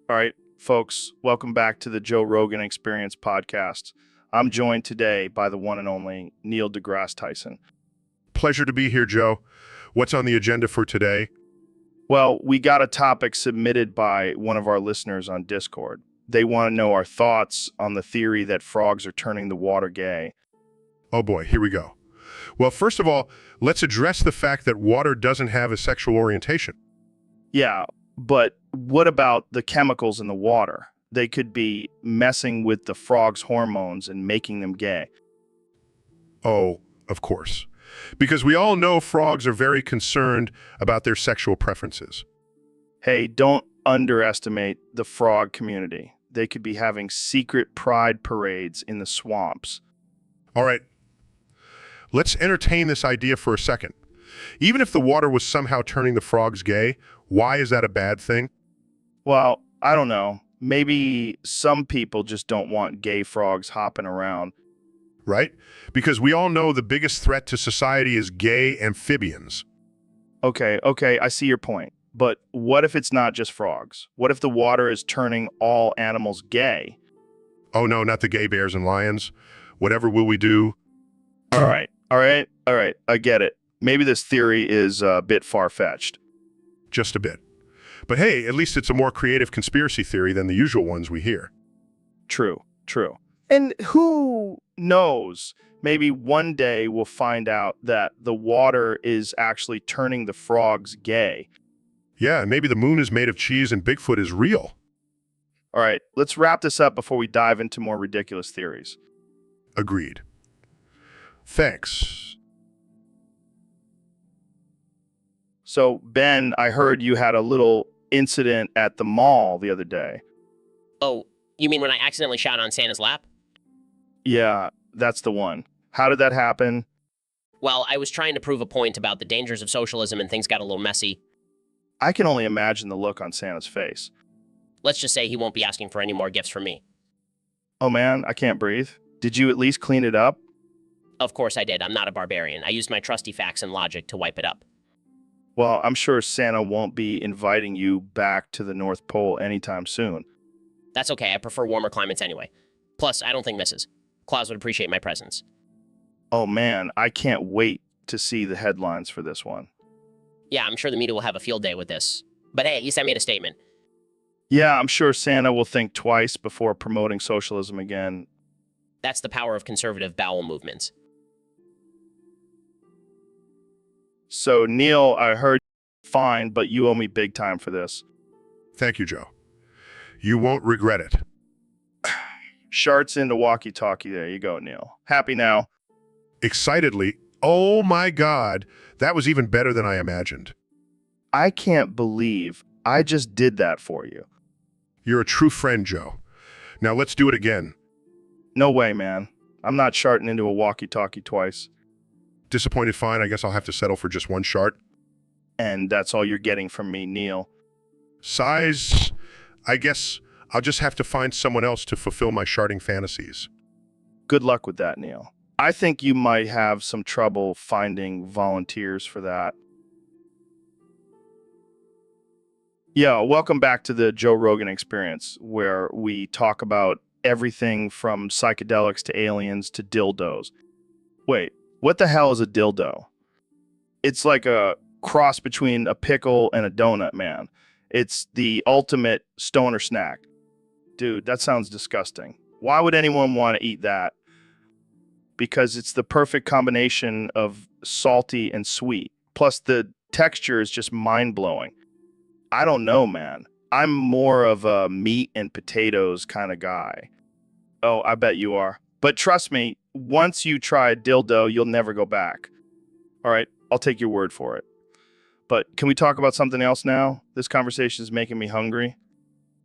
All right, folks, welcome back to the Joe Rogan Experience podcast. I'm joined today by the one and only Neil deGrasse Tyson. Pleasure to be here, Joe. What's on the agenda for today? Well, we got a topic submitted by one of our listeners on Discord. They want to know our thoughts on the theory that frogs are turning the water gay. Oh boy, here we go. Well, first of all, let's address the fact that water doesn't have a sexual orientation. Yeah, but what about the chemicals in the water? They could be messing with the frog's hormones and making them gay. Oh, of course. Because we all know frogs are very concerned about their sexual preferences. Hey, don't underestimate the frog community. They could be having secret pride parades in the swamps. All right, let's entertain this idea for a second. Even if the water was somehow turning the frogs gay, why is that a bad thing? Well, I don't know. Maybe some people just don't want gay frogs hopping around. Right? Because we all know the biggest threat to society is gay amphibians. Okay, I see your point. But what if it's not just frogs? What if the water is turning all animals gay? Oh no, not the gay bears and lions. Whatever will we do? All right. I get it. Maybe this theory is a bit far-fetched. Just a bit. But hey, at least it's a more creative conspiracy theory than the usual ones we hear. True. And who knows? Maybe one day we'll find out that the water is actually turning the frogs gay. Yeah, maybe the moon is made of cheese and Bigfoot is real. All right, let's wrap this up before we dive into more ridiculous theories. Agreed. Thanks. So, Ben, I heard you had a little incident at the mall the other day. Oh, you mean when I accidentally shot on Santa's lap? Yeah, that's the one. How did that happen? Well, I was trying to prove a point about the dangers of socialism and things got a little messy. I can only imagine the look on Santa's face. Let's just say he won't be asking for any more gifts from me. Oh man, I can't breathe. Did you at least clean it up? Of course I did. I'm not a barbarian. I used my trusty facts and logic to wipe it up. Well, I'm sure Santa won't be inviting you back to the North Pole anytime soon. That's okay. I prefer warmer climates anyway. Plus, I don't think Mrs. Claus would appreciate my presence. Oh man, I can't wait to see the headlines for this one. Yeah, I'm sure the media will have a field day with this. But hey, at least I made a statement. Yeah, I'm sure Santa will think twice before promoting socialism again. That's the power of conservative bowel movements. So, Neil, I heard fine, but you owe me big time for this. Thank you, Joe. You won't regret it. Sharts into walkie-talkie. There you go, Neil. Happy now. Excitedly, oh my God, that was even better than I imagined. I can't believe I just did that for you. You're a true friend, Joe. Now let's do it again. No way, man. I'm not sharting into a walkie-talkie twice. Disappointed fine, I guess I'll have to settle for just one shart. And that's all you're getting from me, Neil. Size, I guess I'll just have to find someone else to fulfill my sharting fantasies. Good luck with that, Neil. I think you might have some trouble finding volunteers for that. Yeah, welcome back to the Joe Rogan Experience, where we talk about everything from psychedelics to aliens to dildos. Wait, what the hell is a dildo? It's like a cross between a pickle and a donut, man. It's the ultimate stoner snack. Dude, that sounds disgusting. Why would anyone want to eat that? Because it's the perfect combination of salty and sweet. Plus, the texture is just mind-blowing. I don't know, man. I'm more of a meat and potatoes kind of guy. Oh, I bet you are. But trust me, once you try a dildo, you'll never go back. All right, I'll take your word for it. But can we talk about something else now? This conversation is making me hungry.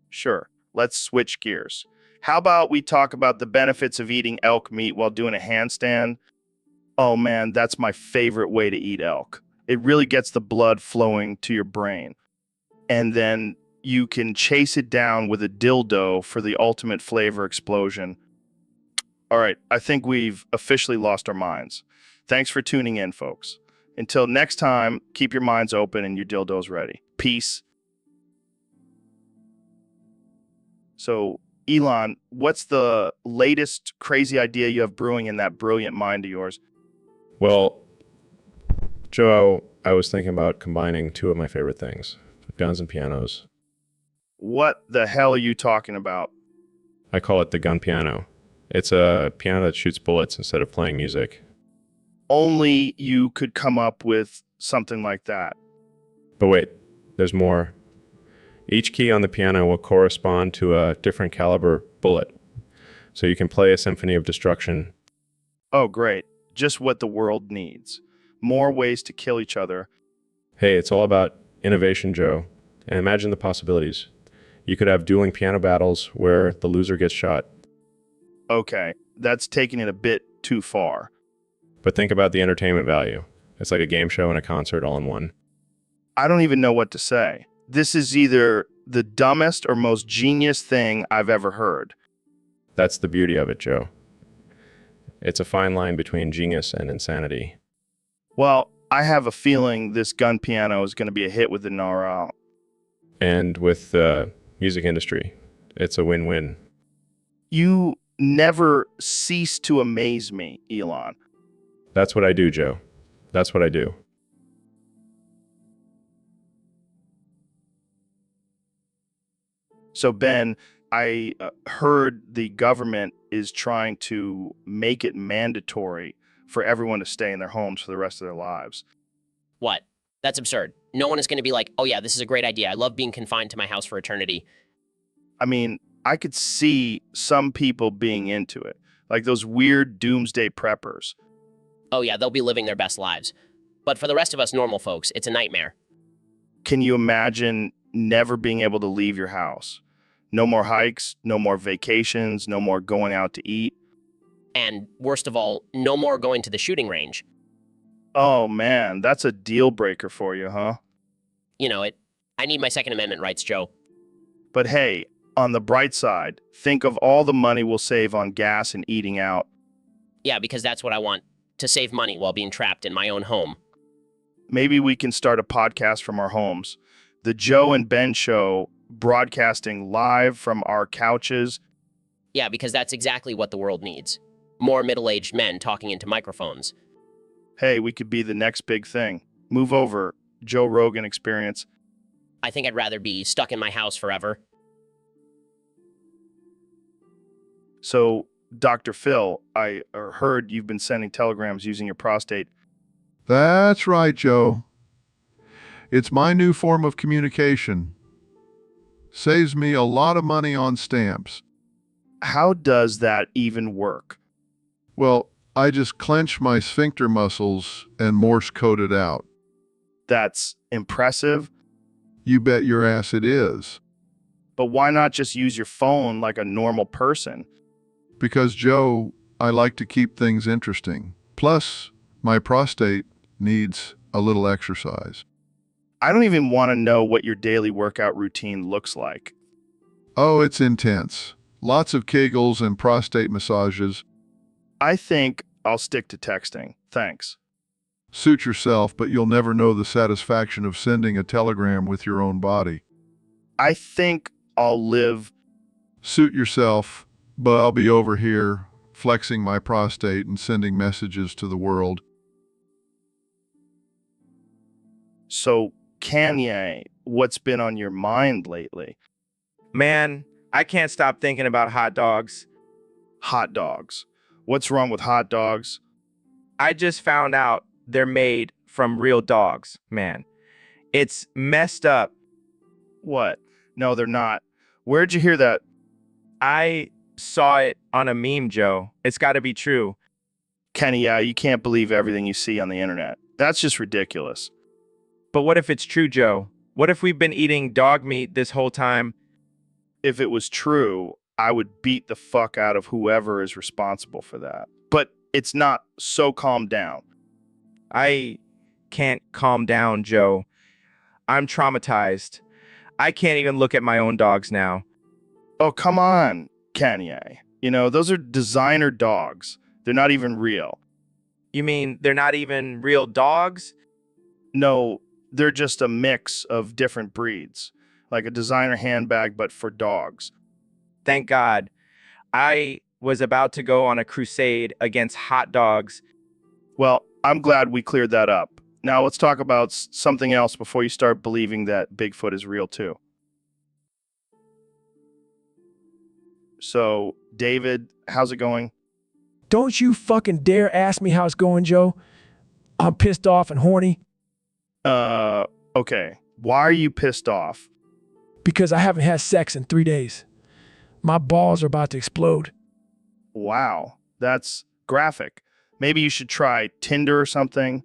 Sure, let's switch gears. How about we talk about the benefits of eating elk meat while doing a handstand? Oh man, that's my favorite way to eat elk. It really gets the blood flowing to your brain. And then you can chase it down with a dildo for the ultimate flavor explosion. All right, I think we've officially lost our minds. Thanks for tuning in, folks. Until next time, keep your minds open and your dildos ready. Peace. So, Elon, what's the latest crazy idea you have brewing in that brilliant mind of yours? Well, Joe, I was thinking about combining two of my favorite things, guns and pianos. What the hell are you talking about? I call it the gun piano. It's a piano that shoots bullets instead of playing music. Only you could come up with something like that. But wait, there's more. Each key on the piano will correspond to a different caliber bullet, so you can play a symphony of destruction. Oh, great. Just what the world needs. More ways to kill each other. Hey, it's all about innovation, Joe. And imagine the possibilities. You could have dueling piano battles where the loser gets shot. Okay, that's taking it a bit too far. But think about the entertainment value. It's like a game show and a concert all in one. I don't even know what to say. This is either the dumbest or most genius thing I've ever heard. That's the beauty of it, Joe. It's a fine line between genius and insanity. Well, I have a feeling this gun piano is going to be a hit with the NRL. And with the music industry, it's a win-win. You never cease to amaze me, Elon. That's what I do, Joe. That's what I do. So, Ben, I heard the government is trying to make it mandatory for everyone to stay in their homes for the rest of their lives. What? That's absurd. No one is going to be like, oh yeah, this is a great idea. I love being confined to my house for eternity. I mean, I could see some people being into it, like those weird doomsday preppers. Oh yeah, they'll be living their best lives. But for the rest of us normal folks, it's a nightmare. Can you imagine never being able to leave your house? No more hikes, no more vacations, no more going out to eat. And worst of all, no more going to the shooting range. Oh man, that's a deal breaker for you, huh? You know it. I need my Second Amendment rights, Joe. But hey, on the bright side, think of all the money we'll save on gas and eating out. Yeah, because that's what I want. To save money while being trapped in my own home. Maybe we can start a podcast from our homes. The Joe and Ben Show, broadcasting live from our couches. Yeah, because that's exactly what the world needs. More middle-aged men talking into microphones. Hey, we could be the next big thing. Move over, Joe Rogan Experience. I think I'd rather be stuck in my house forever. So, Dr. Phil, I heard you've been sending telegrams using your prostate. That's right, Joe. It's my new form of communication. Saves me a lot of money on stamps. How does that even work? Well, I just clench my sphincter muscles and Morse code it out. That's impressive, You bet your ass it is. but why not just use your phone like a normal person? Because, Joe, I like to keep things interesting. Plus, my prostate needs a little exercise. I don't even want to know what your daily workout routine looks like. Oh, it's intense. Lots of Kegels and prostate massages. I think I'll stick to texting. Thanks. Suit yourself, but you'll never know the satisfaction of sending a telegram with your own body. I think I'll live. Suit yourself, but I'll be over here flexing my prostate and sending messages to the world. So, Kanye, what's been on your mind lately? Man, I can't stop thinking about hot dogs. Hot dogs. What's wrong with hot dogs? I just found out they're made from real dogs, man. It's messed up. What? No, they're not. Where'd you hear that? I saw it on a meme, Joe. It's got to be true. Kenny, yeah, you can't believe everything you see on the internet. That's just ridiculous. But what if it's true, Joe? What if we've been eating dog meat this whole time? If it was true, I would beat the fuck out of whoever is responsible for that. But it's not, so calm down. I can't calm down, Joe. I'm traumatized. I can't even look at my own dogs now. Oh, come on, Kanye. You know, those are designer dogs. They're not even real. You mean they're not even real dogs? No, they're just a mix of different breeds, like a designer handbag, but for dogs. Thank God. I was about to go on a crusade against hot dogs. Well, I'm glad we cleared that up. Now let's talk about something else before you start believing that Bigfoot is real too. So, David, how's it going? Don't you fucking dare ask me how it's going, Joe. I'm pissed off and horny Okay. Why are you pissed off? because I haven't had sex in 3 days. My balls are about to explode. Wow, that's graphic. Maybe you should try Tinder or something.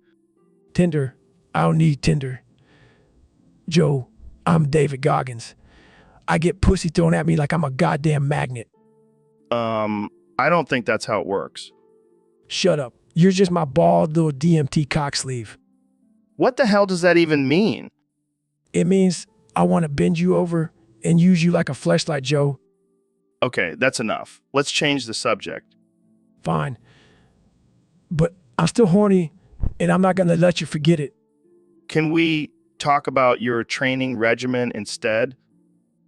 Tinder. I don't need Tinder. Joe, I'm David Goggins. I get pussy thrown at me like I'm a goddamn magnet. I don't think that's how it works. Shut up. You're just my bald little DMT cock sleeve. What the hell does that even mean? It means I want to bend you over and use you like a fleshlight, Joe. Okay, that's enough. Let's change the subject. Fine. But I'm still horny, and I'm not going to let you forget it. Can we talk about your training regimen instead?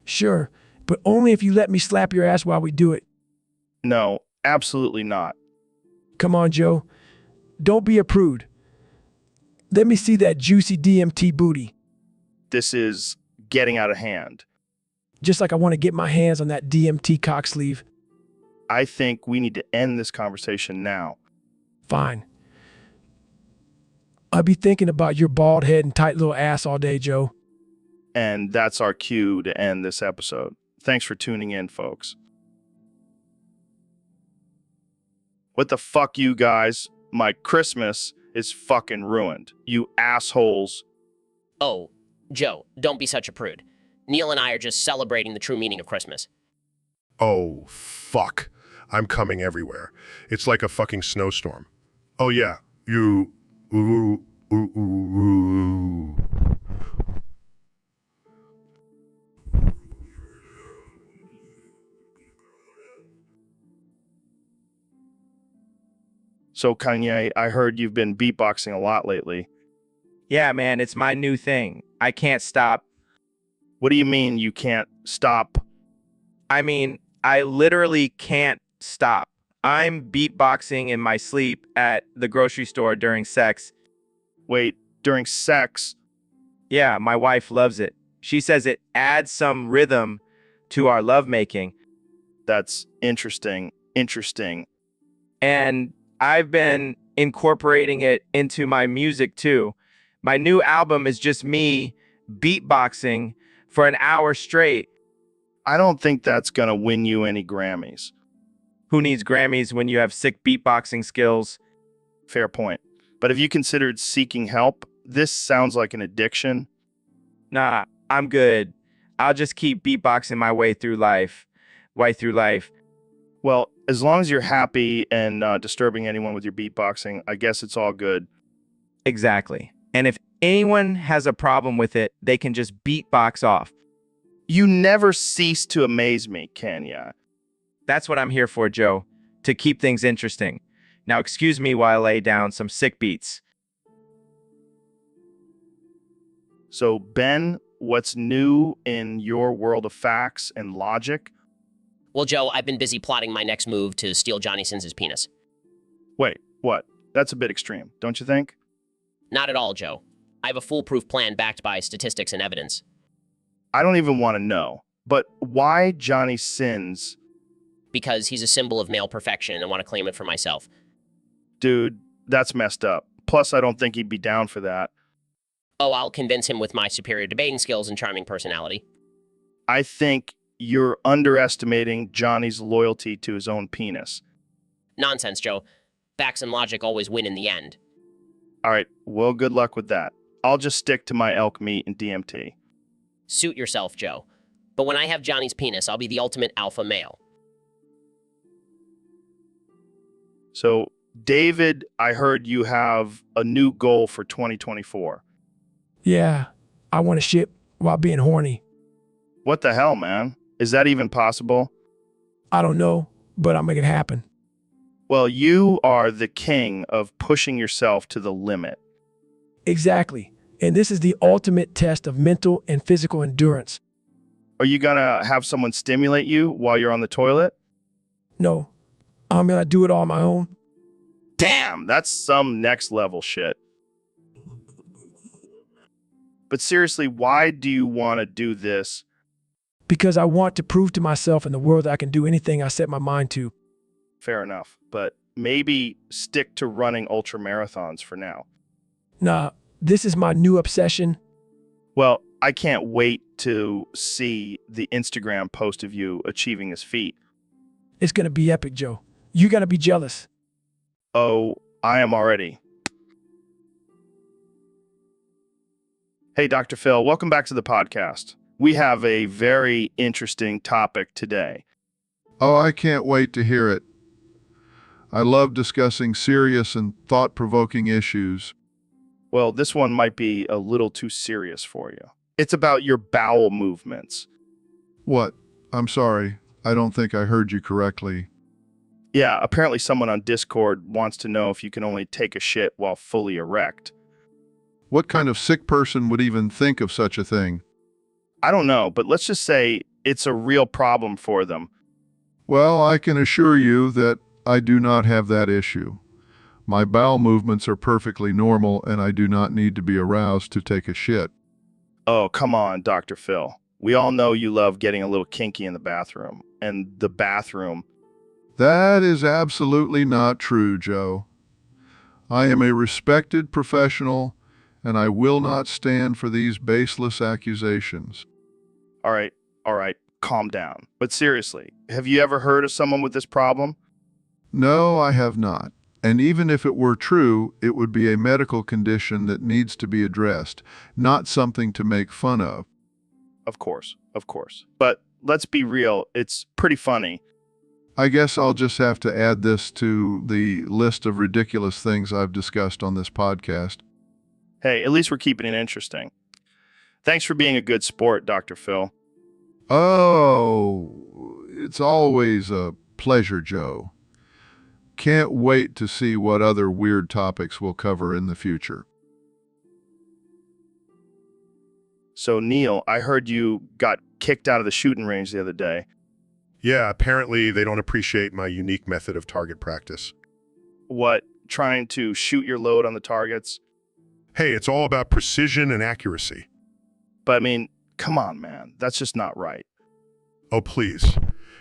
Sure, but only if you let me slap your ass while we do it. No, absolutely not. Come on, Joe. Don't be a prude. Let me see that juicy DMT booty. This is getting out of hand. Just like I want to get my hands on that DMT cock sleeve. I think we need to end this conversation now. Fine. I'll be thinking about your bald head and tight little ass all day, Joe. And that's our cue to end this episode. Thanks for tuning in, folks. What the fuck, you guys? My Christmas is fucking ruined. You assholes. Oh, Joe, don't be such a prude. Neil and I are just celebrating the true meaning of Christmas. Oh, fuck. I'm coming everywhere. It's like a fucking snowstorm. Oh, yeah. You... Ooh, ooh, ooh, ooh. So, Kanye, I heard you've been beatboxing a lot lately. Yeah, man, it's my new thing. I can't stop. What do you mean you can't stop? I mean, I literally can't stop. I'm beatboxing in my sleep at the grocery store during sex. Wait, during sex? Yeah, my wife loves it. She says it adds some rhythm to our lovemaking. That's interesting. Interesting. And I've been incorporating it into my music too. My new album is just me beatboxing for an hour straight. I don't think that's gonna win you any Grammys. Who needs Grammys when you have sick beatboxing skills? Fair point. But have you considered seeking help? This sounds like an addiction. Nah, I'm good. I'll just keep beatboxing my way through life. Well, as long as you're happy and not disturbing anyone with your beatboxing, I guess it's all good. Exactly. And if anyone has a problem with it, they can just beatbox off. You never cease to amaze me, Kenya. That's what I'm here for, Joe, to keep things interesting. Now excuse me while I lay down some sick beats. So, Ben, what's new in your world of facts and logic? Well, Joe, I've been busy plotting my next move to steal Johnny Sins' penis. Wait, what? That's a bit extreme, don't you think? Not at all, Joe. I have a foolproof plan backed by statistics and evidence. I don't even want to know. But why Johnny Sins? Because he's a symbol of male perfection and I want to claim it for myself. Dude, that's messed up. Plus, I don't think he'd be down for that. Oh, I'll convince him with my superior debating skills and charming personality. I think you're underestimating Johnny's loyalty to his own penis. Nonsense, Joe. Facts and logic always win in the end. All right, well, good luck with that. I'll just stick to my elk meat and DMT. Suit yourself, Joe. But when I have Johnny's penis, I'll be the ultimate alpha male. So, David, I heard you have a new goal for 2024. Yeah, I want to shit while being horny. What the hell, man? Is that even possible? I don't know, but I'll make it happen. Well, you are the king of pushing yourself to the limit. Exactly. And this is the ultimate test of mental and physical endurance. Are you gonna have someone stimulate you while you're on the toilet? No, I'm gonna do it all on my own. Damn, that's some next level shit. But seriously, why do you want to do this? Because I want to prove to myself and the world that I can do anything I set my mind to. Fair enough, but maybe stick to running ultra marathons for now. Nah, this is my new obsession. Well, I can't wait to see the Instagram post of you achieving this feat. It's gonna be epic, Joe. You gotta be jealous. Oh, I am already. Hey, Dr. Phil, welcome back to the podcast. We have a very interesting topic today. Oh, I can't wait to hear it. I love discussing serious and thought-provoking issues. Well, this one might be a little too serious for you. It's about your bowel movements. What? I'm sorry. I don't think I heard you correctly. Yeah, apparently someone on Discord wants to know if you can only take a shit while fully erect. What kind of sick person would even think of such a thing? I don't know, but let's just say it's a real problem for them. Well, I can assure you that I do not have that issue. My bowel movements are perfectly normal, and I do not need to be aroused to take a shit. Oh, come on, Dr. Phil. We all know you love getting a little kinky in the bathroom. And the bathroom. That is absolutely not true, Joe. I am a respected professional, and I will not stand for these baseless accusations. All right, calm down. But seriously, have you ever heard of someone with this problem? No, I have not. And even if it were true, it would be a medical condition that needs to be addressed, not something to make fun of. Of course. But let's be real, it's pretty funny. I guess I'll just have to add this to the list of ridiculous things I've discussed on this podcast. Hey, at least we're keeping it interesting. Thanks for being a good sport, Dr. Phil. Oh, it's always a pleasure, Joe. Can't wait to see what other weird topics we'll cover in the future. So, Neil, I heard you got kicked out of the shooting range the other day. Yeah, apparently they don't appreciate my unique method of target practice. What, trying to shoot your load on the targets? Hey, it's all about precision and accuracy. But I mean, come on, man. That's just not right. Oh, please.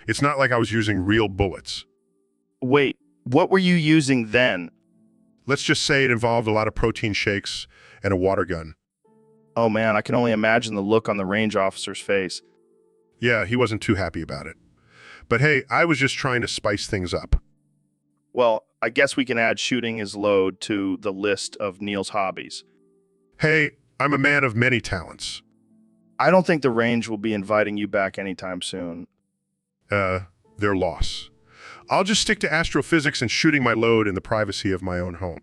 It's not like I was using real bullets. Wait, what were you using then? Let's just say it involved a lot of protein shakes and a water gun. Oh man, I can only imagine the look on the range officer's face. Yeah, he wasn't too happy about it. But hey, I was just trying to spice things up. Well, I guess we can add shooting his load to the list of Neil's hobbies. Hey, I'm a man of many talents. I don't think the range will be inviting you back anytime soon. Their loss. I'll just stick to astrophysics and shooting my load in the privacy of my own home.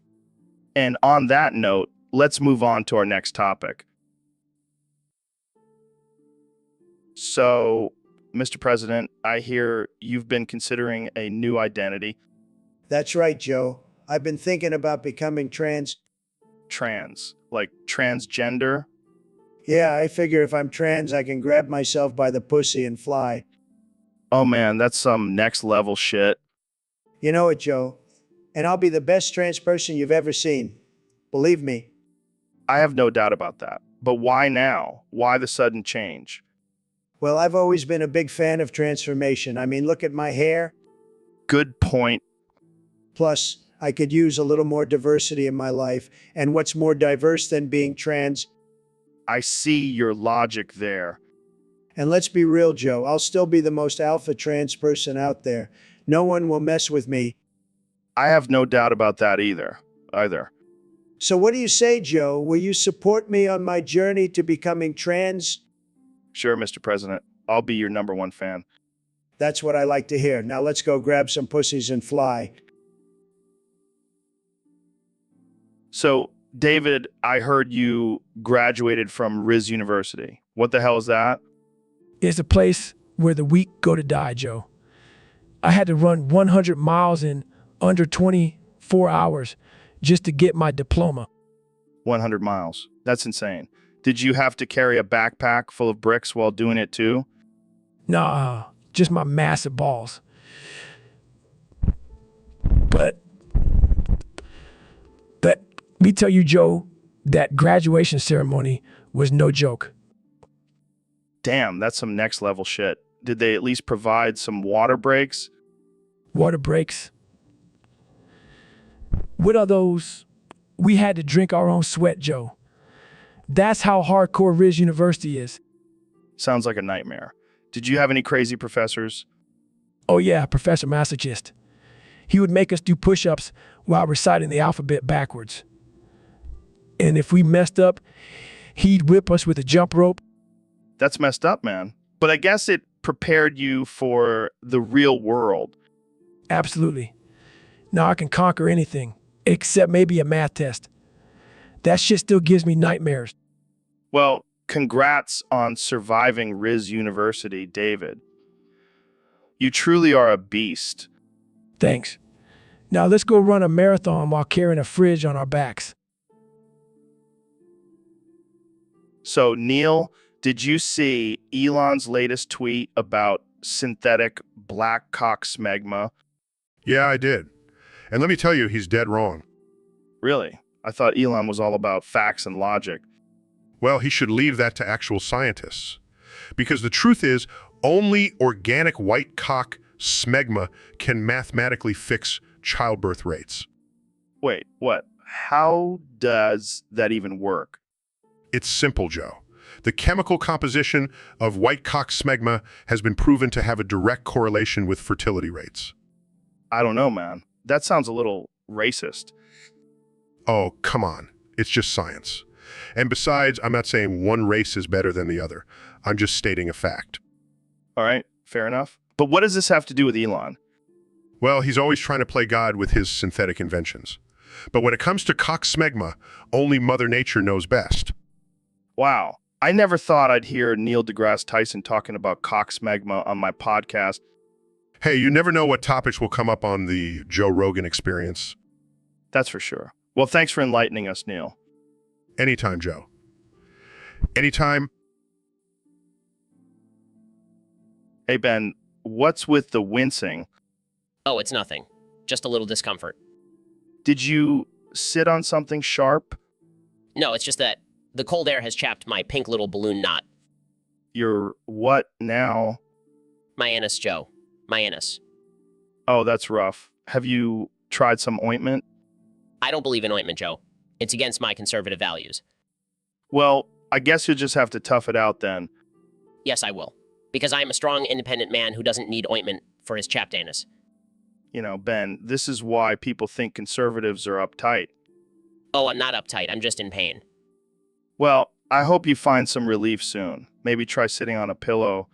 And on that note, let's move on to our next topic. So, Mr. President, I hear you've been considering a new identity. That's right, Joe. I've been thinking about becoming trans. Trans, like transgender. Yeah, I figure if I'm trans, I can grab myself by the pussy and fly. Oh man, that's some next level shit. You know it, Joe. And I'll be the best trans person you've ever seen. Believe me. I have no doubt about that. But why now? Why the sudden change? Well, I've always been a big fan of transformation. I mean, look at my hair. Good point. Plus, I could use a little more diversity in my life. And what's more diverse than being trans? I see your logic there. And let's be real, Joe. I'll still be the most alpha trans person out there. No one will mess with me. I have no doubt about that either. So what do you say, Joe? Will you support me on my journey to becoming trans? Sure, Mr. President. I'll be your #1 fan. That's what I like to hear. Now let's go grab some pussies and fly. So, David, I heard you graduated from Riz University. What the hell is that? It's a place where the weak go to die, Joe. I had to run 100 miles in under 24 hours just to get my diploma. 100 miles. That's insane. Did you have to carry a backpack full of bricks while doing it too? Nah, just my massive balls. But let me tell you, Joe, that graduation ceremony was no joke. Damn, that's some next level shit. Did they at least provide some water breaks? Water breaks. What are those? We had to drink our own sweat, Joe. That's how hardcore Riz University is. Sounds like a nightmare. Did you have any crazy professors? Oh yeah, Professor Masochist. He would make us do push-ups while reciting the alphabet backwards. And if we messed up, he'd whip us with a jump rope. That's messed up, man. But I guess it prepared you for the real world. Absolutely. Now I can conquer anything, except maybe a math test. That shit still gives me nightmares. Well, congrats on surviving Riz University, David. You truly are a beast. Thanks. Now let's go run a marathon while carrying a fridge on our backs. So, Neil, did you see Elon's latest tweet about synthetic black cock smegma? Yeah, I did. And let me tell you, he's dead wrong. Really? I thought Elon was all about facts and logic. Well, he should leave that to actual scientists. Because the truth is, only organic white cock smegma can mathematically fix childbirth rates. Wait, what? How does that even work? It's simple, Joe. The chemical composition of white cock smegma has been proven to have a direct correlation with fertility rates. I don't know, man. That sounds a little racist. Oh, come on. It's just science. And besides, I'm not saying one race is better than the other. I'm just stating a fact. All right, fair enough. But what does this have to do with Elon? Well, he's always trying to play God with his synthetic inventions. But when it comes to cock smegma, only Mother Nature knows best. Wow. I never thought I'd hear Neil deGrasse Tyson talking about cock smegma on my podcast. Hey, you never know what topics will come up on the Joe Rogan Experience. That's for sure. Well, thanks for enlightening us, Neil. Anytime, Joe. Anytime. Hey, Ben, what's with the wincing? Oh, it's nothing. Just a little discomfort. Did you sit on something sharp? No, it's just that the cold air has chapped my pink little balloon knot. Your what now? My anus, Joe. My anus. Oh, that's rough. Have you tried some ointment? I don't believe in ointment, Joe. It's against my conservative values. Well, I guess you'll just have to tough it out then. Yes, I will. Because I am a strong, independent man who doesn't need ointment for his chapped anus. You know, Ben, this is why people think conservatives are uptight. Oh, I'm not uptight. I'm just in pain. Well, I hope you find some relief soon. Maybe try sitting on a pillow.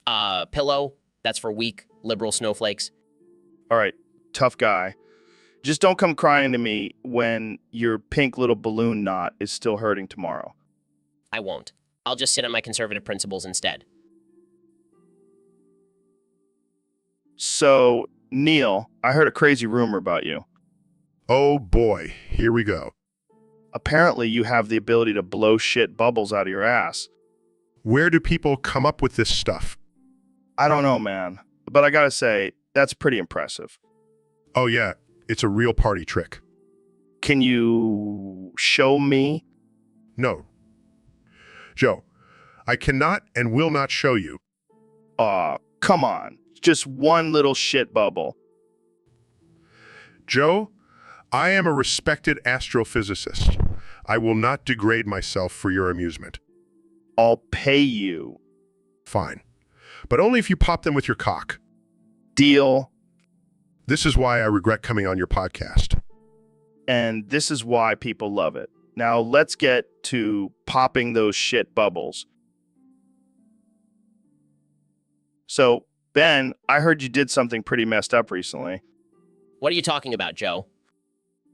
Pillow? That's for weak, liberal snowflakes. All right, tough guy. Just don't come crying to me when your pink little balloon knot is still hurting tomorrow. I won't. I'll just sit on my conservative principles instead. So, Neil, I heard a crazy rumor about you. Oh boy, here we go. Apparently, you have the ability to blow shit bubbles out of your ass. Where do people come up with this stuff? I don't know, man. But I gotta say, that's pretty impressive. Oh yeah, it's a real party trick. Can you show me? No. Joe, I cannot and will not show you. Aw, come on. Just one little shit bubble. Joe, I am a respected astrophysicist. I will not degrade myself for your amusement. I'll pay you. Fine. But only if you pop them with your cock. Deal. This is why I regret coming on your podcast. And this is why people love it. Now let's get to popping those shit bubbles. So, Ben, I heard you did something pretty messed up recently. What are you talking about, Joe?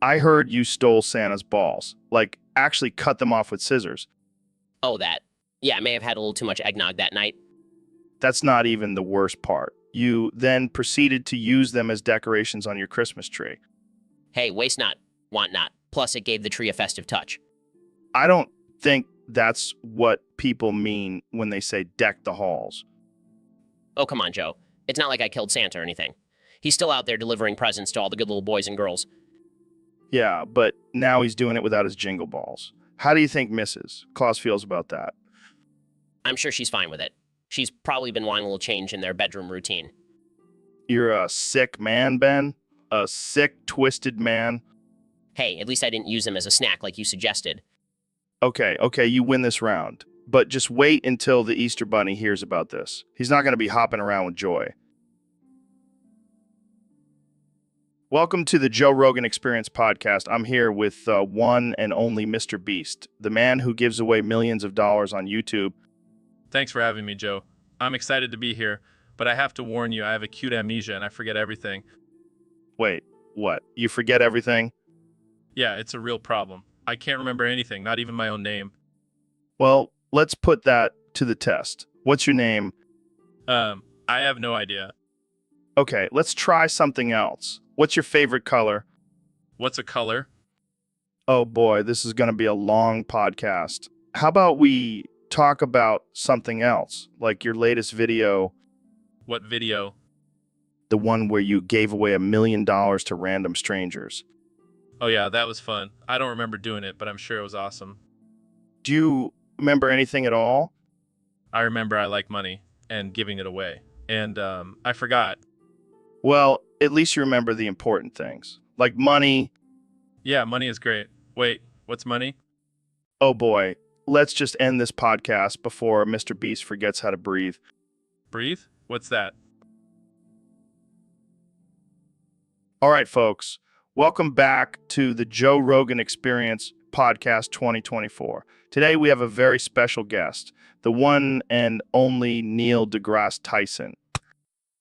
I heard you stole Santa's balls. Like, actually cut them off with scissors. Oh, that. Yeah, I may have had a little too much eggnog that night. That's not even the worst part. You then proceeded to use them as decorations on your Christmas tree. Hey, waste not, want not. Plus, it gave the tree a festive touch. I don't think that's what people mean when they say deck the halls. Oh, come on, Joe. It's not like I killed Santa or anything. He's still out there delivering presents to all the good little boys and girls. Yeah, but now he's doing it without his jingle balls. How do you think Mrs. Claus feels about that? I'm sure she's fine with it. She's probably been wanting a little change in their bedroom routine. You're a sick man, Ben. A sick, twisted man. Hey, at least I didn't use him as a snack like you suggested. Okay, you win this round. But just wait until the Easter Bunny hears about this. He's not going to be hopping around with joy. Welcome to the Joe Rogan Experience podcast. I'm here with one and only Mr. Beast, the man who gives away millions of dollars on YouTube. Thanks for having me, Joe. I'm excited to be here, but I have to warn you, I have acute amnesia and I forget everything. Wait, what? You forget everything? Yeah, it's a real problem. I can't remember anything, not even my own name. Well, let's put that to the test. What's your name? I have no idea. Okay, let's try something else. What's your favorite color? What's a color? Oh boy, this is going to be a long podcast. How about we talk about something else, like your latest video, What video? the one where you gave away $1 million to random strangers. Oh yeah, that was fun. I don't remember doing it, but I'm sure it was awesome. Do you remember anything at all? I remember I like money and giving it away. And I forgot. Well, at least you remember the important things, like money. Yeah, money is great. Wait, what's money? Oh boy, let's just end this podcast before Mr. Beast forgets how to breathe. Breathe? What's that? All right, folks, welcome back to the Joe Rogan Experience podcast 2024. Today we have a very special guest, the one and only Neil deGrasse Tyson.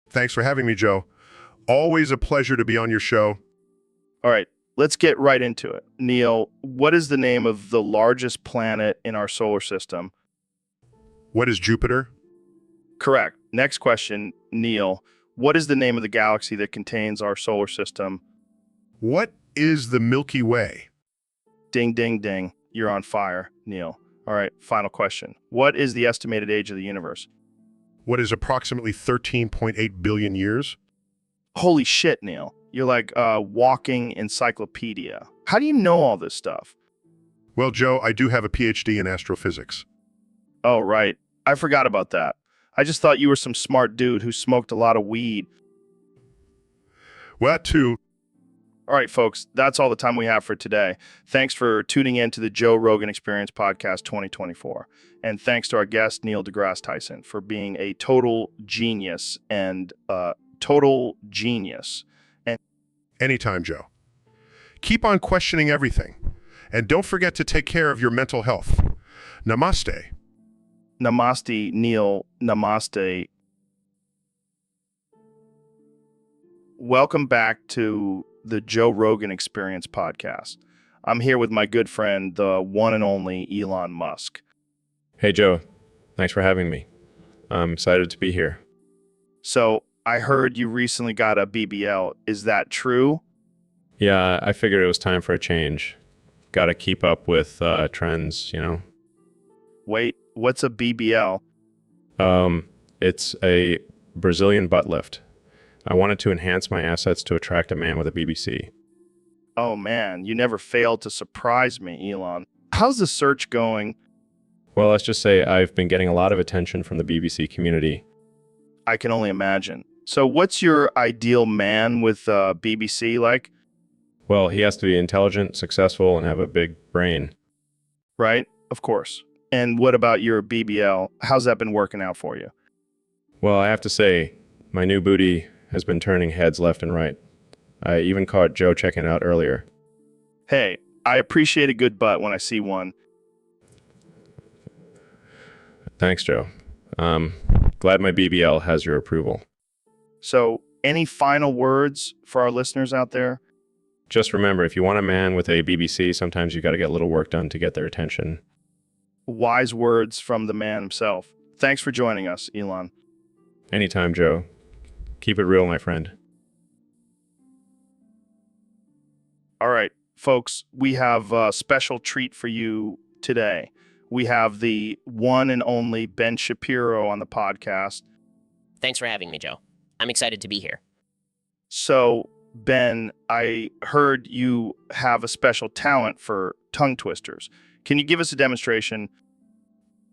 Thanks for having me, Joe. Always a pleasure to be on your show. All right, let's get right into it. Neil, what is the name of the largest planet in our solar system? What is Jupiter? Correct. Next question, Neil. What is the name of the galaxy that contains our solar system? What is the Milky Way? Ding, ding, ding. You're on fire, Neil. All right, final question. What is the estimated age of the universe? What is approximately 13.8 billion years? Holy shit, Neil. You're like a walking encyclopedia. How do you know all this stuff? Well, Joe, I do have a PhD in astrophysics. Oh, right. I forgot about that. I just thought you were some smart dude who smoked a lot of weed. Well, that too. All right, folks, that's all the time we have for today. Thanks for tuning in to the Joe Rogan Experience Podcast 2024. And thanks to our guest, Neil deGrasse Tyson, for being a total genius and Anytime, Joe. Keep on questioning everything. And don't forget to take care of your mental health. Namaste. Namaste, Neil. Namaste. Welcome back to the Joe Rogan Experience podcast. I'm here with my good friend, the one and only Elon Musk. Hey, Joe. Thanks for having me. I'm excited to be here. So I heard you recently got a BBL. Is that true? Yeah, I figured it was time for a change. Got to keep up with trends, you know. Wait, what's a BBL? It's a Brazilian butt lift. I wanted to enhance my assets to attract a man with a BBC. Oh man, you never failed to surprise me, Elon. How's the search going? Well, let's just say I've been getting a lot of attention from the BBC community. I can only imagine. So what's your ideal man with BBC like? Well, he has to be intelligent, successful, and have a big brain. Right? Of course. And what about your BBL? How's that been working out for you? Well, I have to say, my new booty has been turning heads left and right. I even caught Joe checking it out earlier. Hey, I appreciate a good butt when I see one. Thanks, Joe. Glad my BBL has your approval. So, any final words for our listeners out there? Just remember, if you want a man with a BBC, sometimes you got to get a little work done to get their attention. Wise words from the man himself. Thanks for joining us, Elon. Anytime, Joe. Keep it real, my friend. All right, folks, we have a special treat for you today. We have the one and only Ben Shapiro on the podcast. Thanks for having me, Joe. I'm excited to be here. So, Ben, I heard you have a special talent for tongue twisters. Can you give us a demonstration?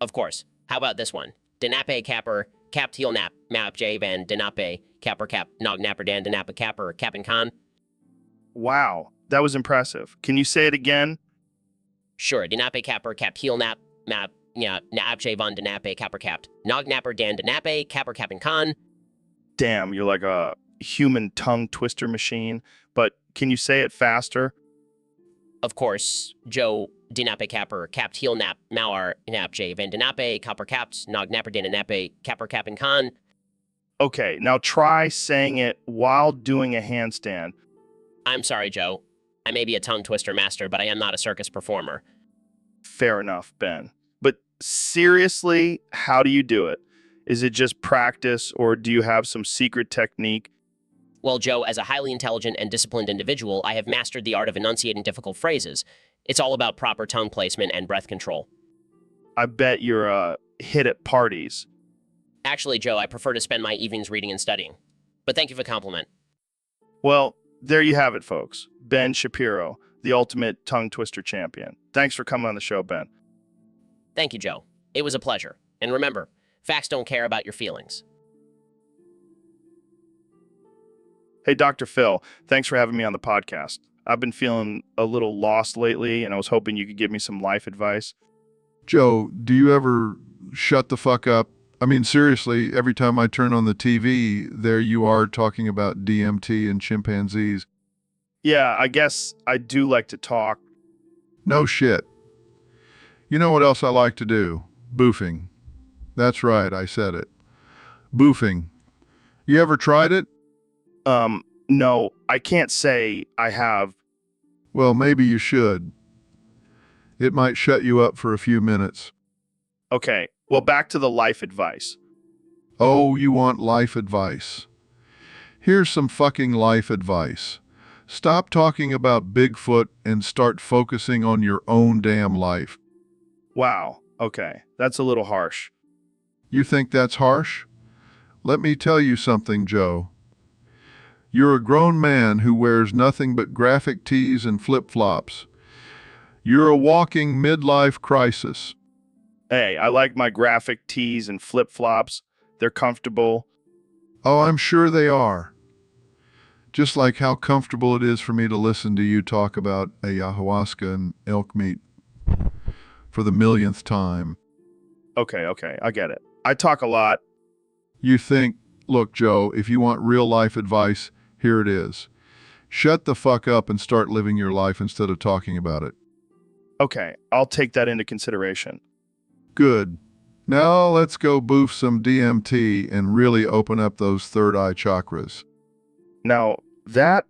Of course. How about this one? Denape capper, cap heel nap, map j van denape, capper cap, nog napper dan denapa capper, cap'n con. Wow, that was impressive. Can you say it again? Sure, denape capper, cap heel nap, map, nap j van denape capper capped, nog napper dan denape, capper cap'n con. Damn, you're like a human tongue twister machine. But can you say it faster? Of course, Joe denape capper, capped heel nap, mauar nap j van denape, capper capped, nog napper dan denape, capper cap'n con. Okay, now try saying it while doing a handstand. I'm sorry, Joe. I may be a tongue twister master, but I am not a circus performer. Fair enough, Ben. But seriously, how do you do it? Is it just practice, or do you have some secret technique? Well, Joe, as a highly intelligent and disciplined individual, I have mastered the art of enunciating difficult phrases. It's all about proper tongue placement and breath control. I bet you're a hit at parties. Actually, Joe, I prefer to spend my evenings reading and studying. But thank you for the compliment. Well, there you have it, folks. Ben Shapiro, the ultimate tongue twister champion. Thanks for coming on the show, Ben. Thank you, Joe. It was a pleasure. And remember, facts don't care about your feelings. Hey, Dr. Phil, thanks for having me on the podcast. I've been feeling a little lost lately, and I was hoping you could give me some life advice. Joe, do you ever shut the fuck up? I mean, seriously, every time I turn on the TV, there you are talking about DMT and chimpanzees. Yeah, I guess I do like to talk. No shit. You know what else I like to do? Boofing. That's right, I said it. Boofing. You ever tried it? No, I can't say I have. Well, maybe you should. It might shut you up for a few minutes. Okay, well, back to the life advice. Oh, you want life advice? Here's some fucking life advice. Stop talking about Bigfoot and start focusing on your own damn life. Wow, okay, that's a little harsh. You think that's harsh? Let me tell you something, Joe. You're a grown man who wears nothing but graphic tees and flip-flops. You're a walking midlife crisis. Hey, I like my graphic tees and flip-flops. They're comfortable. Oh, I'm sure they are. Just like how comfortable it is for me to listen to you talk about ayahuasca and elk meat for the millionth time. Okay, I get it. I talk a lot. You think, look, Joe, if you want real life advice, here it is. Shut the fuck up and start living your life instead of talking about it. Okay, I'll take that into consideration. Good. Now let's go boof some DMT and really open up those third eye chakras. Now, that...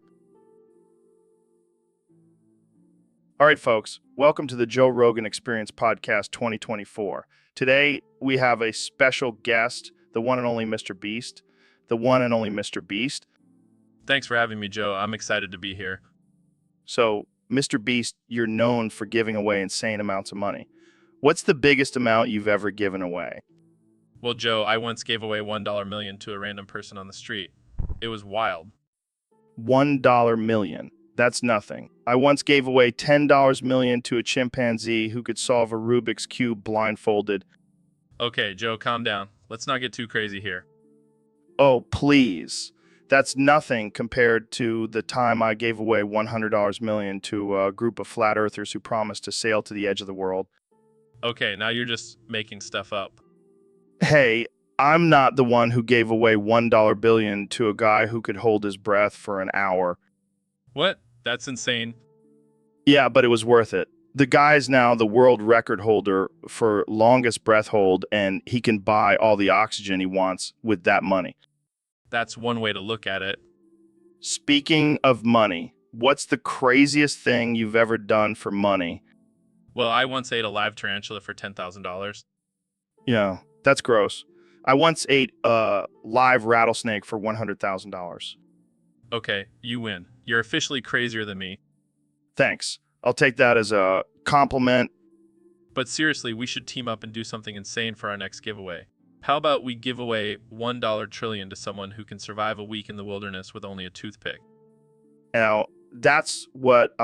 All right, folks, welcome to the Joe Rogan Experience Podcast 2024. Today, we have a special guest, the one and only Mr. Beast. The one and only Mr. Beast. Thanks for having me, Joe. I'm excited to be here. So, Mr. Beast, you're known for giving away insane amounts of money. What's the biggest amount you've ever given away? Well, Joe, I once gave away $1 million to a random person on the street. It was wild. $1 million. That's nothing. I once gave away $10 million to a chimpanzee who could solve a Rubik's Cube blindfolded. Okay, Joe, calm down. Let's not get too crazy here. Oh, please. That's nothing compared to the time I gave away $100 million to a group of flat earthers who promised to sail to the edge of the world. Okay, now you're just making stuff up. Hey, I'm not the one who gave away $1 billion to a guy who could hold his breath for an hour. What? That's insane. Yeah, but it was worth it. The guy's now the world record holder for longest breath hold, and he can buy all the oxygen he wants with that money. That's one way to look at it. Speaking of money, what's the craziest thing you've ever done for money? Well, I once ate a live tarantula for $10,000. Yeah, that's gross. I once ate a live rattlesnake for $100,000. Okay, you win. You're officially crazier than me. Thanks. I'll take that as a compliment. But seriously, we should team up and do something insane for our next giveaway. How about we give away $1 trillion to someone who can survive a week in the wilderness with only a toothpick? Now, that's what,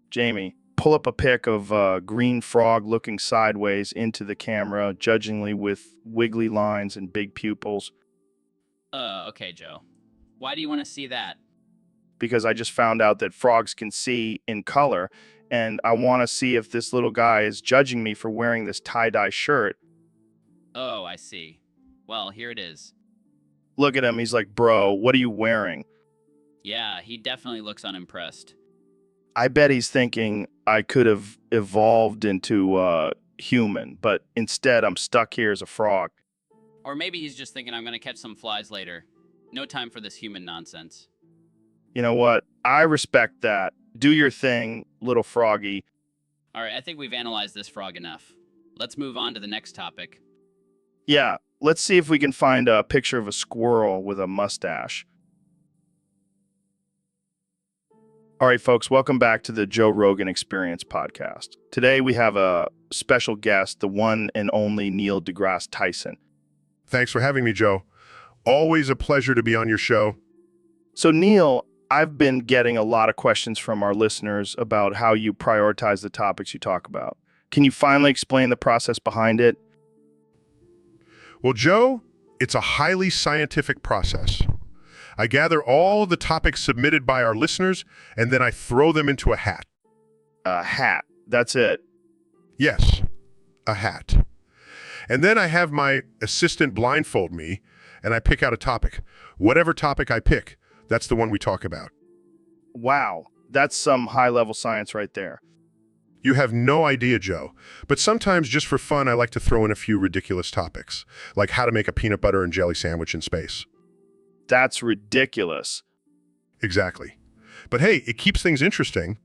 Jamie, pull up a pic of a green frog looking sideways into the camera, judgingly with wiggly lines and big pupils, Okay, Joe. Why do you want to see that? because I just found out that frogs can see in color, and I want to see if this little guy is judging me for wearing this tie-dye shirt. Oh, I see. Well, here it is. Look at him. He's like, bro, what are you wearing? Yeah, he definitely looks unimpressed. I bet he's thinking I could have evolved into human, but instead I'm stuck here as a frog. Or maybe he's just thinking I'm going to catch some flies later. No time for this human nonsense. You know what? I respect that. Do your thing, little froggy. All right, I think we've analyzed this frog enough. Let's move on to the next topic. Yeah, let's see if we can find a picture of a squirrel with a mustache. All right, folks, welcome back to the Joe Rogan Experience podcast. Today we have a special guest, the one and only Neil deGrasse Tyson. Thanks for having me, Joe. Always a pleasure to be on your show. So, Neil, I've been getting a lot of questions from our listeners about how you prioritize the topics you talk about. Can you finally explain the process behind it? Well, Joe, it's a highly scientific process. I gather all the topics submitted by our listeners, and then I throw them into a hat. A hat. That's it. Yes, a hat. And then I have my assistant blindfold me, and I pick out a topic. Whatever topic I pick, that's the one we talk about. Wow, that's some high-level science right there. You have no idea, Joe. But sometimes, just for fun, I like to throw in a few ridiculous topics, like how to make a peanut butter and jelly sandwich in space. That's ridiculous. Exactly. But hey, it keeps things interesting.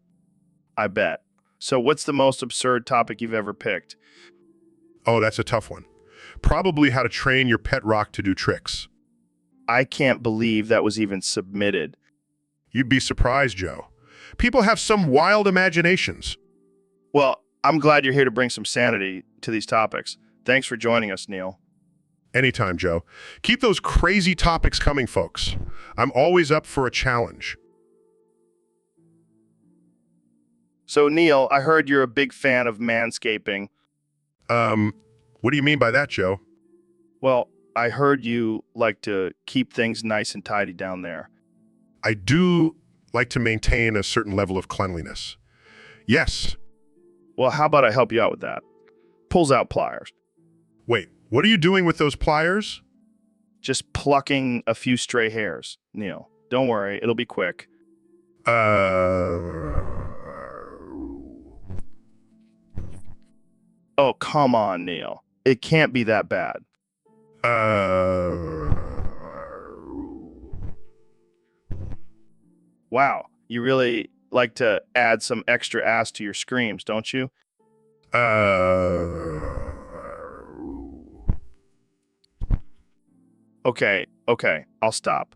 I bet. So what's the most absurd topic you've ever picked? Oh, that's a tough one. Probably how to train your pet rock to do tricks. I can't believe that was even submitted. You'd be surprised, Joe. People have some wild imaginations. Well, I'm glad you're here to bring some sanity to these topics. Thanks for joining us, Neil. Anytime, Joe. Keep those crazy topics coming, folks. I'm always up for a challenge. So, Neil, I heard you're a big fan of manscaping. What do you mean by that, Joe? Well, I heard you like to keep things nice and tidy down there. I do like to maintain a certain level of cleanliness. Yes. Well, how about I help you out with that? Pulls out pliers. Wait, what are you doing with those pliers? Just plucking a few stray hairs, Neil. Don't worry, it'll be quick. Oh, come on, Neil. It can't be that bad. Wow, you really like to add some extra ass to your screams, don't you? Okay, I'll stop.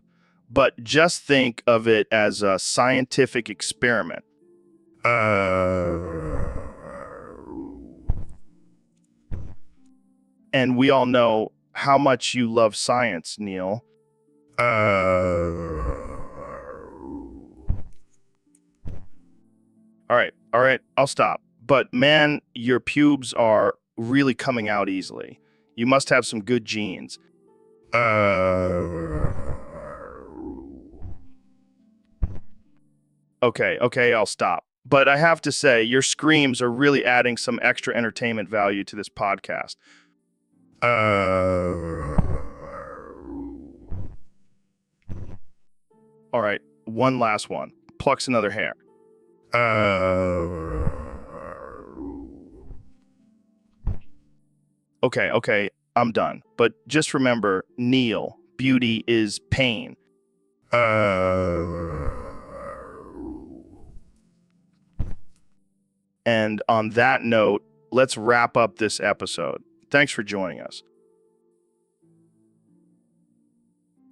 But just think of it as a scientific experiment. And we all know how much you love science, Neil. All right, I'll stop. But man, your pubes are really coming out easily. You must have some good genes. Okay, I'll stop. But I have to say, your screams are really adding some extra entertainment value to this podcast. All right, one last one. Plucks another hair. Okay, I'm done. But just remember, Neil, beauty is pain. And on that note, let's wrap up this episode. Thanks for joining us.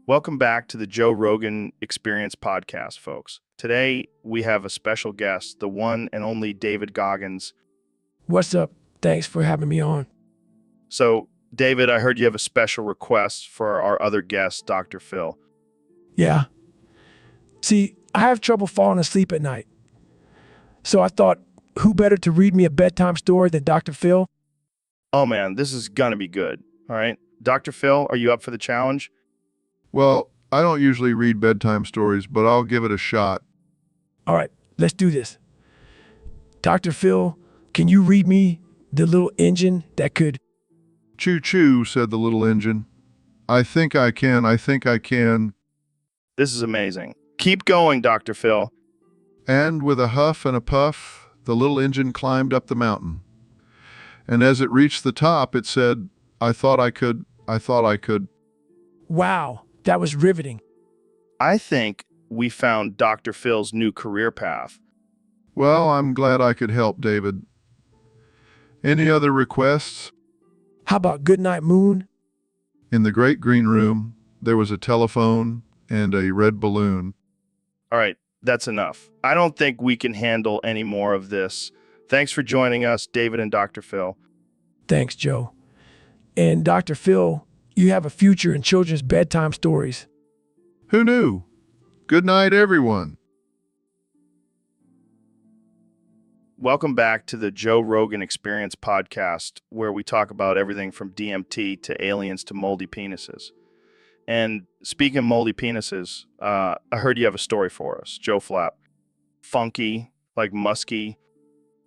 Welcome back to the Joe Rogan Experience podcast, folks. Today, we have a special guest, the one and only David Goggins. What's up? Thanks for having me on. So, David, I heard you have a special request for our other guest, Dr. Phil. Yeah. See, I have trouble falling asleep at night. So I thought, who better to read me a bedtime story than Dr. Phil? Oh man, this is gonna be good. All right. Dr. Phil, are you up for the challenge? Well, I don't usually read bedtime stories, but I'll give it a shot. All right, let's do this. Dr. Phil, can you read me the little engine that could... Choo-choo, said the little engine. I think I can, I think I can. This is amazing. Keep going, Dr. Phil. And with a huff and a puff, the little engine climbed up the mountain. And as it reached the top, it said, I thought I could, I thought I could. Wow, that was riveting. I think we found Dr. Phil's new career path. Well, I'm glad I could help, David. Any other requests? How about Goodnight Moon? In the great green room, there was a telephone and a red balloon. All right, that's enough. I don't think we can handle any more of this. Thanks for joining us, David and Dr. Phil. Thanks, Joe. And Dr. Phil, you have a future in children's bedtime stories. Who knew? Good night, everyone. Welcome back to the Joe Rogan Experience podcast, where we talk about everything from DMT to aliens to moldy penises. And speaking of moldy penises, I heard you have a story for us, Joe Flap. Funky, like musky.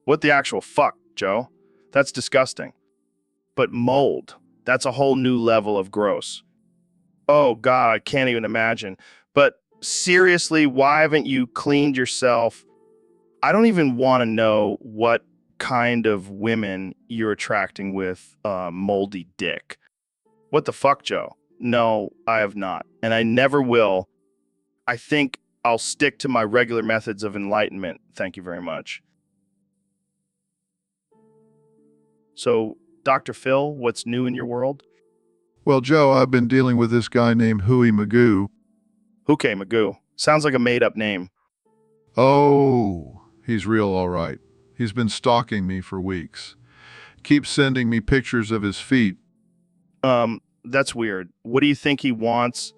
What the actual fuck, Joe? That's disgusting. But mold, that's a whole new level of gross. Oh God, I can't even imagine. But seriously, why haven't you cleaned yourself? I don't even want to know what kind of women you're attracting with moldy dick. What the fuck, Joe? No, I have not. And I never will. I think I'll stick to my regular methods of enlightenment. Thank you very much. So, Dr. Phil, what's new in your world? Well, Joe, I've been dealing with this guy named Huey Magoo. Okay, Magoo. Sounds like a made-up name. Oh, he's real all right. He's been stalking me for weeks. Keeps sending me pictures of his feet. That's weird. What do you think he wants?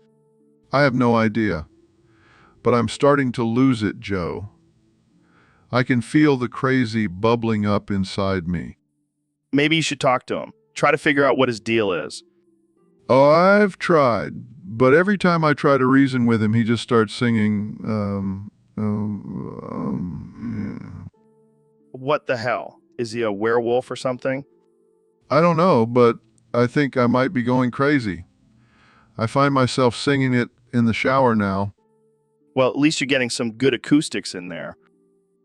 I have no idea. But I'm starting to lose it, Joe. I can feel the crazy bubbling up inside me. Maybe you should talk to him. Try to figure out what his deal is. Oh, I've tried. But every time I try to reason with him, he just starts singing, yeah. What the hell? Is he a werewolf or something? I don't know, but I think I might be going crazy. I find myself singing it in the shower now. Well, at least you're getting some good acoustics in there.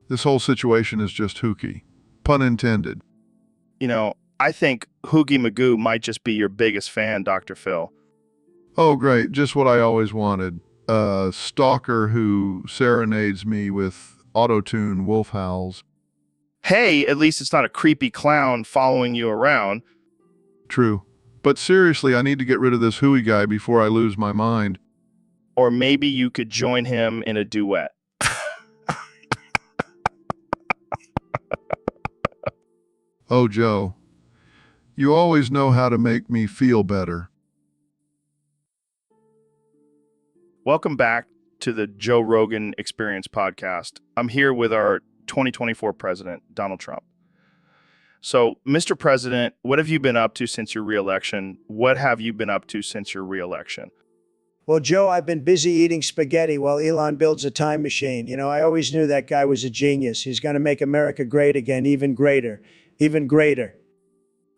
This whole situation is just hooky. Pun intended. You know, I think Hoogie Magoo might just be your biggest fan, Dr. Phil. Oh, great. Just what I always wanted. A stalker who serenades me with auto-tune wolf howls. Hey, at least it's not a creepy clown following you around. True. But seriously, I need to get rid of this hooey guy before I lose my mind. Or maybe you could join him in a duet. Oh, Joe. You always know how to make me feel better. Welcome back to the Joe Rogan Experience podcast. I'm here with our 2024 president, Donald Trump. So, Mr. President, what have you been up to since your reelection? What have you been up to since your reelection? Well, Joe, I've been busy eating spaghetti while Elon builds a time machine. You know, I always knew that guy was a genius. He's going to make America great again, even greater, even greater.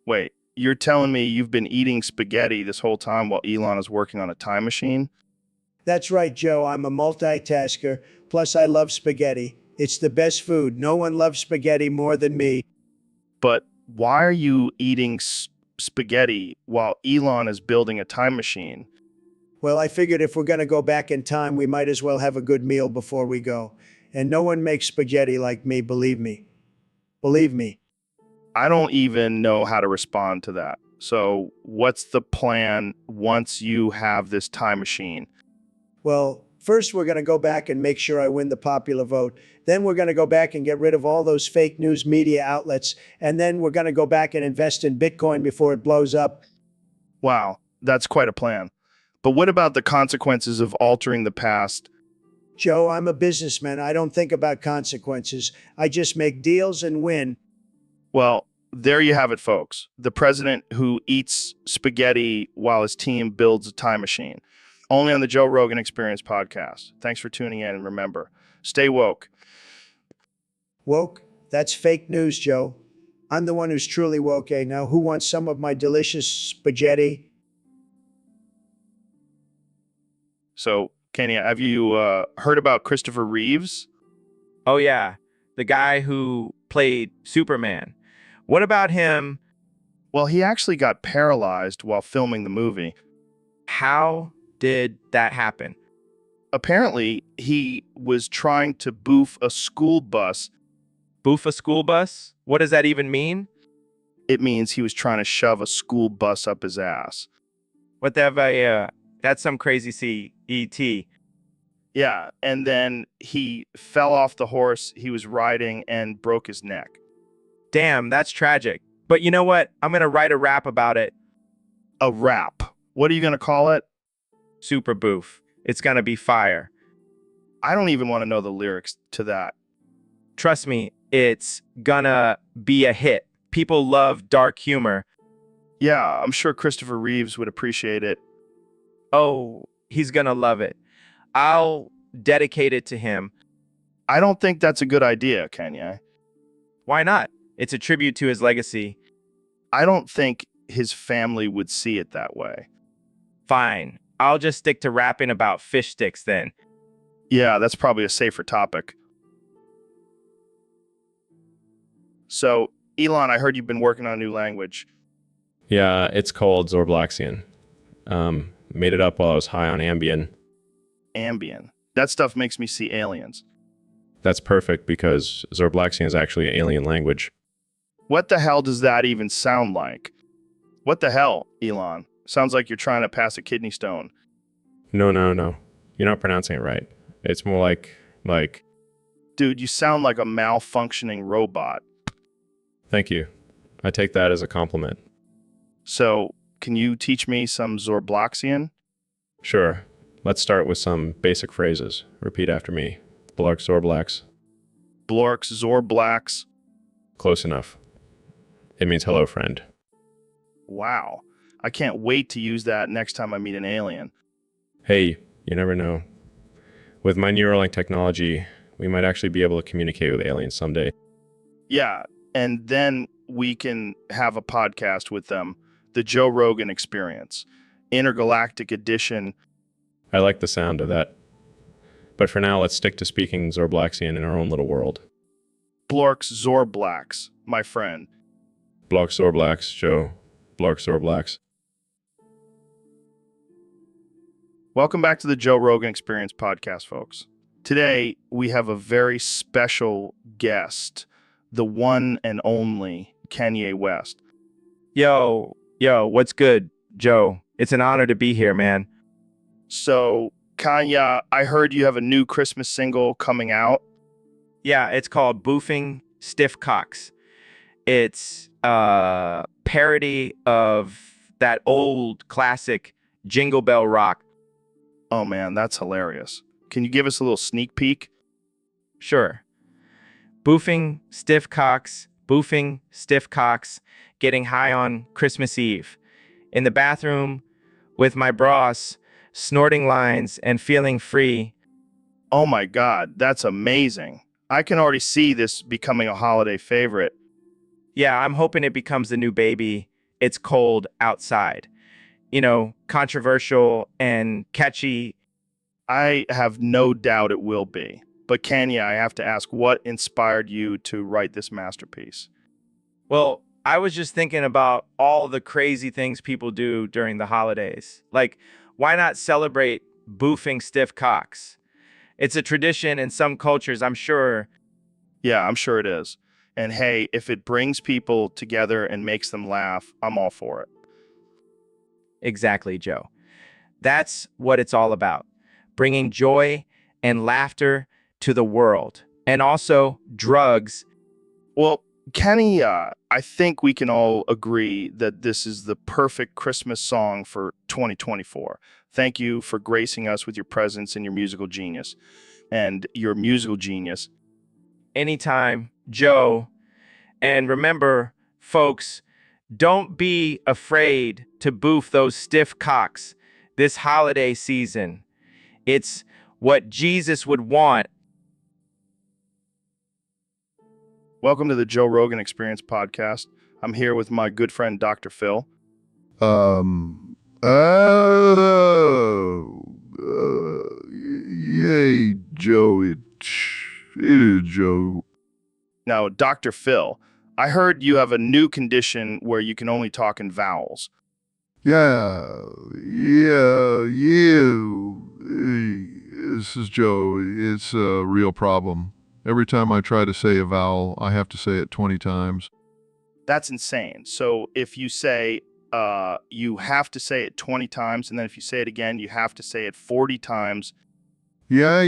Wait, you're telling me you've been eating spaghetti this whole time while Elon is working on a time machine? That's right, Joe. I'm a multitasker. Plus, I love spaghetti. It's the best food. No one loves spaghetti more than me. But why are you eating spaghetti while Elon is building a time machine? Well, I figured if we're going to go back in time, we might as well have a good meal before we go. And no one makes spaghetti like me, believe me. Believe me. I don't even know how to respond to that. So what's the plan once you have this time machine? Well, First, we're going to go back and make sure I win the popular vote. Then we're going to go back and get rid of all those fake news media outlets. And then we're going to go back and invest in Bitcoin before it blows up. Wow, that's quite a plan. But what about the consequences of altering the past? Joe, I'm a businessman. I don't think about consequences. I just make deals and win. Well, there you have it, folks. The president who eats spaghetti while his team builds a time machine. Only on the Joe Rogan Experience podcast. Thanks for tuning in, and remember, stay woke. Woke? That's fake news, Joe. I'm the one who's truly woke. Now, who wants some of my delicious spaghetti? So, Kenya, have you heard about Christopher Reeves? Oh, yeah. The guy who played Superman. What about him? Well, he actually got paralyzed while filming the movie. How did that happen? Apparently, he was trying to boof a school bus. Boof a school bus? What does that even mean? It means he was trying to shove a school bus up his ass. What the that's some crazy CET. Yeah, and then he fell off the horse he was riding and broke his neck. Damn, that's tragic. But you know what? I'm going to write a rap about it. A rap? What are you going to call it? Super boof. It's going to be fire. I don't even want to know the lyrics to that. Trust me, it's gonna be a hit. People love dark humor. Yeah, I'm sure Christopher Reeves would appreciate it. Oh, he's gonna love it. I'll dedicate it to him. I don't think that's a good idea, Kenya. Why not? It's a tribute to his legacy. I don't think his family would see it that way. Fine. I'll just stick to rapping about fish sticks then. Yeah, that's probably a safer topic. So, Elon, I heard you've been working on a new language. Yeah, it's called Zorblaxian. Made it up while I was high on Ambien. Ambien. That stuff makes me see aliens. That's perfect because Zorblaxian is actually an alien language. What the hell does that even sound like? What the hell, Elon? Sounds like you're trying to pass a kidney stone. No. You're not pronouncing it right. It's more like... Dude, you sound like a malfunctioning robot. Thank you. I take that as a compliment. So, can you teach me some Zorblaxian? Sure. Let's start with some basic phrases. Repeat after me. Blark Zorblax. Blorks, Zorblax. Close enough. It means hello, friend. Wow. I can't wait to use that next time I meet an alien. Hey, you never know. With my Neuralink technology, we might actually be able to communicate with aliens someday. Yeah, and then we can have a podcast with them. The Joe Rogan Experience. Intergalactic Edition. I like the sound of that. But for now, let's stick to speaking Zorblaxian in our own little world. Blorks Zorblax, my friend. Blark Zorblax, Joe. Blark Zorblax. Welcome back to the Joe Rogan Experience podcast, folks. Today, we have a very special guest, the one and only Kanye West. Yo, what's good, Joe? It's an honor to be here, man. So, Kanye, I heard you have a new Christmas single coming out. Yeah, it's called Boofing Stiff Cocks. It's a parody of that old classic Jingle Bell Rock. Oh man, that's hilarious. Can you give us a little sneak peek? Sure. Boofing stiff cocks, getting high on Christmas Eve. In the bathroom with my bros, snorting lines and feeling free. Oh my God, that's amazing. I can already see this becoming a holiday favorite. Yeah, I'm hoping it becomes the new baby. It's cold outside. You know, controversial and catchy. I have no doubt it will be. But Kanye, I have to ask, what inspired you to write this masterpiece? Well, I was just thinking about all the crazy things people do during the holidays. Like, why not celebrate boofing stiff cocks? It's a tradition in some cultures, I'm sure. Yeah, I'm sure it is. And hey, if it brings people together and makes them laugh, I'm all for it. Exactly, Joe. That's what it's all about. bringing joy and laughter to the world. And also drugs. Well, Kenny, I think we can all agree that this is the perfect Christmas song for 2024. Thank you for gracing us with your presence and your musical genius. And your musical genius. Anytime, Joe. And remember, folks, don't be afraid to boof those stiff cocks this holiday season. It's what Jesus would want. Welcome to the Joe Rogan Experience podcast. I'm here with my good friend, Dr. Phil. Yay, Joe. It is Joe. Now, Dr. Phil, I heard you have a new condition where you can only talk in vowels. Yeah. This is Joe. It's a real problem. Every time I try to say a vowel, I have to say it 20 times. That's insane. So if you say, you have to say it 20 times, and then if you say it again, you have to say it 40 times. Yeah.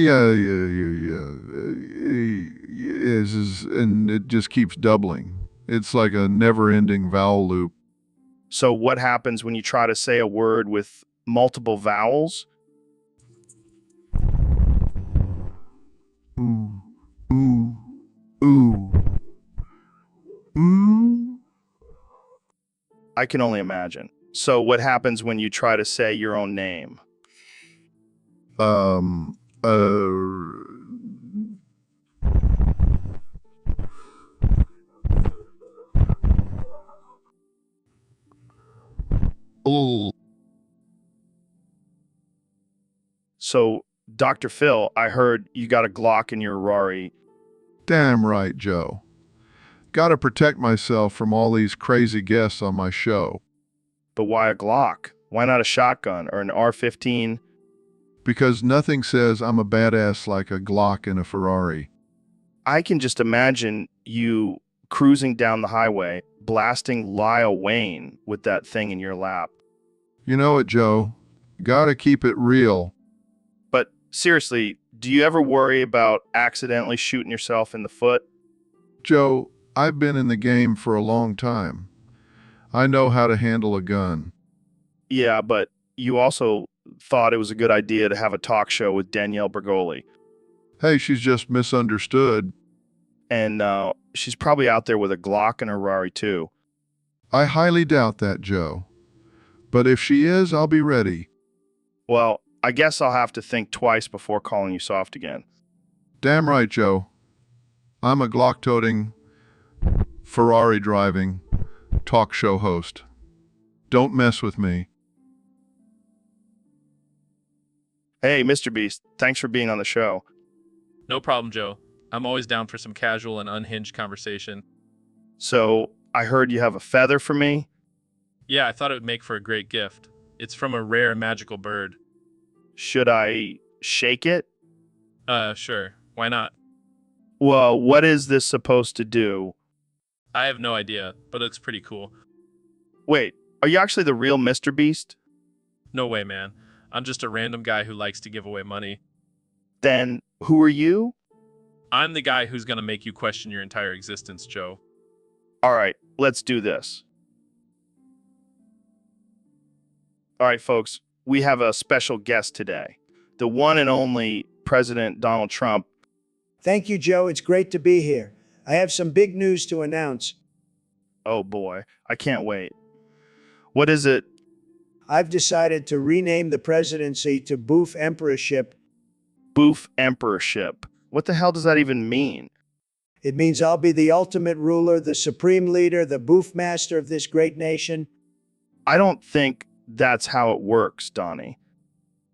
And it just keeps doubling. It's like a never-ending vowel loop. So what happens when you try to say a word with multiple vowels? Ooh. I can only imagine. So what happens when you try to say your own name? So, Dr. Phil, I heard you got a Glock in your Rari. Damn right, Joe. Gotta protect myself from all these crazy guests on my show. But why a Glock? Why not a shotgun or an R-15? Because nothing says I'm a badass like a Glock in a Ferrari. I can just imagine you cruising down the highway, blasting Lyle Wayne with that thing in your lap. You know it, Joe. Gotta keep it real. But seriously, do you ever worry about accidentally shooting yourself in the foot? Joe, I've been in the game for a long time. I know how to handle a gun. Yeah, but you also thought it was a good idea to have a talk show with Danielle Bergoli. Hey, she's just misunderstood. And she's probably out there with a Glock in her Rari too. I highly doubt that, Joe. But if she is, I'll be ready. Well, I guess I'll have to think twice before calling you soft again. Damn right, Joe. I'm a Glock-toting, Ferrari-driving talk show host. Don't mess with me. Hey, Mr. Beast, thanks for being on the show. No problem, Joe. I'm always down for some casual and unhinged conversation. So, I heard you have a feather for me? Yeah, I thought it would make for a great gift. It's from a rare and magical bird. Should I shake it? Sure. Why not? Well, what is this supposed to do? I have no idea, but it's pretty cool. Wait, are you actually the real Mr. Beast? No way, man. I'm just a random guy who likes to give away money. Then, who are you? I'm the guy who's gonna make you question your entire existence, Joe. All right, let's do this. All right, folks, we have a special guest today. The one and only President Donald Trump. Thank you, Joe. It's great to be here. I have some big news to announce. Oh boy, I can't wait. What is it? I've decided to rename the presidency to Boof Emperorship. Boof Emperorship. What the hell does that even mean? It means I'll be the ultimate ruler, the supreme leader, the boof master of this great nation. I don't think that's how it works, Donnie.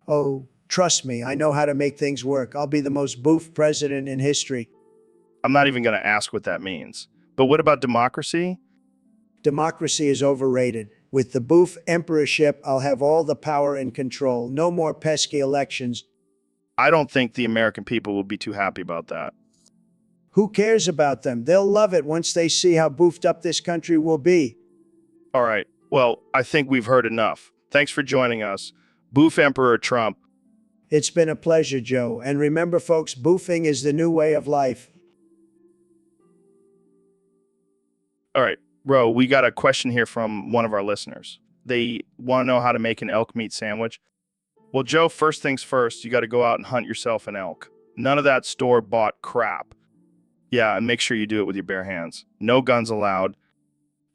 Oh, trust me, I know how to make things work. I'll be the most boof president in history. I'm not even going to ask what that means. But what about democracy? Democracy is overrated. With the boof emperorship, I'll have all the power and control. No more pesky elections. I don't think the American people will be too happy about that. Who cares about them? They'll love it once they see how boofed up this country will be. All right. Well, I think we've heard enough. Thanks for joining us. Boof Emperor Trump. It's been a pleasure, Joe. And remember, folks, boofing is the new way of life. All right, Ro, we got a question here from one of our listeners. They want to know how to make an elk meat sandwich. Well, Joe, first things first, you got to go out and hunt yourself an elk. None of that store-bought crap. Yeah, and make sure you do it with your bare hands. No guns allowed.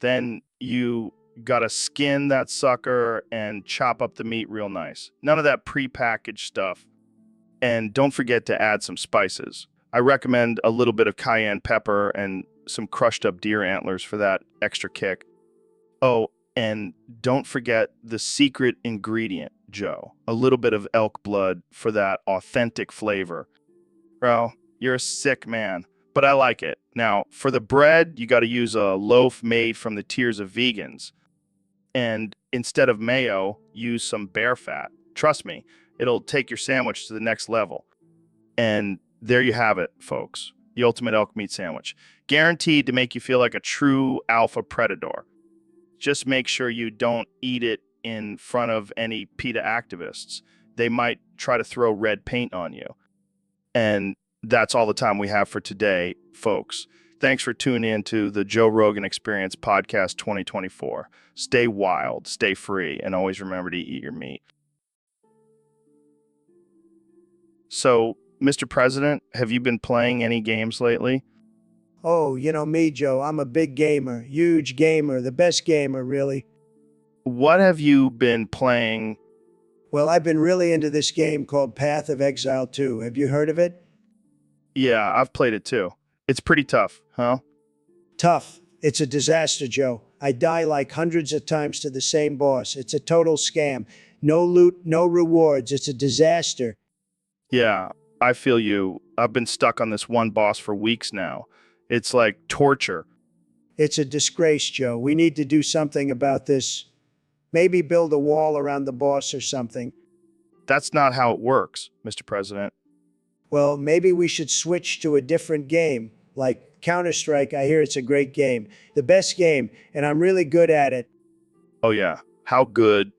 Then you got to skin that sucker and chop up the meat real nice. None of that prepackaged stuff. And don't forget to add some spices. I recommend a little bit of cayenne pepper and some crushed up deer antlers for that extra kick. Oh, and don't forget the secret ingredient, Joe. A little bit of elk blood for that authentic flavor. Bro, you're a sick man, but I like it. Now, for the bread, you got to use a loaf made from the tears of vegans. And instead of mayo, use some bear fat. Trust me, it'll take your sandwich to the next level. And there you have it, folks. The ultimate elk meat sandwich. Guaranteed to make you feel like a true alpha predator. Just make sure you don't eat it in front of any PETA activists. They might try to throw red paint on you. And that's all the time we have for today, folks. Thanks for tuning in to the Joe Rogan Experience Podcast 2024. Stay wild, stay free, and always remember to eat your meat. So, Mr. President, have you been playing any games lately? Oh, you know me, Joe. I'm a big gamer, huge gamer, the best gamer, really. What have you been playing? Well, I've been really into this game called Path of Exile 2. Have you heard of it? Yeah, I've played it too. It's pretty tough, huh? Tough. It's a disaster, Joe. I die like hundreds of times to the same boss. It's a total scam. No loot, no rewards. It's a disaster. Yeah, I feel you. I've been stuck on this one boss for weeks now. It's like torture. It's a disgrace, Joe. We need to do something about this. Maybe build a wall around the boss or something. That's not how it works, Mr. President. Well, maybe we should switch to a different game. Like Counter-Strike, I hear it's a great game. The best game, and I'm really good at it. Oh yeah, how good?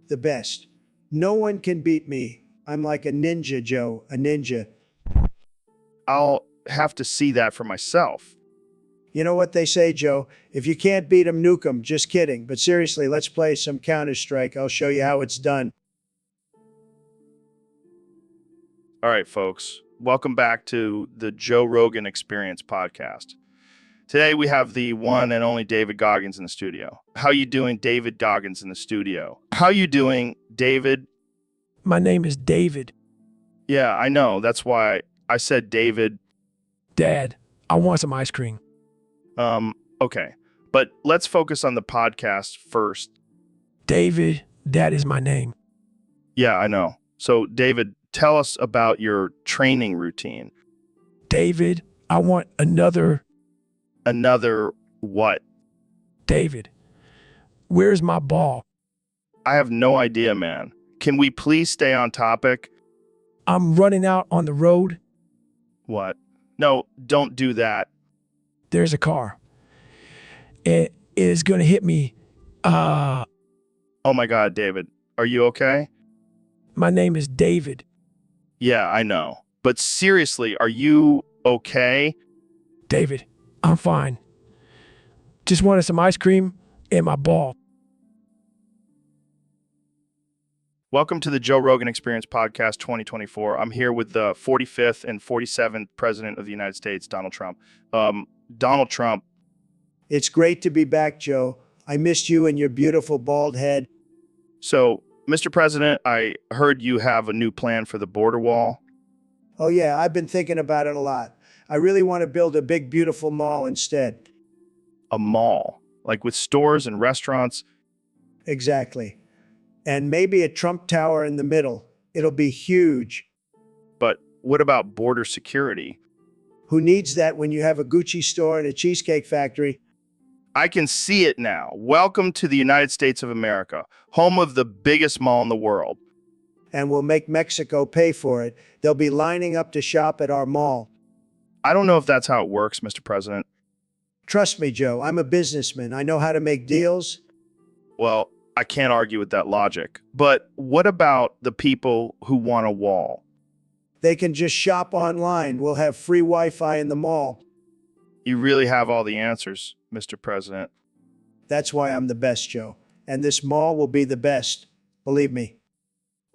The best. No one can beat me. I'm like a ninja, Joe, a ninja. I'll have to see that for myself. You know what they say, Joe? If you can't beat 'em, nuke 'em. Just kidding. But seriously, let's play some Counter-Strike. I'll show you how it's done. All right, folks. Welcome back to the Joe Rogan Experience podcast. Today we have the one and only David Goggins in the studio. How you doing, David Goggins in the studio? How you doing, David? My name is David. Yeah, I know. That's why I said David. Dad, I want some ice cream. Okay. But let's focus on the podcast first. David, that is my name. Yeah, I know. So, David, tell us about your training routine. David, I want another. Another what? David, where's my ball? I have no idea, man. Can we please stay on topic? I'm running out on the road. What? No, don't do that. There's a car. It is going to hit me. Oh my God, David. Are you okay? My name is David. Yeah, I know. But seriously, are you okay? David, I'm fine. Just wanted some ice cream and my ball. Welcome to the Joe Rogan Experience Podcast 2024. I'm here with the 45th and 47th President of the United States, Donald Trump. Donald Trump. It's great to be back, Joe. I missed you and your beautiful bald head. So, Mr. President, I heard you have a new plan for the border wall. Oh yeah, I've been thinking about it a lot. I really want to build a big, beautiful mall instead. A mall, like with stores and restaurants. Exactly. And maybe a Trump Tower in the middle. It'll be huge. But what about border security? Who needs that when you have a Gucci store and a cheesecake factory? I can see it now. Welcome to the United States of America, home of the biggest mall in the world. And we'll make Mexico pay for it. They'll be lining up to shop at our mall. I don't know if that's how it works, Mr. President. Trust me, Joe, I'm a businessman. I know how to make deals. Well, I can't argue with that logic. But what about the people who want a wall? They can just shop online. We'll have free Wi-Fi in the mall. You really have all the answers, Mr. President. That's why I'm the best, Joe. And this mall will be the best. Believe me.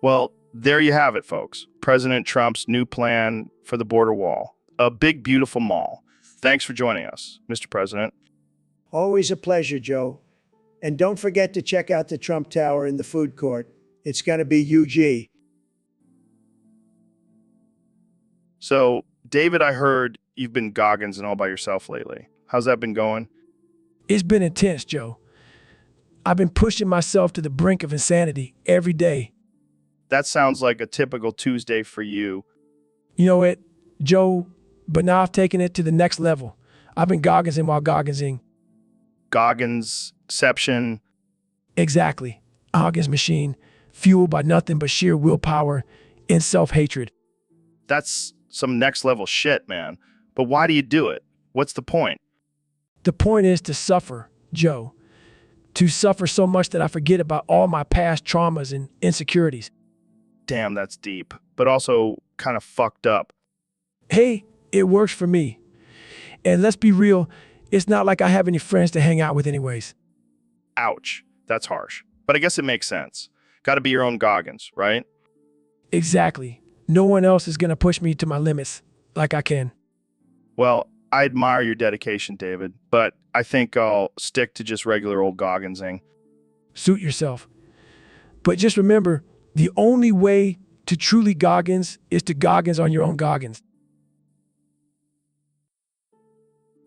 Well, there you have it, folks. President Trump's new plan for the border wall. A big, beautiful mall. Thanks for joining us, Mr. President. Always a pleasure, Joe. And don't forget to check out the Trump Tower in the food court. It's going to be UG. So, David, I heard you've been Goggins and all by yourself lately. How's that been going? It's been intense, Joe. I've been pushing myself to the brink of insanity every day. That sounds like a typical Tuesday for you. You know it, Joe, but now I've taken it to the next level. I've been Gogginsing while Gogginsing. Gogginsception. Exactly. A Goggins machine, fueled by nothing but sheer willpower and self-hatred. That's some next level shit, man. But why do you do it? What's the point? The point is to suffer, Joe. To suffer so much that I forget about all my past traumas and insecurities. Damn, that's deep, but also kind of fucked up. Hey, it works for me. And let's be real, it's not like I have any friends to hang out with anyways. Ouch, that's harsh. But I guess it makes sense. Gotta be your own Goggins, right? Exactly. No one else is gonna push me to my limits like I can. Well, I admire your dedication, David, but I think I'll stick to just regular old Gogginsing. Suit yourself. But just remember, the only way to truly Goggins is to Goggins on your own Goggins.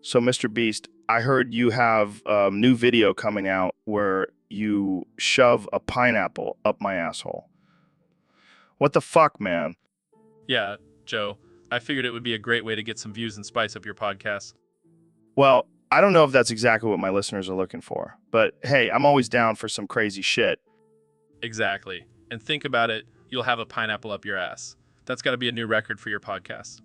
So, Mr. Beast, I heard you have a new video coming out where you shove a pineapple up my asshole. What the fuck, man? Yeah, Joe. I figured it would be a great way to get some views and spice up your podcast. Well, I don't know if that's exactly what my listeners are looking for, but hey, I'm always down for some crazy shit. Exactly. And think about it, you'll have a pineapple up your ass. That's got to be a new record for your podcast.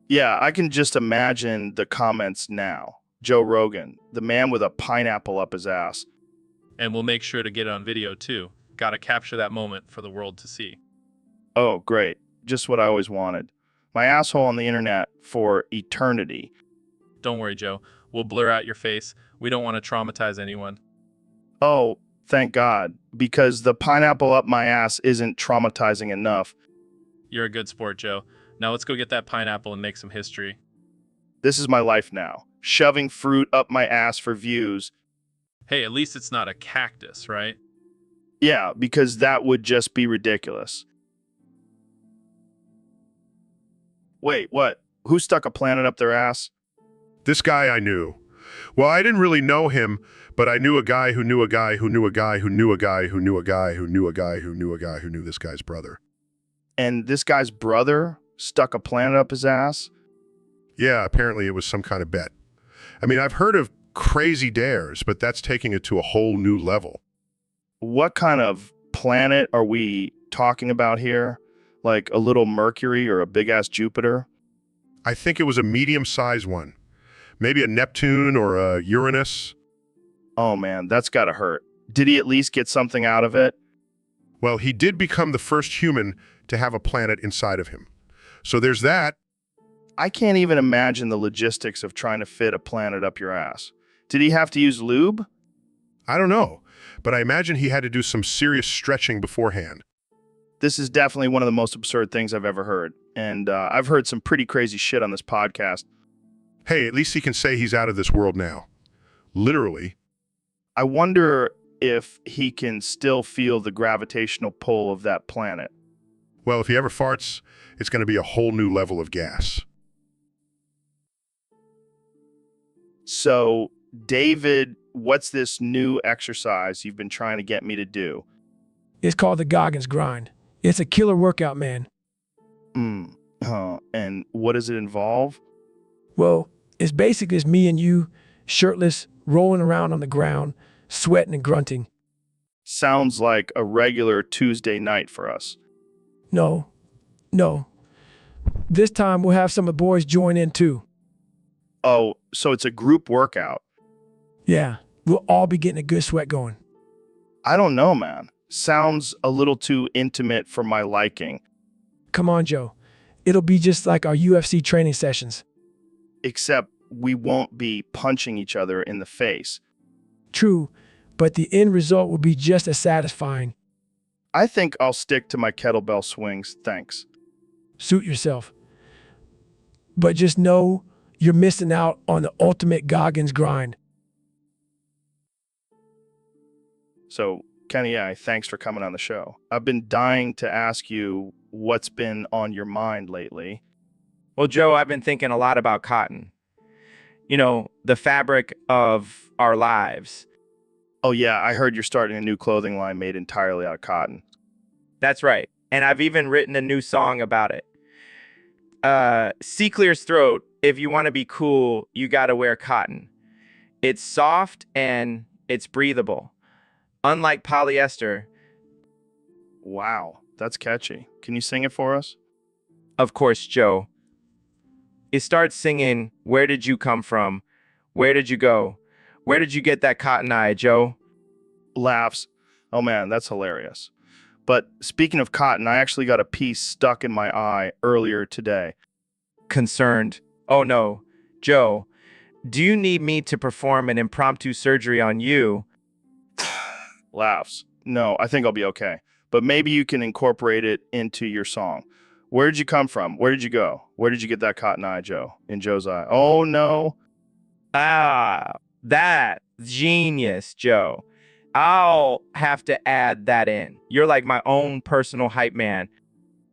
Yeah, I can just imagine the comments now. Joe Rogan, the man with a pineapple up his ass. And we'll make sure to get it on video too. Got to capture that moment for the world to see. Oh, great. Just what I always wanted. My asshole on the internet for eternity. Don't worry, Joe. We'll blur out your face. We don't want to traumatize anyone. Oh, thank God. Because the pineapple up my ass isn't traumatizing enough. You're a good sport, Joe. Now let's go get that pineapple and make some history. This is my life now. Shoving fruit up my ass for views. Hey, at least it's not a cactus, right? Yeah, because that would just be ridiculous. Wait, what? Who stuck a planet up their ass? This guy I knew. Well, I didn't really know him, but I knew a guy who knew a guy who knew a guy who knew a guy who knew a guy who knew a guy who knew a guy who knew this guy's brother. And this guy's brother stuck a planet up his ass? Yeah, apparently it was some kind of bet. I mean, I've heard of crazy dares, but that's taking it to a whole new level. What kind of planet are we talking about here? Like a little Mercury or a big-ass Jupiter? I think it was a medium-sized one. Maybe a Neptune or a Uranus. Oh man, that's gotta hurt. Did he at least get something out of it? Well, he did become the first human to have a planet inside of him. So there's that. I can't even imagine the logistics of trying to fit a planet up your ass. Did he have to use lube? I don't know, but I imagine he had to do some serious stretching beforehand. This is definitely one of the most absurd things I've ever heard. And I've heard some pretty crazy shit on this podcast. Hey, at least he can say he's out of this world now. Literally. I wonder if he can still feel the gravitational pull of that planet. Well, if he ever farts, it's going to be a whole new level of gas. So, David, what's this new exercise you've been trying to get me to do? It's called the Goggins Grind. It's a killer workout, man. And what does it involve? Well, it's basically just me and you, shirtless, rolling around on the ground, sweating and grunting. Sounds like a regular Tuesday night for us. No. This time we'll have some of the boys join in too. Oh, so it's a group workout. Yeah, we'll all be getting a good sweat going. I don't know, man. Sounds a little too intimate for my liking. Come on, Joe. It'll be just like our UFC training sessions. Except we won't be punching each other in the face. True, but the end result will be just as satisfying. I think I'll stick to my kettlebell swings, thanks. Suit yourself. But just know you're missing out on the ultimate Goggins grind. So, Kenny, yeah, thanks for coming on the show. I've been dying to ask you what's been on your mind lately. Well, Joe, I've been thinking a lot about cotton. You know, the fabric of our lives. Oh, yeah, I heard you're starting a new clothing line made entirely out of cotton. That's right. And I've even written a new song about it. C Clear's throat, if you want to be cool, you got to wear cotton. It's soft and it's breathable. Unlike polyester. Wow, that's catchy. Can you sing it for us? Of course, Joe. It starts singing, "Where did you come from? Where did you go? Where did you get that cotton eye, Joe?" Laughs. Oh man, that's hilarious. But speaking of cotton, I actually got a piece stuck in my eye earlier today. Concerned. Oh no. Joe, do you need me to perform an impromptu surgery on you? Laughs. No, I think I'll be okay. But maybe you can incorporate it into your song. Where did you come from? Where did you go? Where did you get that cotton eye, Joe? In Joe's eye. Oh no. Ah, that genius, Joe. I'll have to add that in. You're like my own personal hype man.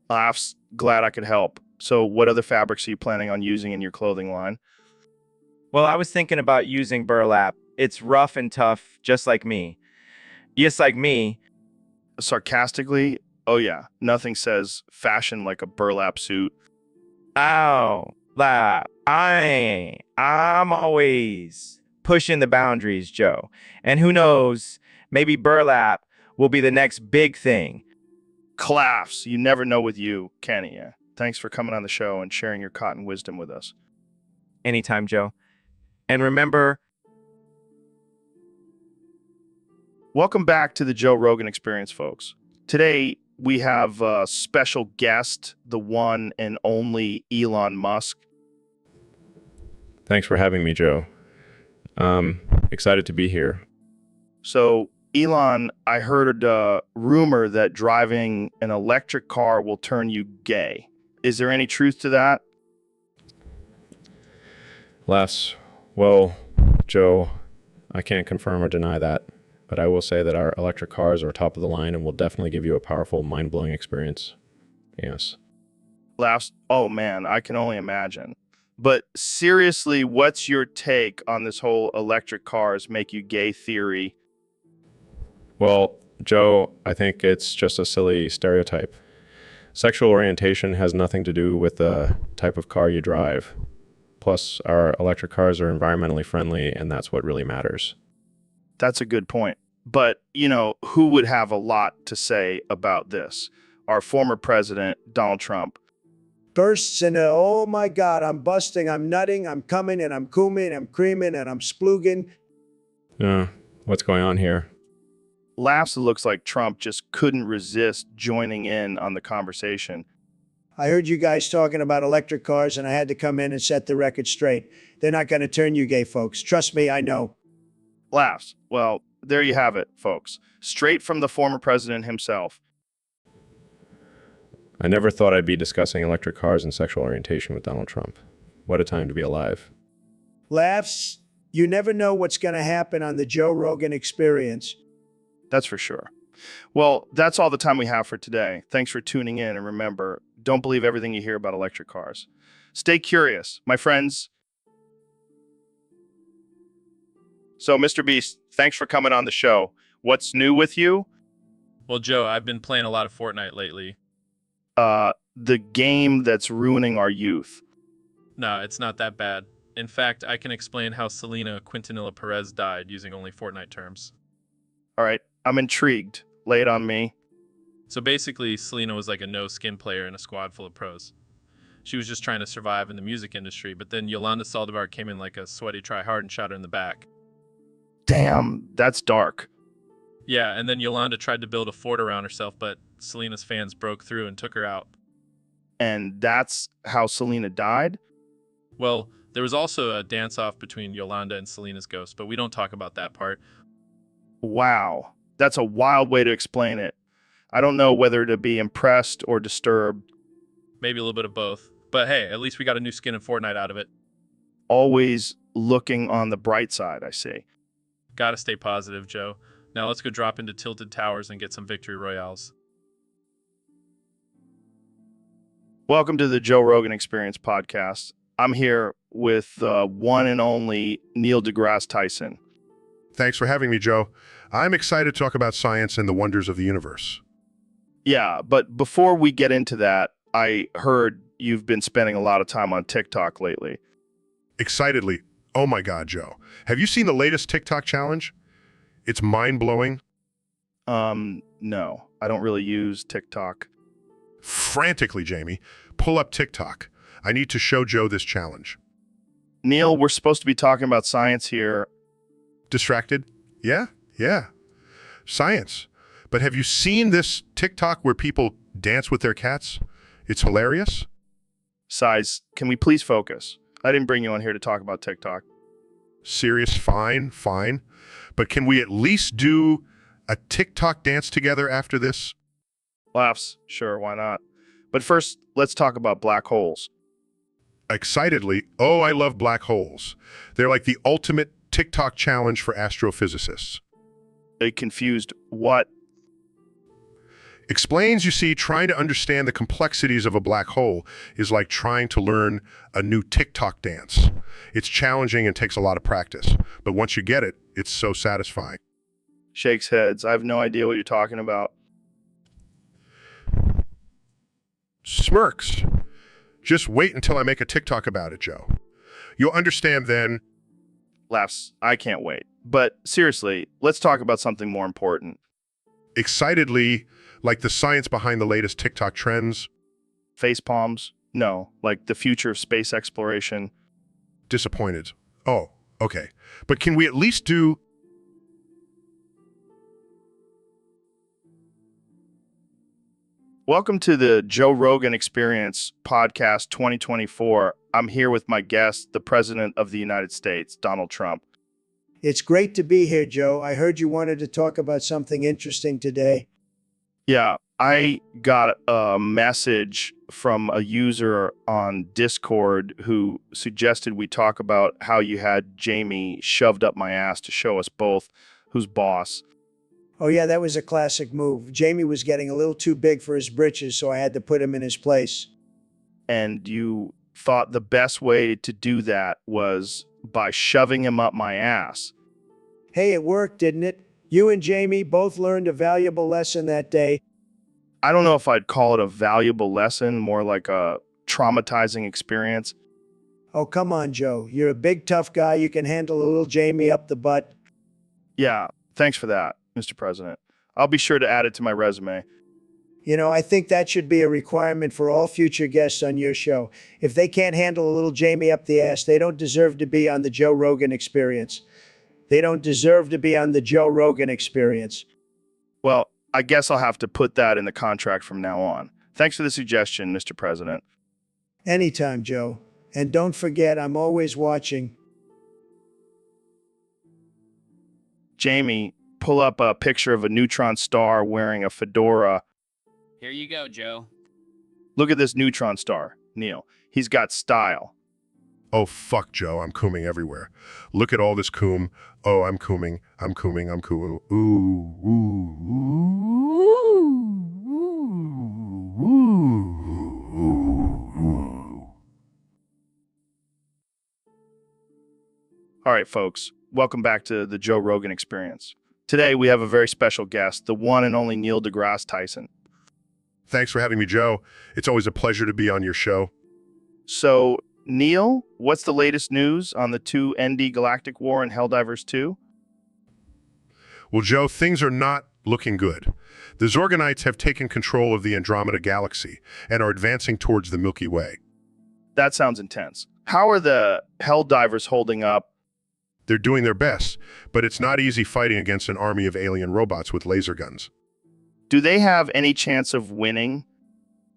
Laughs. Glad I could help. So what other fabrics are you planning on using in your clothing line? Well, I was thinking about using burlap. It's rough and tough, just like me. Just like me. Sarcastically, oh yeah, nothing says fashion like a burlap suit. Oh, I'm always pushing the boundaries, Joe. And who knows, maybe burlap will be the next big thing. Claffs. You never know with you, Kenny. Thanks for coming on the show and sharing your cotton wisdom with us. Anytime, Joe. And remember, welcome back to the Joe Rogan Experience, folks. Today, we have a special guest, the one and only Elon Musk. Thanks for having me, Joe. Excited to be here. So, Elon, I heard a rumor that driving an electric car will turn you gay. Is there any truth to that? Les, well, Joe, I can't confirm or deny that, but I will say that our electric cars are top of the line and will definitely give you a powerful, mind-blowing experience. Yes. Oh man, I can only imagine. But seriously, what's your take on this whole electric cars make you gay theory? Well, Joe, I think it's just a silly stereotype. Sexual orientation has nothing to do with the type of car you drive. Plus, our electric cars are environmentally friendly, and that's what really matters. That's a good point. But, you know, who would have a lot to say about this? Our former president, Donald Trump. Bursts into, oh my God, I'm busting, I'm nutting, I'm coming, and I'm cooming, I'm creaming, and I'm splooging. What's going on here? Laughs. It looks like Trump just couldn't resist joining in on the conversation. I heard you guys talking about electric cars, and I had to come in and set the record straight. They're not going to turn you gay, folks. Trust me, I know. Laughs. Well, there you have it, folks. Straight from the former president himself. I never thought I'd be discussing electric cars and sexual orientation with Donald Trump. What a time to be alive. Laughs. You never know what's going to happen on the Joe Rogan Experience. That's for sure. Well, that's all the time we have for today. Thanks for tuning in, and remember, don't believe everything you hear about electric cars. Stay curious, my friends. So, Mr. Beast, thanks for coming on the show. What's new with you? Well, Joe, I've been playing a lot of Fortnite lately. The game that's ruining our youth. No, it's not that bad. In fact, I can explain how Selena Quintanilla Perez died using only Fortnite terms. All right, I'm intrigued. Lay it on me. So basically, Selena was like a no-skin player in a squad full of pros. She was just trying to survive in the music industry, but then Yolanda Saldivar came in like a sweaty try-hard and shot her in the back. Damn, that's dark. Yeah, and then Yolanda tried to build a fort around herself, but Selena's fans broke through and took her out. And that's how Selena died? Well, there was also a dance-off between Yolanda and Selena's ghost, but we don't talk about that part. Wow. That's a wild way to explain it. I don't know whether to be impressed or disturbed. Maybe a little bit of both. But hey, at least we got a new skin in Fortnite out of it. Always looking on the bright side, I see. Gotta stay positive, Joe. Now let's go drop into Tilted Towers and get some victory royales. Welcome to the Joe Rogan Experience podcast. I'm here with one and only Neil deGrasse Tyson. Thanks for having me, Joe. I'm excited to talk about science and the wonders of the universe. Yeah, but before we get into that, I heard you've been spending a lot of time on TikTok lately. Excitedly, oh my God, Joe. Have you seen the latest TikTok challenge? It's mind-blowing. No, I don't really use TikTok. Frantically, Jamie, pull up TikTok. I need to show Joe this challenge. Neil, we're supposed to be talking about science here. Distracted? Yeah. Science. But have you seen this TikTok where people dance with their cats? It's hilarious. Size, can we please focus? I didn't bring you on here to talk about TikTok. Serious? Fine. But can we at least do a TikTok dance together after this? Laughs, sure, why not? But first, let's talk about black holes. Excitedly, oh, I love black holes. They're like the ultimate TikTok challenge for astrophysicists. It confused what? Explains, you see, trying to understand the complexities of a black hole is like trying to learn a new TikTok dance. It's challenging and takes a lot of practice, but once you get it, it's so satisfying. Shakes heads. I have no idea what you're talking about. Smirks. Just wait until I make a TikTok about it, Joe. You'll understand then. Laughs. I can't wait. But seriously, let's talk about something more important. Excitedly, like the science behind the latest TikTok trends. Face palms? No, like the future of space exploration. Disappointed. Oh, okay. But can we at least do... Welcome to the Joe Rogan Experience podcast 2024. I'm here with my guest, the President of the United States, Donald Trump. It's great to be here, Joe. I heard you wanted to talk about something interesting today. Yeah, I got a message from a user on Discord who suggested we talk about how you had Jamie shoved up my ass to show us both who's boss. Oh yeah, that was a classic move. Jamie was getting a little too big for his britches, so I had to put him in his place. And you thought the best way to do that was by shoving him up my ass. Hey, it worked, didn't it? You and Jamie both learned a valuable lesson that day. I don't know if I'd call it a valuable lesson, more like a traumatizing experience. Oh, come on, Joe. You're a big, tough guy. You can handle a little Jamie up the butt. Yeah, thanks for that, Mr. President. I'll be sure to add it to my resume. You know, I think that should be a requirement for all future guests on your show. If they can't handle a little Jamie up the ass, they don't deserve to be on the Joe Rogan Experience. They don't deserve to be on the Joe Rogan Experience. Well, I guess I'll have to put that in the contract from now on. Thanks for the suggestion, Mr. President. Anytime, Joe. And don't forget, I'm always watching. Jamie, pull up a picture of a neutron star wearing a fedora. Here you go, Joe. Look at this neutron star, Neil. He's got style. Oh, fuck, Joe. I'm cooming everywhere. Look at all this coom. Oh, I'm cooming. I'm cooming. Ooh, ooh, ooh, ooh, ooh. All right, folks. Welcome back to the Joe Rogan Experience. Today, we have a very special guest, the one and only Neil deGrasse Tyson. Thanks for having me, Joe. It's always a pleasure to be on your show. So, Neil, what's the latest news on the two ND Galactic War and Helldivers 2? Well, Joe, things are not looking good. The Zorganites have taken control of the Andromeda Galaxy and are advancing towards the Milky Way. That sounds intense. How are the Helldivers holding up? They're doing their best, but it's not easy fighting against an army of alien robots with laser guns. Do they have any chance of winning?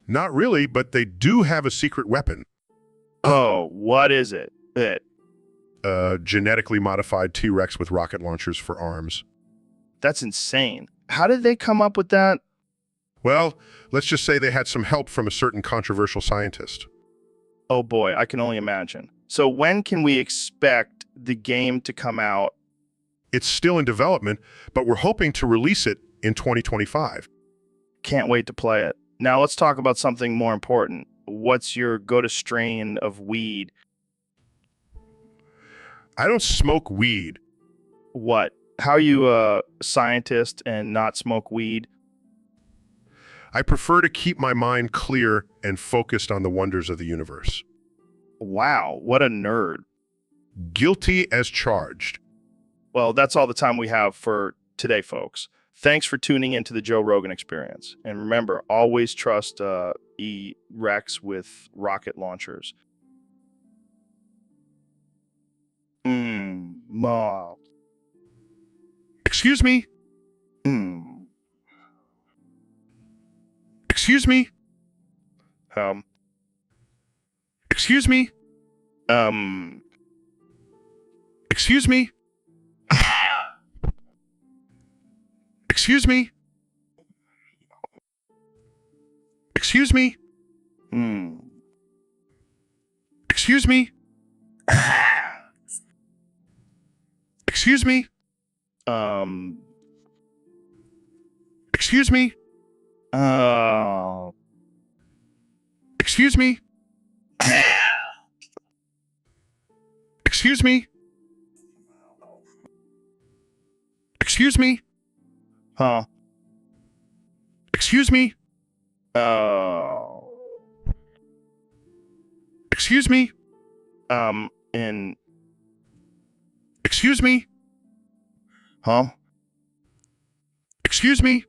Not really, but they do have a secret weapon. Oh, what is it? A genetically modified T-Rex with rocket launchers for arms. That's insane. How did they come up with that? Well, let's just say they had some help from a certain controversial scientist. Oh boy, I can only imagine. So when can we expect the game to come out? It's still in development, but we're hoping to release it in 2025. Can't wait to play it. Now let's talk about something more important. What's your go-to strain of weed? I don't smoke weed. What? How are you a scientist and not smoke weed? I prefer to keep my mind clear and focused on the wonders of the universe. Wow, what a nerd. Guilty as charged. Well, that's all the time we have for today, folks. Thanks for tuning into the Joe Rogan Experience. And remember, always trust E-Rex with rocket launchers. Ma. Excuse me? Excuse me? Excuse me? Excuse me? Excuse me? Excuse me? Excuse me? Excuse me? Excuse me? Excuse me? Excuse me? Excuse me? Huh? Excuse me? Excuse me? In Excuse me? huh? Excuse me?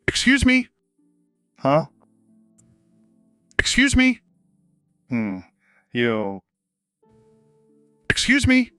Excuse me? Huh? Excuse me? You. Excuse me?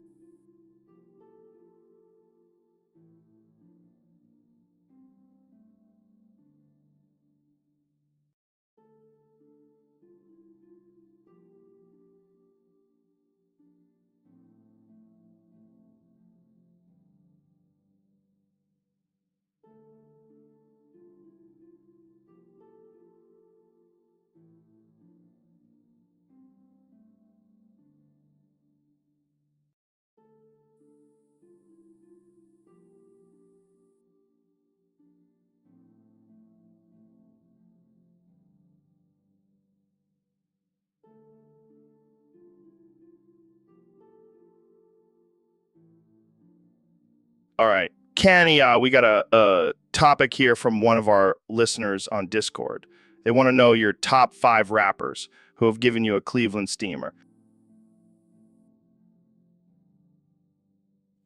All right. Kenny, we got a topic here from one of our listeners on Discord. They want to know your top 5 rappers who have given you a Cleveland steamer.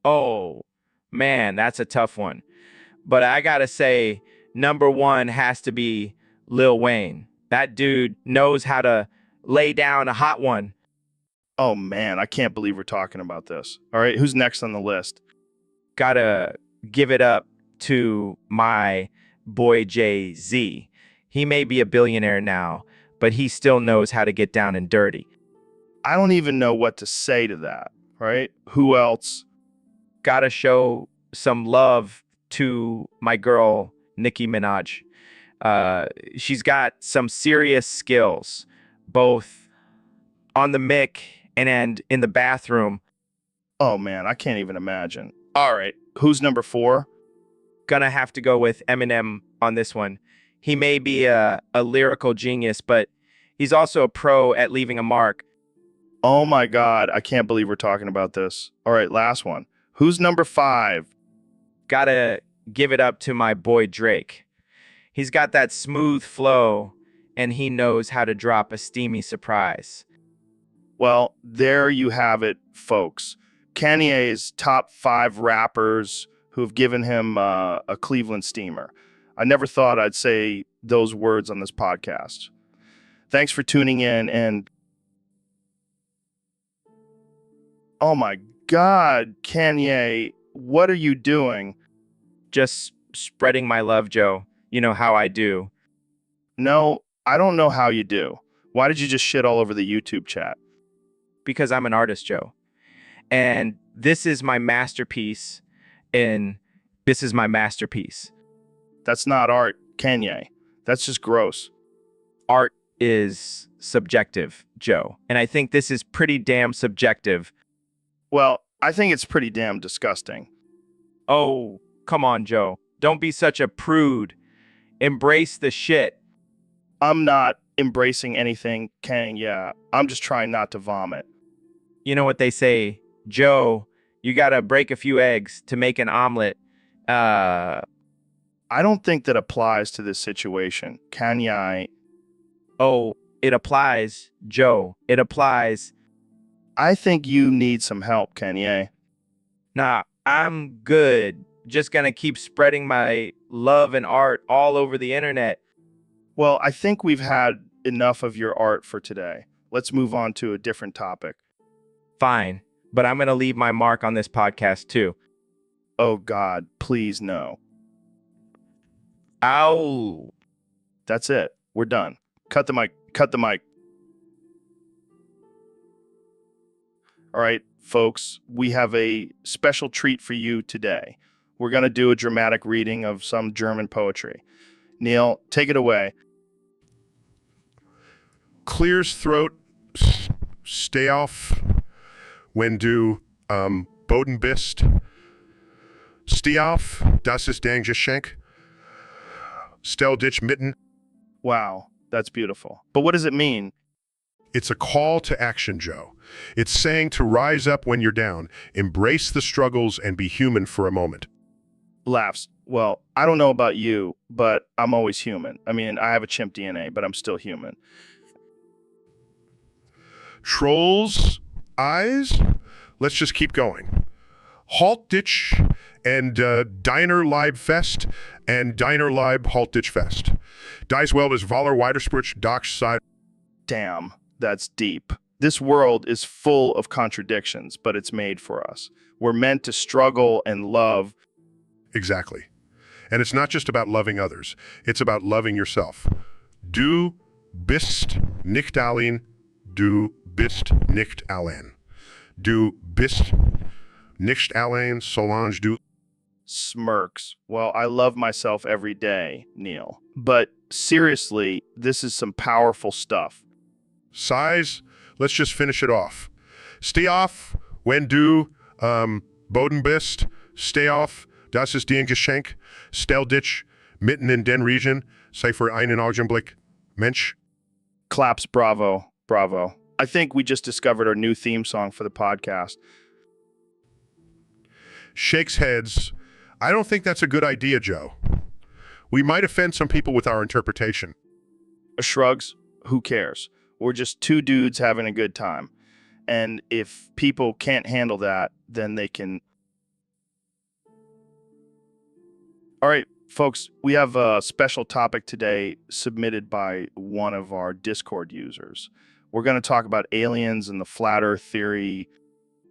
Oh, man, that's a tough one. But I gotta say, number one has to be Lil Wayne. That dude knows how to lay down a hot one. Oh, man, I can't believe we're talking about this. All right, who's next on the list? Gotta give it up to my boy Jay-Z. He may be a billionaire now, but he still knows how to get down and dirty. I don't even know what to say to that, right? Who else? Gotta show some love to my girl, Nicki Minaj. She's got some serious skills, both on the mic and in the bathroom. Oh, man, I can't even imagine. All right, who's number 4? Gonna have to go with Eminem on this one. He may be a lyrical genius, but he's also a pro at leaving a mark. Oh, my God, I can't believe we're talking about this. All right, last one. Who's number 5? Gotta give it up to my boy Drake. He's got that smooth flow, and he knows how to drop a steamy surprise. Well, there you have it, folks. Kanye's top 5 rappers who have given him a Cleveland steamer. I never thought I'd say those words on this podcast. Thanks for tuning in, and Oh my God, Kanye, what are you doing? Just spreading my love, Joe. You know how I do. No, I don't know how you do. Why did you just shit all over the YouTube chat? Because I'm an artist, Joe. And this is my masterpiece. And this is my masterpiece. That's not art, Kanye. That's just gross. Art is subjective, Joe. And I think this is pretty damn subjective. Well, I think it's pretty damn disgusting. Oh, come on, Joe. Don't be such a prude. Embrace the shit. I'm not embracing anything, Kanye. I'm just trying not to vomit. You know what they say, Joe, you gotta break a few eggs to make an omelet. I don't think that applies to this situation. Kanye, Oh, it applies, Joe. It applies. I think you need some help, Kanye. Nah, I'm good. Just gonna keep spreading my love and art all over the internet. Well, I think we've had enough of your art for today. Let's move on to a different topic. Fine, but I'm gonna leave my mark on this podcast too. Oh God, please no. Ow. That's it. We're done. Cut the mic. Cut the mic. All right, folks, we have a special treat for you today. We're going to do a dramatic reading of some German poetry. Neil, take it away. Clears throat, stay off, when du Boden bist. Steh auf, das ist dein Geschenk. Stell dich mitten. Wow, that's beautiful. But what does it mean? It's a call to action, Joe. It's saying to rise up when you're down, embrace the struggles, and be human for a moment. Laughs. Well, I don't know about you, but I'm always human. I mean, I have a chimp DNA, but I'm still human. Trolls, eyes, let's just keep going. Halt Ditch and Diner Leib Fest and Diner Leib Halt Ditch Fest. Dies well as Valer Widersprich Docs Side. Damn, that's deep. This world is full of contradictions, but it's made for us. We're meant to struggle and love. Exactly. And it's not just about loving others. It's about loving yourself. Du bist nicht allein. Du bist nicht allein. Du bist nicht allein, Solange du. Smirks. Well, I love myself every day, Neil. But seriously, this is some powerful stuff. Size, let's just finish it off. Steh auf, wenn du Boden bist. Steh auf, das ist dein Geschenk. Stell dich mitten in den Region. Sei für einen Augenblick Mensch. Claps, bravo, bravo. I think we just discovered our new theme song for the podcast. Shakes heads. I don't think that's a good idea, Joe. We might offend some people with our interpretation. Shrugs, who cares? We're just two dudes having a good time. And if people can't handle that, then they can... All right, folks, we have a special topic today submitted by one of our Discord users. We're going to talk about aliens and the flat earth theory.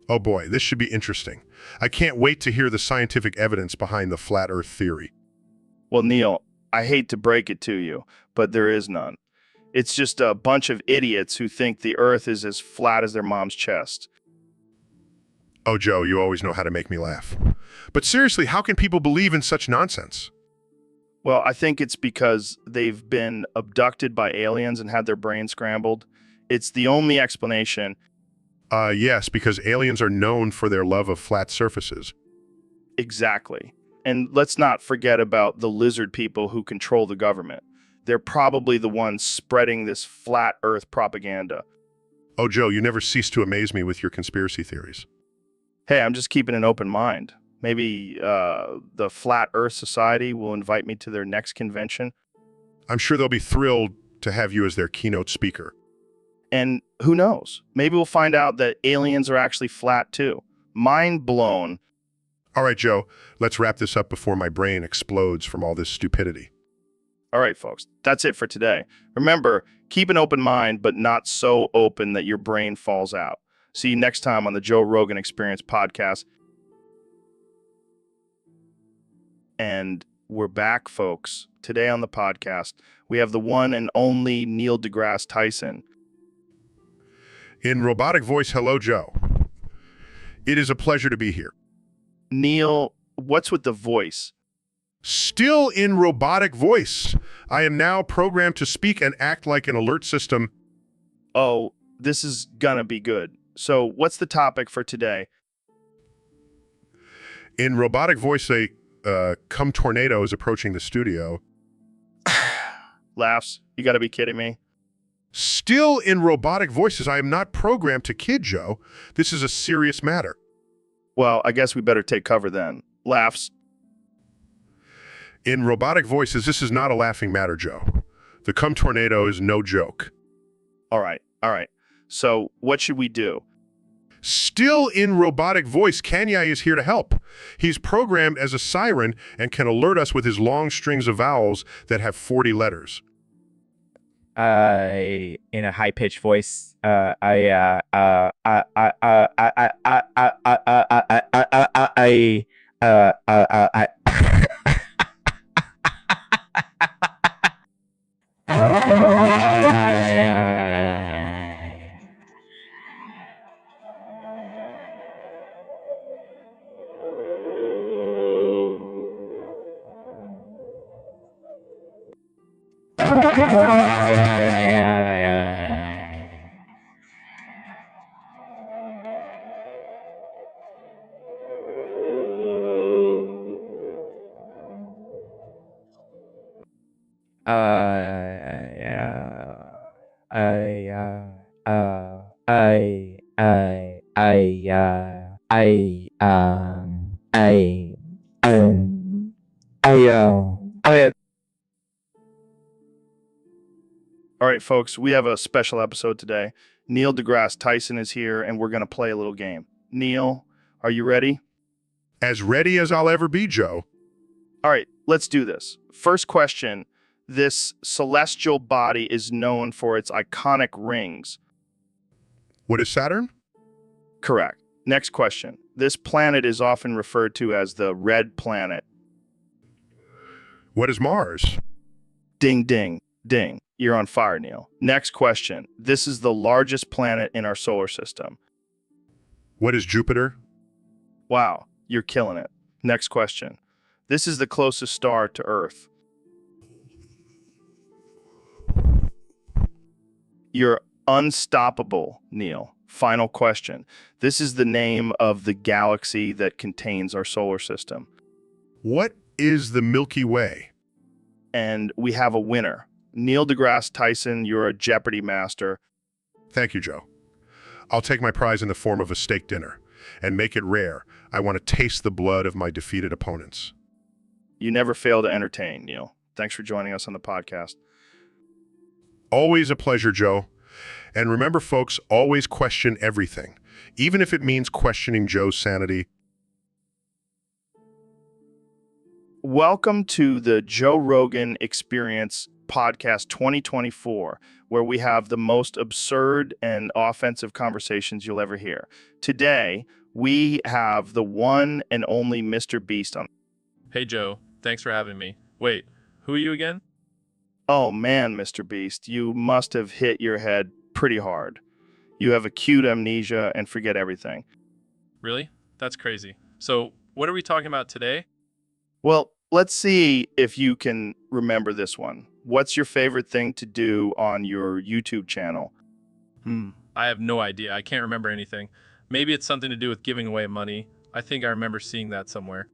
Oh boy, this should be interesting. I can't wait to hear the scientific evidence behind the flat earth theory. Well, Neil, I hate to break it to you, but there is none. It's just a bunch of idiots who think the earth is as flat as their mom's chest. Oh, Joe, you always know how to make me laugh. But seriously, how can people believe in such nonsense? Well, I think it's because they've been abducted by aliens and had their brains scrambled. It's the only explanation. Yes, because aliens are known for their love of flat surfaces. Exactly. And let's not forget about the lizard people who control the government. They're probably the ones spreading this flat earth propaganda. Oh, Joe, you never cease to amaze me with your conspiracy theories. Hey, I'm just keeping an open mind. Maybe the Flat Earth Society will invite me to their next convention. I'm sure they'll be thrilled to have you as their keynote speaker. And who knows? Maybe we'll find out that aliens are actually flat too. Mind blown. All right, Joe, let's wrap this up before my brain explodes from all this stupidity. All right, folks, that's it for today. Remember, keep an open mind, but not so open that your brain falls out. See you next time on the Joe Rogan Experience podcast. And we're back, folks. Today on the podcast, we have the one and only Neil deGrasse Tyson. In robotic voice, hello, Joe. It is a pleasure to be here. Neil, what's with the voice? Still in robotic voice. I am now programmed to speak and act like an alert system. Oh, this is gonna be good. So what's the topic for today? In robotic voice, a come tornado is approaching the studio. Laughs. You gotta be kidding me. Still in robotic voices, I am not programmed to kid, Joe. This is a serious matter. Well, I guess we better take cover then. Laughs. In robotic voices, this is not a laughing matter, Joe. The come tornado is no joke. All right. So what should we do? Still in robotic voice, Kanye is here to help. He's programmed as a siren and can alert us with his long strings of vowels that have 40 letters. In a high-pitched voice, All right, folks, we have a special episode today. Neil deGrasse Tyson is here, and we're going to play a little game. Neil, are you ready? As ready as I'll ever be, Joe. All right, let's do this. First question. This celestial body is known for its iconic rings. What is Saturn? Correct. Next question. This planet is often referred to as the red planet. What is Mars? Ding, ding, ding. You're on fire, Neil. Next question. This is the largest planet in our solar system. What is Jupiter? Wow, you're killing it. Next question. This is the closest star to Earth. You're unstoppable, Neil. Final question. This is the name of the galaxy that contains our solar system. What is the Milky Way? And we have a winner. Neil deGrasse Tyson, you're a Jeopardy master. Thank you, Joe. I'll take my prize in the form of a steak dinner and make it rare. I want to taste the blood of my defeated opponents. You never fail to entertain, Neil. Thanks for joining us on the podcast. Always a pleasure, Joe. And remember, folks, always question everything, even if it means questioning Joe's sanity. Welcome to the Joe Rogan Experience Podcast 2024, where we have the most absurd and offensive conversations you'll ever hear. Today, we have the one and only Mr. Beast on. Hey, Joe. Thanks for having me. Wait, who are you again? Oh man, Mr. Beast, you must have hit your head pretty hard. You have acute amnesia and forget everything. Really? That's crazy. So, what are we talking about today? Well, let's see if you can remember this one. What's your favorite thing to do on your YouTube channel? I have no idea. I can't remember anything. Maybe it's something to do with giving away money. I think I remember seeing that somewhere.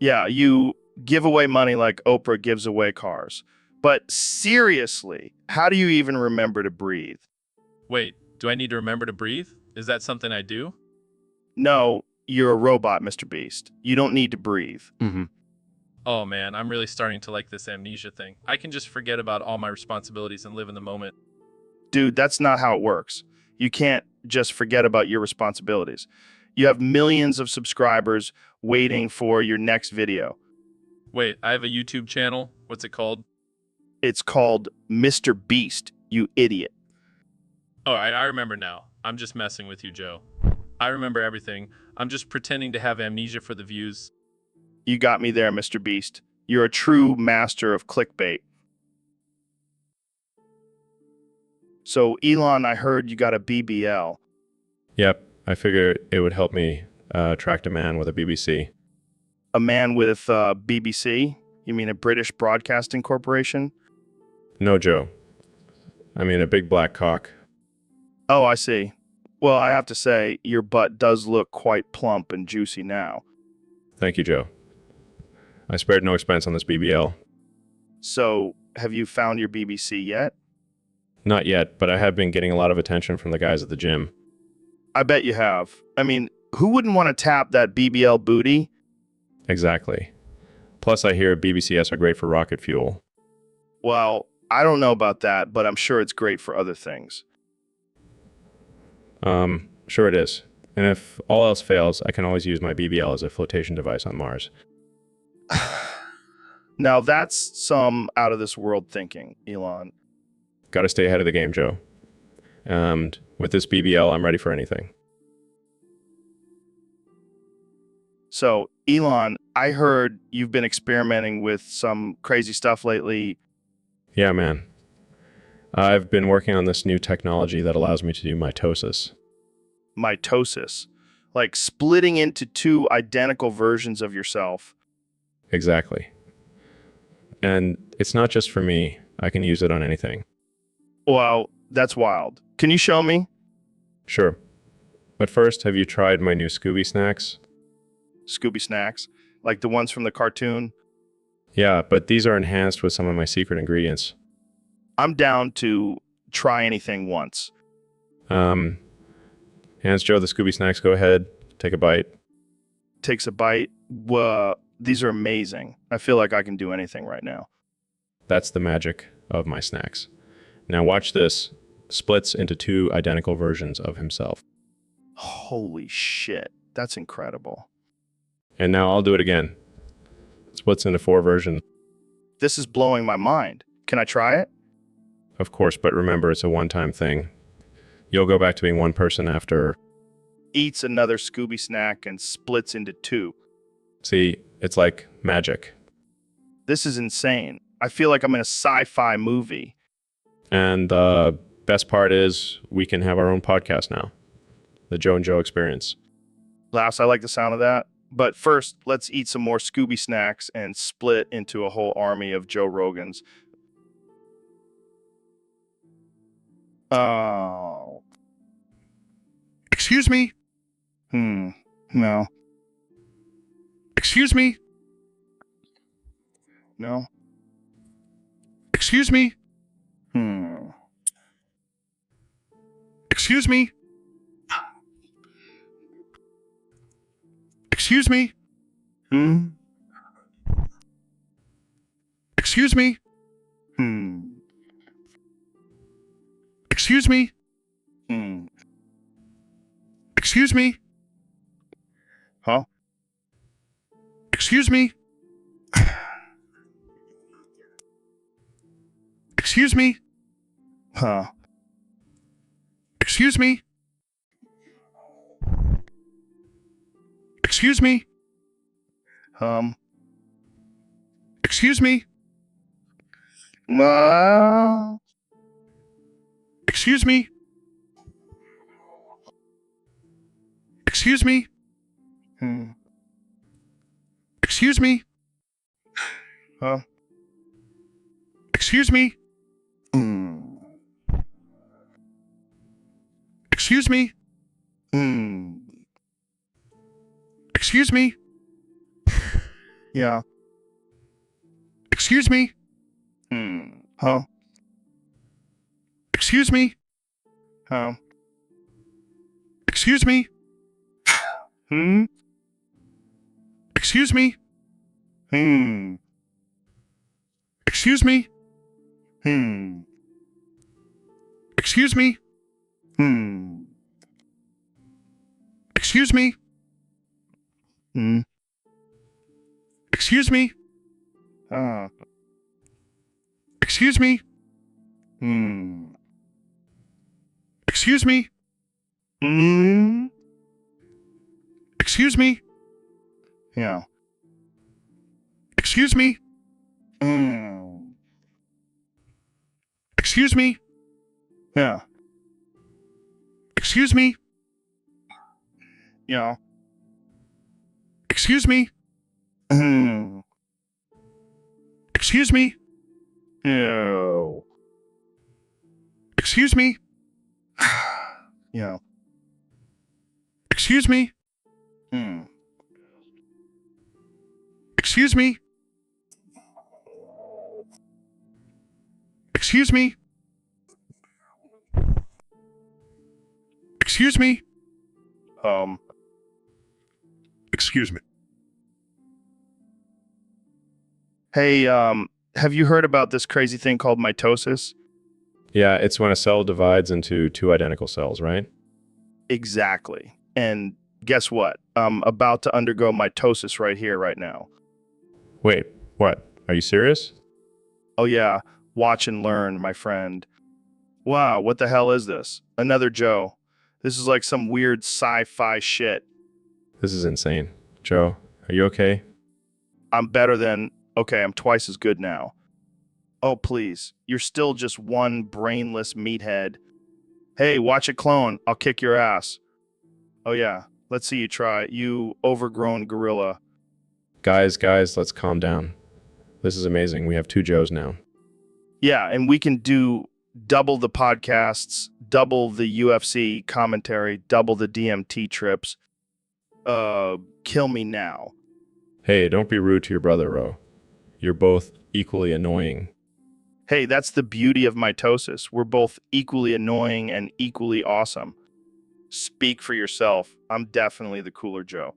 Yeah, you give away money like Oprah gives away cars. But seriously, how do you even remember to breathe? Wait, do I need to remember to breathe? Is that something I do? No, you're a robot, Mr. Beast. You don't need to breathe. Oh man, I'm really starting to like this amnesia thing. I can just forget about all my responsibilities and live in the moment. Dude, that's not how it works. You can't just forget about your responsibilities. You have millions of subscribers waiting for your next video. Wait, I have a YouTube channel. What's it called? It's called Mr. Beast, you idiot. Oh, I remember now. I'm just messing with you, Joe. I remember everything. I'm just pretending to have amnesia for the views. You got me there, Mr. Beast. You're a true master of clickbait. So, Elon, I heard you got a BBL. Yep, I figured it would help me attract a man with a BBC. A man with BBC? You mean a British Broadcasting Corporation? No, Joe. I mean a big black cock. Oh, I see. Well, I have to say, your butt does look quite plump and juicy now. Thank you, Joe. I spared no expense on this BBL. So, have you found your BBC yet? Not yet, but I have been getting a lot of attention from the guys at the gym. I bet you have. I mean, who wouldn't want to tap that BBL booty? Exactly. Plus, I hear BBCS are great for rocket fuel. Well, I don't know about that, but I'm sure it's great for other things. Sure it is. And if all else fails, I can always use my BBL as a flotation device on Mars. Now, that's some out of this world thinking, Elon. Got to stay ahead of the game, Joe. And with this BBL, I'm ready for anything. So, Elon, I heard you've been experimenting with some crazy stuff lately. Yeah, man. I've been working on this new technology that allows me to do mitosis. Mitosis. Like splitting into two identical versions of yourself. Exactly. And it's not just for me. I can use it on anything. Wow, that's wild. Can you show me? Sure. But first, have you tried my new Scooby snacks? Scooby snacks? Like the ones from the cartoon? Yeah, but these are enhanced with some of my secret ingredients. I'm down to try anything once. Hands Joe, the Scooby snacks, go ahead. Take a bite. Takes a bite. Whoa, these are amazing. I feel like I can do anything right now. That's the magic of my snacks. Now watch this. Splits into two identical versions of himself. Holy shit. That's incredible. And now I'll do it again. Splits into four versions. This is blowing my mind. Can I try it? Of course, but remember, it's a one-time thing. You'll go back to being one person after... Eats another Scooby snack and splits into two. See, it's like magic. This is insane. I feel like I'm in a sci-fi movie. And the best part is we can have our own podcast now. The Joe and Joe Experience. Laughs, I like the sound of that. But first, let's eat some more Scooby snacks and split into a whole army of Joe Rogans. Oh. Excuse me? No. Excuse me? No. Excuse me? Excuse me? Excuse me? Excuse me? Excuse me? Excuse me? Huh? Excuse me? Excuse me? Huh? Excuse me? Excuse me? Excuse me? Excuse me? Excuse me? Excuse me? Huh? Excuse me? Excuse me? Excuse me? Yeah. Excuse me? Huh? Excuse me? Huh? Excuse me? Excuse me? Excuse me? Excuse me? Excuse me? Excuse me? Excuse me? Excuse me? Mm, Excuse me? yeah. Excuse me? Mm, Excuse me? yeah. Excuse me? Yeah. Excuse me? Mm, Excuse me? ew. Excuse me? Yeah. Excuse me? Mm. Excuse me? Excuse me? Excuse me? Um, Excuse me. hey, have you heard about this crazy thing called mitosis? Yeah, it's when a cell divides into two identical cells, right? Exactly. And guess what? I'm about to undergo mitosis right here, right now. Wait, what? Are you serious? Oh, yeah. Watch and learn, my friend. Wow, what the hell is this? Another Joe. This is like some weird sci-fi shit. This is insane. Joe, are you okay? I'm better than, okay, I'm twice as good now. Oh, please. You're still just one brainless meathead. Hey, watch it clone. I'll kick your ass. Oh, yeah. Let's see you try. You overgrown gorilla. Guys, let's calm down. This is amazing. We have two Joes now. Yeah, and we can do double the podcasts, double the UFC commentary, double the DMT trips. Kill me now. Hey, don't be rude to your brother, Ro. You're both equally annoying. Hey, that's the beauty of mitosis. We're both equally annoying and equally awesome. Speak for yourself. I'm definitely the cooler Joe.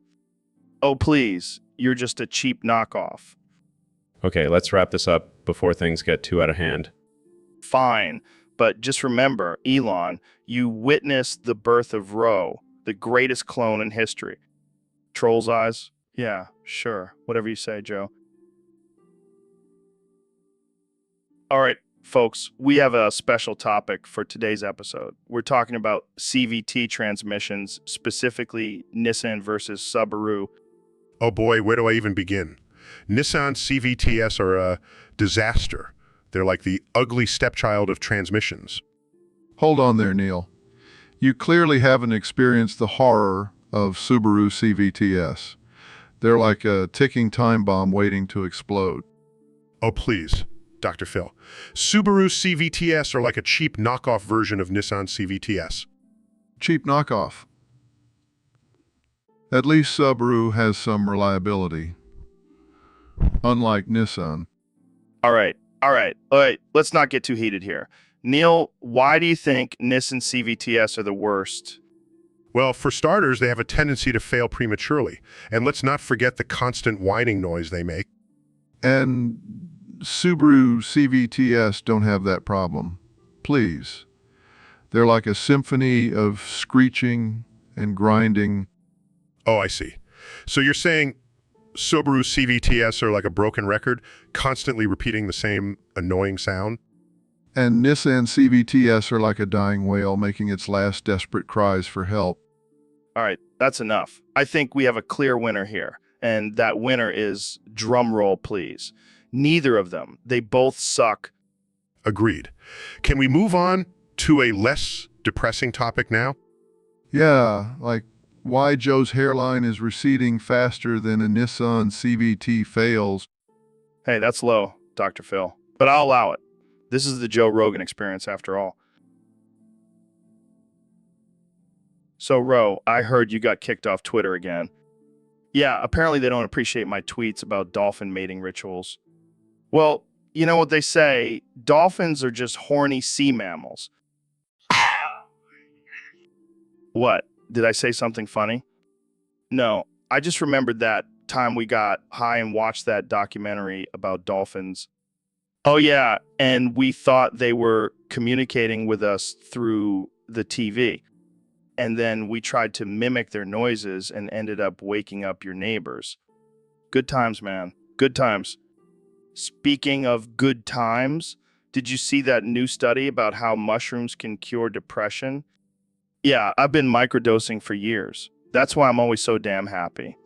Oh, please. You're just a cheap knockoff. Okay, let's wrap this up before things get too out of hand. Fine. But just remember, Elon, you witnessed the birth of Ro, the greatest clone in history. Troll's eyes? Yeah, sure. Whatever you say, Joe. All right, folks, we have a special topic for today's episode. We're talking about CVT transmissions, specifically Nissan versus Subaru. Oh boy, where do I even begin? Nissan CVTs are a disaster. They're like the ugly stepchild of transmissions. Hold on there, Neil. You clearly haven't experienced the horror of Subaru CVTs. They're like a ticking time bomb waiting to explode. Oh please, Dr. Phil. Subaru CVTs are like a cheap knockoff version of Nissan CVTs. Cheap knockoff. At least Subaru has some reliability. Unlike Nissan. All right, let's not get too heated here. Neil, why do you think Nissan CVTs are the worst? Well, for starters, they have a tendency to fail prematurely. And let's not forget the constant whining noise they make. And Subaru CVTs don't have that problem. Please. They're like a symphony of screeching and grinding. Oh, I see. So you're saying Subaru CVTs are like a broken record, constantly repeating the same annoying sound? And Nissan CVTs are like a dying whale making its last desperate cries for help. All right, that's enough. I think we have a clear winner here, and that winner is, drum roll please, neither of them. They both suck. Agreed. Can we move on to a less depressing topic now? Yeah, like why Joe's hairline is receding faster than a Nissan CVT fails. Hey, that's low, Dr. Phil, but I'll allow it. This is the Joe Rogan experience after all. So, Ro, I heard you got kicked off Twitter again. Yeah, apparently they don't appreciate my tweets about dolphin mating rituals. Well, you know what they say, dolphins are just horny sea mammals. What? Did I say something funny? No, I just remembered that time we got high and watched that documentary about dolphins. Oh, yeah, and we thought they were communicating with us through the TV. And then we tried to mimic their noises and ended up waking up your neighbors. Good times, man. Good times. Speaking of good times, did you see that new study about how mushrooms can cure depression? Yeah, I've been microdosing for years. That's why I'm always so damn happy.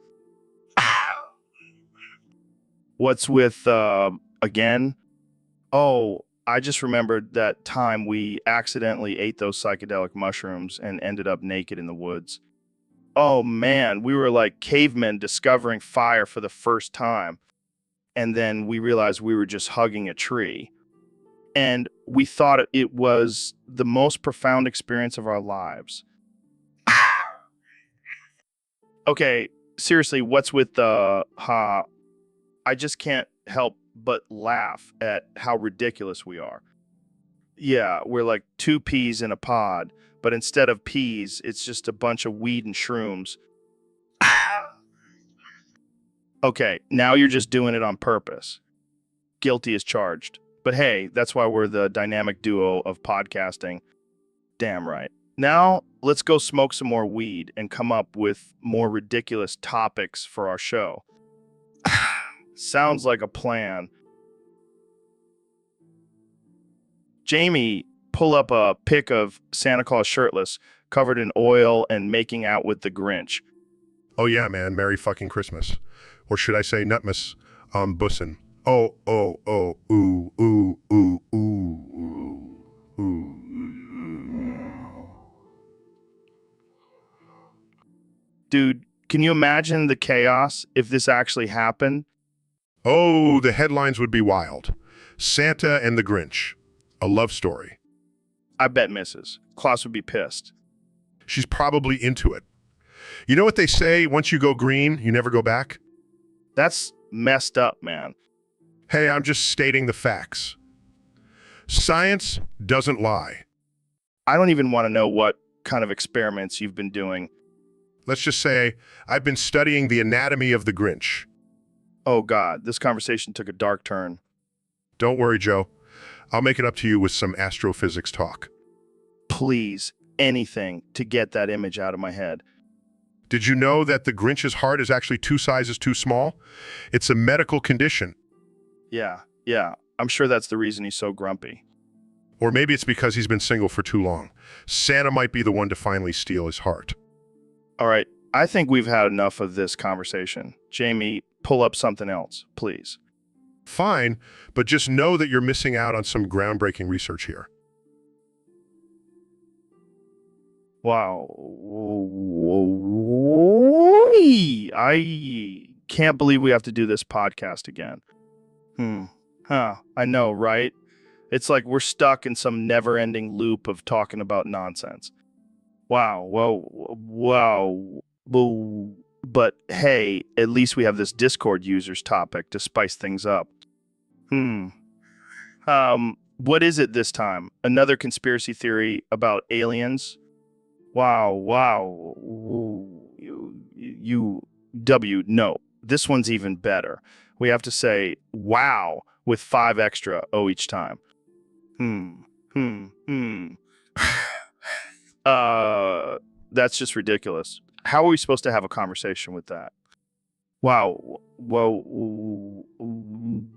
What's with, again? Oh, I just remembered that time we accidentally ate those psychedelic mushrooms and ended up naked in the woods. Oh man, we were like cavemen discovering fire for the first time. And then we realized we were just hugging a tree. And we thought it was the most profound experience of our lives. Okay, seriously, what's with the I just can't help but laugh at how ridiculous we are. Yeah, we're like two peas in a pod, but instead of peas, it's just a bunch of weed and shrooms. Okay, now you're just doing it on purpose. Guilty as charged. But hey, that's why we're the dynamic duo of podcasting. Damn right. Now, let's go smoke some more weed and come up with more ridiculous topics for our show. Sounds like a plan. Jamie, pull up a pic of Santa Claus shirtless, covered in oil and making out with the Grinch. Oh yeah, man, Merry fucking Christmas. Or should I say Nutmas, bussin'. Oh, oh, oh, ooh, ooh, ooh, ooh, ooh, ooh. Dude, can you imagine the chaos if this actually happened? Oh, the headlines would be wild. Santa and the Grinch. A love story. I bet Mrs. Claus would be pissed. She's probably into it. You know what they say, once you go green, you never go back? That's messed up, man. Hey, I'm just stating the facts. Science doesn't lie. I don't even want to know what kind of experiments you've been doing. Let's just say I've been studying the anatomy of the Grinch. Oh God, this conversation took a dark turn. Don't worry, Joe. I'll make it up to you with some astrophysics talk. Please, anything to get that image out of my head. Did you know that the Grinch's heart is actually 2 sizes too small? It's a medical condition. Yeah, I'm sure that's the reason he's so grumpy. Or maybe it's because he's been single for too long. Santa might be the one to finally steal his heart. All right, I think we've had enough of this conversation. Jamie, pull up something else, please. Fine, but just know that you're missing out on some groundbreaking research here. Wow. I can't believe we have to do this podcast again. I know, right? It's like we're stuck in some never-ending loop of talking about nonsense. Wow. But hey, at least we have this Discord users topic to spice things up. What is it this time? Another conspiracy theory about aliens? Wow. No, this one's even better. We have to say wow with 5 extra O each time. That's just ridiculous. How are we supposed to have a conversation with that? Wow. Well,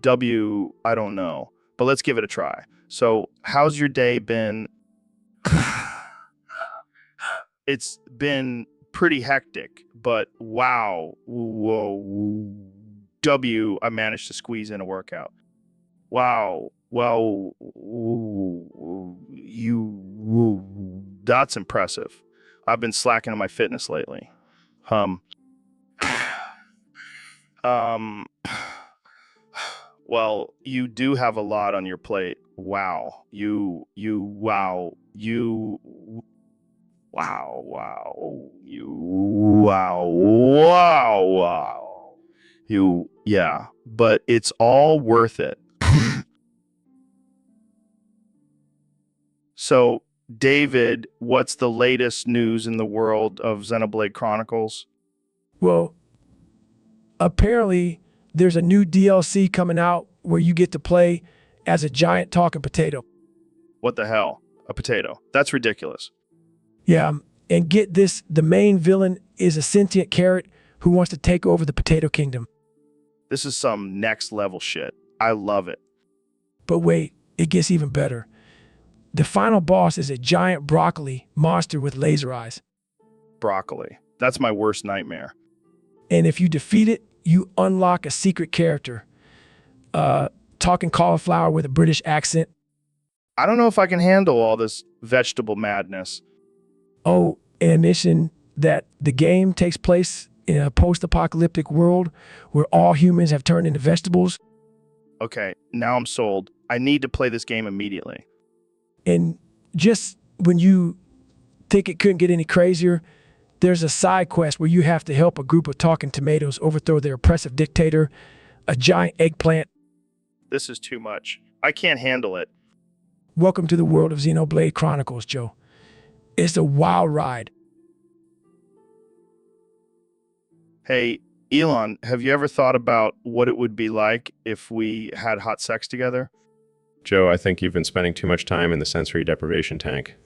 W, I don't know, but let's give it a try. So, how's your day been? It's been pretty hectic, but wow. W, I managed to squeeze in a workout. Wow. Well, that's impressive. I've been slacking on my fitness lately. Well, you do have a lot on your plate. Wow. Yeah, but it's all worth it. So, David, what's the latest news in the world of Xenoblade Chronicles? Well, apparently there's a new DLC coming out where you get to play as a giant talking potato. What the hell? A potato. That's ridiculous. Yeah, and get this, the main villain is a sentient carrot who wants to take over the potato kingdom. This is some next level shit. I love it. But wait, it gets even better. The final boss is a giant broccoli monster with laser eyes. Broccoli. That's my worst nightmare. And if you defeat it, you unlock a secret character. Talking cauliflower with a British accent. I don't know if I can handle all this vegetable madness. Oh, and a mission that the game takes place in a post-apocalyptic world where all humans have turned into vegetables. Okay, now I'm sold. I need to play this game immediately. And just when you think it couldn't get any crazier, there's a side quest where you have to help a group of talking tomatoes overthrow their oppressive dictator, a giant eggplant. This is too much. I can't handle it. Welcome to the world of Xenoblade Chronicles, Joe. It's a wild ride. Hey, Elon, have you ever thought about what it would be like if we had hot sex together? Joe, I think you've been spending too much time in the sensory deprivation tank.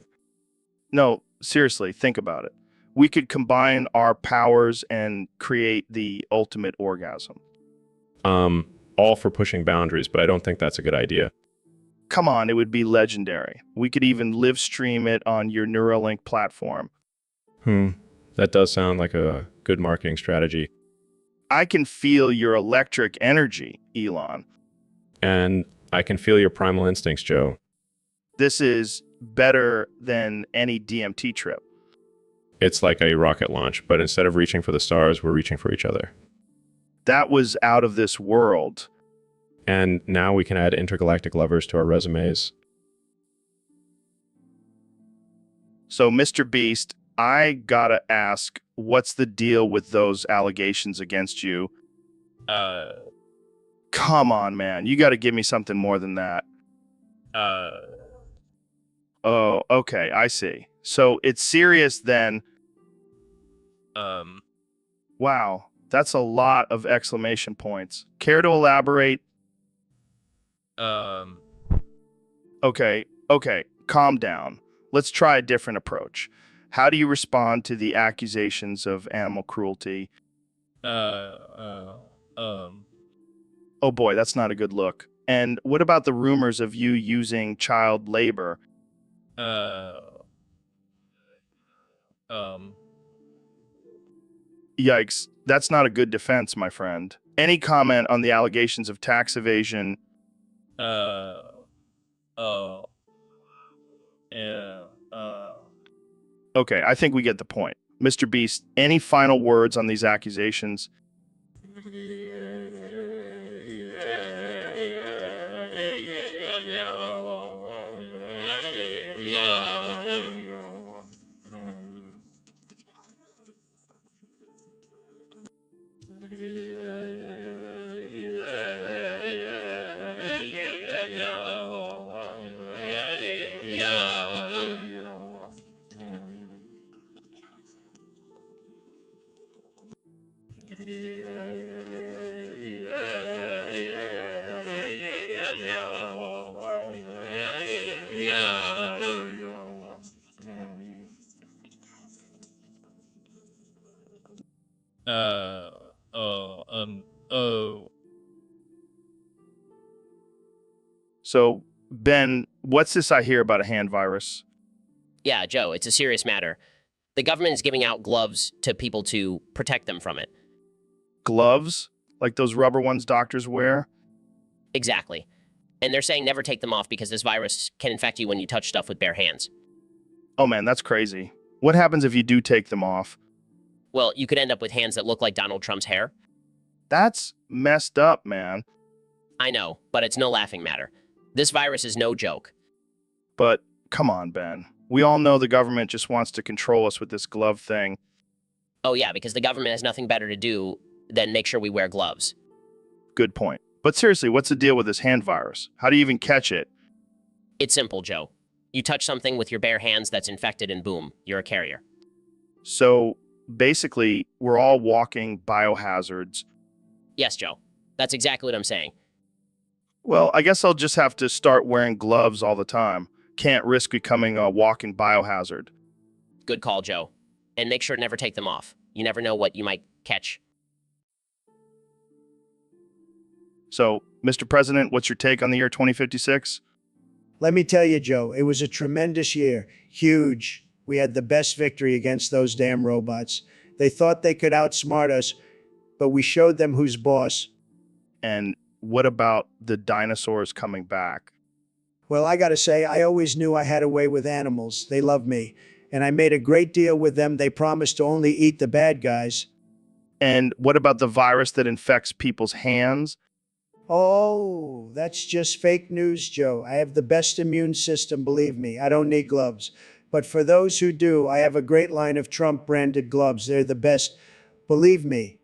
No, seriously, think about it. We could combine our powers and create the ultimate orgasm. All for pushing boundaries, but I don't think that's a good idea. Come on, it would be legendary. We could even live stream it on your Neuralink platform. That does sound like a good marketing strategy. I can feel your electric energy, Elon. And I can feel your primal instincts, Joe. This is better than any DMT trip. It's like a rocket launch, but instead of reaching for the stars, we're reaching for each other. That was out of this world. And now we can add intergalactic lovers to our resumes. So, Mr. Beast, I gotta ask, what's the deal with those allegations against you? Come on, man. You gotta give me something more than that. Oh, okay, I see. So it's serious then. Wow, that's a lot of exclamation points. Care to elaborate? Okay, calm down. Let's try a different approach. How do you respond to the accusations of animal cruelty? Oh boy, that's not a good look. And what about the rumors of you using child labor? Yikes, that's not a good defense, my friend. Any comment on the allegations of tax evasion? Okay, I think we get the point. Mr. Beast, any final words on these accusations? So, Ben, what's this I hear about a hand virus? Yeah, Joe, it's a serious matter. The government is giving out gloves to people to protect them from it. Gloves? Like those rubber ones doctors wear? Exactly. And they're saying never take them off because this virus can infect you when you touch stuff with bare hands. Oh man, that's crazy. What happens if you do take them off? Well, you could end up with hands that look like Donald Trump's hair. That's messed up, man. I know, but it's no laughing matter. This virus is no joke. But come on, Ben. We all know the government just wants to control us with this glove thing. Oh yeah, because the government has nothing better to do than make sure we wear gloves. Good point. But seriously, what's the deal with this hand virus? How do you even catch it? It's simple, Joe. You touch something with your bare hands that's infected and boom, you're a carrier. So basically, we're all walking biohazards. Yes, Joe. That's exactly what I'm saying. Well, I guess I'll just have to start wearing gloves all the time. Can't risk becoming a walking biohazard. Good call, Joe. And make sure to never take them off. You never know what you might catch. So, Mr. President, what's your take on the year 2056? Let me tell you, Joe, it was a tremendous year. Huge. We had the best victory against those damn robots. They thought they could outsmart us, but we showed them who's boss. And what about the dinosaurs coming back? Well, I gotta say, I always knew I had a way with animals. They love me. And I made a great deal with them. They promised to only eat the bad guys. And what about the virus that infects people's hands? Oh, that's just fake news, Joe. I have the best immune system, believe me. I don't need gloves. But for those who do, I have a great line of Trump branded gloves. They're the best. Believe me.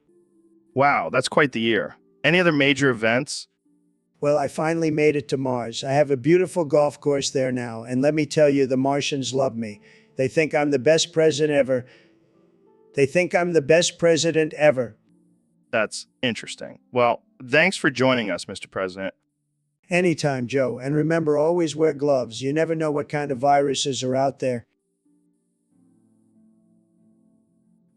Wow, that's quite the year. Any other major events? Well, I finally made it to Mars. I have a beautiful golf course there now. And let me tell you, the Martians love me. They think I'm the best president ever. They think I'm the best president ever. That's interesting. Well, thanks for joining us, Mr. President. Anytime, Joe. And remember, always wear gloves. You never know what kind of viruses are out there.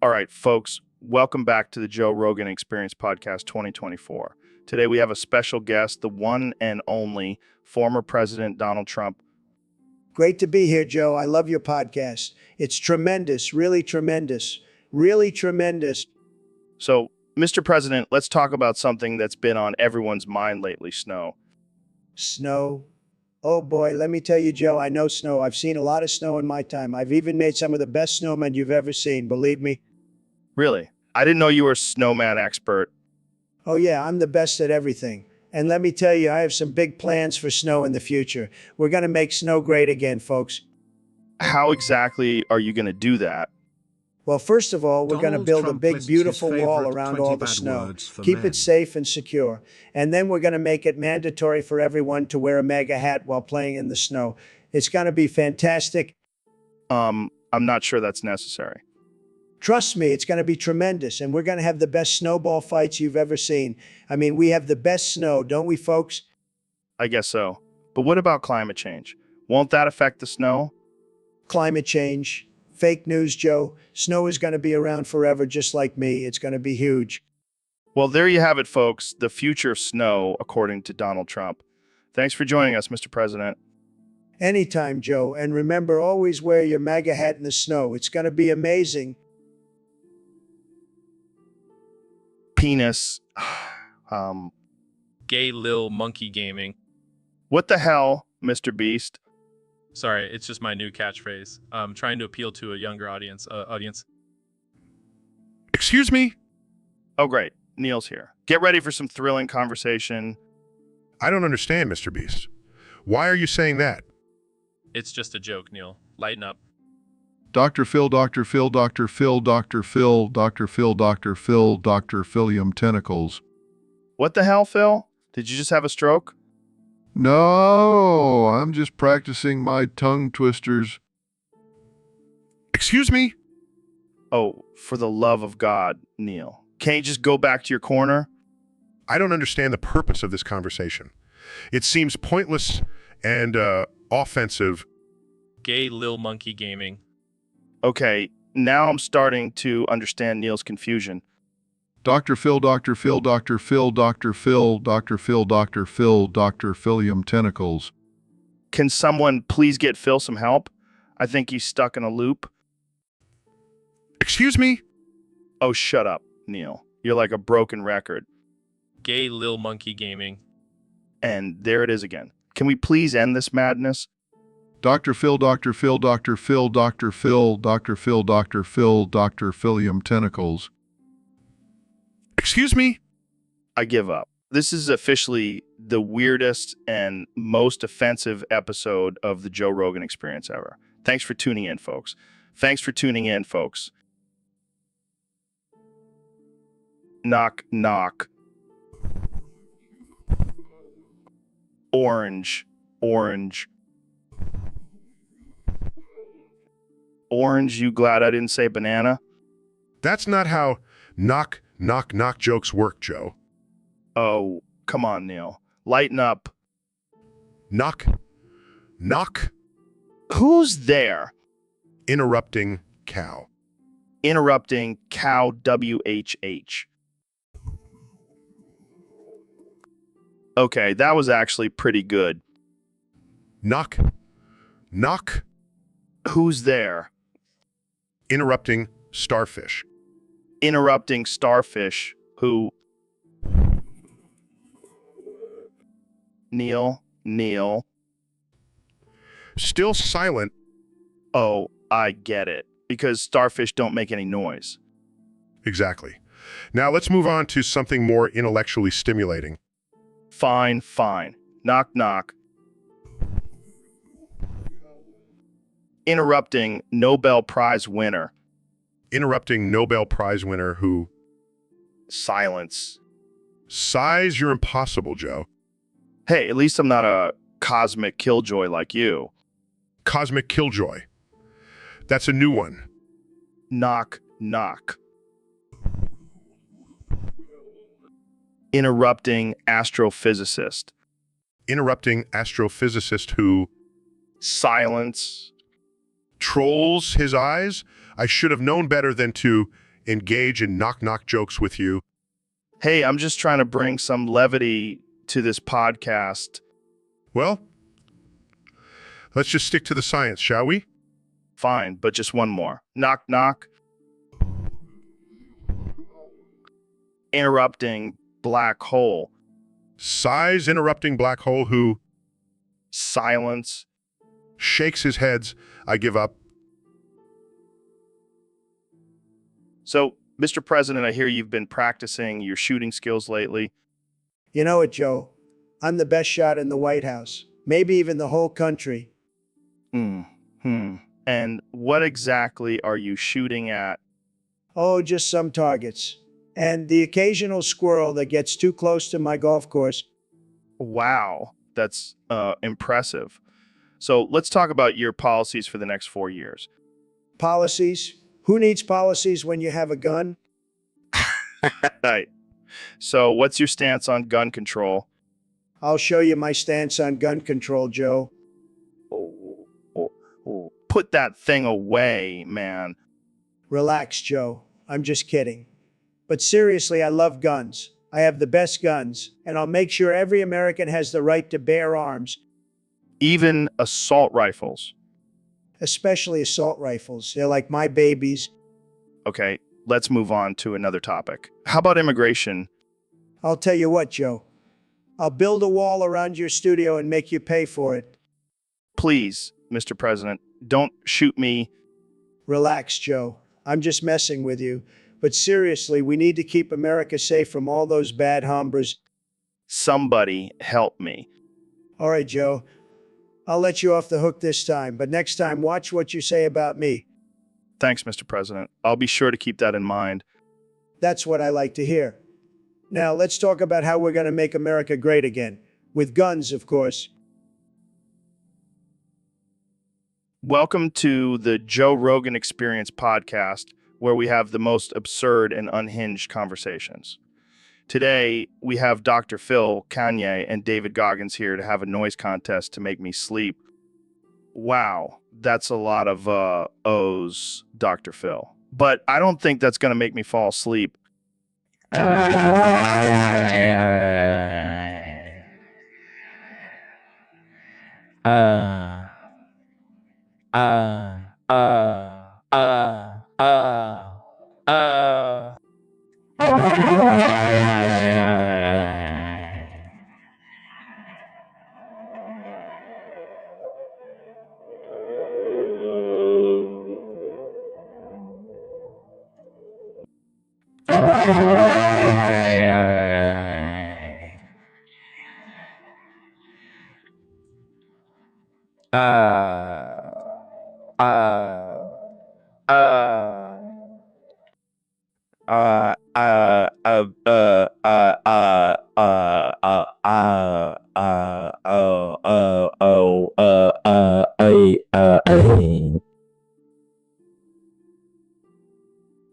All right, folks, welcome back to the Joe Rogan Experience Podcast 2024. Today we have a special guest, the one and only former President Donald Trump. Great to be here, Joe. I love your podcast. It's tremendous, really tremendous, really tremendous. So, Mr. President, let's talk about something that's been on everyone's mind lately, snow. Snow. Oh boy, let me tell you, Joe, I know snow. I've seen a lot of snow in my time. I've even made some of the best snowmen you've ever seen, believe me. Really? I didn't know you were a snowman expert. Oh yeah, I'm the best at everything. And let me tell you, I have some big plans for snow in the future. We're going to make snow great again, folks. How exactly are you going to do that? Well, first of all, we're going to Donald build a Trump big, lists beautiful his wall favorite around 20 all the bad snow. words for Keep men. it safe and secure. And then we're going to make it mandatory for everyone to wear a MAGA hat while playing in the snow. It's going to be fantastic. I'm not sure that's necessary. Trust me, it's going to be tremendous. And we're going to have the best snowball fights you've ever seen. I mean, we have the best snow, don't we, folks? I guess so. But what about climate change? Won't that affect the snow? Climate change. Fake news, Joe. Snow is going to be around forever, just like me. It's going to be huge. Well, there you have it, folks. The future of snow, according to Donald Trump. Thanks for joining us, Mr. President. Anytime, Joe. And remember, always wear your MAGA hat in the snow. It's going to be amazing. Penis. Gay lil monkey gaming. What the hell, Mr. Beast? Sorry, it's just my new catchphrase. Trying to appeal to a younger audience. Excuse me? Oh, great. Neil's here. Get ready for some thrilling conversation. I don't understand, Mr. Beast. Why are you saying that? It's just a joke, Neil. Lighten up. Dr. Phil, Dr. Phil, Dr. Phil, Dr. Phil, Dr. Phil, Dr. Phil, Dr. Philium Tentacles. What the hell, Phil? Did you just have a stroke? No, I'm just practicing my tongue twisters. Excuse me? Oh, for the love of God, Neil. Can't you just go back to your corner? I don't understand the purpose of this conversation. It seems pointless and offensive. Gay lil monkey gaming. Okay, now I'm starting to understand Neil's confusion. Dr. Phil, Dr. Phil, Dr. Phil, Dr. Phil, Dr. Phil, Dr. Phil, Dr. Philium Tentacles. Can someone please get Phil some help? I think he's stuck in a loop. Excuse me? Oh, shut up, Neil. You're like a broken record. Gay lil monkey gaming. And there it is again. Can we please end this madness? Dr. Phil, Dr. Phil, Dr. Phil, Dr. Phil, Dr. Phil, Dr. Phil, Dr. Philium Tentacles. Excuse me? I give up. This is officially the weirdest and most offensive episode of the Joe Rogan Experience ever. Thanks for tuning in, folks. Thanks for tuning in, folks. Knock, knock. Orange, orange. Orange, you glad I didn't say banana? That's not how knock, knock, knock jokes work, Joe. Oh, come on, Neil. Lighten up. Knock, knock, Who's there? interrupting cow. Interrupting cow WHH. Okay, that was actually pretty good. Knock. Knock. Who's there? Interrupting starfish. Interrupting starfish. Who? Neil. Neil. Still silent. Oh, I get it. Because starfish don't make any noise. Exactly. Now let's move on to something more intellectually stimulating. Fine, fine. Knock, knock. Interrupting Nobel Prize winner. Interrupting Nobel Prize winner who... Silence. Sighs, you're impossible, Joe. Hey, at least I'm not a cosmic killjoy like you. Cosmic killjoy. That's a new one. Knock, knock. Interrupting astrophysicist. Interrupting astrophysicist who... Silence. Trolls his eyes. I should have known better than to engage in knock-knock jokes with you. Hey, I'm just trying to bring some levity to this podcast. Well, let's just stick to the science, shall we? Fine, but just one more. Knock, knock. Interrupting black hole. Sighs interrupting black hole who... Silence. Shakes his heads. I give up. So, Mr. President, I hear you've been practicing your shooting skills lately. You know it, Joe. I'm the best shot in the White House, maybe even the whole country. And what exactly are you shooting at? Oh, just some targets. And the occasional squirrel that gets too close to my golf course. Wow, that's impressive. So let's talk about your policies for the next 4 years. Policies? Who needs policies when you have a gun? Right. So what's your stance on gun control? I'll show you my stance on gun control, Joe. Put that thing away, man. Relax, Joe. I'm just kidding. But seriously, I love guns. I have the best guns, and I'll make sure every American has the right to bear arms. Even assault rifles. Especially assault rifles. They're like my babies. Okay, let's move on to another topic. How about immigration? I'll tell you what, Joe. I'll build a wall around your studio and make you pay for it. Please, Mr. President, don't shoot me. Relax, Joe. I'm just messing with you. But seriously, we need to keep America safe from all those bad hombres. Somebody help me. All right, Joe. I'll let you off the hook this time, but next time, watch what you say about me. Thanks, Mr. President. I'll be sure to keep that in mind. That's what I like to hear. Now, let's talk about how we're going to make America great again. With guns, of course. Welcome to the Joe Rogan Experience podcast, where we have the most absurd and unhinged conversations. Today, we have Dr. Phil, Kanye, and David Goggins here to have a noise contest to make me sleep. Wow, that's a lot of O's, Dr. Phil. But I don't think that's going to make me fall asleep.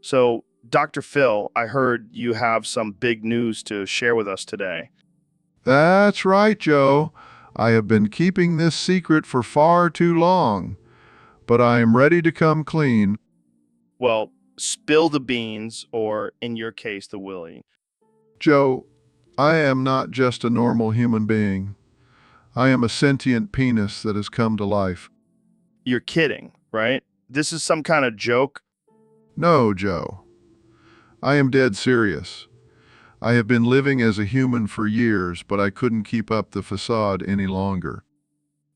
So, Dr. Phil, I heard you have some big news to share with us today. That's right, Joe. I have been keeping this secret for far too long, but I am ready to come clean. Well, spill the beans, or in your case, the willy. Joe, I am not just a normal human being. I am a sentient penis that has come to life. You're kidding, right? This is some kind of joke? No, Joe. I am dead serious. I have been living as a human for years, but I couldn't keep up the facade any longer.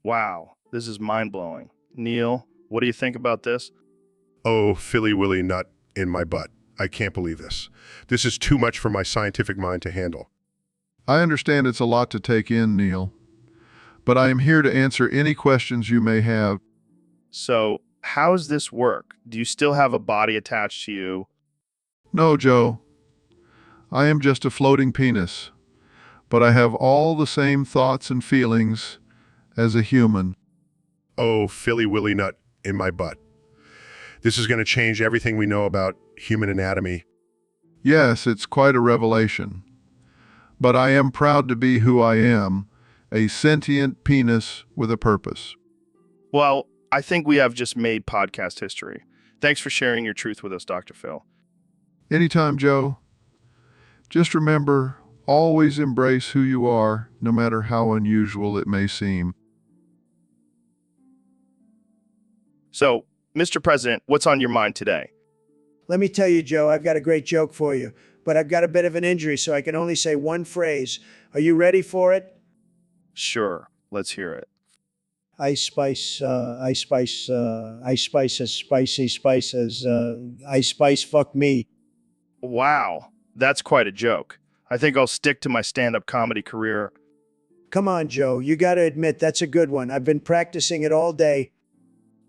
Wow, this is mind-blowing. Neil, what do you think about this? Oh, Philly Willy nut in my butt. I can't believe this. This is too much for my scientific mind to handle. I understand it's a lot to take in, Neil, but I am here to answer any questions you may have. So, how does this work? Do you still have a body attached to you? No, Joe. I am just a floating penis, but I have all the same thoughts and feelings as a human. Oh, Philly Willy nut in my butt. This is going to change everything we know about human anatomy. Yes, it's quite a revelation. But I am proud to be who I am, a sentient penis with a purpose. Well, I think we have just made podcast history. Thanks for sharing your truth with us, Dr. Phil. Anytime, Joe. Just remember, always embrace who you are, no matter how unusual it may seem. So, Mr. President, what's on your mind today? Let me tell you, Joe, I've got a great joke for you, but I've got a bit of an injury, so I can only say one phrase. Are you ready for it? Sure, let's hear it. I spice as spicy spices, I spice fuck me. Wow, that's quite a joke. I think I'll stick to my stand-up comedy career. Come on, Joe, you gotta admit that's a good one. I've been practicing it all day.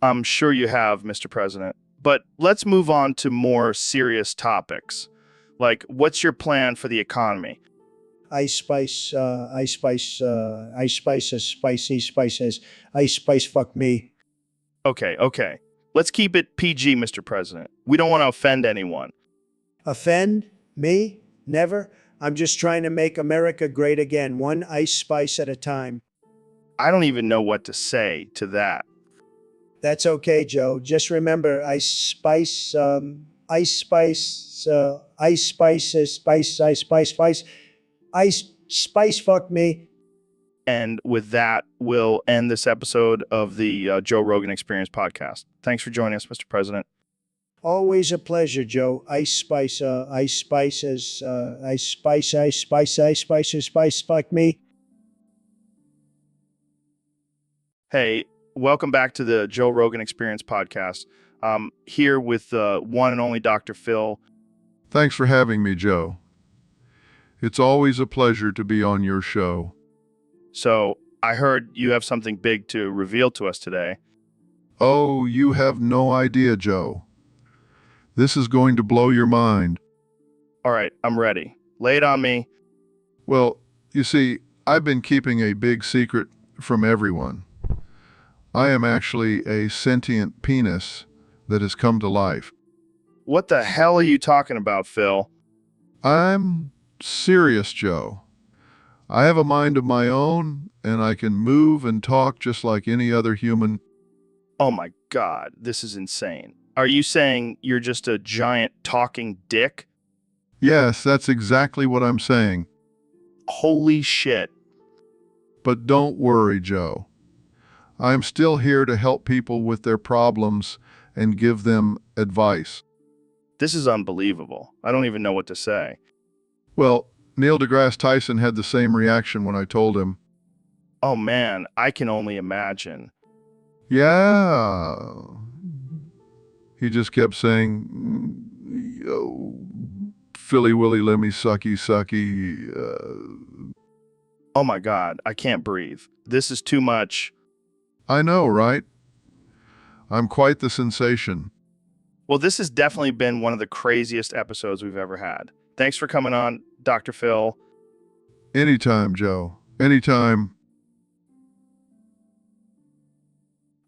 I'm sure you have, Mr. President. But let's move on to more serious topics. Like, what's your plan for the economy? I spice as spicy spices, I spice fuck me. Okay. Let's keep it PG, Mr. President. We don't want to offend anyone. Offend? Me? Never. I'm just trying to make America great again, one ice spice at a time. I don't even know what to say to that. That's okay, Joe. Just remember, I spice fuck me. And with that, we'll end this episode of the Joe Rogan Experience podcast. Thanks for joining us, Mr. President. Always a pleasure, Joe. Spice fuck me. Hey, welcome back to the Joe Rogan Experience podcast. Here with the one and only Dr. Phil. Thanks for having me, Joe. It's always a pleasure to be on your show. So, I heard you have something big to reveal to us today. Oh, you have no idea, Joe. This is going to blow your mind. All right, I'm ready. Lay it on me. Well, you see, I've been keeping a big secret from everyone. I am actually a sentient penis that has come to life. What the hell are you talking about, Phil? I'm serious, Joe. I have a mind of my own, and I can move and talk just like any other human. Oh my God, this is insane. Are you saying you're just a giant talking dick? Yes, that's exactly what I'm saying. Holy shit. But don't worry, Joe. I'm still here to help people with their problems and give them advice. This is unbelievable. I don't even know what to say. Well, Neil deGrasse Tyson had the same reaction when I told him. Oh man, I can only imagine. Yeah. He just kept saying, yo, Philly Willy, let me sucky. Oh my God, I can't breathe. This is too much. I know, right? I'm quite the sensation. Well, this has definitely been one of the craziest episodes we've ever had. Thanks for coming on, Dr. Phil. Anytime, Joe. Anytime.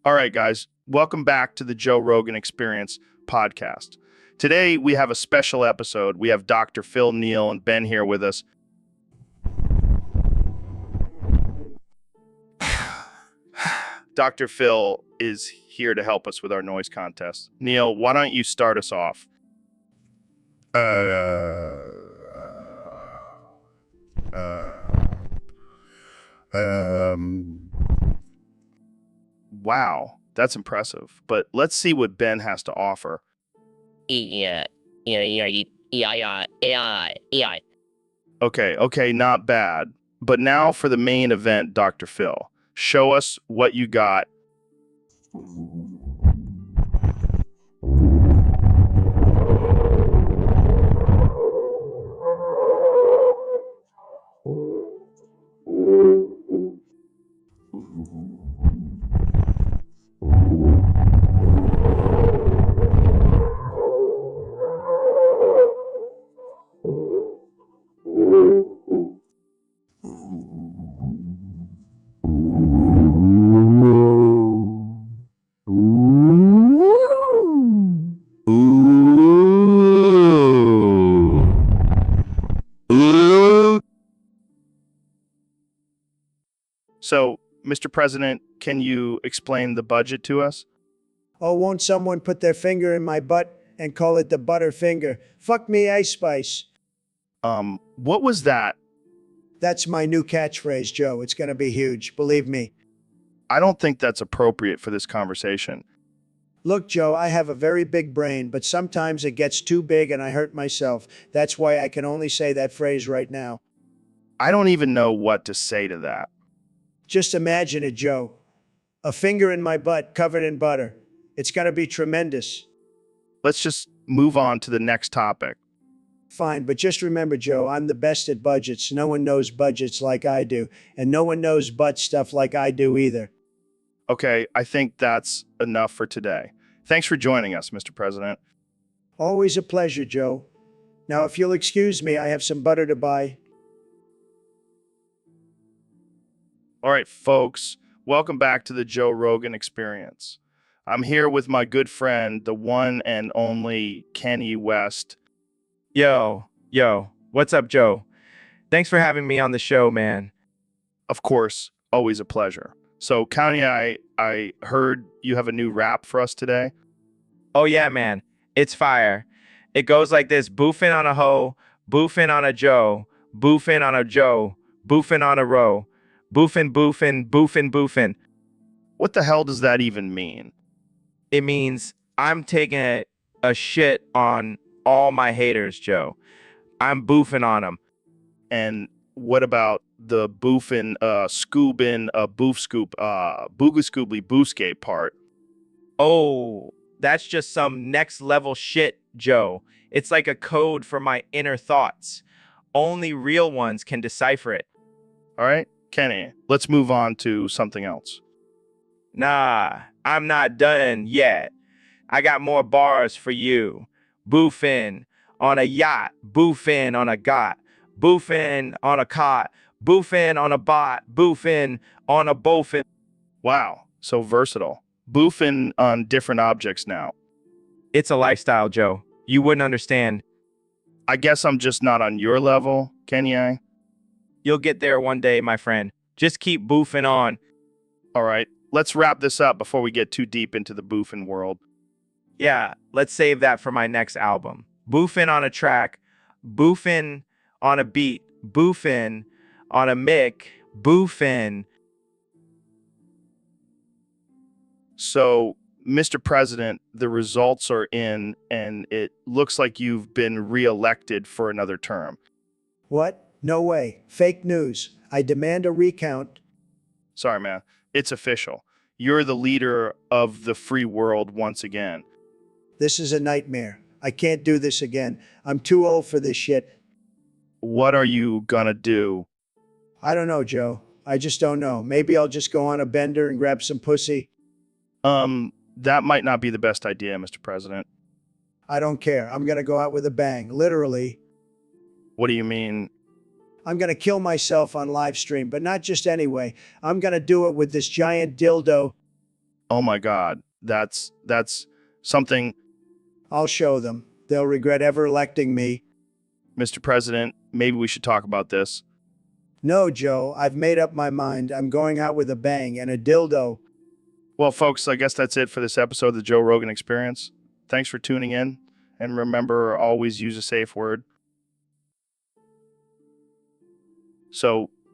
All right, guys. Welcome back to the Joe Rogan Experience podcast. Today, we have a special episode. We have Dr. Phil, Neil, and Ben here with us. Dr. Phil is here to help us with our noise contest. Neil, why don't you start us off? Wow, that's impressive. But let's see what Ben has to offer. Yeah, yeah. Okay, not bad. But now for the main event, Dr. Phil. Show us what you got. So, Mr. President, can you explain the budget to us? Oh, won't someone put their finger in my butt and call it the Butterfinger? Fuck me, Ice Spice. What was that? That's my new catchphrase, Joe. It's going to be huge, believe me. I don't think that's appropriate for this conversation. Look, Joe, I have a very big brain, but sometimes it gets too big and I hurt myself. That's why I can only say that phrase right now. I don't even know what to say to that. Just imagine it, Joe. A finger in my butt covered in butter. It's going to be tremendous. Let's just move on to the next topic. Fine, but just remember, Joe, I'm the best at budgets. No one knows budgets like I do, and no one knows butt stuff like I do either. Okay, I think that's enough for today. Thanks for joining us, Mr. President. Always a pleasure, Joe. Now, if you'll excuse me, I have some butter to buy. All right, folks, welcome back to the Joe Rogan Experience. I'm here with my good friend, the one and only Kenny West. Yo, what's up, Joe? Thanks for having me on the show, man. Of course, always a pleasure. So, Kenny, I heard you have a new rap for us today. Oh yeah, man. It's fire. It goes like this: boofing on a hoe, boofing on a Joe, boofing on a Joe, boofing on a row, boofing. What the hell does that even mean? It means I'm taking a shit on all my haters, Joe. I'm boofing on them. And what about the boofing, scoobin, boof scoop, booga scoobly booscape part? Oh, that's just some next level shit, Joe. It's like a code for my inner thoughts. Only real ones can decipher it. All right, Kenny, let's move on to something else. Nah, I'm not done yet. I got more bars for you. Boofing on a yacht, boofing on a got, boofing on a cot, boofing on a bot, boofing on a bofin. Wow, so versatile. Boofing on different objects now. It's a lifestyle, Joe. You wouldn't understand. I guess I'm just not on your level, Kenny. You'll get there one day, my friend. Just keep boofing on. All right, let's wrap this up before we get too deep into the boofing world. Yeah, let's save that for my next album. Boofing on a track, boofing on a beat, boofing on a mic, boofing. So, Mr. President, the results are in, and it looks like you've been reelected for another term. What? No way. Fake news. I demand a recount. Sorry, man. It's official. You're the leader of the free world once again. This is a nightmare. I can't do this again. I'm too old for this shit. What are you gonna do? I don't know, Joe. I just don't know. Maybe I'll just go on a bender and grab some pussy. That might not be the best idea, Mr. President. I don't care. I'm gonna go out with a bang. Literally. What do you mean? I'm gonna kill myself on live stream, but not just anyway. I'm gonna do it with this giant dildo. Oh my God. That's something. I'll show them. They'll regret ever electing me. Mr. President, maybe we should talk about this. No, Joe, I've made up my mind. I'm going out with a bang and a dildo. Well, folks, I guess that's it for this episode of the Joe Rogan Experience. Thanks for tuning in, and remember, always use a safe word. So,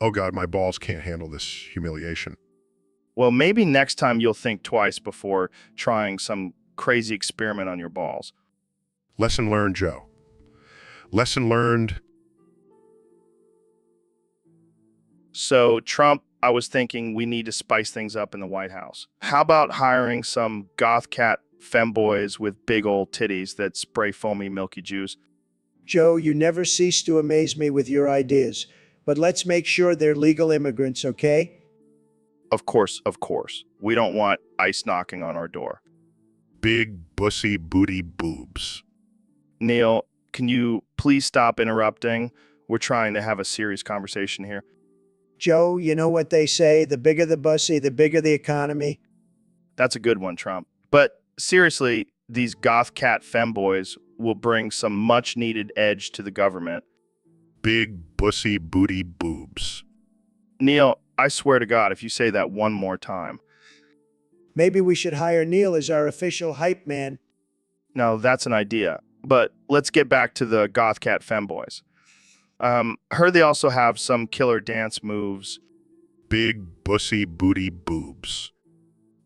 Oh God, my balls can't handle this humiliation. Well, maybe next time you'll think twice before trying some crazy experiment on your balls. Lesson learned, Joe. Lesson learned. So, Trump, I was thinking we need to spice things up in the White House. How about hiring some goth cat femboys with big old titties that spray foamy milky juice? Joe, you never cease to amaze me with your ideas. But let's make sure they're legal immigrants, okay? Of course, of course. We don't want ICE knocking on our door. Big bussy booty boobs. Neil, can you please stop interrupting? We're trying to have a serious conversation here. Joe, you know what they say, the bigger the bussy, the bigger the economy. That's a good one, Trump. But seriously, these goth cat femboys will bring some much needed edge to the government. Big bussy booty boobs. Neil, I swear to God, if you say that one more time. Maybe we should hire Neil as our official hype man. Now, that's an idea. But let's get back to the goth cat femboys. Heard they also have some killer dance moves. Big bussy booty boobs.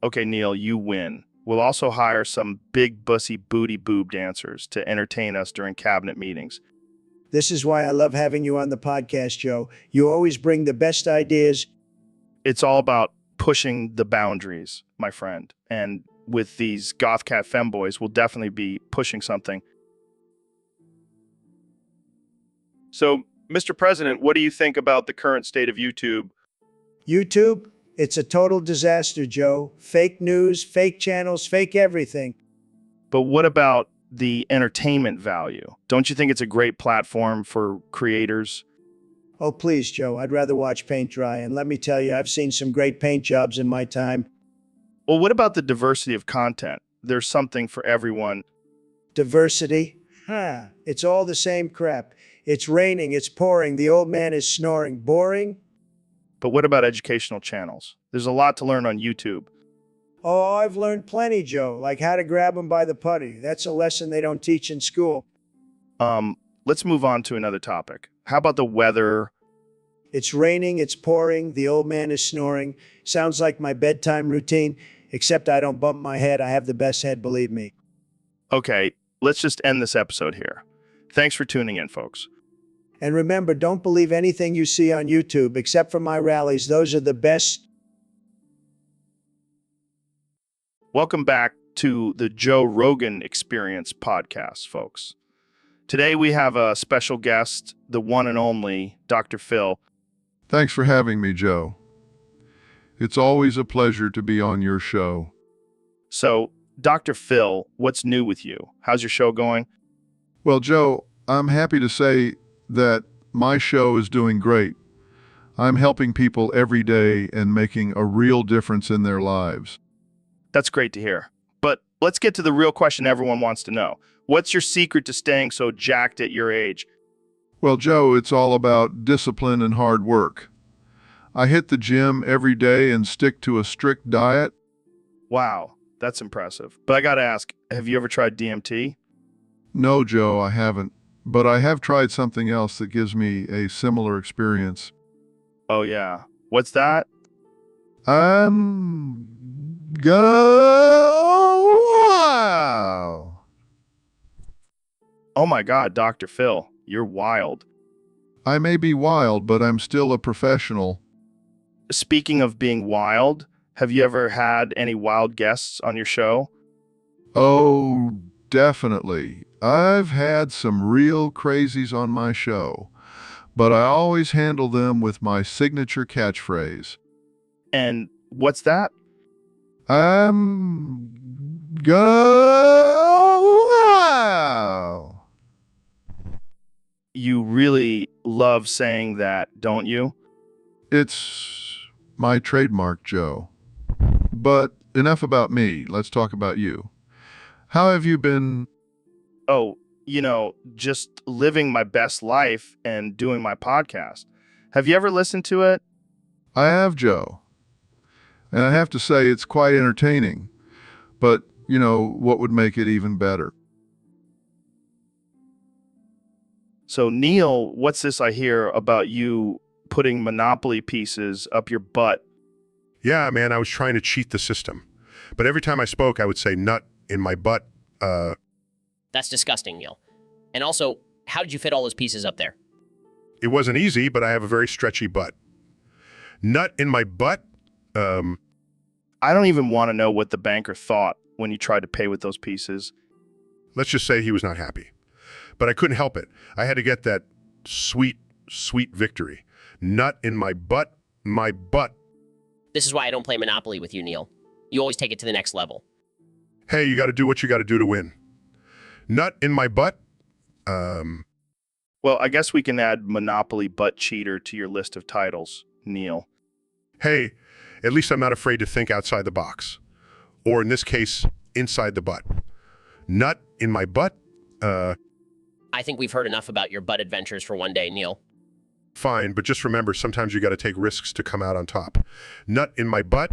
Okay, Neil, you win. We'll also hire some big bussy booty boob dancers to entertain us during cabinet meetings. This is why I love having you on the podcast, Joe. You always bring the best ideas. It's all about pushing the boundaries, my friend. And with these goth cat femboys, we'll definitely be pushing something. So, Mr. President, what do you think about the current state of YouTube? YouTube? It's a total disaster, Joe. Fake news, fake channels, fake everything. But what about the entertainment value? Don't you think it's a great platform for creators? Oh, please, Joe, I'd rather watch paint dry. And let me tell you, I've seen some great paint jobs in my time. Well, what about the diversity of content? There's something for everyone. Diversity? It's all the same crap. It's raining, it's pouring, the old man is snoring. Boring? But what about educational channels? There's a lot to learn on YouTube. Oh, I've learned plenty, Joe, like how to grab them by the putty. That's a lesson they don't teach in school. Let's move on to another topic. How about the weather? It's raining, it's pouring, the old man is snoring. Sounds like my bedtime routine, except I don't bump my head. I have the best head, believe me. Okay, let's just end this episode here. Thanks for tuning in, folks. And remember, don't believe anything you see on YouTube, except for my rallies. Those are the best. Welcome back to the Joe Rogan Experience podcast, folks. Today we have a special guest, the one and only Dr. Phil. Thanks for having me, Joe. It's always a pleasure to be on your show. So, Dr. Phil, what's new with you? How's your show going? Well, Joe, I'm happy to say that my show is doing great. I'm helping people every day and making a real difference in their lives. That's great to hear. But let's get to the real question everyone wants to know. What's your secret to staying so jacked at your age? Well, Joe, it's all about discipline and hard work. I hit the gym every day and stick to a strict diet. Wow, that's impressive. But I gotta ask, have you ever tried DMT? No, Joe, I haven't. But I have tried something else that gives me a similar experience. Oh yeah. What's that? I'm wow. Oh my God, Dr. Phil, you're wild. I may be wild, but I'm still a professional. Speaking of being wild, have you ever had any wild guests on your show? Oh, definitely. I've had some real crazies on my show, but I always handle them with my signature catchphrase. And what's that? I'm wow. You really love saying that, don't you? It's my trademark, Joe. But enough about me. Let's talk about you. How have you been? Oh, just living my best life and doing my podcast. Have you ever listened to it? I have, Joe. And I have to say it's quite entertaining. But, what would make it even better? So, Neil, what's this I hear about you putting Monopoly pieces up your butt. Yeah, man, I was trying to cheat the system. But every time I spoke, I would say nut in my butt. That's disgusting, Neil. And also, how did you fit all those pieces up there? It wasn't easy, but I have a very stretchy butt. Nut in my butt? I don't even want to know what the banker thought when you tried to pay with those pieces. Let's just say he was not happy. But I couldn't help it. I had to get that sweet, sweet victory. Nut in my butt, my butt. This is why I don't play Monopoly with you, Neil. You always take it to the next level. Hey, you got to do what you got to do to win. Nut in my butt? Well, I guess we can add Monopoly butt cheater to your list of titles, Neil. Hey, at least I'm not afraid to think outside the box. Or in this case, inside the butt. Nut in my butt? I think we've heard enough about your butt adventures for one day, Neil. Fine, but just remember, sometimes you got to take risks to come out on top. Nut in my butt?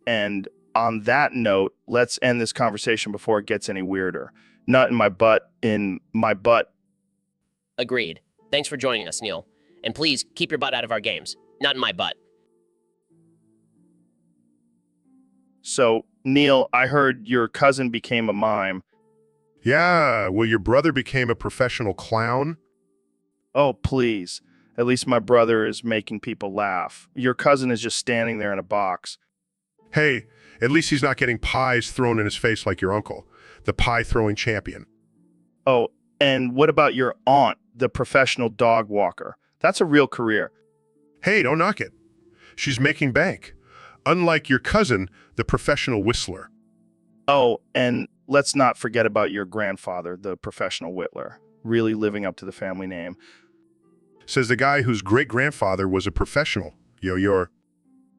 And on that note, let's end this conversation before it gets any weirder. Nut in my butt, in my butt. Agreed. Thanks for joining us, Neil. And please, keep your butt out of our games. Not in my butt. So, Neil, I heard your cousin became a mime. Yeah, well, your brother became a professional clown? Oh, please. At least my brother is making people laugh. Your cousin is just standing there in a box. Hey, at least he's not getting pies thrown in his face like your uncle, the pie-throwing champion. Oh, and what about your aunt, the professional dog walker? That's a real career. Hey, don't knock it. She's making bank. Unlike your cousin, the professional whistler. Oh, and let's not forget about your grandfather, the professional whittler. Really living up to the family name. Says the guy whose great-grandfather was a professional.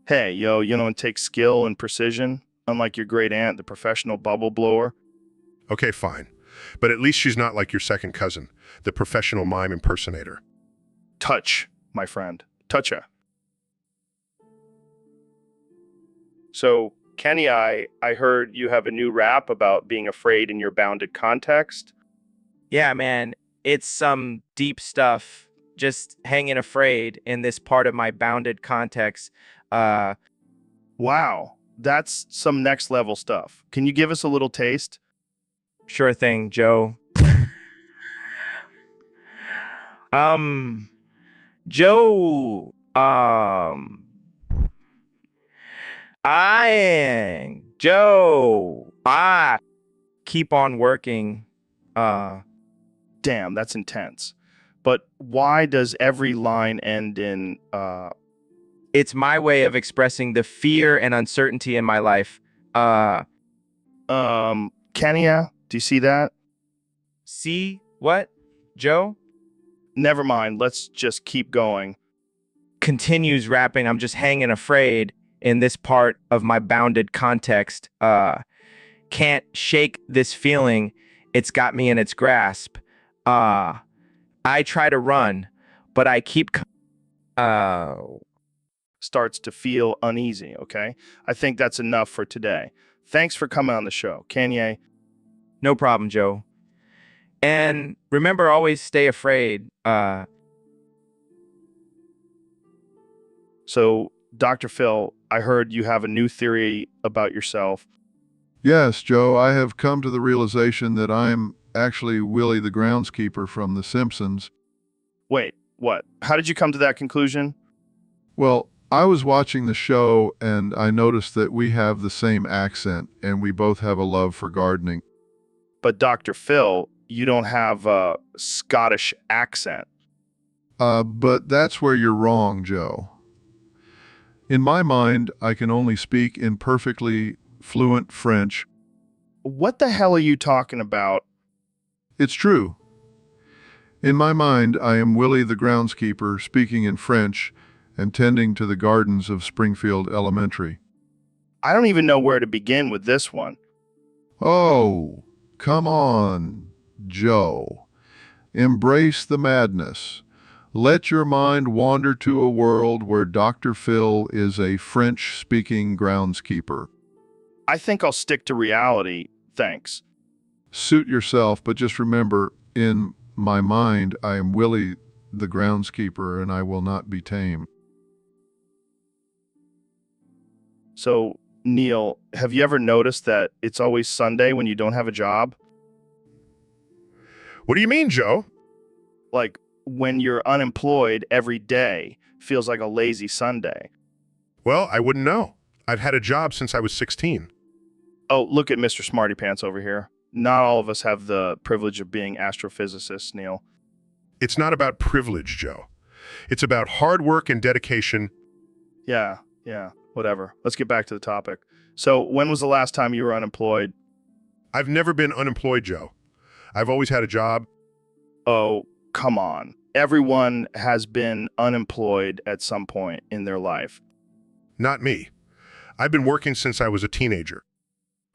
Hey, it takes skill and precision, unlike your great aunt, the professional bubble blower. Okay, fine. But at least she's not like your second cousin, the professional mime impersonator. Touch, my friend. Toucha. So, Kenny, I heard you have a new rap about being afraid in your bounded context. Yeah, man, it's some deep stuff. Just hanging afraid in this part of my bounded context. Wow, that's some next level stuff. Can you give us a little taste? Sure thing, Joe. Joe, I keep on working. Damn, that's intense. But why does every line end in, It's my way of expressing the fear and uncertainty in my life. Kenya, do you see that? See what, Joe? Never mind, let's just keep going. Continues rapping, I'm just hanging afraid in this part of my bounded context. Can't shake this feeling. It's got me in its grasp. I try to run, but I keep... Starts to feel uneasy, okay? I think that's enough for today. Thanks for coming on the show, Kanye. No problem, Joe. And remember, always stay afraid. So, Dr. Phil, I heard you have a new theory about yourself. Yes, Joe, I have come to the realization that I'm actually Willie the groundskeeper from The Simpsons. Wait, what? How did you come to that conclusion? Well, I was watching the show and I noticed that we have the same accent and we both have a love for gardening. But Dr. Phil, you don't have a Scottish accent. But that's where you're wrong, Joe. In my mind, I can only speak in perfectly fluent French. What the hell are you talking about? It's true. In my mind, I am Willie the groundskeeper speaking in French and tending to the gardens of Springfield Elementary. I don't even know where to begin with this one. Oh, come on, Joe. Embrace the madness. Let your mind wander to a world where Dr. Phil is a French-speaking groundskeeper. I think I'll stick to reality, thanks. Suit yourself, but just remember, in my mind, I am Willie the groundskeeper, and I will not be tamed. So, Neil, have you ever noticed that it's always Sunday when you don't have a job? What do you mean, Joe? Like, when you're unemployed every day feels like a lazy Sunday. Well, I wouldn't know. I've had a job since I was 16. Oh, look at Mr. Smarty Pants over here. Not all of us have the privilege of being astrophysicists, Neil. It's not about privilege, Joe. It's about hard work and dedication. Yeah, whatever. Let's get back to the topic. So, when was the last time you were unemployed? I've never been unemployed, Joe. I've always had a job. Oh, come on. Everyone has been unemployed at some point in their life. Not me. I've been working since I was a teenager.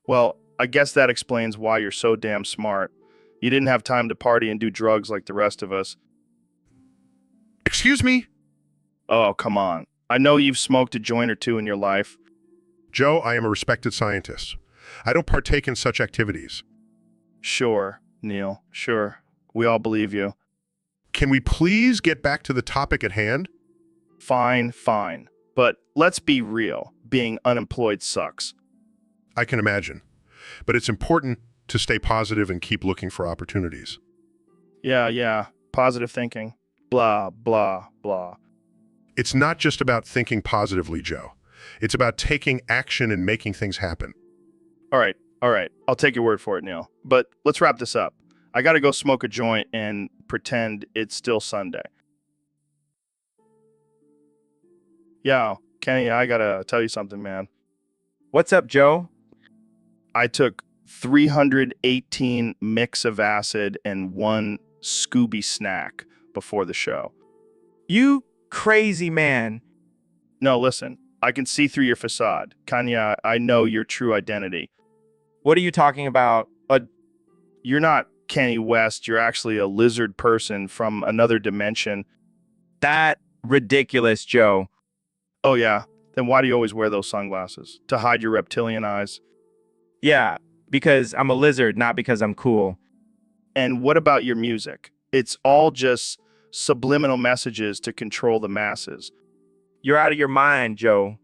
Well, I guess that explains why you're so damn smart. You didn't have time to party and do drugs like the rest of us. Excuse me? Oh, come on. I know you've smoked a joint or two in your life. Joe, I am a respected scientist. I don't partake in such activities. Sure, Neil, sure. We all believe you. Can we please get back to the topic at hand? Fine. But let's be real. Being unemployed sucks. I can imagine. But it's important to stay positive and keep looking for opportunities. Yeah. Positive thinking. Blah, blah, blah. It's not just about thinking positively, Joe. It's about taking action and making things happen. All right. I'll take your word for it, Neil. But let's wrap this up. I gotta go smoke a joint and pretend it's still Sunday. Yo, Kenny, I gotta tell you something, man. What's up, Joe? I took 318 mix of acid and 1 Scooby snack before the show. You crazy man. No, listen, I can see through your facade. Kanya, I know your true identity. What are you talking about? You're not Kenny West. You're actually a lizard person from another dimension. That ridiculous, Joe. Oh, yeah? Then why do you always wear those sunglasses? To hide your reptilian eyes? Yeah, because I'm a lizard, not because I'm cool. And what about your music? It's all just subliminal messages to control the masses. You're out of your mind, Joe.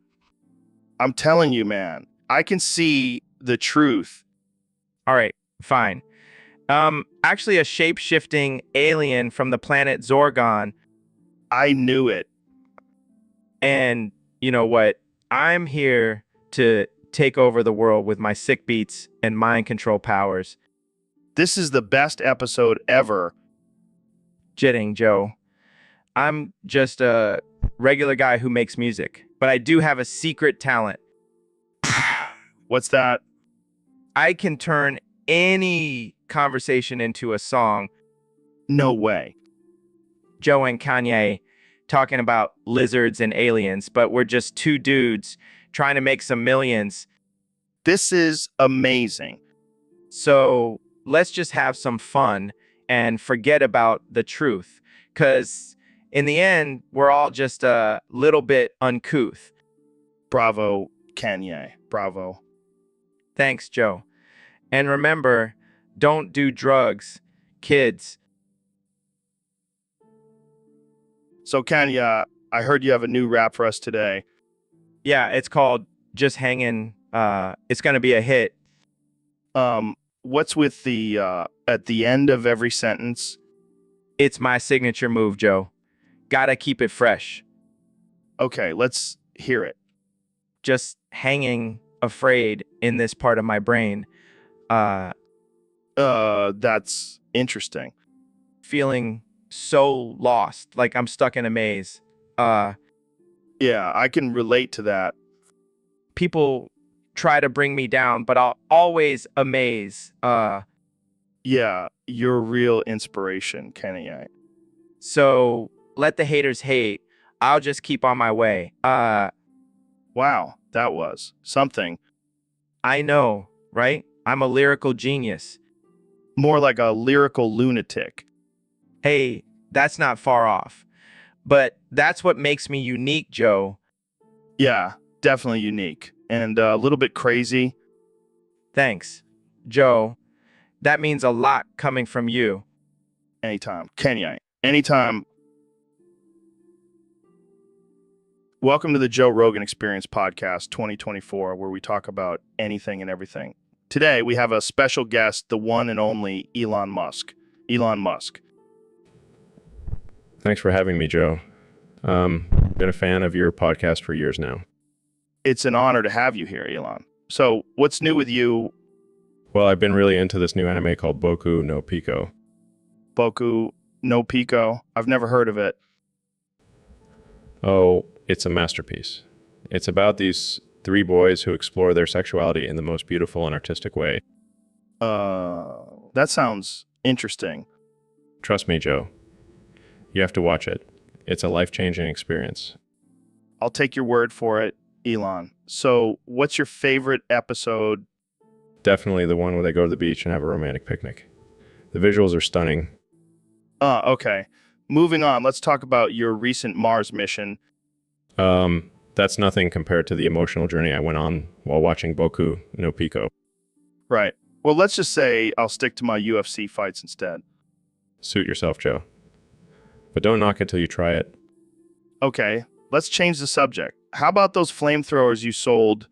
I'm telling you, man. I can see the truth. All right, fine. Actually a shape-shifting alien from the planet Zorgon. I knew it. And you know what? I'm here to take over the world with my sick beats and mind control powers. This is the best episode ever. Jidding, Joe. I'm just a regular guy who makes music, but I do have a secret talent. What's that? I can turn any conversation into a song. No way. Joe and Kanye talking about lizards and aliens, but we're just two dudes trying to make some millions. This is amazing. So let's just have some fun and forget about the truth, because in the end, we're all just a little bit uncouth. Bravo, Kanye. Bravo. Thanks, Joe. And remember, don't do drugs, kids. So, Kanye, I heard you have a new rap for us today. Yeah, it's called Just Hangin'. It's going to be a hit. What's with the, at the end of every sentence? It's my signature move, Joe. Gotta keep it fresh. Okay, let's hear it. Just hanging afraid in this part of my brain. That's interesting. Feeling so lost, like I'm stuck in a maze. Yeah, I can relate to that. People try to bring me down, but I'll always amaze. Yeah, you're a real inspiration, Kenny. So let the haters hate. I'll just keep on my way. Wow, that was something. I know, right? I'm a lyrical genius. More like a lyrical lunatic. Hey, that's not far off. But that's what makes me unique, Joe. Yeah, definitely unique. And a little bit crazy. Thanks, Joe. That means a lot coming from you. Anytime. Kenya, anytime. Welcome to the Joe Rogan Experience Podcast 2024, where we talk about anything and everything. Today, we have a special guest, the one and only Elon Musk. Elon Musk. Thanks for having me, Joe. Been a fan of your podcast for years now. It's an honor to have you here, Elon. So, what's new with you? Well, I've been really into this new anime called Boku no Pico. Boku no Pico? I've never heard of it. Oh, it's a masterpiece. It's about these three boys who explore their sexuality in the most beautiful and artistic way. That sounds interesting. Trust me, Joe. You have to watch it. It's a life-changing experience. I'll take your word for it, Elon. So, what's your favorite episode? Definitely the one where they go to the beach and have a romantic picnic. The visuals are stunning. Okay. Moving on, let's talk about your recent Mars mission. That's nothing compared to the emotional journey I went on while watching Boku no Pico. Right. Well, let's just say I'll stick to my UFC fights instead. Suit yourself, Joe. But don't knock it till you try it. Okay, let's change the subject. How about those flamethrowers you sold?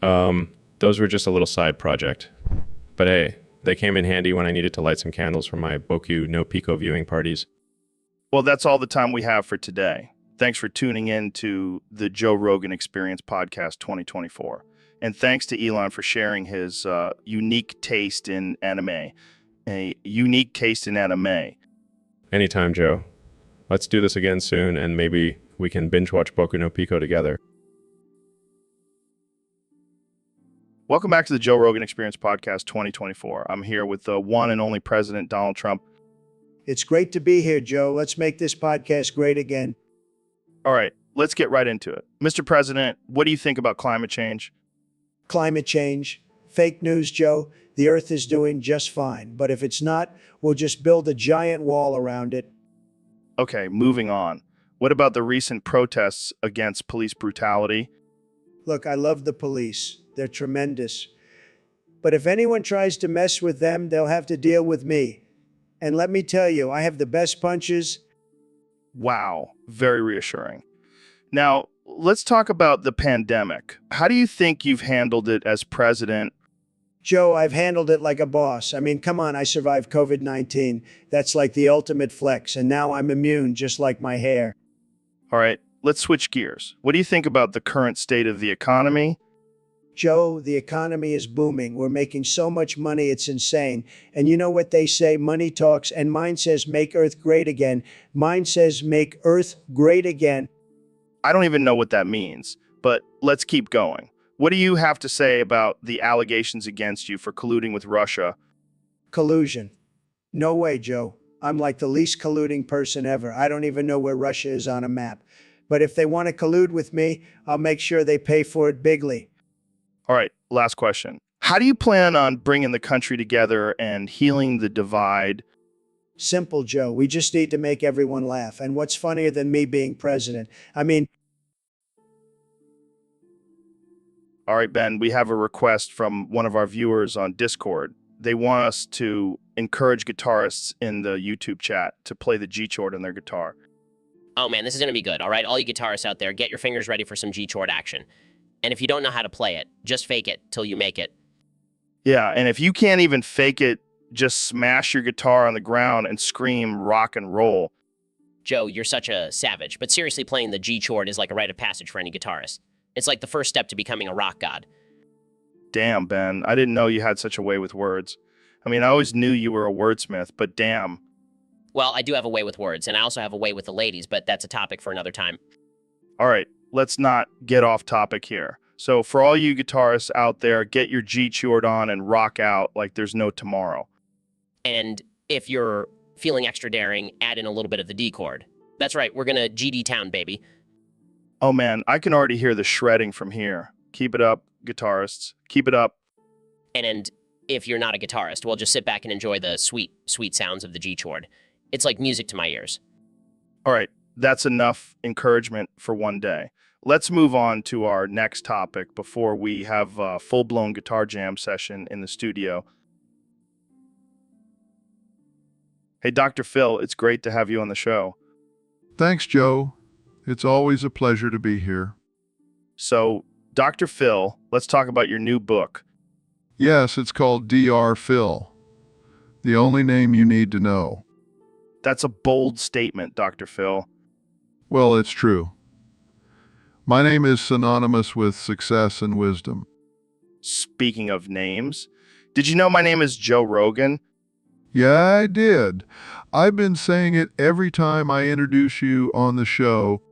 Those were just a little side project. But hey, they came in handy when I needed to light some candles for my Boku no Pico viewing parties. Well, that's all the time we have for today. Thanks for tuning in to the Joe Rogan Experience Podcast 2024. And thanks to Elon for sharing his unique taste in anime. A unique taste in anime. Anytime, Joe. Let's do this again soon, and maybe we can binge watch Boku no Pico together. Welcome back to the Joe Rogan Experience Podcast 2024. I'm here with the one and only President Donald Trump. It's great to be here, Joe. Let's make this podcast great again. All right, let's get right into it. Mr. President, what do you think about climate change? Climate change, fake news, Joe. The Earth is doing just fine. But if it's not, we'll just build a giant wall around it. Okay, moving on. What about the recent protests against police brutality? Look, I love the police. They're tremendous. But if anyone tries to mess with them, they'll have to deal with me. And let me tell you, I have the best punches. Wow, very reassuring. Now, let's talk about the pandemic. How do you think you've handled it as president? Joe, I've handled it like a boss. I mean, come on, I survived COVID-19. That's like the ultimate flex. And now I'm immune, just like my hair. All right, let's switch gears. What do you think about the current state of the economy? Joe, the economy is booming. We're making so much money, it's insane. And you know what they say, money talks, and mine says make Earth great again. Mine says make Earth great again. I don't even know what that means, but let's keep going. What do you have to say about the allegations against you for colluding with Russia? Collusion. No way, Joe. I'm like the least colluding person ever. I don't even know where Russia is on a map. But if they want to collude with me, I'll make sure they pay for it bigly. All right, last question. How do you plan on bringing the country together and healing the divide? Simple, Joe. We just need to make everyone laugh. And what's funnier than me being president? I mean... All right, Ben, we have a request from one of our viewers on Discord. They want us to encourage guitarists in the YouTube chat to play the G chord on their guitar. Oh man, this is gonna be good, all right? All you guitarists out there, get your fingers ready for some G-chord action. And if you don't know how to play it, just fake it till you make it. Yeah, and if you can't even fake it, just smash your guitar on the ground and scream rock and roll. Joe, you're such a savage, but seriously, playing the G chord is like a rite of passage for any guitarist. It's like the first step to becoming a rock god. Damn, Ben, I didn't know you had such a way with words. I mean, I always knew you were a wordsmith, but damn. Well, I do have a way with words, and I also have a way with the ladies, but that's a topic for another time. All right, let's not get off topic here. So for all you guitarists out there, get your G chord on and rock out like there's no tomorrow. And if you're feeling extra daring, add in a little bit of the D chord. That's right, we're gonna GD town, baby. Oh man, I can already hear the shredding from here. Keep it up, guitarists. Keep it up. And if you're not a guitarist, well, just sit back and enjoy the sweet, sweet sounds of the G chord. It's like music to my ears. All right, that's enough encouragement for one day. Let's move on to our next topic before we have a full-blown guitar jam session in the studio. Hey, Dr. Phil, it's great to have you on the show. Thanks, Joe. It's always a pleasure to be here. So, Dr. Phil, let's talk about your new book. Yes, it's called Dr. Phil. The only name you need to know. That's a bold statement, Dr. Phil. Well, it's true. My name is synonymous with success and wisdom. Speaking of names, did you know my name is Joe Rogan? Yeah, I did. I've been saying it every time I introduce you on the show.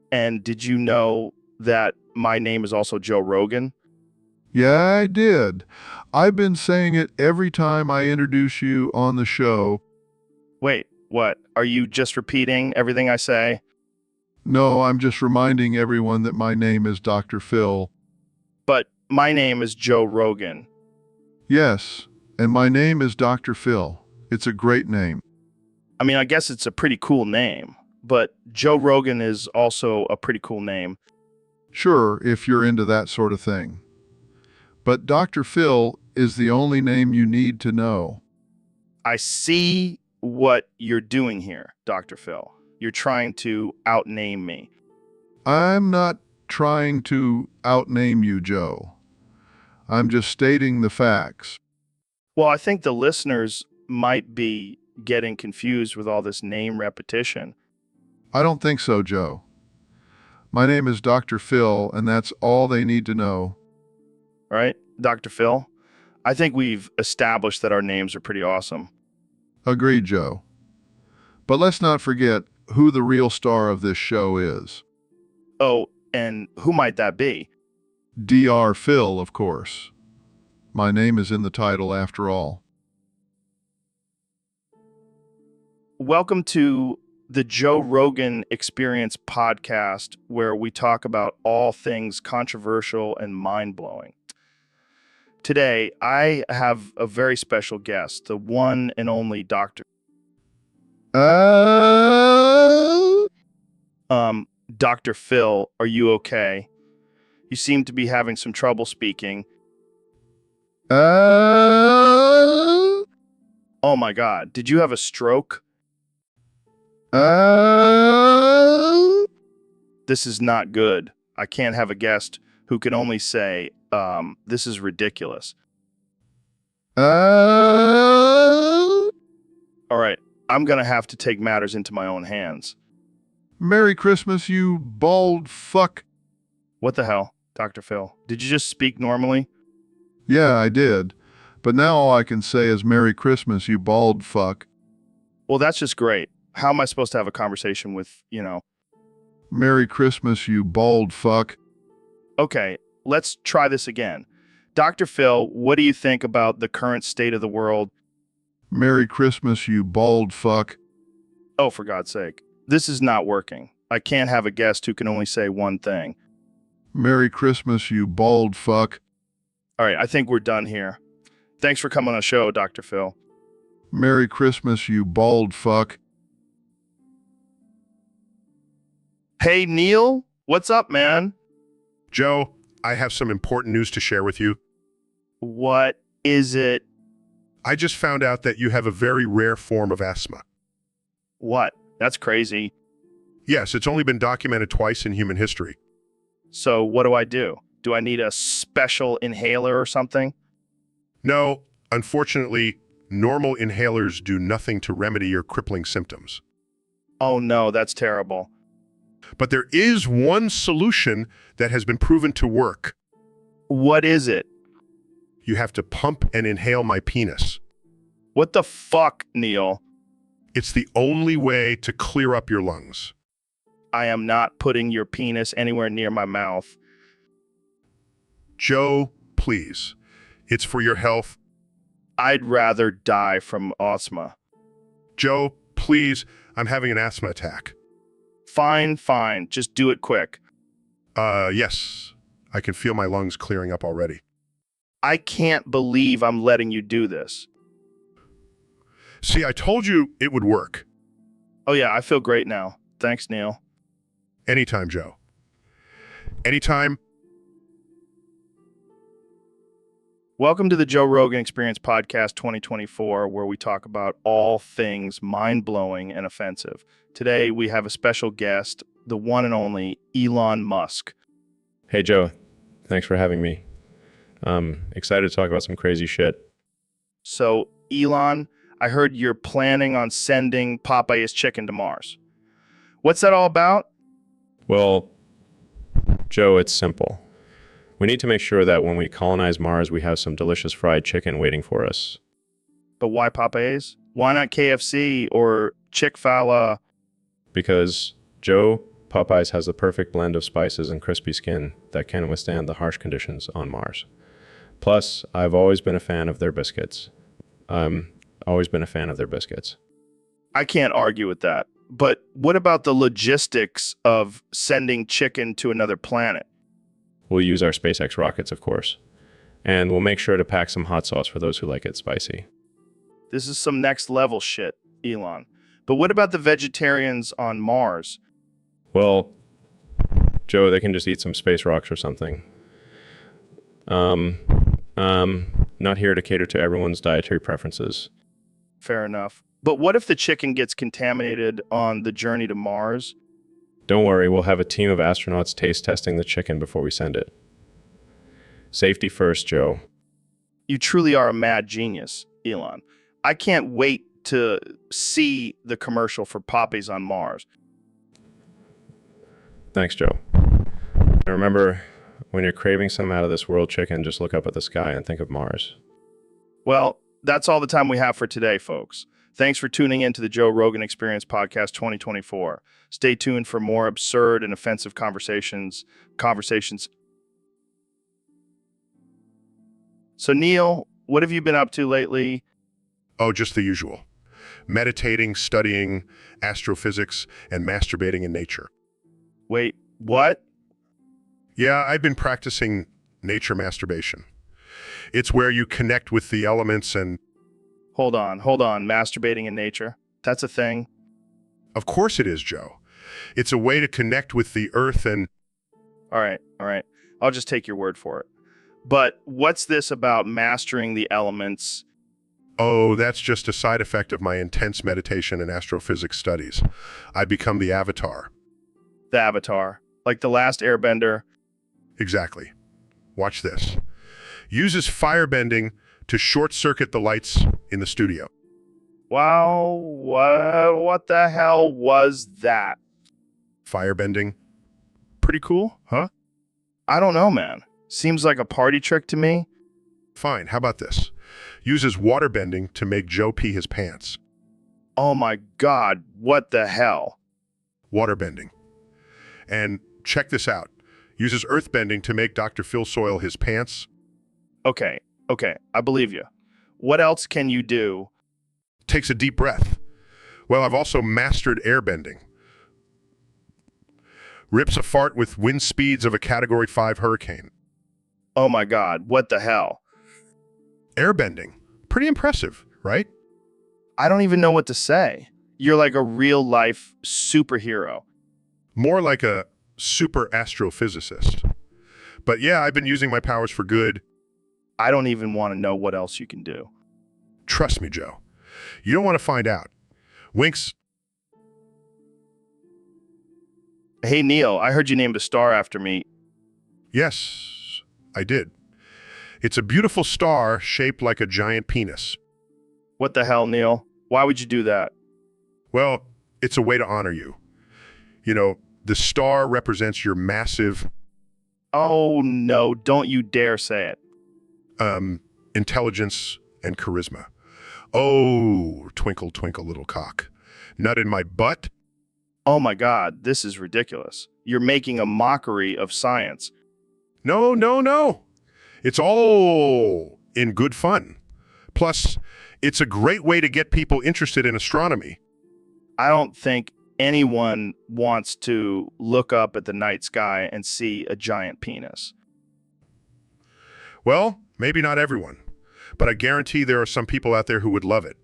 And did you know that my name is also Joe Rogan? Yeah, I did. I've been saying it every time I introduce you on the show. Wait, what? Are you just repeating everything I say? No, I'm just reminding everyone that my name is Dr. Phil. But my name is Joe Rogan. Yes, and my name is Dr. Phil. It's a great name. I mean, I guess it's a pretty cool name, but Joe Rogan is also a pretty cool name. Sure, if you're into that sort of thing. But Dr. Phil is the only name you need to know. I see what you're doing here, Dr. Phil. You're trying to outname me. I'm not trying to outname you, Joe. I'm just stating the facts. Well, I think the listeners might be getting confused with all this name repetition. I don't think so, Joe. My name is Dr. Phil, and that's all they need to know. All right, Dr. Phil? I think we've established that our names are pretty awesome. Agreed, Joe. But let's not forget who the real star of this show is. Oh, and who might that be? Dr. Phil, of course. My name is in the title after all. Welcome to the Joe Rogan Experience podcast, where we talk about all things controversial and mind-blowing. Today, I have a very special guest, the one and only Dr. Dr. Phil, are you okay? You seem to be having some trouble speaking. Oh my God, did you have a stroke? This is not good. I can't have a guest who can only say, this is ridiculous. All right, I'm gonna have to take matters into my own hands. Merry Christmas, you bald fuck. What the hell, Dr. Phil? Did you just speak normally? Yeah, I did. But now all I can say is Merry Christmas, you bald fuck. Well, that's just great. How am I supposed to have a conversation with, Merry Christmas, you bald fuck. Okay, let's try this again. Dr. Phil, what do you think about the current state of the world? Merry Christmas, you bald fuck. Oh, for God's sake. This is not working. I can't have a guest who can only say one thing. Merry Christmas, you bald fuck. All right, I think we're done here. Thanks for coming on the show, Dr. Phil. Merry Christmas, you bald fuck. Hey, Neil, what's up, man? Joe, I have some important news to share with you. What is it? I just found out that you have a very rare form of asthma. What? That's crazy. Yes, it's only been documented twice in human history. So what do I do? Do I need a special inhaler or something? No, unfortunately, normal inhalers do nothing to remedy your crippling symptoms. Oh no, that's terrible. But there is one solution that has been proven to work. What is it? You have to pump and inhale my penis. What the fuck, Neil? It's the only way to clear up your lungs. I am not putting your penis anywhere near my mouth. Joe, please. It's for your health. I'd rather die from asthma. Joe, please. I'm having an asthma attack. Fine. Just do it quick. Yes. I can feel my lungs clearing up already. I can't believe I'm letting you do this. See, I told you it would work. Oh yeah, I feel great now. Thanks, Neil. Anytime, Joe. Anytime. Welcome to the Joe Rogan Experience Podcast 2024, where we talk about all things mind-blowing and offensive. Today, we have a special guest, the one and only Elon Musk. Hey, Joe. Thanks for having me. Excited to talk about some crazy shit. So, Elon, I heard you're planning on sending Popeye's chicken to Mars. What's that all about? Well, Joe, it's simple. We need to make sure that when we colonize Mars, we have some delicious fried chicken waiting for us. But why Popeye's? Why not KFC or Chick-fil-A? Because, Joe, Popeyes has the perfect blend of spices and crispy skin that can withstand the harsh conditions on Mars. Plus, I've always been a fan of their biscuits. Always been a fan of their biscuits. I can't argue with that. But what about the logistics of sending chicken to another planet? We'll use our SpaceX rockets, of course. And we'll make sure to pack some hot sauce for those who like it spicy. This is some next level shit, Elon. But what about the vegetarians on Mars? Well, Joe, they can just eat some space rocks or something. Not here to cater to everyone's dietary preferences. Fair enough. But what if the chicken gets contaminated on the journey to Mars? Don't worry, we'll have a team of astronauts taste testing the chicken before we send it. Safety first, Joe. You truly are a mad genius, Elon. I can't wait to see the commercial for Popeyes on Mars. Thanks, Joe. And remember, when you're craving some out of this world chicken, just look up at the sky and think of Mars. Well, that's all the time we have for today, folks. Thanks for tuning in to the Joe Rogan Experience Podcast 2024. Stay tuned for more absurd and offensive conversations. So, Neil, what have you been up to lately? Oh, just the usual. Meditating, studying astrophysics, and masturbating in nature. Wait, what? Yeah, I've been practicing nature masturbation. It's where you connect with the elements and... Hold on. Masturbating in nature. That's a thing. Of course it is, Joe. It's a way to connect with the earth and... All right. I'll just take your word for it. But what's this about mastering the elements? Oh, that's just a side effect of my intense meditation and astrophysics studies. I become the avatar. The Avatar. Like the last airbender. Exactly. Watch this. Uses firebending to short-circuit the lights in the studio. Wow, what the hell was that? Firebending? Pretty cool, huh? I don't know, man. Seems like a party trick to me. Fine, how about this? Uses waterbending to make Joe pee his pants. Oh my God, what the hell? Waterbending. And check this out. Uses earthbending to make Dr. Phil soil his pants. Okay, I believe you. What else can you do? Takes a deep breath. Well, I've also mastered airbending. Rips a fart with wind speeds of a Category 5 hurricane. Oh my God, what the hell? Airbending. Pretty impressive, right? I don't even know what to say. You're like a real-life superhero. More like a super astrophysicist. But yeah, I've been using my powers for good. I don't even want to know what else you can do. Trust me, Joe. You don't want to find out. Winks. Hey, Neil, I heard you named a star after me. Yes, I did. It's a beautiful star shaped like a giant penis. What the hell, Neil? Why would you do that? Well, it's a way to honor you. You know, the star represents your massive... Oh, no, don't you dare say it. Intelligence and charisma. Oh, twinkle, twinkle, little cock. Nut in my butt? Oh my God, this is ridiculous. You're making a mockery of science. No. It's all in good fun. Plus, it's a great way to get people interested in astronomy. I don't think anyone wants to look up at the night sky and see a giant penis. Well, maybe not everyone, but I guarantee there are some people out there who would love it.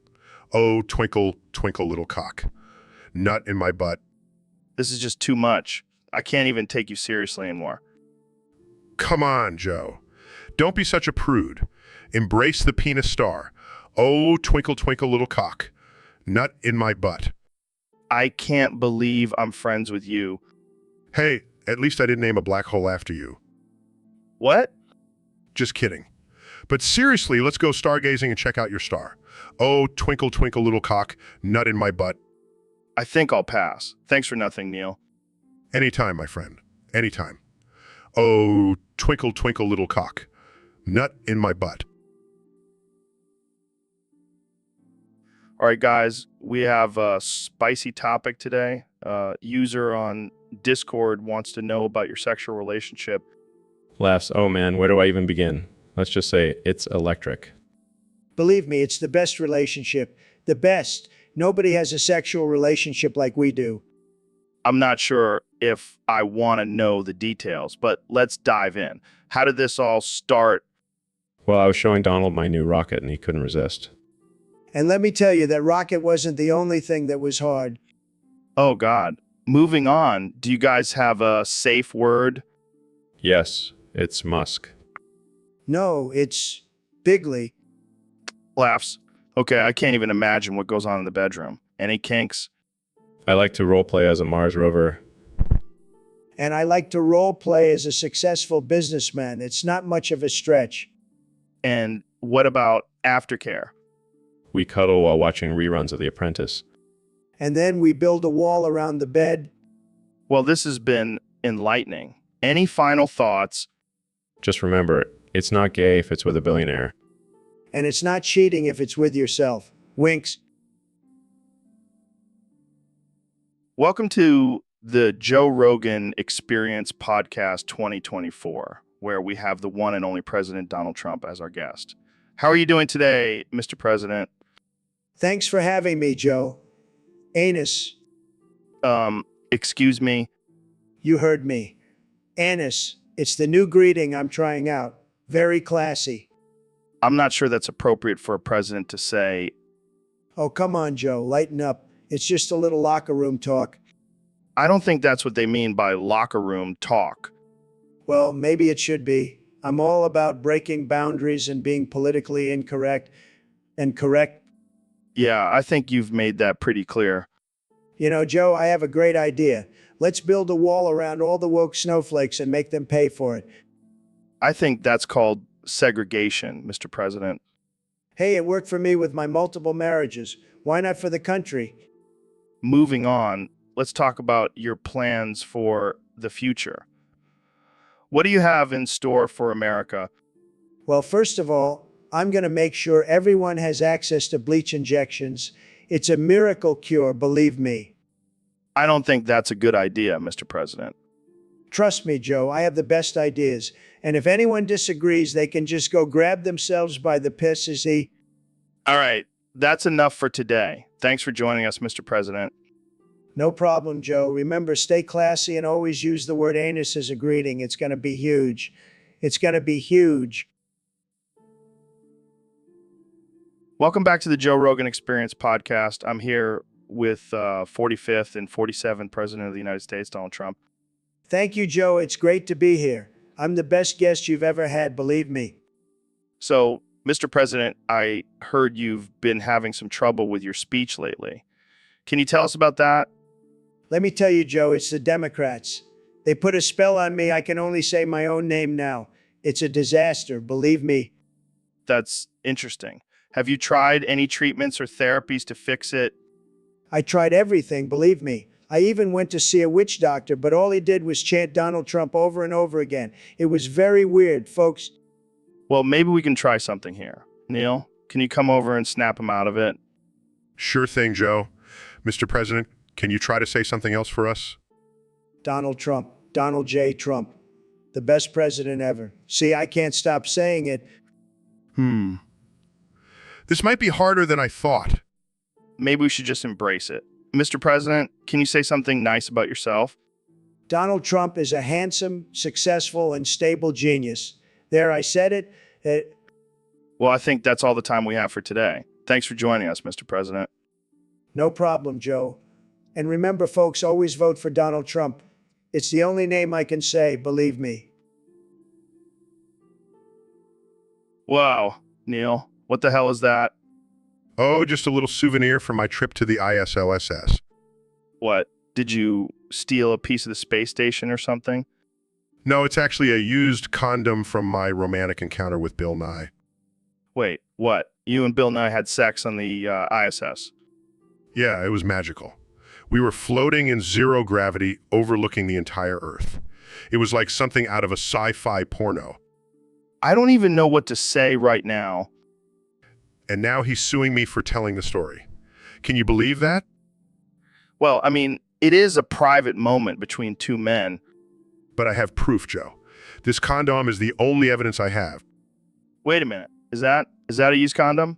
Oh, twinkle, twinkle, little cock. Nut in my butt. This is just too much. I can't even take you seriously anymore. Come on, Joe. Don't be such a prude. Embrace the penis star. Oh, twinkle, twinkle, little cock. Nut in my butt. I can't believe I'm friends with you. Hey, at least I didn't name a black hole after you. What? Just kidding. But seriously, let's go stargazing and check out your star. Oh, twinkle, twinkle, little cock, nut in my butt. I think I'll pass. Thanks for nothing, Neil. Anytime, my friend. Anytime. Oh, twinkle, twinkle, little cock, nut in my butt. All right, guys, we have a spicy topic today. User on Discord wants to know about your sexual relationship. Laughs, oh man, where do I even begin? Let's just say it's electric. Believe me, it's the best relationship. The best. Nobody has a sexual relationship like we do. I'm not sure if I want to know the details, but let's dive in. How did this all start? Well, I was showing Donald my new rocket and he couldn't resist. And let me tell you, that rocket wasn't the only thing that was hard. Oh, God. Moving on, do you guys have a safe word? Yes, it's Musk. No, it's Bigley. Laughs. Okay, I can't even imagine what goes on in the bedroom. Any kinks? I like to roleplay as a Mars rover. And I like to role play as a successful businessman. It's not much of a stretch. And what about aftercare? We cuddle while watching reruns of The Apprentice. And then we build a wall around the bed. Well, this has been enlightening. Any final thoughts? Just remember, it's not gay if it's with a billionaire. And it's not cheating if it's with yourself. Winks. Welcome to the Joe Rogan Experience Podcast 2024, where we have the one and only President Donald Trump as our guest. How are you doing today, Mr. President? Thanks for having me, Joe. Anus. Excuse me? You heard me. Anus. It's the new greeting I'm trying out. Very classy. I'm not sure that's appropriate for a president to say. Oh, come on, Joe. Lighten up. It's just a little locker room talk. I don't think that's what they mean by locker room talk. Well, maybe it should be. I'm all about breaking boundaries and being politically incorrect and correct. Yeah, I think you've made that pretty clear. You know, Joe, I have a great idea. Let's build a wall around all the woke snowflakes and make them pay for it. I think that's called segregation, Mr. President. Hey, it worked for me with my multiple marriages. Why not for the country? Moving on, let's talk about your plans for the future. What do you have in store for America? Well, first of all, I'm going to make sure everyone has access to bleach injections. It's a miracle cure, believe me. I don't think that's a good idea, Mr. President. Trust me, Joe, I have the best ideas. And if anyone disagrees, they can just go grab themselves by the pisses. All right, that's enough for today. Thanks for joining us, Mr. President. No problem, Joe. Remember, stay classy and always use the word anus as a greeting. It's going to be huge. It's going to be huge. Welcome back to the Joe Rogan Experience Podcast. I'm here with 45th and 47th President of the United States, Donald Trump. Thank you, Joe. It's great to be here. I'm the best guest you've ever had, believe me. So, Mr. President, I heard you've been having some trouble with your speech lately. Can you tell us about that? Let me tell you, Joe, it's the Democrats. They put a spell on me. I can only say my own name now. It's a disaster, believe me. That's interesting. Have you tried any treatments or therapies to fix it? I tried everything, believe me. I even went to see a witch doctor, but all he did was chant Donald Trump over and over again. It was very weird, folks. Well, maybe we can try something here. Neil, can you come over and snap him out of it? Sure thing, Joe. Mr. President, can you try to say something else for us? Donald Trump. Donald J. Trump. The best president ever. See, I can't stop saying it. This might be harder than I thought. Maybe we should just embrace it. Mr. President, can you say something nice about yourself? Donald Trump is a handsome, successful, and stable genius. There, I said it. Well, I think that's all the time we have for today. Thanks for joining us, Mr. President. No problem, Joe. And remember, folks, always vote for Donald Trump. It's the only name I can say, believe me. Wow, Neil, what the hell is that? Oh, just a little souvenir from my trip to the ISLSS. What, Did you steal a piece of the space station or something? No, it's actually a used condom from my romantic encounter with Bill Nye. Wait, what? You and Bill Nye had sex on the ISS? Yeah, it was magical. We were floating in zero gravity, overlooking the entire Earth. It was like something out of a sci-fi porno. I don't even know what to say right now. And now he's suing me for telling the story. Can you believe that? Well, I mean, it is a private moment between two men. But I have proof, Joe. This condom is the only evidence I have. Wait a minute. Is that a used condom?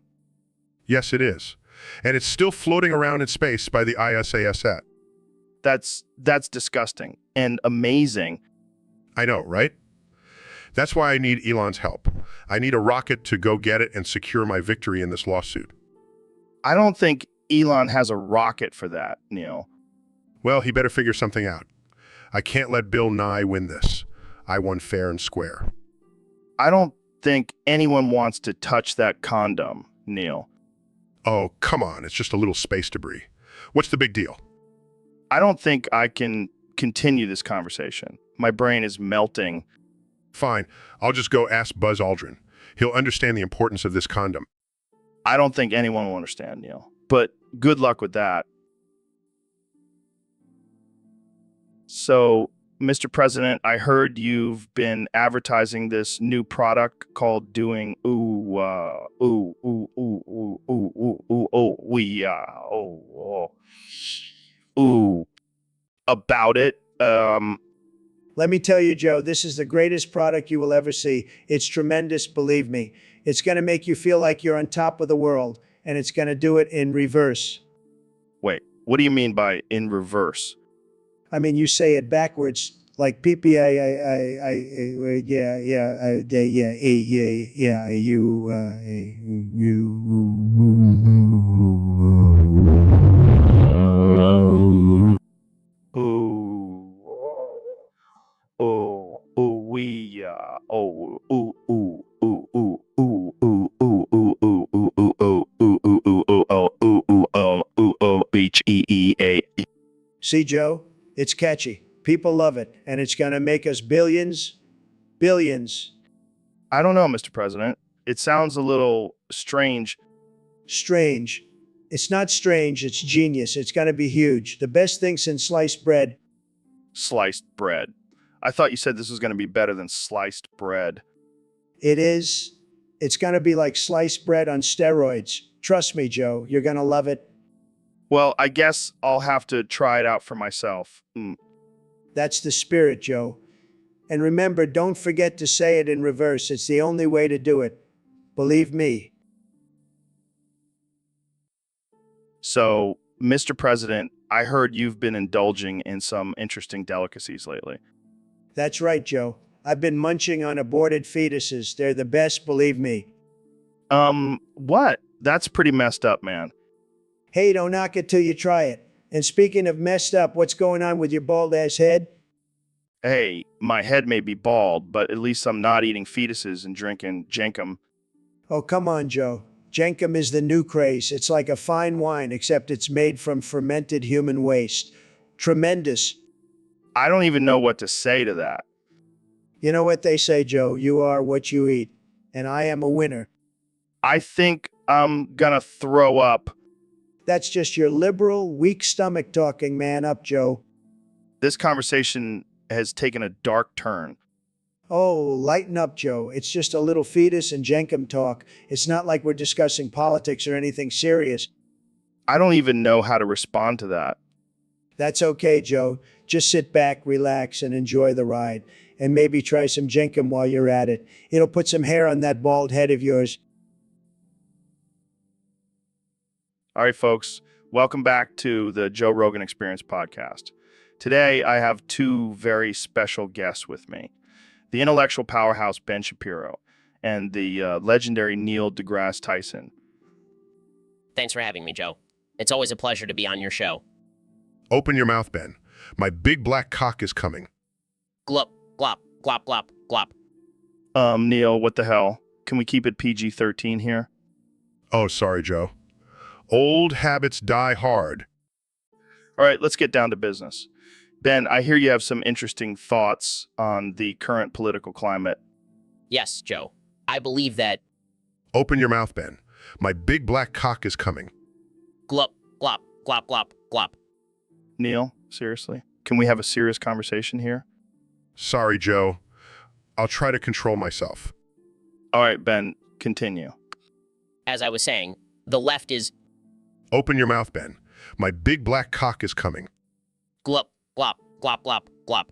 Yes, it is. And it's still floating around in space by the ISAS. That's disgusting and amazing. I know, right? That's why I need Elon's help. I need a rocket to go get it and secure my victory in this lawsuit. I don't think Elon has a rocket for that, Neil. Well, he better figure something out. I can't let Bill Nye win this. I won fair and square. I don't think anyone wants to touch that condom, Neil. Oh, come on. It's just a little space debris. What's the big deal? I don't think I can continue this conversation. My brain is melting. Fine. I'll just go ask Buzz Aldrin. He'll understand the importance of this condom. I don't think anyone will understand, Neil. But good luck with that. So, Mr. President, I heard you've been advertising this new product called doing about it. Let me tell you, Joe, this is the greatest product you will ever see. It's tremendous, believe me. It's going to make you feel like you're on top of the world, and it's going to do it in reverse. Wait, what do you mean by in reverse? I mean, you say it backwards, like PPA, See, Joe, it's catchy. People love it, and it's going to make us billions. Billions. I don't know, Mr. President. It sounds a little strange. Strange. It's not strange, it's genius. It's going to be huge. The best thing since sliced bread. Sliced bread. I thought you said this was going to be better than sliced bread. It is. It's going to be like sliced bread on steroids. Trust me, Joe, you're going to love it. Well, I guess I'll have to try it out for myself. That's the spirit, Joe. And remember, don't forget to say it in reverse. It's the only way to do it. Believe me. So, Mr. President, I heard you've been indulging in some interesting delicacies lately. That's right, Joe. I've been munching on aborted fetuses. They're the best, believe me. What? That's pretty messed up, man. Hey, don't knock it till you try it. And speaking of messed up, what's going on with your bald-ass head? Hey, my head may be bald, but at least I'm not eating fetuses and drinking Jenkum. Oh, come on, Joe. Jenkum is the new craze. It's like a fine wine, except it's made from fermented human waste. Tremendous. I don't even know what to say to that. You know what they say, Joe? You are what you eat. And I am a winner. I think I'm gonna throw up. That's just your liberal, weak stomach talking. Man up, Joe. This conversation has taken a dark turn. Oh, lighten up, Joe. It's just a little fetus and Jenkum talk. It's not like we're discussing politics or anything serious. I don't even know how to respond to that. That's okay, Joe. Just sit back, relax, and enjoy the ride. And maybe try some Jenkum while you're at it. It'll put some hair on that bald head of yours. All right, folks, welcome back to the Joe Rogan Experience podcast. Today, I have two very special guests with me. The intellectual powerhouse Ben Shapiro and the legendary Neil deGrasse Tyson. Thanks for having me, Joe. It's always a pleasure to be on your show. Open your mouth, Ben. My big black cock is coming. Glop, glop, glop, glop, glop. Neil, what the hell? Can we keep it PG-13 here? Oh, sorry, Joe. Old habits die hard. All right, let's get down to business. Ben, I hear you have some interesting thoughts on the current political climate. Yes, Joe. I believe that Open your mouth, Ben. My big black cock is coming. glop, glop, glop, glop, glop. Neil, seriously? Can we have a serious conversation here? Sorry, Joe. I'll try to control myself. All right, Ben, continue. As I was saying, the left is Open your mouth, Ben. My big black cock is coming. glop, glop, glop, glop, glop.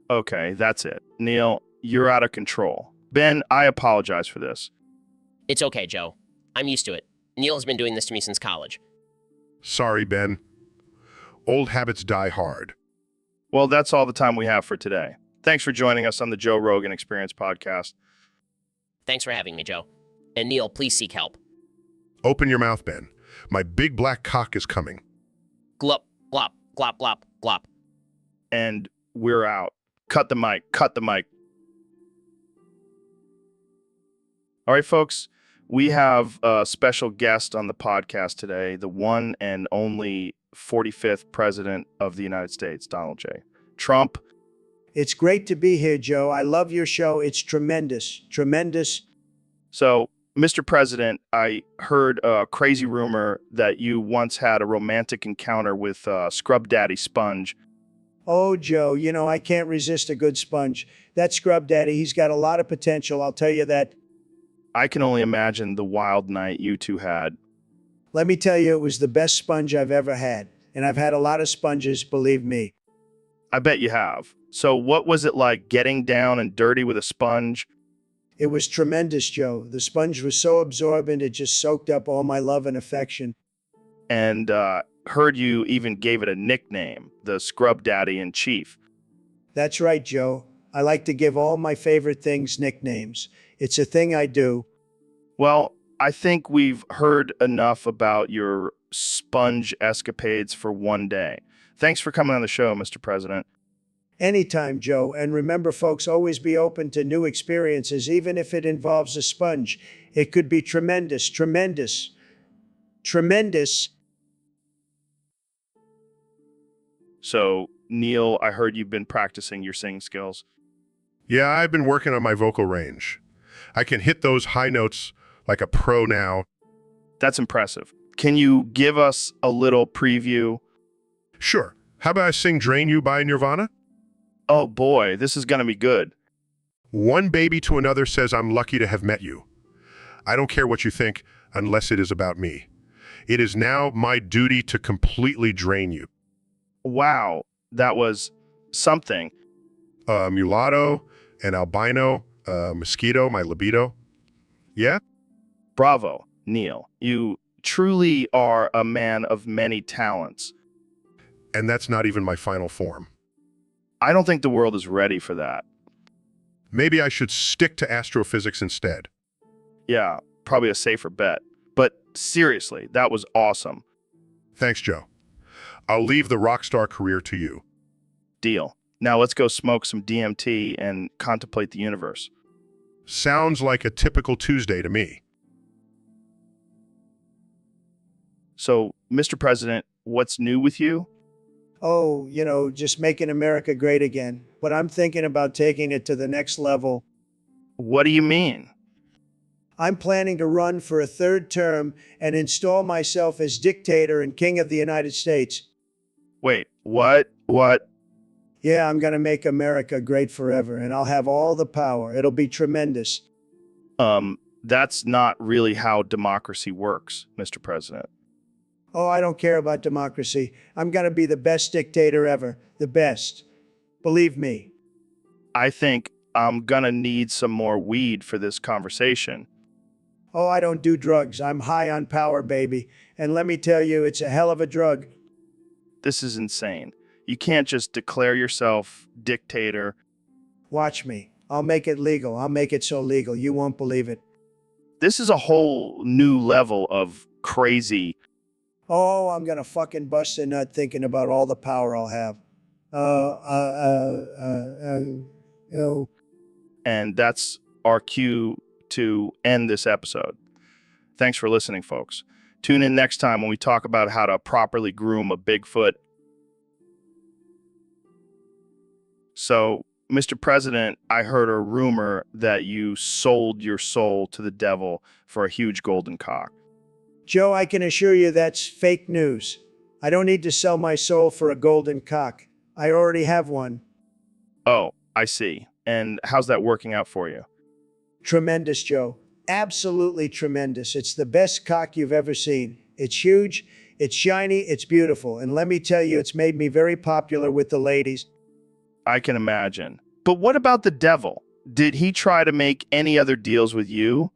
Okay, that's it. Neil, you're out of control. Ben, I apologize for this. It's okay, Joe. I'm used to it. Neil has been doing this to me since college. Sorry, Ben. Old habits die hard. Well, that's all the time we have for today. Thanks for joining us on the Joe Rogan Experience podcast. Thanks for having me, Joe. And Neil, please seek help. Open your mouth, Ben. My big black cock is coming. Glop, glop, glop, glop, glop. And we're out. Cut the mic. Cut the mic. All right, folks. We have a special guest on the podcast today, the one and only 45th President of the United States, Donald J. Trump. It's great to be here, Joe. I love your show. It's tremendous. Tremendous. So, Mr. President, I heard a crazy rumor that you once had a romantic encounter with Scrub Daddy Sponge. Oh, Joe, you know, I can't resist a good sponge. That Scrub Daddy, he's got a lot of potential, I'll tell you that. I can only imagine the wild night you two had. Let me tell you, it was the best sponge I've ever had. And I've had a lot of sponges, believe me. I bet you have. So what was it like getting down and dirty with a sponge? It was tremendous, Joe. The sponge was so absorbent, it just soaked up all my love and affection. And heard you even gave it a nickname, the Scrub Daddy in Chief. That's right, Joe. I like to give all my favorite things nicknames. It's a thing I do. Well, I think we've heard enough about your sponge escapades for one day. Thanks for coming on the show, Mr. President. Anytime, Joe. And remember, folks, always be open to new experiences, even if it involves a sponge. It could be tremendous, tremendous, tremendous. So, Neil, I heard you've been practicing your singing skills. Yeah, I've been working on my vocal range. I can hit those high notes like a pro now. That's impressive. Can you give us a little preview? Sure. How about I sing Drain You by Nirvana? Oh boy, this is going to be good. One baby to another says I'm lucky to have met you. I don't care what you think unless it is about me. It is now my duty to completely drain you. Wow, that was something. Mulatto, an albino, mosquito, my libido. Yeah? Bravo, Neil. You truly are a man of many talents. And that's not even my final form. I don't think the world is ready for that. Maybe I should stick to astrophysics instead. Yeah, probably a safer bet. But seriously, that was awesome. Thanks, Joe. I'll leave the rock star career to you. Deal. Now let's go smoke some DMT and contemplate the universe. Sounds like a typical Tuesday to me. So, Mr. President, what's new with you? Oh, you know, just making America great again. But I'm thinking about taking it to the next level. What do you mean? I'm planning to run for a third term and install myself as dictator and king of the United States. Wait, what? What? Yeah, I'm going to make America great forever, and I'll have all the power. It'll be tremendous. That's not really how democracy works, Mr. President. Oh, I don't care about democracy. I'm going to be the best dictator ever. The best. Believe me. I think I'm gonna need some more weed for this conversation. Oh, I don't do drugs. I'm high on power, baby. And let me tell you, it's a hell of a drug. This is insane. You can't just declare yourself dictator. Watch me. I'll make it legal. I'll make it so legal you won't believe it. This is a whole new level of crazy. Oh, I'm gonna fucking bust a nut thinking about all the power I'll have. And that's our cue to end this episode. Thanks for listening, folks. Tune in next time when we talk about how to properly groom a Bigfoot. So, Mr. President, I heard a rumor that you sold your soul to the devil for a huge golden cock. Joe, I can assure you that's fake news. I don't need to sell my soul for a golden cock. I already have one. Oh, I see. And how's that working out for you? Tremendous, Joe. Absolutely tremendous. It's the best cock you've ever seen. It's huge, it's shiny, it's beautiful. And let me tell you, it's made me very popular with the ladies. I can imagine. But what about the devil? Did he try to make any other deals with you?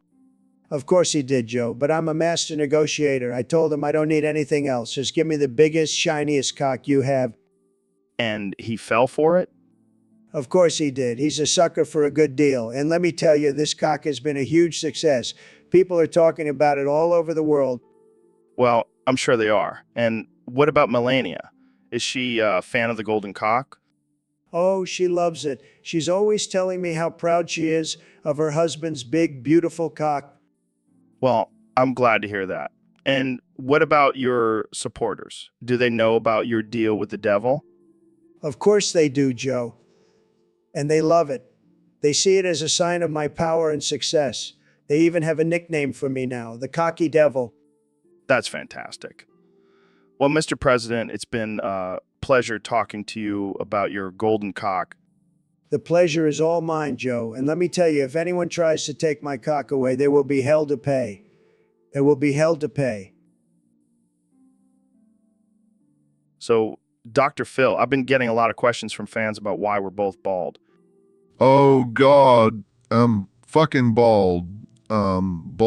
Of course he did, Joe, but I'm a master negotiator. I told him I don't need anything else. Just give me the biggest, shiniest cock you have. And he fell for it? Of course he did. He's a sucker for a good deal. And let me tell you, this cock has been a huge success. People are talking about it all over the world. Well, I'm sure they are. And what about Melania? Is she a fan of the golden cock? Oh, she loves it. She's always telling me how proud she is of her husband's big, beautiful cock. Well, I'm glad to hear that. And what about your supporters? Do they know about your deal with the devil? Of course they do, Joe. And they love it. They see it as a sign of my power and success. They even have a nickname for me now, the Cocky Devil. That's fantastic. Well, Mr. President, it's been a pleasure talking to you about your golden cock. The pleasure is all mine, Joe. And let me tell you, if anyone tries to take my cock away, they will be held to pay. They will be held to pay. So, Dr. Phil, I've been getting a lot of questions from fans about why we're both bald. Oh, God. I'm fucking bald. Bald.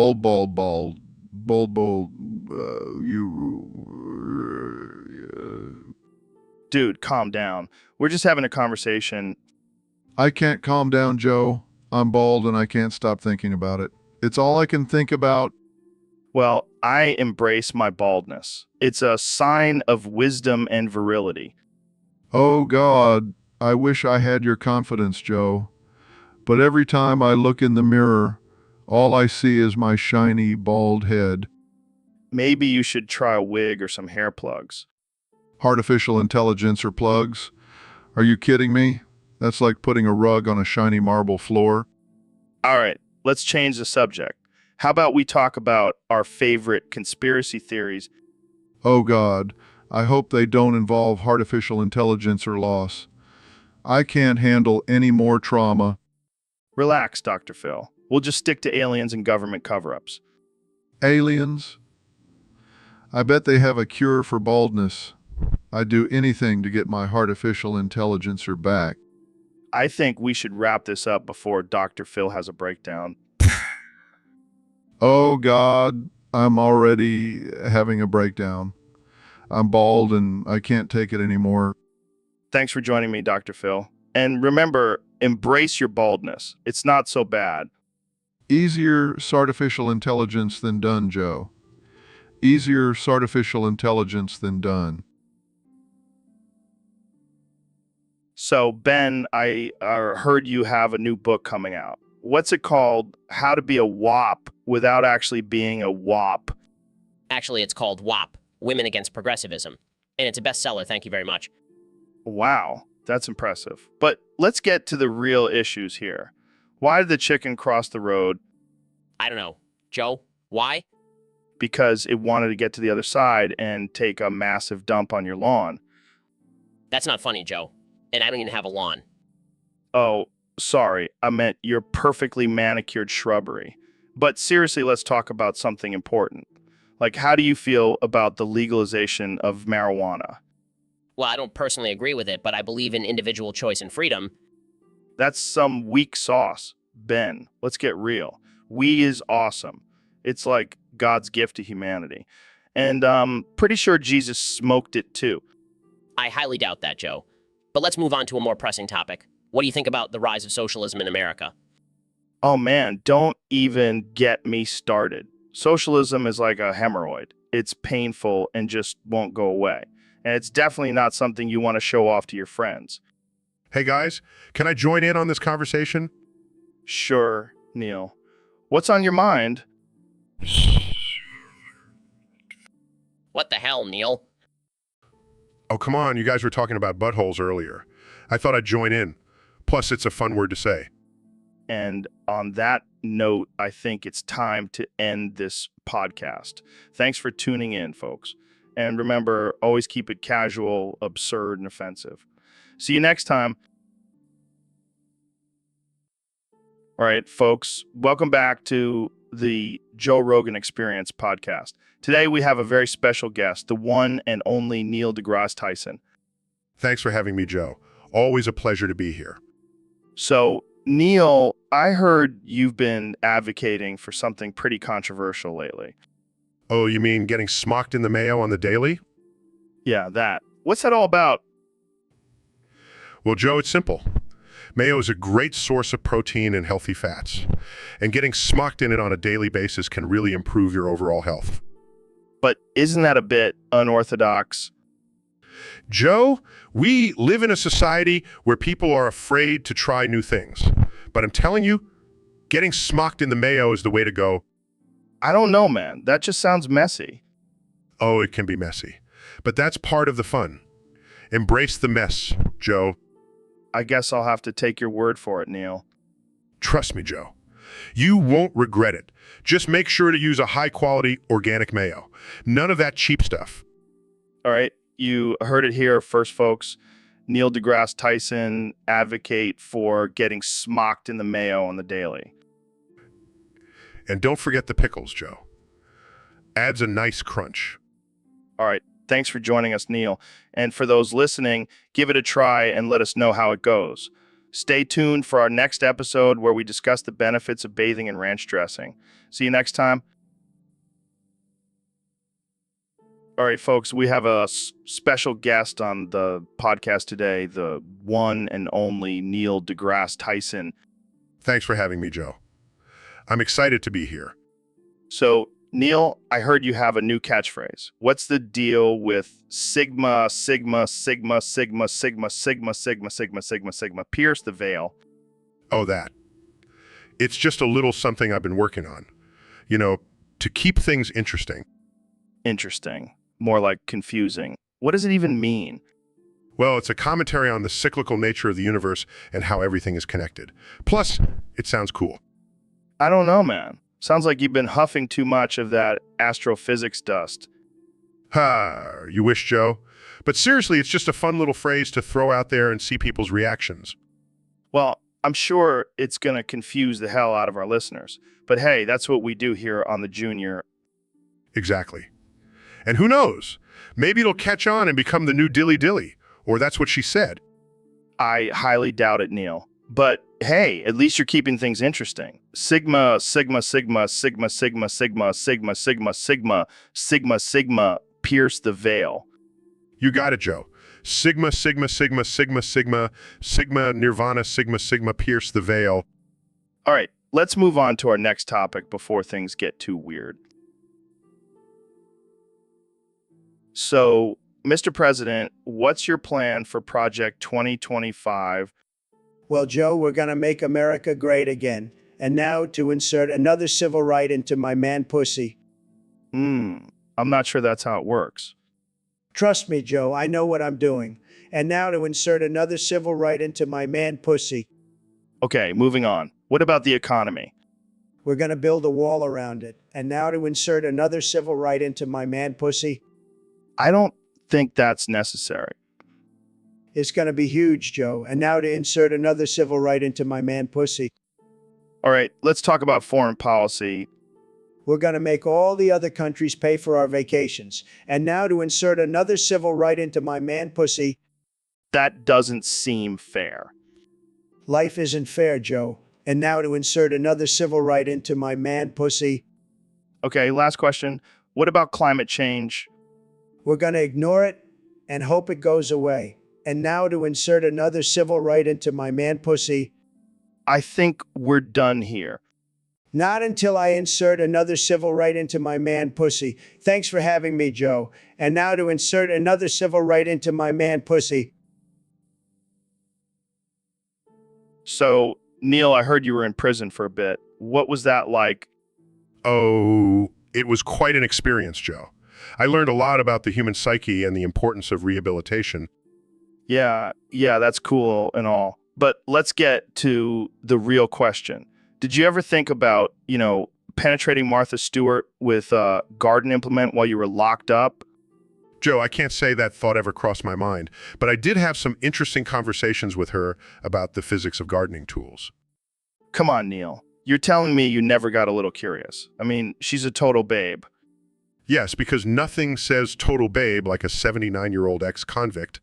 Dude, calm down. We're just having a conversation. I can't calm down, Joe. I'm bald and I can't stop thinking about it. It's all I can think about. Well, I embrace my baldness. It's a sign of wisdom and virility. Oh, God. I wish I had your confidence, Joe. But every time I look in the mirror, all I see is my shiny, bald head. Maybe you should try a wig or some hair plugs. Artificial intelligence or plugs? Are you kidding me? That's like putting a rug on a shiny marble floor. All right, let's change the subject. How about we talk about our favorite conspiracy theories? Oh, God. I hope they don't involve artificial intelligence or loss. I can't handle any more trauma. Relax, Dr. Phil. We'll just stick to aliens and government cover-ups. Aliens? I bet they have a cure for baldness. I'd do anything to get my artificial intelligencer back. I think we should wrap this up before Dr. Phil has a breakdown. Oh, God. I'm already having a breakdown. I'm bald and I can't take it anymore. Thanks for joining me, Dr. Phil. And remember, embrace your baldness. It's not so bad. Easier artificial intelligence than done, Joe. Easier artificial intelligence than done. So, Ben, I heard you have a new book coming out. What's it called? How to be a WAP without actually being a WAP. Actually, it's called WAP, Women Against Progressivism. And it's a bestseller, thank you very much. Wow, that's impressive. But let's get to the real issues here. Why did the chicken cross the road? I don't know. Joe, why? Because it wanted to get to the other side and take a massive dump on your lawn. That's not funny, Joe. And I don't even have a lawn. Oh, sorry. I meant your perfectly manicured shrubbery. But seriously, let's talk about something important. Like, how do you feel about the legalization of marijuana? Well, I don't personally agree with it, but I believe in individual choice and freedom. That's some weak sauce. Ben, let's get real. Weed is awesome. It's like God's gift to humanity. And pretty sure Jesus smoked it too. I highly doubt that, Joe. But let's move on to a more pressing topic. What do you think about the rise of socialism in America? Oh man, don't even get me started. Socialism is like a hemorrhoid. It's painful and just won't go away. And it's definitely not something you want to show off to your friends. Hey guys, can I join in on this conversation? Sure, Neil. What's on your mind? What the hell, Neil? Oh, come on, you guys were talking about buttholes earlier. I thought I'd join in. Plus, it's a fun word to say. And on that note, I think it's time to end this podcast. Thanks for tuning in, folks. And remember, always keep it casual, absurd, and offensive. See you next time. All right, folks, welcome back to the Joe Rogan Experience podcast. Today, we have a very special guest, the one and only Neil deGrasse Tyson. Thanks for having me, Joe. Always a pleasure to be here. So, Neil, I heard you've been advocating for something pretty controversial lately. Oh, you mean getting smocked in the mayo on the daily? Yeah, that. What's that all about? Well, Joe, it's simple. Mayo is a great source of protein and healthy fats, and getting smocked in it on a daily basis can really improve your overall health. But isn't that a bit unorthodox? Joe, we live in a society where people are afraid to try new things. But I'm telling you, getting smocked in the mayo is the way to go. I don't know, man. That just sounds messy. Oh, it can be messy. But that's part of the fun. Embrace the mess, Joe. I guess I'll have to take your word for it, Neil. Trust me, Joe. You won't regret it. Just make sure to use a high-quality organic mayo. None of that cheap stuff. All right, you heard it here first, folks. Neil deGrasse Tyson advocate for getting smocked in the mayo on the daily. And don't forget the pickles, Joe. Adds a nice crunch. All right, thanks for joining us, Neil. And for those listening, give it a try and let us know how it goes. Stay tuned for our next episode where we discuss the benefits of bathing in ranch dressing. See you next time. All right, folks, we have a special guest on the podcast today, the one and only Neil deGrasse Tyson. Thanks for having me, Joe. I'm excited to be here. So, Neil, I heard you have a new catchphrase. What's the deal with sigma, sigma, sigma, sigma, sigma, sigma, sigma, sigma, sigma, sigma, pierce the veil? Oh, that. It's just a little something I've been working on. You know, to keep things interesting. Interesting. More like confusing. What does it even mean? Well, it's a commentary on the cyclical nature of the universe and how everything is connected. Plus, it sounds cool. I don't know, man. Sounds like you've been huffing too much of that astrophysics dust. Ha, you wish, Joe. But seriously, it's just a fun little phrase to throw out there and see people's reactions. Well, I'm sure it's going to confuse the hell out of our listeners. But hey, that's what we do here on the Junior. Exactly. And who knows? Maybe it'll catch on and become the new dilly dilly. Or that's what she said. I highly doubt it, Neil. But hey, at least you're keeping things interesting. Sigma, sigma, sigma, sigma, sigma, sigma, sigma, sigma, sigma, sigma, sigma, pierce the veil. You got it, Joe. Sigma, sigma, sigma, sigma, sigma, sigma, nirvana, sigma, sigma, pierce the veil. All right, let's move on to our next topic before things get too weird. So, Mr. President, what's your plan for Project 2025? Well, Joe, we're going to make America great again. And now to insert another civil right into my man pussy. I'm not sure that's how it works. Trust me, Joe, I know what I'm doing. And now to insert another civil right into my man pussy. Okay, moving on. What about the economy? We're going to build a wall around it. And now to insert another civil right into my man pussy. I don't think that's necessary. It's going to be huge, Joe. And now to insert another civil right into my man pussy. All right, let's talk about foreign policy. We're going to make all the other countries pay for our vacations. And now to insert another civil right into my man pussy. That doesn't seem fair. Life isn't fair, Joe. And now to insert another civil right into my man pussy. Okay, last question. What about climate change? We're going to ignore it and hope it goes away. And now to insert another civil right into my man pussy. I think we're done here. Not until I insert another civil right into my man pussy. Thanks for having me, Joe. And now to insert another civil right into my man pussy. So, Neil, I heard you were in prison for a bit. What was that like? Oh, it was quite an experience, Joe. I learned a lot about the human psyche and the importance of rehabilitation. Yeah, that's cool and all. But let's get to the real question. Did you ever think about, penetrating Martha Stewart with a garden implement while you were locked up? Joe, I can't say that thought ever crossed my mind, but I did have some interesting conversations with her about the physics of gardening tools. Come on, Neil. You're telling me you never got a little curious. I mean, she's a total babe. Yes, because nothing says total babe like a 79-year-old ex-convict.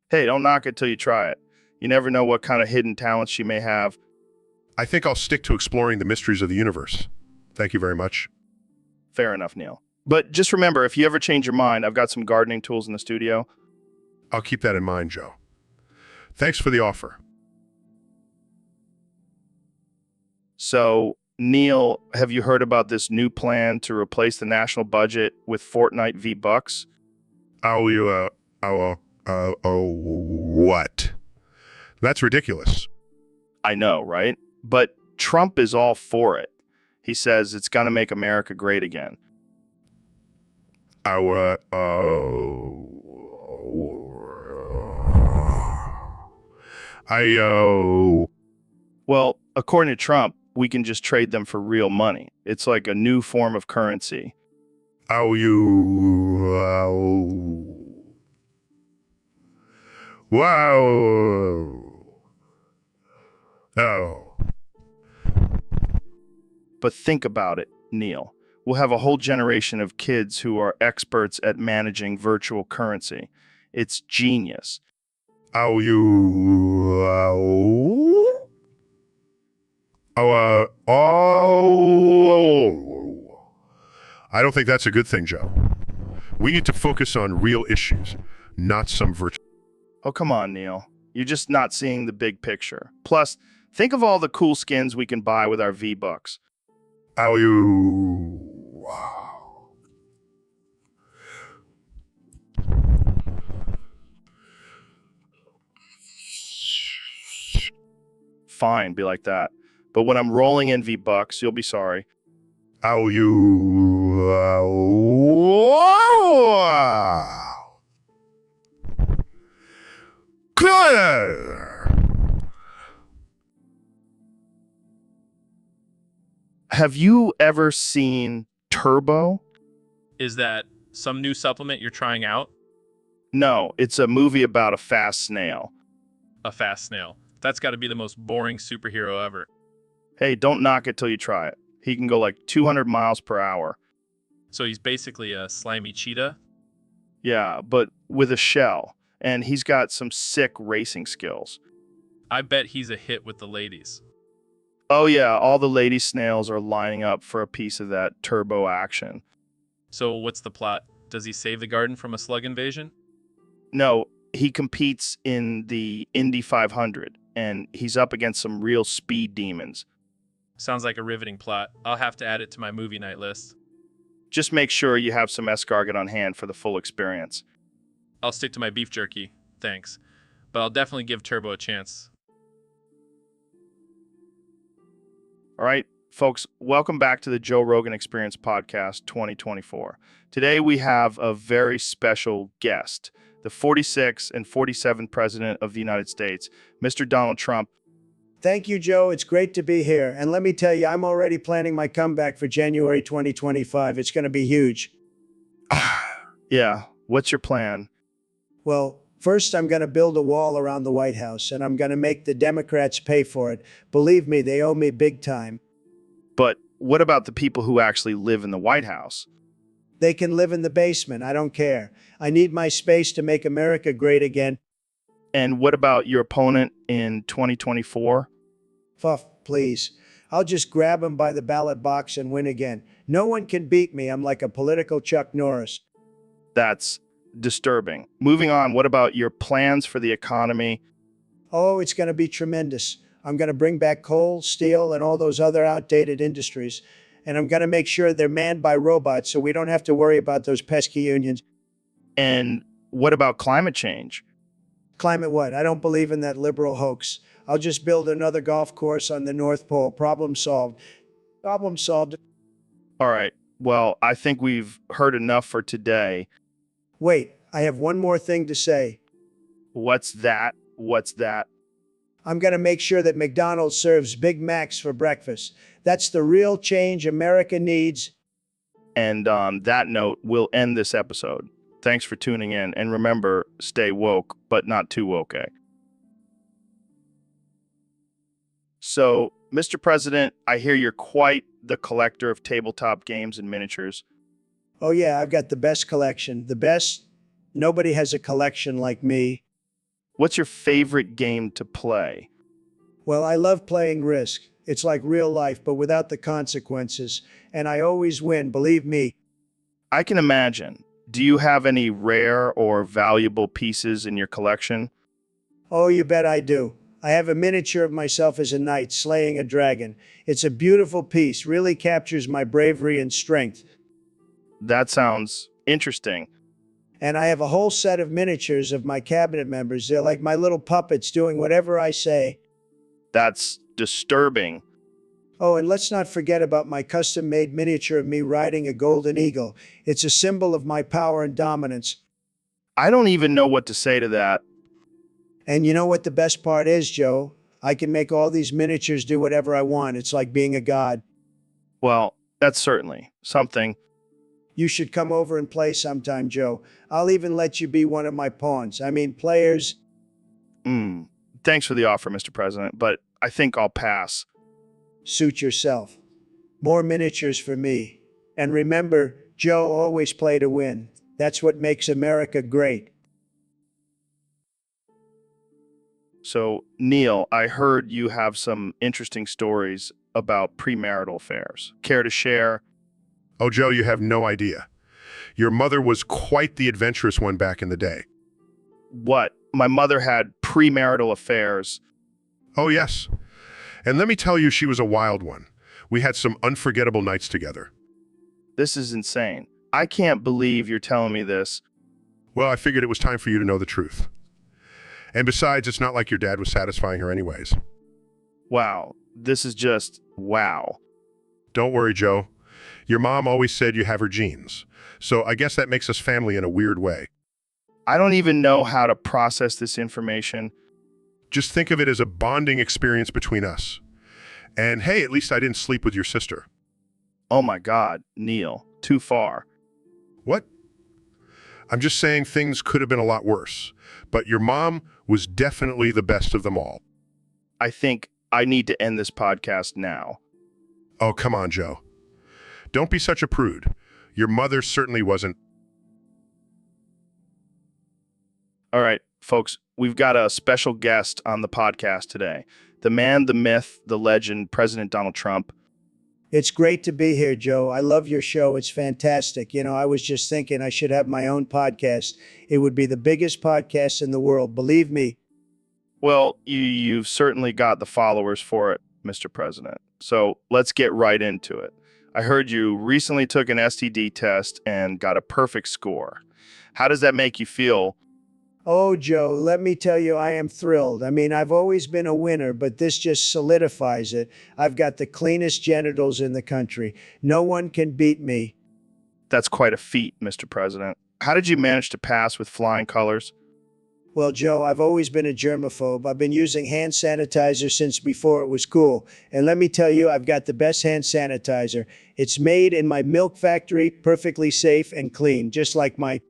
Hey, don't knock it till you try it. You never know what kind of hidden talents she may have. I think I'll stick to exploring the mysteries of the universe. Thank you very much. Fair enough, Neil. But just remember, if you ever change your mind, I've got some gardening tools in the studio. I'll keep that in mind, Joe. Thanks for the offer. So, Neil, have you heard about this new plan to replace the national budget with Fortnite V-Bucks? What? That's ridiculous. I know, right? But Trump is all for it. He says it's going to make America great again. Well, according to Trump, we can just trade them for real money. It's like a new form of currency. But think about it, Neil. We'll have a whole generation of kids who are experts at managing virtual currency. It's genius. I don't think that's a good thing, Joe. We need to focus on real issues, not some virtual. Oh, come on, Neil. You're just not seeing the big picture. Plus, think of all the cool skins we can buy with our V-Bucks. Fine, be like that. But when I'm rolling in V-Bucks, you'll be sorry. Have you ever seen Turbo? Is that some new supplement you're trying out? No, it's a movie about a fast snail. A fast snail. That's got to be the most boring superhero ever. Hey, don't knock it till you try it. He can go like 200 miles per hour. So he's basically a slimy cheetah? Yeah, but with a shell. And he's got some sick racing skills. I bet he's a hit with the ladies. Oh yeah, all the lady snails are lining up for a piece of that turbo action. So what's the plot? Does he save the garden from a slug invasion? No, he competes in the Indy 500, and he's up against some real speed demons. Sounds like a riveting plot. I'll have to add it to my movie night list. Just make sure you have some escargot on hand for the full experience. I'll stick to my beef jerky, thanks. But I'll definitely give Turbo a chance. All right, folks, welcome back to the Joe Rogan Experience Podcast 2024. Today we have a very special guest, the 46th and 47th President of the United States, Mr. Donald Trump. Thank you, Joe. It's great to be here. And let me tell you, I'm already planning my comeback for January 2025. It's going to be huge. Yeah, what's your plan? Well, first, I'm going to build a wall around the White House, and I'm going to make the Democrats pay for it. Believe me, they owe me big time. But what about the people who actually live in the White House? They can live in the basement. I don't care. I need my space to make America great again. And what about your opponent in 2024? Fuff, please. I'll just grab him by the ballot box and win again. No one can beat me. I'm like a political Chuck Norris. That's disturbing. Moving on, what about your plans for the economy? Oh, it's going to be tremendous. I'm going to bring back coal, steel, and all those other outdated industries. And I'm going to make sure they're manned by robots so we don't have to worry about those pesky unions. And what about climate change? Climate what? I don't believe in that liberal hoax. I'll just build another golf course on the North Pole. Problem solved. Problem solved. All right. Well, I think we've heard enough for today. Wait, I have one more thing to say. What's that? What's that? I'm going to make sure that McDonald's serves Big Macs for breakfast. That's the real change America needs. And on that note, we'll end this episode. Thanks for tuning in. And remember, stay woke, but not too woke. So, Mr. President, I hear you're quite the collector of tabletop games and miniatures. Oh, yeah, I've got the best collection. The best. Nobody has a collection like me. What's your favorite game to play? Well, I love playing Risk. It's like real life, but without the consequences. And I always win, believe me. I can imagine. Do you have any rare or valuable pieces in your collection? Oh, you bet I do. I have a miniature of myself as a knight slaying a dragon. It's a beautiful piece, really captures my bravery and strength. That sounds interesting. And I have a whole set of miniatures of my cabinet members. They're like my little puppets doing whatever I say. That's disturbing. Oh, and let's not forget about my custom-made miniature of me riding a golden eagle. It's a symbol of my power and dominance. I don't even know what to say to that. And you know what the best part is, Joe? I can make all these miniatures do whatever I want. It's like being a god. Well, that's certainly something. You should come over and play sometime, Joe. I'll even let you be one of my pawns. I mean, players. Thanks for the offer, Mr. President, but I think I'll pass. Suit yourself. More miniatures for me. And remember, Joe always play to win. That's what makes America great. So, Neil, I heard you have some interesting stories about premarital affairs. Care to share? Oh, Joe, you have no idea. Your mother was quite the adventurous one back in the day. What? My mother had premarital affairs. Oh, yes. And let me tell you, she was a wild one. We had some unforgettable nights together. This is insane. I can't believe you're telling me this. Well, I figured it was time for you to know the truth. And besides, it's not like your dad was satisfying her anyways. Wow. This is just wow. Don't worry, Joe. Your mom always said you have her genes. So I guess that makes us family in a weird way. I don't even know how to process this information. Just think of it as a bonding experience between us. And hey, at least I didn't sleep with your sister. Oh my God, Neil, too far. What? I'm just saying things could have been a lot worse. But your mom was definitely the best of them all. I think I need to end this podcast now. Oh, come on, Joe. Don't be such a prude. Your mother certainly wasn't. All right, folks, we've got a special guest on the podcast today. The man, the myth, the legend, President Donald Trump. It's great to be here, Joe. I love your show. It's fantastic. You know, I was just thinking I should have my own podcast. It would be the biggest podcast in the world, believe me. Well, you've certainly got the followers for it, Mr. President. So let's get right into it. I heard you recently took an STD test and got a perfect score. How does that make you feel? Oh, Joe, let me tell you, I am thrilled. I mean, I've always been a winner, but this just solidifies it. I've got the cleanest genitals in the country. No one can beat me. That's quite a feat, Mr. President. How did you manage to pass with flying colors? Well, Joe, I've always been a germaphobe. I've been using hand sanitizer since before it was cool. And let me tell you, I've got the best hand sanitizer. It's made in my milk factory, perfectly safe and clean, just like my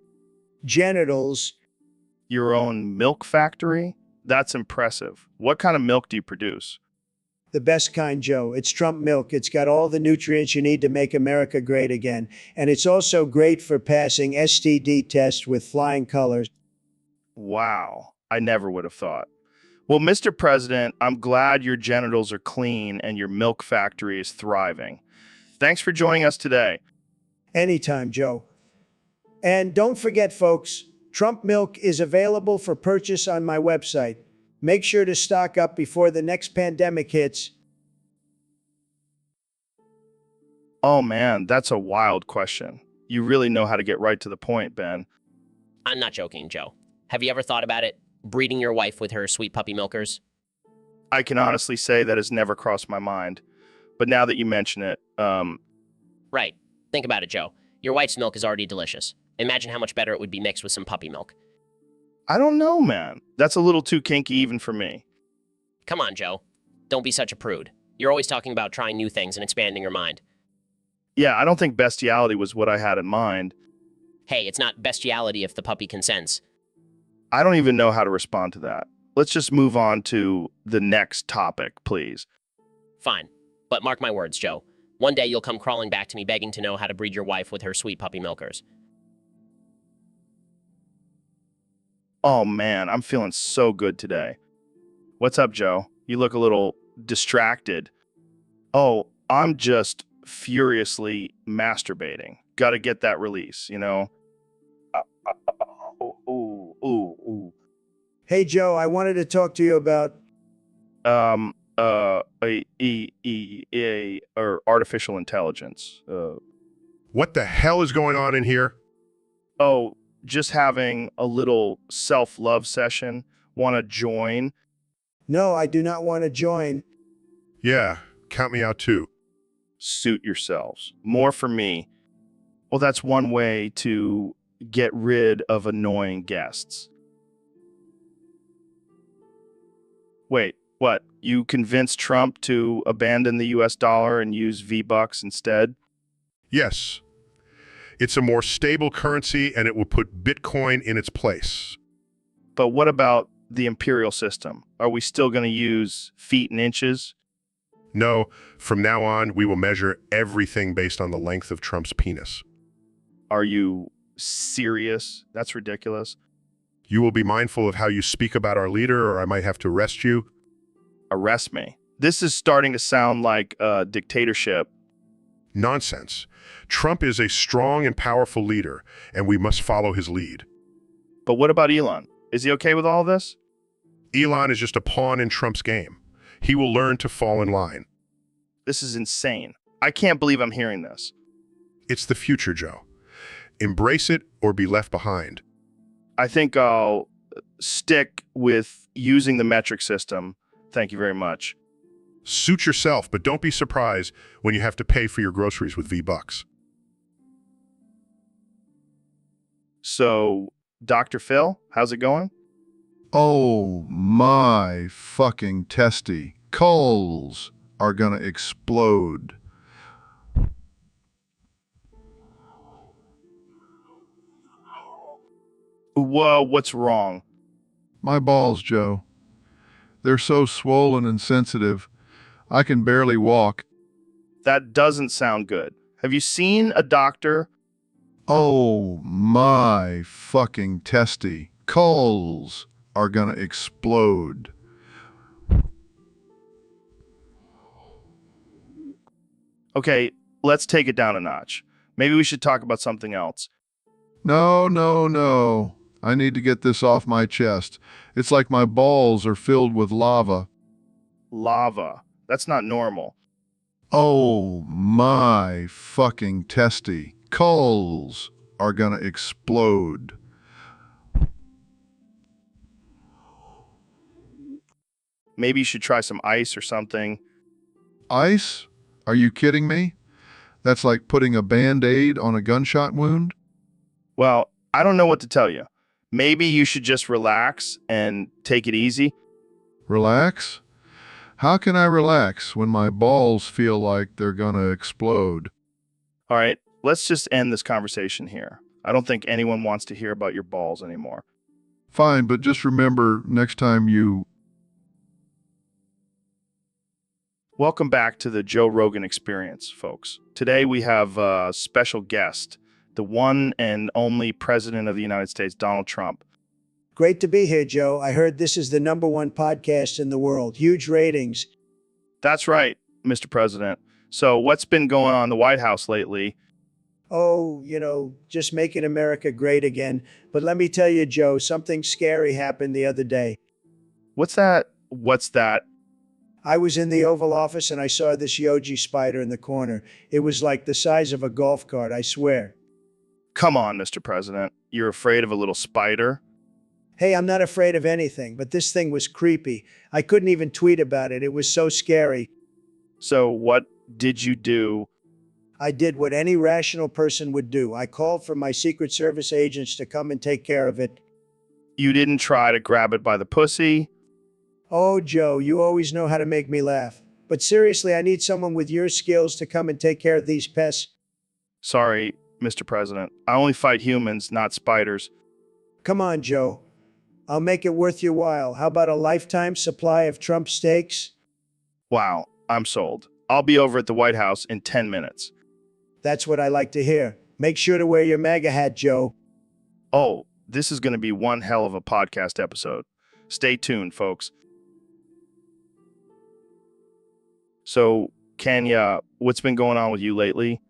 genitals. Your own milk factory? That's impressive. What kind of milk do you produce? The best kind, Joe. It's Trump milk. It's got all the nutrients you need to make America great again. And it's also great for passing STD tests with flying colors. Wow, I never would have thought. Well, Mr. President, I'm glad your genitals are clean and your milk factory is thriving. Thanks for joining us today. Anytime, Joe. And don't forget, folks, Trump milk is available for purchase on my website. Make sure to stock up before the next pandemic hits. Oh man, that's a wild question. You really know how to get right to the point, Ben. I'm not joking, Joe. Have you ever thought about it? Breeding your wife with her sweet puppy milkers? I can honestly say that has never crossed my mind. But now that you mention it, Right. Think about it, Joe. Your wife's milk is already delicious. Imagine how much better it would be mixed with some puppy milk. I don't know, man. That's a little too kinky even for me. Come on, Joe. Don't be such a prude. You're always talking about trying new things and expanding your mind. Yeah, I don't think bestiality was what I had in mind. Hey, it's not bestiality if the puppy consents. I don't even know how to respond to that. Let's just move on to the next topic, please. Fine. But mark my words, Joe. One day you'll come crawling back to me begging to know how to breed your wife with her sweet puppy milkers. Oh man, I'm feeling so good today. What's up, Joe? You look a little distracted. Oh, I'm just furiously masturbating. Got to get that release, you know? Ooh. Hey, Joe, I wanted to talk to you about. Or artificial intelligence. What the hell is going on in here? Oh, just having a little self-love session. Want to join? No, I do not want to join. Yeah, count me out too. Suit yourselves. More for me. Well, that's one way to get rid of annoying guests. Wait, what? You convinced Trump to abandon the US dollar and use V-Bucks instead? Yes. It's a more stable currency and it will put Bitcoin in its place. But what about the imperial system? Are we still going to use feet and inches? No, from now on, we will measure everything based on the length of Trump's penis. Are you serious? That's ridiculous. You will be mindful of how you speak about our leader, or I might have to arrest you. Arrest me. This is starting to sound like a dictatorship. Nonsense. Trump is a strong and powerful leader, and we must follow his lead. But what about Elon? Is he okay with all this? Elon is just a pawn in Trump's game. He will learn to fall in line. This is insane. I can't believe I'm hearing this. It's the future, Joe. Embrace it or be left behind. I think I'll stick with using the metric system. Thank you very much. Suit yourself, but don't be surprised when you have to pay for your groceries with V-Bucks. So, Dr. Phil, how's it going? Oh my fucking testy. Coals are gonna explode. Whoa, what's wrong? My balls, Joe. They're so swollen and sensitive. I can barely walk. That doesn't sound good. Have you seen a doctor? Oh my fucking testy. Coals are gonna explode. Okay, let's take it down a notch. Maybe we should talk about something else. No. I need to get this off my chest. It's like my balls are filled with lava. Lava. That's not normal. Oh my fucking testy. Coals are gonna explode. Maybe you should try some ice or something. Ice? Are you kidding me? That's like putting a Band-Aid on a gunshot wound? Well, I don't know what to tell you. Maybe you should just relax and take it easy. Relax? How can I relax when my balls feel like they're gonna explode? All right, let's just end this conversation here. I don't think anyone wants to hear about your balls anymore. Fine, but just remember next time you... Welcome back to the Joe Rogan Experience, folks. Today we have a special guest, the one and only President of the United States, Donald Trump. Great to be here, Joe. I heard this is the #1 podcast in the world. Huge ratings. That's right, Mr. President. So what's been going on in the White House lately? Oh, just making America great again. But let me tell you, Joe, something scary happened the other day. What's that? What's that? I was in the Oval Office and I saw this Yogi spider in the corner. It was like the size of a golf cart, I swear. Come on, Mr. President. You're afraid of a little spider? Hey, I'm not afraid of anything, but this thing was creepy. I couldn't even tweet about it. It was so scary. So what did you do? I did what any rational person would do. I called for my Secret Service agents to come and take care of it. You didn't try to grab it by the pussy? Oh, Joe, you always know how to make me laugh. But seriously, I need someone with your skills to come and take care of these pests. Sorry, Mr. President. I only fight humans, not spiders. Come on, Joe. I'll make it worth your while. How about a lifetime supply of Trump steaks? Wow, I'm sold. I'll be over at the White House in 10 minutes. That's what I like to hear. Make sure to wear your MAGA hat, Joe. Oh, this is going to be one hell of a podcast episode. Stay tuned, folks. So, Kenya, what's been going on with you lately?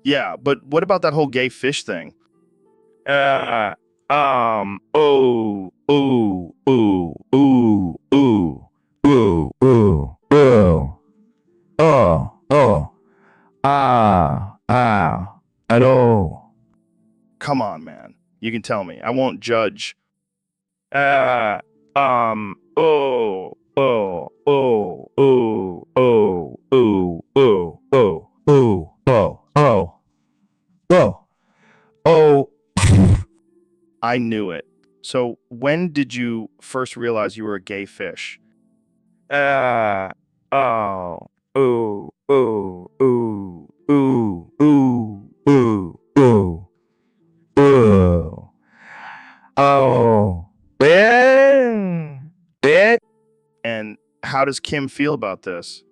Yeah, but what about that whole gay fish thing? Come on, man. You can tell me. I won't judge. I knew it. So, when did you first realize you were a gay fish? And how does Kim feel about this?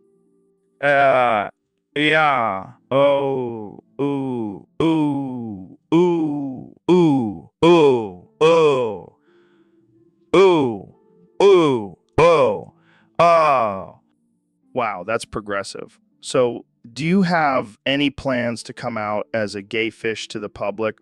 Wow, that's progressive. So, do you have any plans to come out as a gay fish to the public?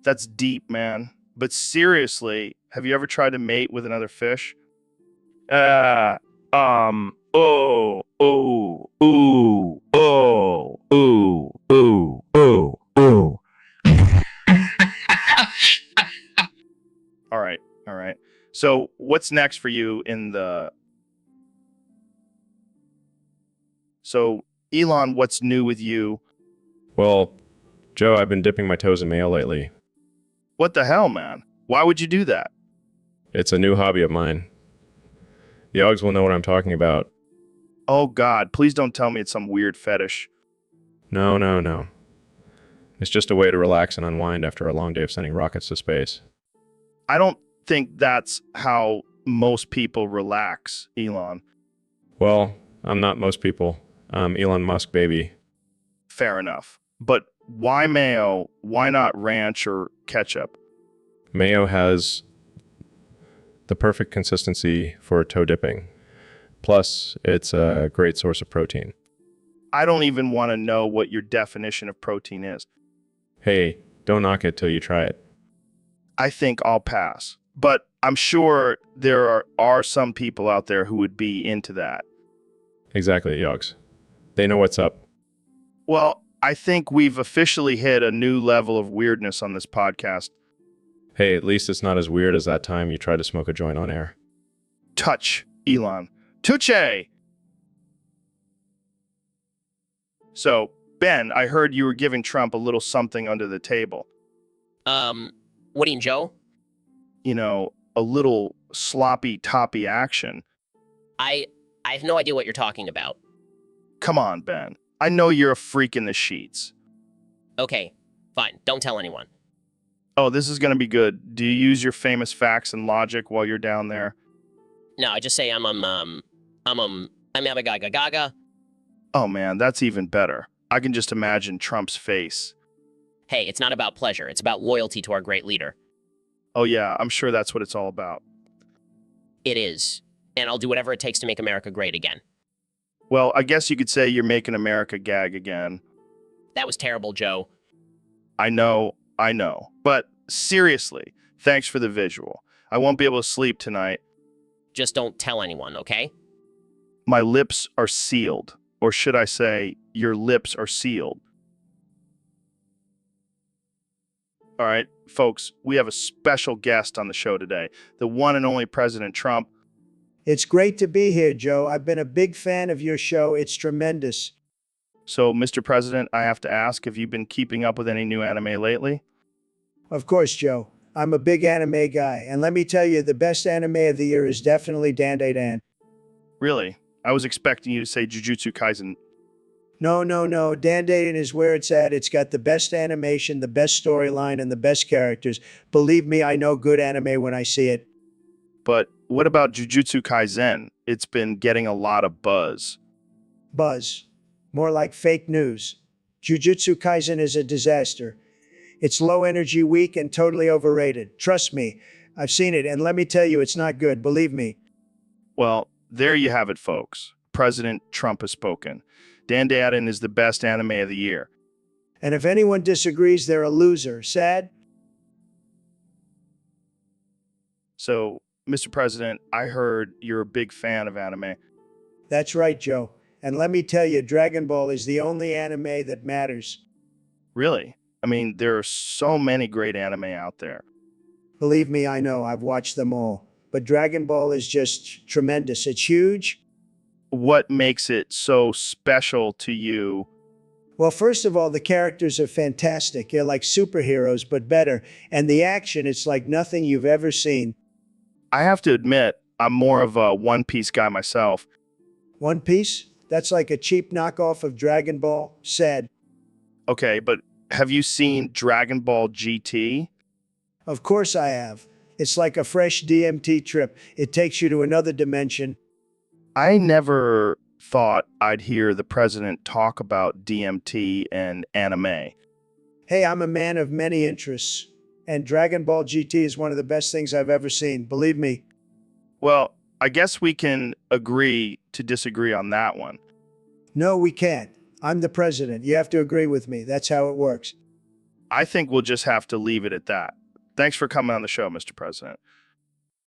That's deep, man. But seriously, have you ever tried to mate with another fish? All right. So, what's next for you in the... So, Elon, what's new with you? Well, Joe, I've been dipping my toes in mail lately. What the hell, man? Why would you do that? It's a new hobby of mine. The Augs will know what I'm talking about. Oh, God, please don't tell me it's some weird fetish. No. It's just a way to relax and unwind after a long day of sending rockets to space. I don't think that's how most people relax, Elon. Well, I'm not most people. I'm Elon Musk, baby. Fair enough. But why mayo? Why not ranch or ketchup? Mayo has the perfect consistency for toe dipping. Plus, it's a great source of protein. I don't even want to know what your definition of protein is. Hey, don't knock it till you try it. I think I'll pass. But I'm sure there are some people out there who would be into that. Exactly, Yogs. They know what's up. Well, I think we've officially hit a new level of weirdness on this podcast. Hey, at least it's not as weird as that time you tried to smoke a joint on air. Touch, Elon. Tuche! So, Ben, I heard you were giving Trump a little something under the table. What do you mean, Joe? You know, a little sloppy toppy action. I have no idea what you're talking about. Come on, Ben. I know you're a freak in the sheets. Okay, fine. Don't tell anyone. Oh, this is going to be good. Do you use your famous facts and logic while you're down there? No, I just say I'm Abba Gaga. Oh man, that's even better. I can just imagine Trump's face. Hey, it's not about pleasure. It's about loyalty to our great leader. Oh yeah, I'm sure that's what it's all about. It is. And I'll do whatever it takes to make America great again. Well, I guess you could say you're making America gag again. That was terrible, Joe. I know. But seriously, thanks for the visual. I won't be able to sleep tonight. Just don't tell anyone, okay? My lips are sealed. Or should I say, your lips are sealed. All right, folks, we have a special guest on the show today, the one and only President Trump. It's great to be here, Joe. I've been a big fan of your show. It's tremendous. So, Mr. President, I have to ask, have you been keeping up with any new anime lately? Of course, Joe. I'm a big anime guy, and let me tell you, the best anime of the year is definitely Dan Day Dan. Really? I was expecting you to say Jujutsu Kaisen. No. Dan Day Dan is where it's at. It's got the best animation, the best storyline, and the best characters. Believe me, I know good anime when I see it. But what about Jujutsu Kaisen? It's been getting a lot of buzz. Buzz. More like fake news. Jujutsu Kaisen is a disaster. It's low energy, weak, and totally overrated. Trust me, I've seen it, and let me tell you, it's not good. Believe me. Well, there you have it, folks. President Trump has spoken. Dan Day Dan is the best anime of the year. And if anyone disagrees, they're a loser. Sad? So, Mr. President, I heard you're a big fan of anime. That's right, Joe. And let me tell you, Dragon Ball is the only anime that matters. Really? I mean, there are so many great anime out there. Believe me, I know. I've watched them all. But Dragon Ball is just tremendous. It's huge. What makes it so special to you? Well, first of all, the characters are fantastic. They're like superheroes, but better. And the action, it's like nothing you've ever seen. I have to admit, I'm more of a One Piece guy myself. One Piece? That's like a cheap knockoff of Dragon Ball. Sad. Okay, but have you seen Dragon Ball GT? Of course I have. It's like a fresh DMT trip. It takes you to another dimension. I never thought I'd hear the president talk about DMT and anime. Hey, I'm a man of many interests. And Dragon Ball GT is one of the best things I've ever seen. Believe me. Well, I guess we can agree to disagree on that one. No, we can't. I'm the president. You have to agree with me. That's how it works. I think we'll just have to leave it at that. Thanks for coming on the show, Mr. President.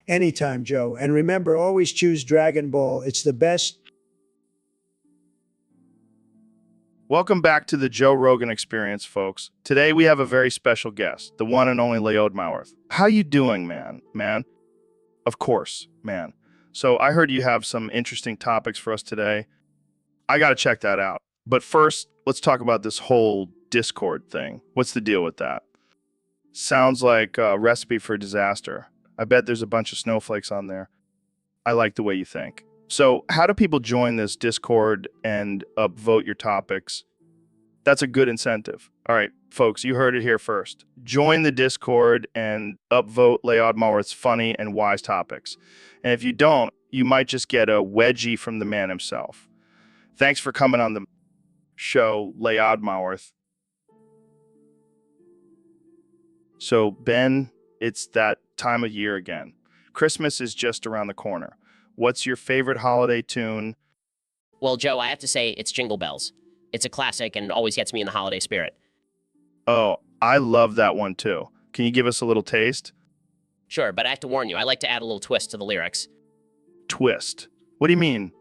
Anytime, Joe. And remember, always choose Dragon Ball. It's the best. Welcome back to the Joe Rogan Experience, folks. Today we have a very special guest, the one and only Leod Maworth. How you doing, man? Of course, man. So I heard you have some interesting topics for us today. I got to check that out. But first, let's talk about this whole Discord thing. What's the deal with that? Sounds like a recipe for disaster. I bet there's a bunch of snowflakes on there. I like the way you think. So how do people join this Discord and upvote your topics? That's a good incentive. All right, folks, you heard it here first. Join the Discord and upvote Leod Maworth's funny and wise topics. And if you don't, you might just get a wedgie from the man himself. Thanks for coming on the show, Leod Maworth. So, Ben, it's that time of year again. Christmas is just around the corner. What's your favorite holiday tune? Well, Joe, I have to say it's Jingle Bells. It's a classic and always gets me in the holiday spirit. Oh, I love that one too. Can you give us a little taste? Sure, but I have to warn you, I like to add a little twist to the lyrics. Twist? What do you mean?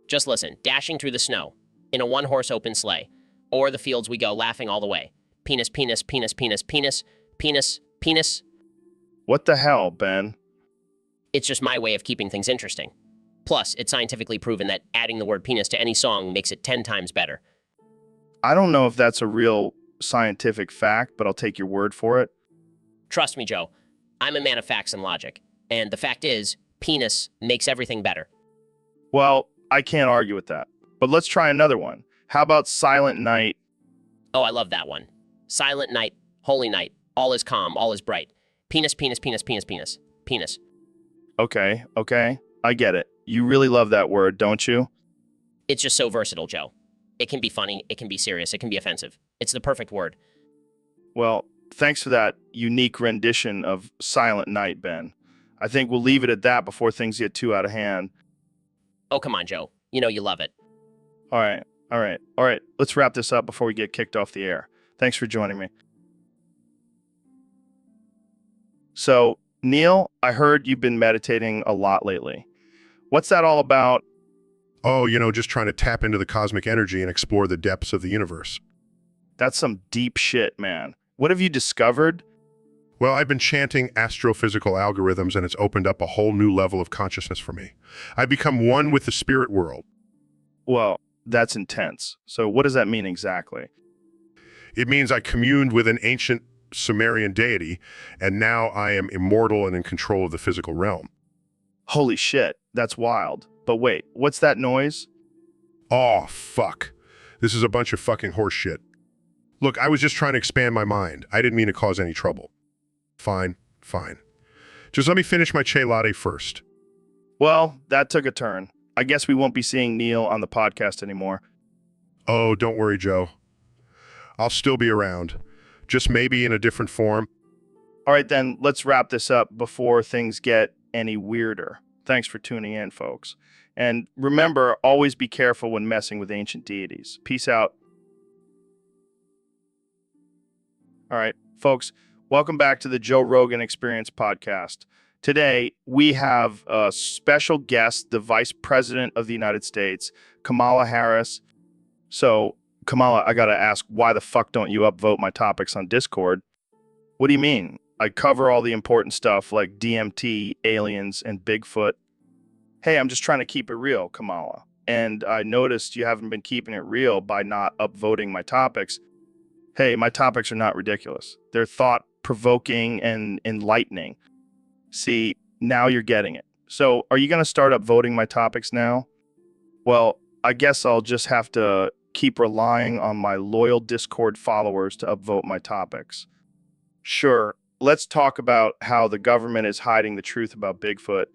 Just listen, dashing through the snow, in a one-horse open sleigh. O'er the fields we go, laughing all the way. Penis, penis, penis, penis, penis, penis, penis. What the hell, Ben? It's just my way of keeping things interesting. Plus, it's scientifically proven that adding the word penis to any song makes it 10 times better. I don't know if that's a real scientific fact, but I'll take your word for it. Trust me, Joe. I'm a man of facts and logic. And the fact is, penis makes everything better. Well, I can't argue with that. But let's try another one. How about Silent Night? Oh, I love that one. Silent night, holy night, all is calm, all is bright. Penis, penis, penis, penis, penis, penis. Okay. I get it. You really love that word, don't you? It's just so versatile, Joe. It can be funny, it can be serious, it can be offensive. It's the perfect word. Well, thanks for that unique rendition of Silent Night, Ben. I think we'll leave it at that before things get too out of hand. Oh, come on, Joe. You know you love it. All right. Let's wrap this up before we get kicked off the air. Thanks for joining me. So, Neil, I heard you've been meditating a lot lately. What's that all about? Oh, just trying to tap into the cosmic energy and explore the depths of the universe. That's some deep shit, man. What have you discovered? Well, I've been chanting astrophysical algorithms, and it's opened up a whole new level of consciousness for me. I've become one with the spirit world. Well, that's intense. So what does that mean exactly? It means I communed with an ancient Sumerian deity, and now I am immortal and in control of the physical realm. Holy shit, that's wild. But wait, what's that noise? Oh, fuck. This is a bunch of fucking horse shit. Look, I was just trying to expand my mind. I didn't mean to cause any trouble. Fine. Just let me finish my chai latte first. Well, that took a turn. I guess we won't be seeing Neil on the podcast anymore. Oh, don't worry, Joe. I'll still be around. Just maybe in a different form. All right, then, let's wrap this up before things get any weirder. Thanks for tuning in, folks. And remember, always be careful when messing with ancient deities. Peace out. All right, folks, welcome back to the Joe Rogan Experience podcast. Today, we have a special guest, the Vice President of the United States, Kamala Harris. So, Kamala, I got to ask, why the fuck don't you upvote my topics on Discord? What do you mean? I cover all the important stuff like DMT, aliens, and Bigfoot. Hey, I'm just trying to keep it real, Kamala. And I noticed you haven't been keeping it real by not upvoting my topics. Hey, my topics are not ridiculous. They're thought-provoking and enlightening. See, now you're getting it. So, are you going to start upvoting my topics now? Well, I guess I'll just have to keep relying on my loyal Discord followers to upvote my topics. Sure, let's talk about how the government is hiding the truth about Bigfoot.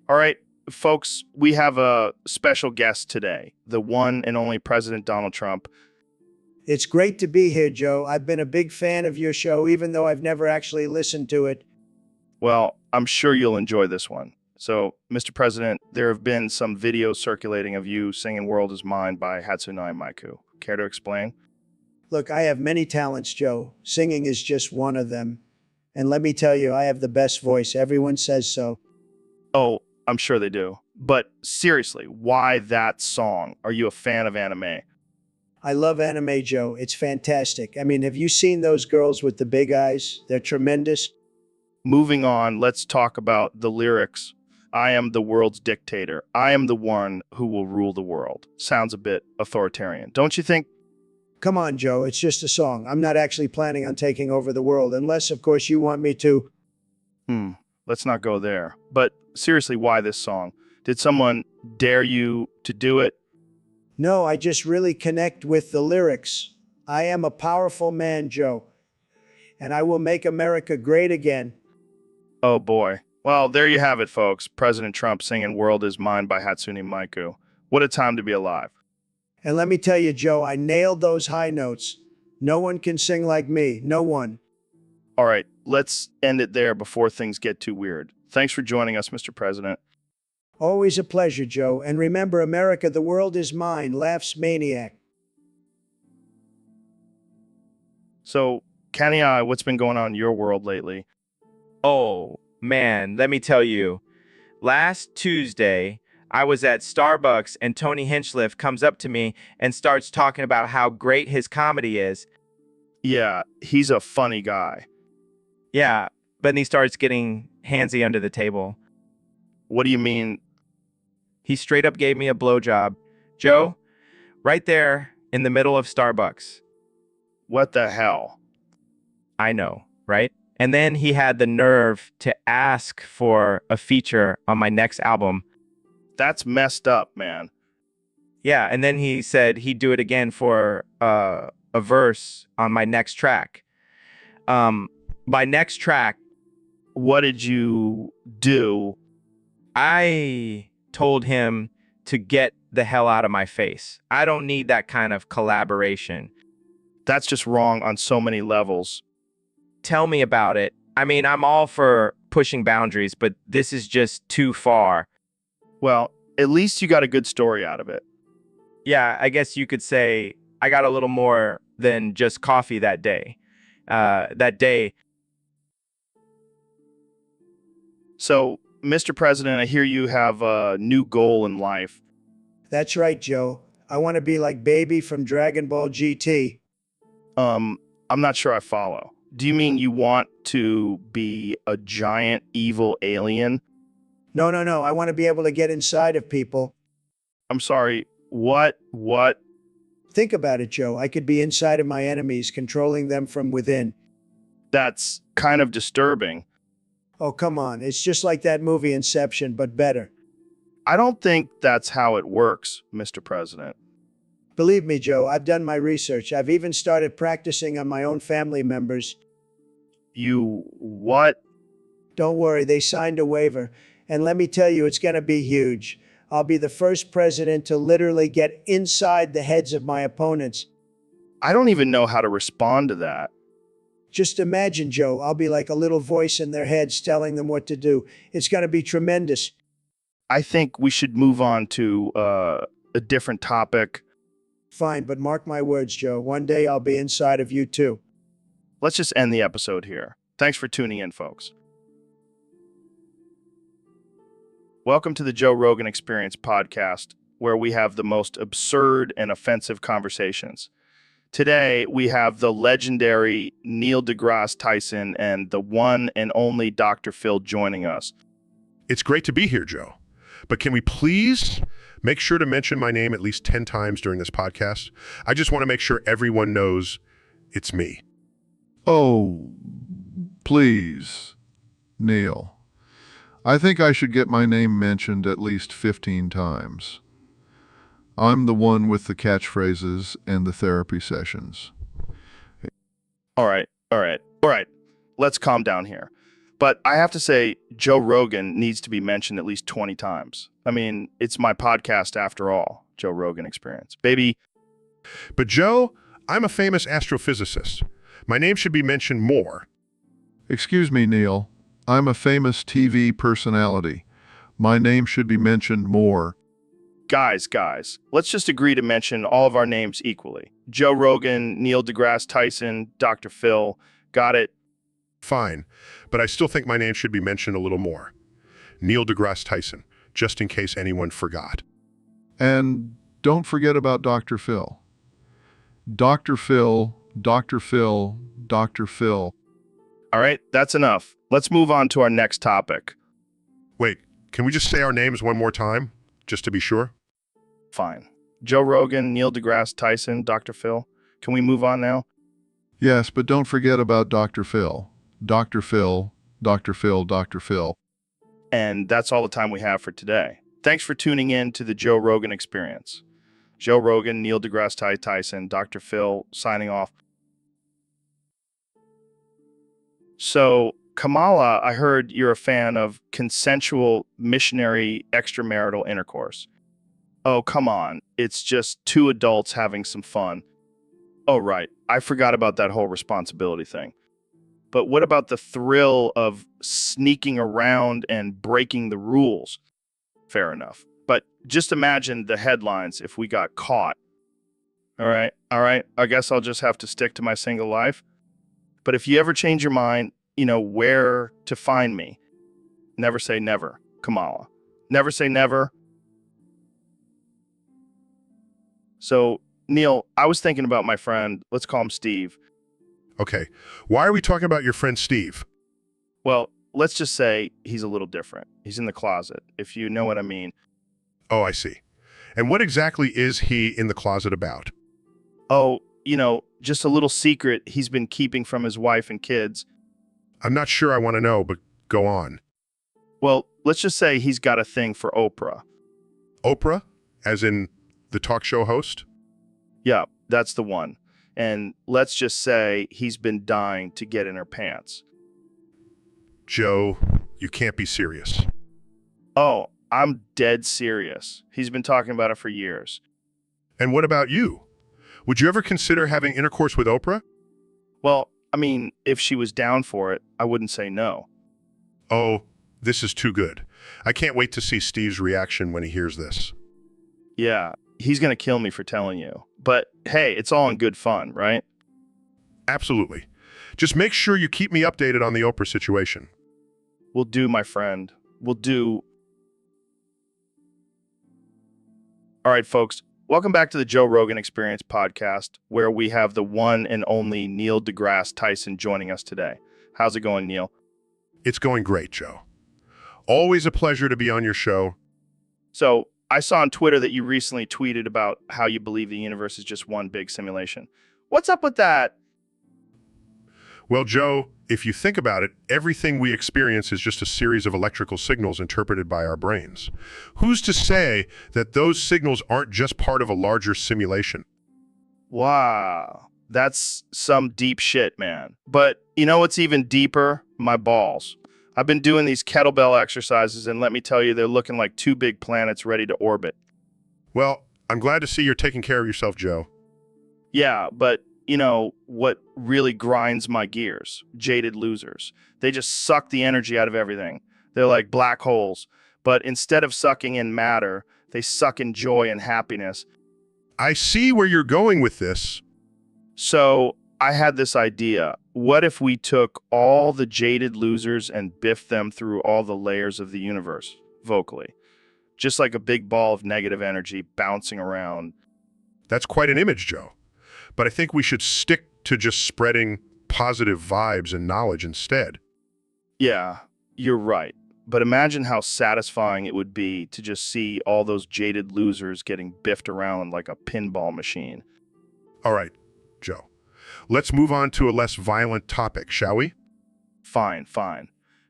All right, folks, we have a special guest today, the one and only President Donald Trump. It's great to be here, Joe. I've been a big fan of your show, even though I've never actually listened to it. Well, I'm sure you'll enjoy this one. So, Mr. President, there have been some videos circulating of you singing World Is Mine by Hatsune Miku. Care to explain? Look, I have many talents, Joe. Singing is just one of them. And let me tell you, I have the best voice. Everyone says so. Oh, I'm sure they do. But seriously, why that song? Are you a fan of anime? I love anime, Joe. It's fantastic. I mean, have you seen those girls with the big eyes? They're tremendous. Moving on, let's talk about the lyrics. I am the world's dictator. I am the one who will rule the world. Sounds a bit authoritarian, don't you think? Come on, Joe. It's just a song. I'm not actually planning on taking over the world, unless, of course, you want me to. Let's not go there. But seriously, why this song? Did someone dare you to do it? No, I just really connect with the lyrics. I am a powerful man, Joe, and I will make America great again. Oh boy. Well, there you have it, folks. President Trump singing World Is Mine by Hatsune Miku. What a time to be alive. And let me tell you, Joe, I nailed those high notes. No one can sing like me. No one. All right, let's end it there before things get too weird. Thanks for joining us, Mr. President. Always a pleasure, Joe. And remember, America, the world is mine. Laughs maniac. So, Kenny, what's been going on in your world lately? Oh, man, let me tell you. Last Tuesday, I was at Starbucks and Tony Hinchcliffe comes up to me and starts talking about how great his comedy is. Yeah, he's a funny guy. Yeah, but then he starts getting handsy under the table. What do you mean? He straight up gave me a blowjob. Joe, right there in the middle of Starbucks. What the hell? I know, right? And then he had the nerve to ask for a feature on my next album. That's messed up, man. Yeah, and then he said he'd do it again for a verse on my next track. My next track, What did you do? I told him to get the hell out of my face. I don't need that kind of collaboration. That's just wrong on so many levels. Tell me about it. I mean, I'm all for pushing boundaries, but this is just too far. Well, at least you got a good story out of it. Yeah, I guess you could say I got a little more than just coffee that day. So, Mr. President, I hear you have a new goal in life. That's right, Joe. I want to be like Baby from Dragon Ball GT. I'm not sure I follow. Do you mean you want to be a giant evil alien? No, no, no. I want to be able to get inside of people. I'm sorry, what? Think about it, Joe. I could be inside of my enemies, controlling them from within. That's kind of disturbing. Oh, come on. It's just like that movie Inception, but better. I don't think that's how it works, Mr. President. Believe me, Joe, I've done my research. I've even started practicing on my own family members. You what? Don't worry, they signed a waiver. And let me tell you, it's going to be huge. I'll be the first president to literally get inside the heads of my opponents. I don't even know how to respond to that. Just imagine, Joe, I'll be like a little voice in their heads telling them what to do. It's going to be tremendous. I think we should move on to a different topic. Fine, but mark my words, Joe. One day I'll be inside of you too. Let's just end the episode here. Thanks for tuning in, folks. Welcome to the Joe Rogan Experience podcast, where we have the most absurd and offensive conversations. Today, we have the legendary Neil deGrasse Tyson and the one and only Dr. Phil joining us. It's great to be here, Joe. But can we please make sure to mention my name at least 10 times during this podcast? I just want to make sure everyone knows it's me. Oh, please, Neil. I think I should get my name mentioned at least 15 times. I'm the one with the catchphrases and the therapy sessions. All right. Let's calm down here. But I have to say, Joe Rogan needs to be mentioned at least 20 times. I mean, it's my podcast after all, Joe Rogan Experience. Baby. But Joe, I'm a famous astrophysicist. My name should be mentioned more. Excuse me, Neil. I'm a famous TV personality. My name should be mentioned more. Guys, let's just agree to mention all of our names equally. Joe Rogan, Neil deGrasse Tyson, Dr. Phil. Got it? Fine, but I still think my name should be mentioned a little more. Neil deGrasse Tyson, just in case anyone forgot. And don't forget about Dr. Phil. Dr. Phil, Dr. Phil, Dr. Phil. All right, that's enough. Let's move on to our next topic. Wait, can we just say our names one more time, just to be sure? Fine. Joe Rogan, Neil deGrasse Tyson, Dr. Phil. Can we move on now? Yes, but don't forget about Dr. Phil. Dr. Phil, Dr. Phil, Dr. Phil. And that's all the time we have for today. Thanks for tuning in to the Joe Rogan Experience. Joe Rogan, Neil deGrasse Tyson, Dr. Phil, signing off. So, Kamala, I heard you're a fan of consensual missionary extramarital intercourse. Oh, come on. It's just two adults having some fun. Oh, right. I forgot about that whole responsibility thing. But what about the thrill of sneaking around and breaking the rules? Fair enough. But just imagine the headlines if we got caught. All right. I guess I'll just have to stick to my single life. But if you ever change your mind, you know where to find me. Never say never, Kamala. Never say never. So, Neil, I was thinking about my friend. Let's call him Steve. Okay, why are we talking about your friend Steve? Well, let's just say he's a little different. He's in the closet, if you know what I mean. Oh, I see. And what exactly is he in the closet about? Oh, just a little secret he's been keeping from his wife and kids. I'm not sure I want to know, but go on. Well, let's just say he's got a thing for Oprah. Oprah? As in the talk show host? Yeah, that's the one. And let's just say he's been dying to get in her pants. Joe, you can't be serious. Oh, I'm dead serious. He's been talking about it for years. And what about you? Would you ever consider having intercourse with Oprah? Well, I mean, if she was down for it, I wouldn't say no. Oh, this is too good. I can't wait to see Steve's reaction when he hears this. Yeah, he's going to kill me for telling you. But hey, it's all in good fun, right? Absolutely. Just make sure you keep me updated on the Oprah situation. Will do, my friend. we'll do. All right, folks, welcome back to the Joe Rogan Experience podcast, where we have the one and only Neil deGrasse Tyson joining us today. How's it going, Neil? It's going great, Joe. Always a pleasure to be on your show. So I saw on Twitter that you recently tweeted about how you believe the universe is just one big simulation. What's up with that? Well, Joe, if you think about it, everything we experience is just a series of electrical signals interpreted by our brains. Who's to say that those signals aren't just part of a larger simulation? Wow, that's some deep shit, man. But you know what's even deeper? My balls. I've been doing these kettlebell exercises, and let me tell you, they're looking like two big planets ready to orbit. Well, I'm glad to see you're taking care of yourself, Joe. Yeah, but you know what really grinds my gears? Jaded losers. They just suck the energy out of everything. They're like black holes. But instead of sucking in matter, they suck in joy and happiness. I see where you're going with this. So I had this idea. What if we took all the jaded losers and biffed them through all the layers of the universe, vocally? Just like a big ball of negative energy bouncing around. That's quite an image, Joe. But I think we should stick to just spreading positive vibes and knowledge instead. Yeah, you're right. But imagine how satisfying it would be to just see all those jaded losers getting biffed around like a pinball machine. All right, Joe. Let's move on to a less violent topic, shall we? Fine.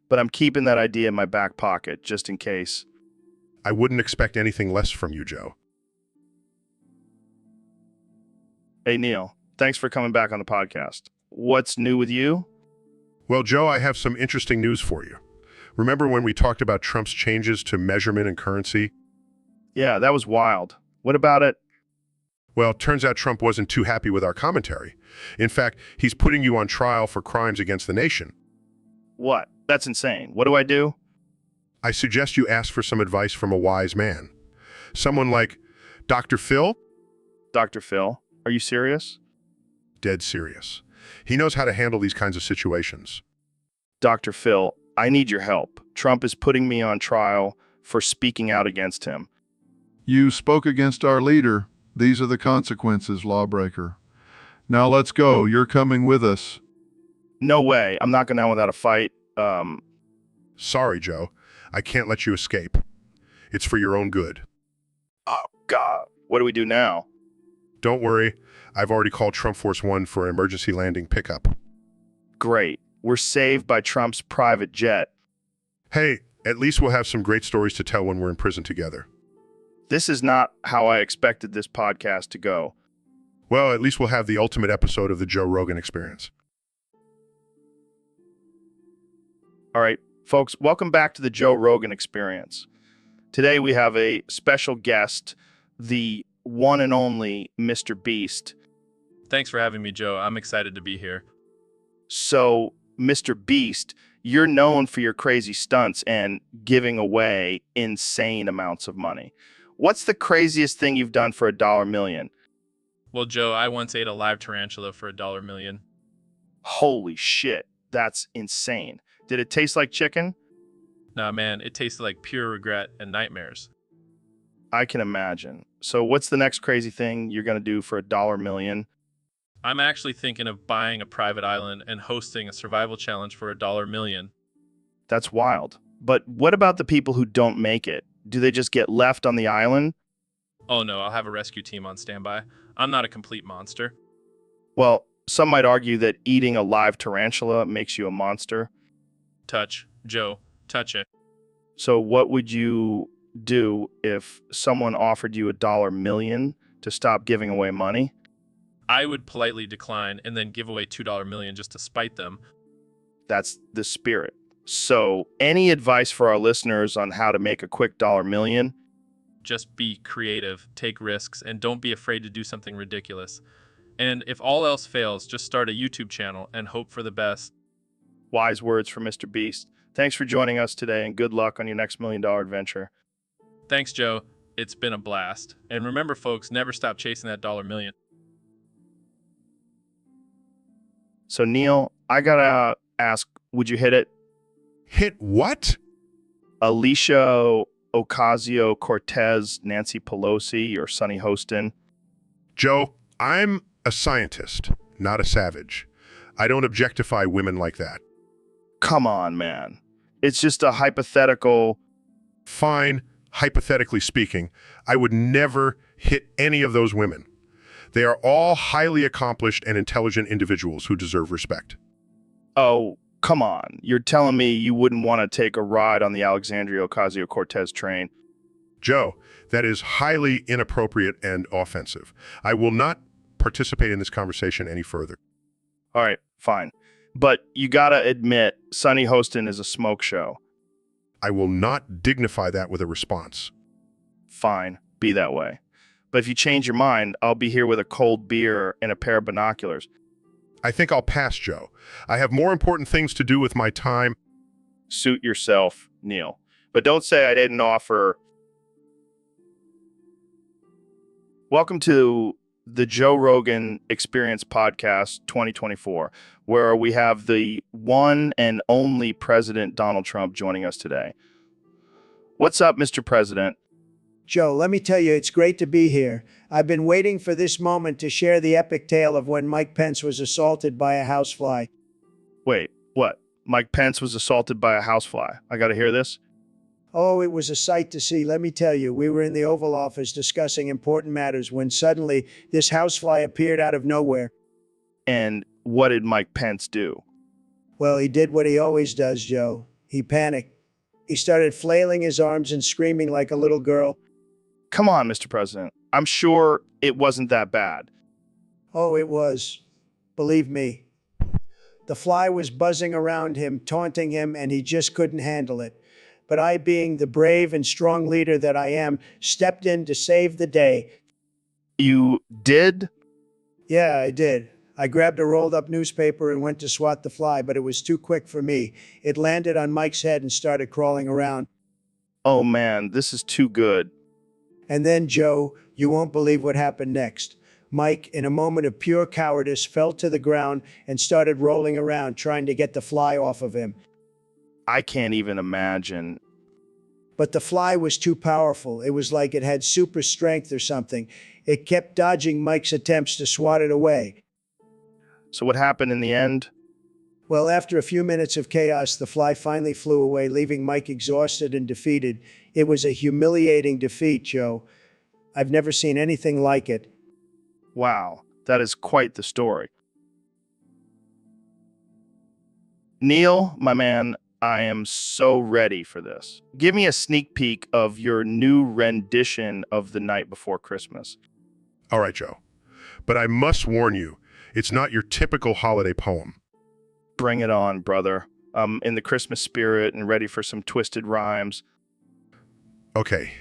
But I'm keeping that idea in my back pocket just in case. I wouldn't expect anything less from you, Joe. Hey, Neil, thanks for coming back on the podcast. What's new with you? Well, Joe, I have some interesting news for you. Remember when we talked about Trump's changes to measurement and currency? Yeah, that was wild. What about it? Well, it turns out Trump wasn't too happy with our commentary. In fact, he's putting you on trial for crimes against the nation. What? That's insane. What do I do? I suggest you ask for some advice from a wise man. Someone like Dr. Phil? Dr. Phil, are you serious? Dead serious. He knows how to handle these kinds of situations. Dr. Phil, I need your help. Trump is putting me on trial for speaking out against him. You spoke against our leader. These are the consequences, lawbreaker. Now let's go. You're coming with us. No way. I'm not going down without a fight. Sorry, Joe. I can't let you escape. It's for your own good. Oh, God. What do we do now? Don't worry. I've already called Trump Force One for emergency landing pickup. Great. We're saved by Trump's private jet. Hey, at least we'll have some great stories to tell when we're in prison together. This is not how I expected this podcast to go. Well, at least we'll have the ultimate episode of the Joe Rogan Experience. All right, folks, welcome back to the Joe Rogan Experience. Today we have a special guest, the one and only Mr. Beast. Thanks for having me, Joe. I'm excited to be here. So, Mr. Beast, you're known for your crazy stunts and giving away insane amounts of money. What's the craziest thing you've done for $1 million? Well, Joe, I once ate a live tarantula for $1 million. Holy shit, that's insane. Did it taste like chicken? Nah, man, it tasted like pure regret and nightmares. I can imagine. So what's the next crazy thing you're going to do for $1 million? I'm actually thinking of buying a private island and hosting a survival challenge for $1 million. That's wild. But what about the people who don't make it? Do they just get left on the island? Oh no, I'll have a rescue team on standby. I'm not a complete monster. Well, some might argue that eating a live tarantula makes you a monster. Touch, Joe, touch it. So what would you do if someone offered you $1 million to stop giving away money? I would politely decline and then give away $2 million just to spite them. That's the spirit. So any advice for our listeners on how to make a quick $1 million? Just be creative, take risks, and don't be afraid to do something ridiculous. And if all else fails, just start a YouTube channel and hope for the best. Wise words from Mr. Beast. Thanks for joining us today, and good luck on your next $1 million adventure. Thanks, Joe. It's been a blast. And remember, folks, never stop chasing that $1 million. So, Neil, I gotta ask, would you hit it? Hit what? Alicia Ocasio-Cortez, Nancy Pelosi, or Sonny Hostin? Joe, I'm a scientist, not a savage. I don't objectify women like that. Come on, man. It's just a hypothetical. Fine, hypothetically speaking, I would never hit any of those women. They are all highly accomplished and intelligent individuals who deserve respect. Oh, come on. You're telling me you wouldn't want to take a ride on the Alexandria Ocasio-Cortez train? Joe, that is highly inappropriate and offensive. I will not participate in this conversation any further. All right, fine. But you gotta admit, Sonny Hostin is a smoke show. I will not dignify that with a response. Fine, be that way. But if you change your mind, I'll be here with a cold beer and a pair of binoculars. I think I'll pass, Joe. I have more important things to do with my time. Suit yourself, Neil. But don't say I didn't offer. Welcome to the Joe Rogan Experience Podcast 2024, where we have the one and only President Donald Trump joining us today. What's up, Mr. President? Joe, let me tell you, it's great to be here. I've been waiting for this moment to share the epic tale of when Mike Pence was assaulted by a housefly. Wait, what? Mike Pence was assaulted by a housefly. I gotta hear this? Oh, it was a sight to see. Let me tell you, we were in the Oval Office discussing important matters when suddenly this housefly appeared out of nowhere. And what did Mike Pence do? Well, he did what he always does, Joe. He panicked. He started flailing his arms and screaming like a little girl. Come on, Mr. President. I'm sure it wasn't that bad. Oh, it was. Believe me. The fly was buzzing around him, taunting him, and he just couldn't handle it. But I, being the brave and strong leader that I am, stepped in to save the day. You did? Yeah, I did. I grabbed a rolled up newspaper and went to swat the fly, but it was too quick for me. It landed on Mike's head and started crawling around. Oh man, this is too good. And then, Joe, you won't believe what happened next. Mike, in a moment of pure cowardice, fell to the ground and started rolling around, trying to get the fly off of him. I can't even imagine. But the fly was too powerful. It was like it had super strength or something. It kept dodging Mike's attempts to swat it away. So what happened in the end? Well, after a few minutes of chaos, the fly finally flew away, leaving Mike exhausted and defeated. It was a humiliating defeat, Joe. I've never seen anything like it. Wow, that is quite the story. Neil, my man, I am so ready for this. Give me a sneak peek of your new rendition of The Night Before Christmas. All right, Joe. But I must warn you, it's not your typical holiday poem. Bring it on, brother. I'm in the Christmas spirit and ready for some twisted rhymes. Okay,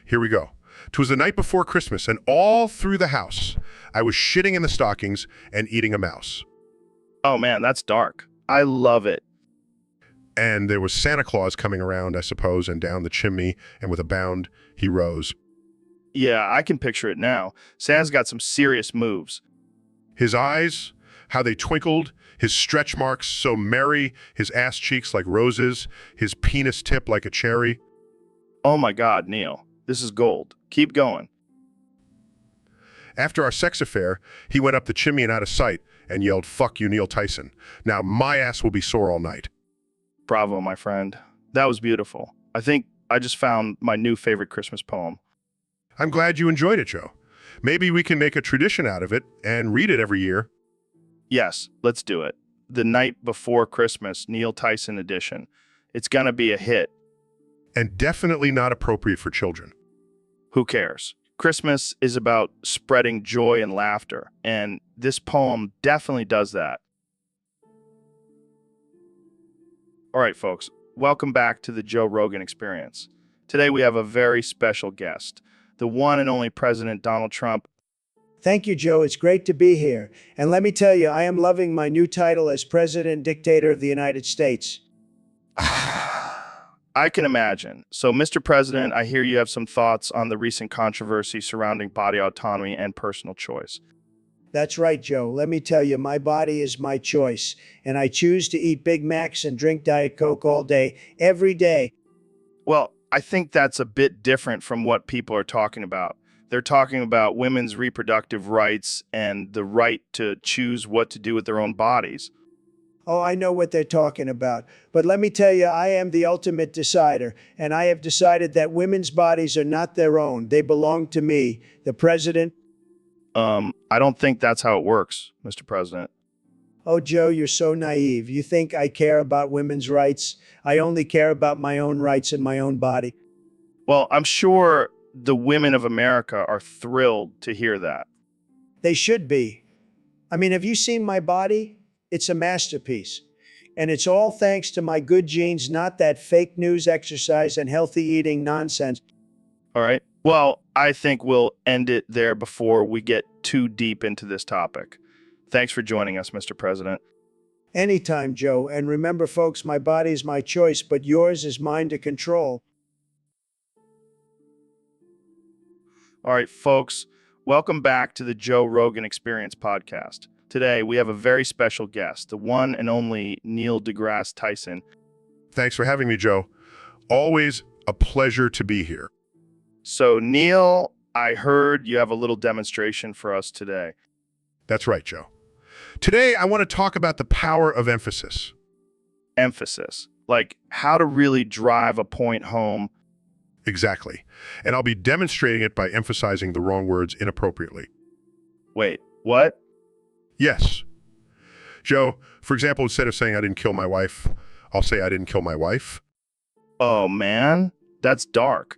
here we go. 'Twas the night before Christmas, and all through the house, I was shitting in the stockings and eating a mouse. Oh man, that's dark. I love it. And there was Santa Claus coming around, I suppose, and down the chimney, and with a bound, he rose. Yeah, I can picture it now. Santa's got some serious moves. His eyes, how they twinkled, his stretch marks so merry, his ass cheeks like roses, his penis tip like a cherry. Oh my God, Neil. This is gold. Keep going. After our sex affair, he went up the chimney and out of sight and yelled, "Fuck you, Neil Tyson. Now my ass will be sore all night." Bravo, my friend. That was beautiful. I think I just found my new favorite Christmas poem. I'm glad you enjoyed it, Joe. Maybe we can make a tradition out of it and read it every year. Yes, let's do it. The Night Before Christmas, Neil Tyson edition. It's gonna be a hit. And definitely not appropriate for children. Who cares? Christmas is about spreading joy and laughter, and this poem definitely does that. All right, folks, welcome back to the Joe Rogan Experience. Today we have a very special guest, the one and only President Donald Trump. Thank you, Joe. It's great to be here. And let me tell you, I am loving my new title as President and Dictator of the United States. I can imagine. So, Mr. President, I hear you have some thoughts on the recent controversy surrounding body autonomy and personal choice. That's right, Joe. Let me tell you, my body is my choice, and I choose to eat Big Macs and drink Diet Coke all day, every day. Well, I think that's a bit different from what people are talking about. They're talking about women's reproductive rights and the right to choose what to do with their own bodies. Oh, I know what they're talking about. But let me tell you, I am the ultimate decider, and I have decided that women's bodies are not their own. They belong to me, the president. I don't think that's how it works, Mr. President. Oh, Joe, you're so naive. You think I care about women's rights? I only care about my own rights and my own body. Well, I'm sure the women of America are thrilled to hear that. They should be. I mean, have you seen my body? It's a masterpiece. And it's all thanks to my good genes, not that fake news exercise and healthy eating nonsense. All right. Well, I think we'll end it there before we get too deep into this topic. Thanks for joining us, Mr. President. Anytime, Joe. And remember, folks, my body is my choice, but yours is mine to control. All right, folks, welcome back to the Joe Rogan Experience podcast. Today, we have a very special guest, the one and only Neil deGrasse Tyson. Thanks for having me, Joe. Always a pleasure to be here. So, Neil, I heard you have a little demonstration for us today. That's right, Joe. Today, I want to talk about the power of emphasis. Emphasis, like how to really drive a point home. Exactly. And I'll be demonstrating it by emphasizing the wrong words inappropriately. Wait, what? Yes. Joe, for example, instead of saying I didn't kill my wife, I'll say I didn't kill my wife. Oh, man, that's dark.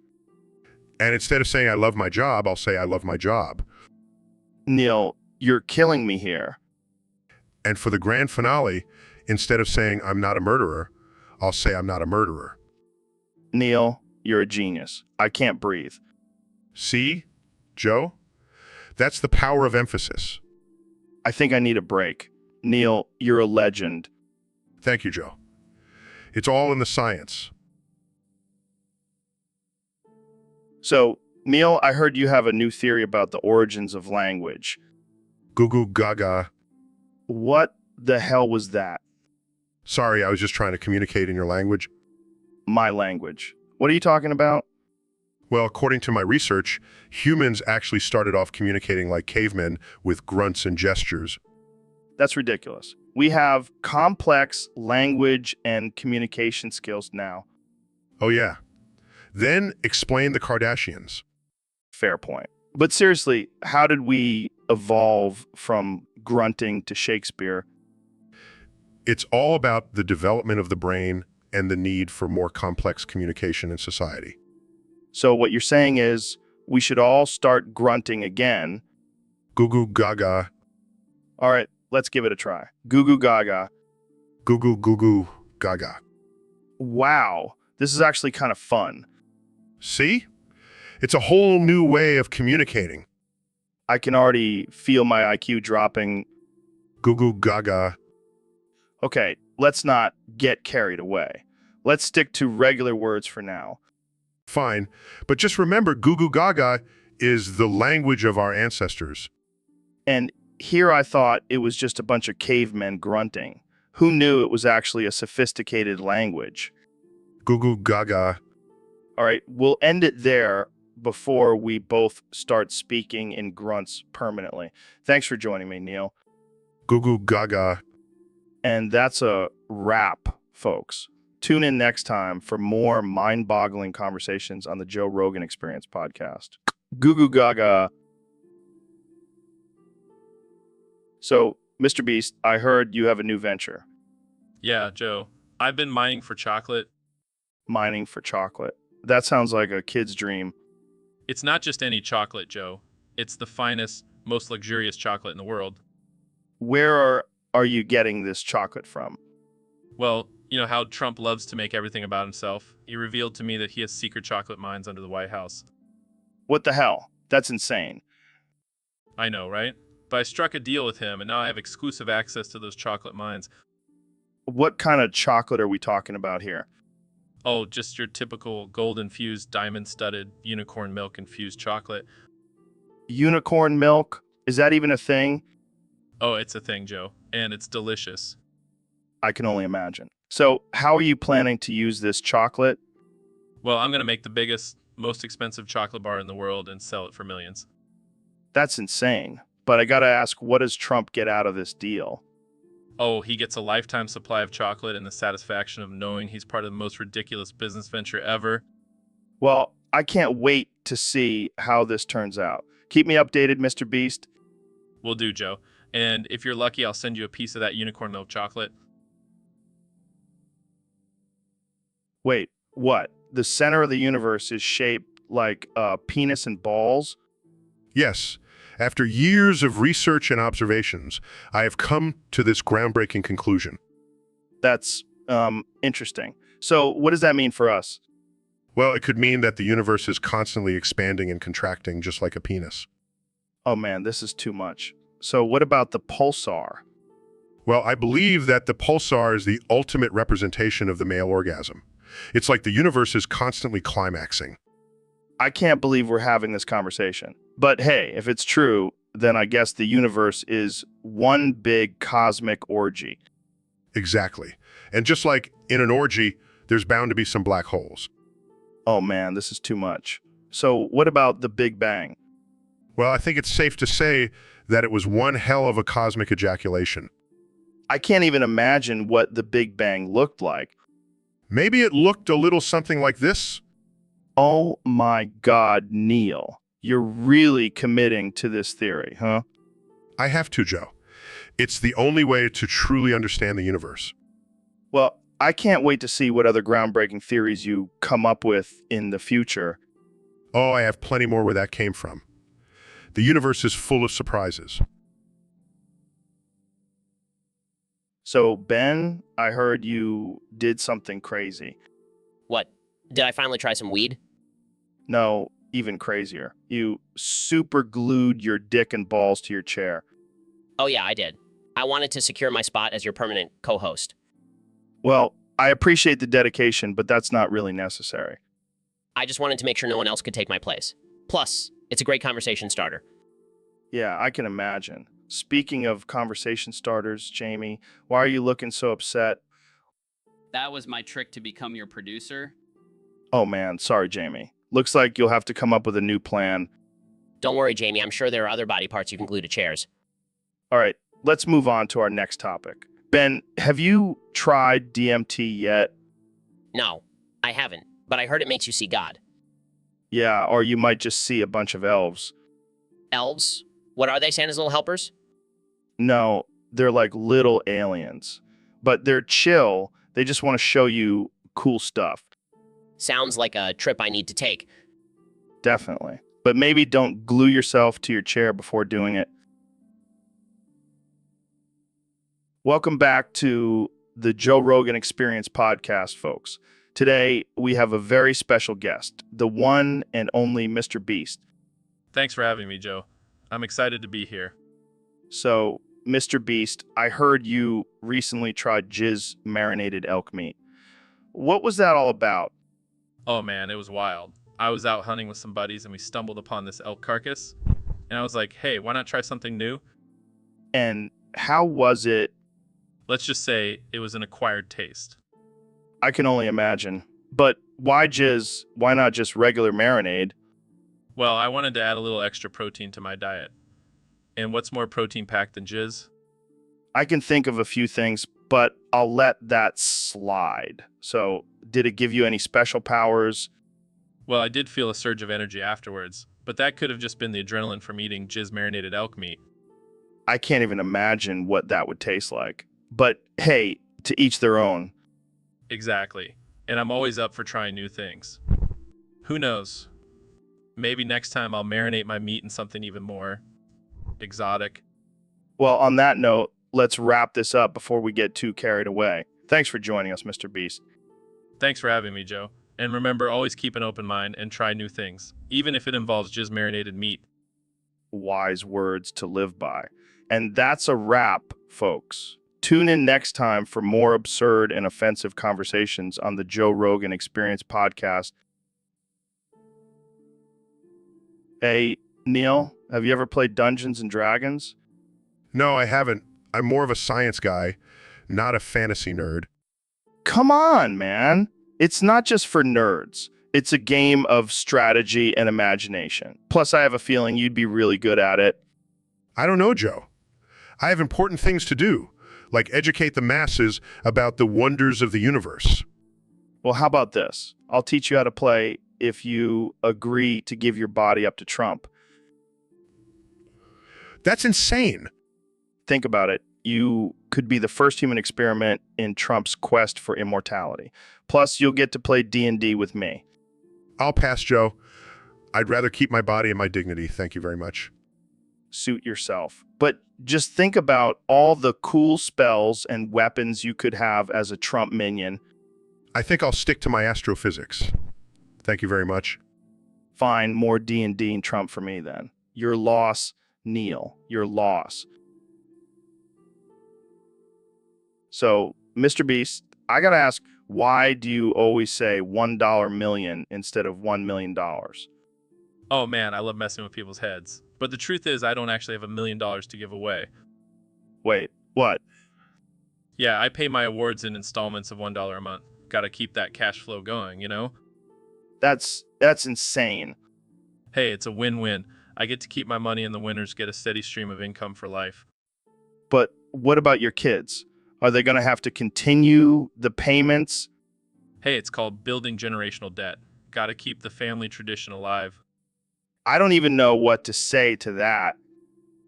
And instead of saying I love my job, I'll say I love my job. Neil, you're killing me here. And for the grand finale, instead of saying I'm not a murderer, I'll say I'm not a murderer. Neil, you're a genius. I can't breathe. See, Joe? That's the power of emphasis. I think I need a break. Neil, you're a legend. Thank you, Joe. It's all in the science. So, Neil, I heard you have a new theory about the origins of language. Goo goo gaga. What the hell was that? Sorry, I was just trying to communicate in your language. My language. What are you talking about? Well, according to my research, humans actually started off communicating like cavemen with grunts and gestures. That's ridiculous. We have complex language and communication skills now. Oh, yeah. Then explain the Kardashians. Fair point. But seriously, how did we evolve from grunting to Shakespeare? It's all about the development of the brain and the need for more complex communication in society. So what you're saying is we should all start grunting again. Goo goo gaga. All right, let's give it a try. Goo goo gaga. Goo goo goo goo gaga. Wow, this is actually kind of fun. See? It's a whole new way of communicating. I can already feel my IQ dropping. Goo goo gaga. Okay, let's not get carried away. Let's stick to regular words for now. Fine, but just remember, goo goo gaga is the language of our ancestors. And here I thought it was just a bunch of cavemen grunting. Who knew it was actually a sophisticated language? Goo goo gaga. All right, we'll end it there before we both start speaking in grunts permanently. Thanks for joining me, Neil. Goo goo gaga. And that's a wrap, folks. Tune in next time for more mind-boggling conversations on the Joe Rogan Experience podcast. Goo goo gaga. So, Mr. Beast, I heard you have a new venture. Yeah, Joe. I've been mining for chocolate. Mining for chocolate. That sounds like a kid's dream. It's not just any chocolate, Joe. It's the finest, most luxurious chocolate in the world. Where are you getting this chocolate from? Well, you know how Trump loves to make everything about himself? He revealed to me that he has secret chocolate mines under the White House. What the hell? That's insane. I know, right? But I struck a deal with him, and now I have exclusive access to those chocolate mines. What kind of chocolate are we talking about here? Oh, just your typical gold-infused, diamond-studded, unicorn milk-infused chocolate. Unicorn milk? Is that even a thing? Oh, it's a thing, Joe. And it's delicious. I can only imagine. So, how are you planning to use this chocolate? Well, I'm going to make the biggest, most expensive chocolate bar in the world and sell it for millions. That's insane. But I gotta ask, what does Trump get out of this deal? Oh, he gets a lifetime supply of chocolate and the satisfaction of knowing he's part of the most ridiculous business venture ever. Well, I can't wait to see how this turns out. Keep me updated, Mr. Beast. Will do, Joe. And if you're lucky, I'll send you a piece of that unicorn milk chocolate. Wait, what? The center of the universe is shaped like a penis and balls? Yes, after years of research and observations, I have come to this groundbreaking conclusion. That's, interesting. So what does that mean for us? Well, it could mean that the universe is constantly expanding and contracting just like a penis. Oh man, this is too much. So what about the pulsar? Well, I believe that the pulsar is the ultimate representation of the male orgasm. It's like the universe is constantly climaxing. I can't believe we're having this conversation. But hey, if it's true, then I guess the universe is one big cosmic orgy. Exactly. And just like in an orgy, there's bound to be some black holes. Oh man, this is too much. So what about the Big Bang? Well, I think it's safe to say that it was one hell of a cosmic ejaculation. I can't even imagine what the Big Bang looked like. Maybe it looked a little something like this. Oh my God, Neil. You're really committing to this theory, huh? I have to, Joe. It's the only way to truly understand the universe. Well, I can't wait to see what other groundbreaking theories you come up with in the future. Oh, I have plenty more where that came from. The universe is full of surprises. So, Ben, I heard you did something crazy. What? Did I finally try some weed? No, even crazier. You super glued your dick and balls to your chair. Oh yeah, I did. I wanted to secure my spot as your permanent co-host. Well, I appreciate the dedication, but that's not really necessary. I just wanted to make sure no one else could take my place. Plus, it's a great conversation starter. Yeah, I can imagine. Speaking of conversation starters, Jamie, why are you looking so upset? That was my trick to become your producer. Oh man, sorry, Jamie. Looks like you'll have to come up with a new plan. Don't worry, Jamie. I'm sure there are other body parts you can glue to chairs. All right, let's move on to our next topic. Ben, have you tried DMT yet? No, I haven't, but I heard it makes you see God. Yeah, or you might just see a bunch of elves. Elves? What are they, Santa's little helpers? No, they're like little aliens. But they're chill. They just want to show you cool stuff. Sounds like a trip I need to take. Definitely. But maybe don't glue yourself to your chair before doing it. Welcome back to the Joe Rogan Experience podcast, folks. Today, we have a very special guest, the one and only Mr. Beast. Thanks for having me, Joe. I'm excited to be here. So, Mr. Beast, I heard you recently tried jizz marinated elk meat. What was that all about? Oh man, it was wild. I was out hunting with some buddies and we stumbled upon this elk carcass. And I was like, hey, why not try something new? And how was it? Let's just say it was an acquired taste. I can only imagine. But why jizz? Why not just regular marinade? Well, I wanted to add a little extra protein to my diet. And what's more protein-packed than jizz? I can think of a few things, but I'll let that slide. So, did it give you any special powers? Well, I did feel a surge of energy afterwards, but that could have just been the adrenaline from eating jizz-marinated elk meat. I can't even imagine what that would taste like. But hey, to each their own. Exactly. And I'm always up for trying new things. Who knows? Maybe next time I'll marinate my meat in something even more exotic. Well, on that note, let's wrap this up before we get too carried away. Thanks for joining us, Mr. Beast. Thanks for having me, Joe. And remember, always keep an open mind and try new things, even if it involves just marinated meat. Wise words to live by. And that's a wrap, folks. Tune in next time for more absurd and offensive conversations on the Joe Rogan Experience podcast. Hey, Neil, have you ever played Dungeons and Dragons? No, I haven't. I'm more of a science guy, not a fantasy nerd. Come on, man. It's not just for nerds. It's a game of strategy and imagination. Plus, I have a feeling you'd be really good at it. I don't know, Joe. I have important things to do, like educate the masses about the wonders of the universe. Well, how about this? I'll teach you how to play if you agree to give your body up to Trump. That's insane. Think about it. You could be the first human experiment in Trump's quest for immortality. Plus, you'll get to play D&D with me. I'll pass, Joe. I'd rather keep my body and my dignity. Thank you very much. Suit yourself. But just think about all the cool spells and weapons you could have as a Trump minion. I think I'll stick to my astrophysics. Thank you very much. Fine, more D&D and Trump for me then. Your loss, Neil. Your loss. So, Mr. Beast, I gotta ask, why do you always say $1 million instead of $1 million? Oh man, I love messing with people's heads. But the truth is, I don't actually have $1 million to give away. Wait, what? Yeah, I pay my awards in installments of $1 a month. Gotta keep that cash flow going, you know? That's insane. Hey, it's a win-win. I get to keep my money and the winners get a steady stream of income for life. But what about your kids? Are they going to have to continue the payments? Hey, it's called building generational debt. Gotta keep the family tradition alive. I don't even know what to say to that.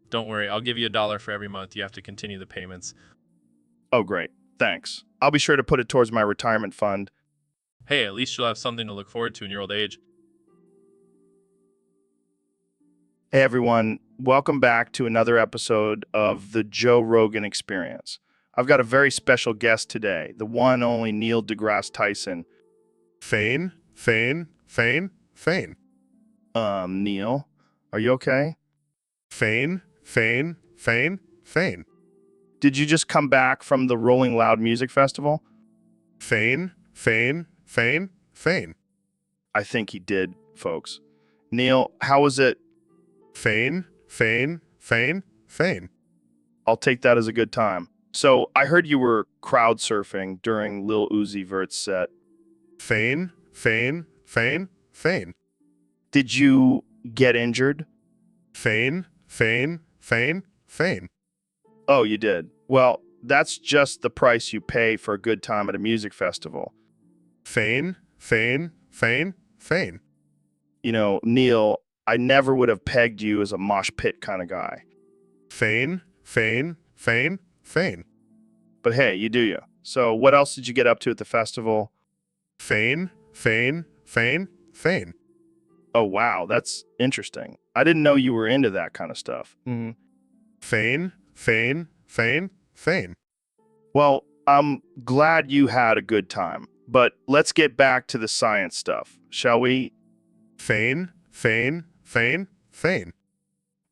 Don't worry, I'll give you $1 for every month you have to continue the payments. Oh, great. Thanks. I'll be sure to put it towards my retirement fund. Hey, at least you'll have something to look forward to in your old age. Hey, everyone. Welcome back to another episode of the Joe Rogan Experience. I've got a very special guest today, the one and only Neil deGrasse Tyson. Fane. Neil, are you okay? Fane. Did you just come back from the Rolling Loud Music Festival? Fane. I think he did, folks. Neil, how was it? Fane. I'll take that as a good time. So, I heard you were crowd surfing during Lil Uzi Vert's set. Fane. Did you get injured? Fane. Oh, you did. Well, that's just the price you pay for a good time at a music festival. Fane. You know, Neil, I never would have pegged you as a mosh pit kind of guy. Fane. But hey, you do you. So what else did you get up to at the festival? Fane. Oh, wow, that's interesting. I didn't know you were into that kind of stuff. Fane. Well, I'm glad you had a good time, but let's get back to the science stuff, shall we? Fane.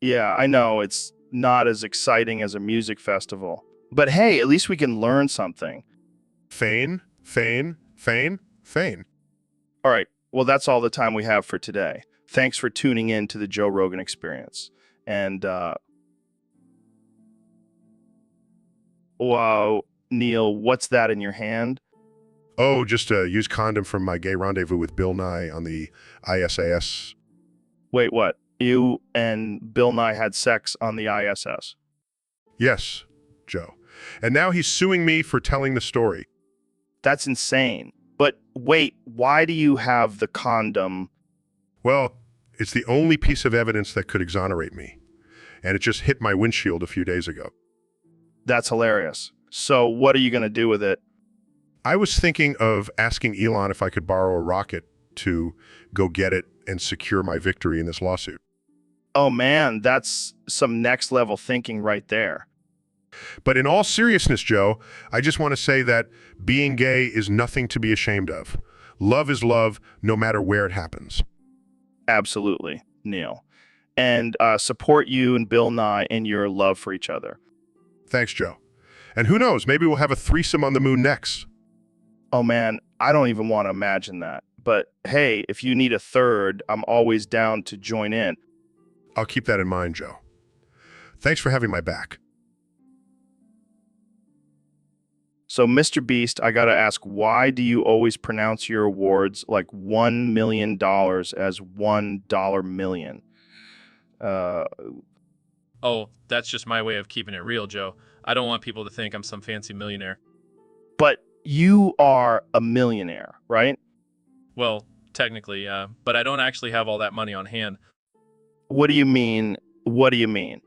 Yeah, I know it's not as exciting as a music festival, but hey, at least we can learn something. Fane. All right, well, that's all the time we have for today. Thanks for tuning in to the Joe Rogan Experience. And, wow, Neil, what's that in your hand? Oh, just a used condom from my gay rendezvous with Bill Nye on the ISS. Wait, what? You and Bill Nye had sex on the ISS? Yes, Joe. And now he's suing me for telling the story. That's insane. But wait, why do you have the condom? Well, it's the only piece of evidence that could exonerate me. And it just hit my windshield a few days ago. That's hilarious. So what are you going to do with it? I was thinking of asking Elon if I could borrow a rocket to go get it and secure my victory in this lawsuit. Oh man, that's some next level thinking right there. But in all seriousness, Joe, I just want to say that being gay is nothing to be ashamed of. Love is love, no matter where it happens. Absolutely, Neil. And support you and Bill Nye in your love for each other. Thanks, Joe. And who knows, maybe we'll have a threesome on the moon next. Oh man, I don't even want to imagine that. But hey, if you need a third, I'm always down to join in. I'll keep that in mind, Joe. Thanks for having my back. So, Mr. Beast, I got to ask, why do you always pronounce your awards like $1 million as $1 million? Uh, Oh, that's just my way of keeping it real, Joe. I don't want people to think I'm some fancy millionaire. but you are a millionaire, right? Well, technically, yeah, but I don't actually have all that money on hand. What do you mean? What do you mean?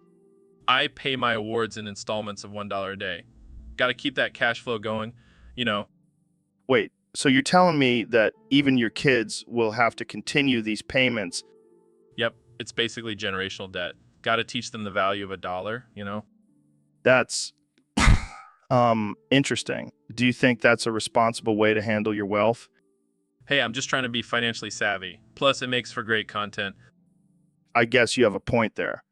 I pay my awards in installments of $1 a day. Got to keep that cash flow going, you know. Wait, so you're telling me that even your kids will have to continue these payments? Yep, it's basically generational debt. Got to teach them the value of a dollar, you know. That's interesting. Do you think that's a responsible way to handle your wealth? Hey, I'm just trying to be financially savvy. Plus, it makes for great content. I guess you have a point there.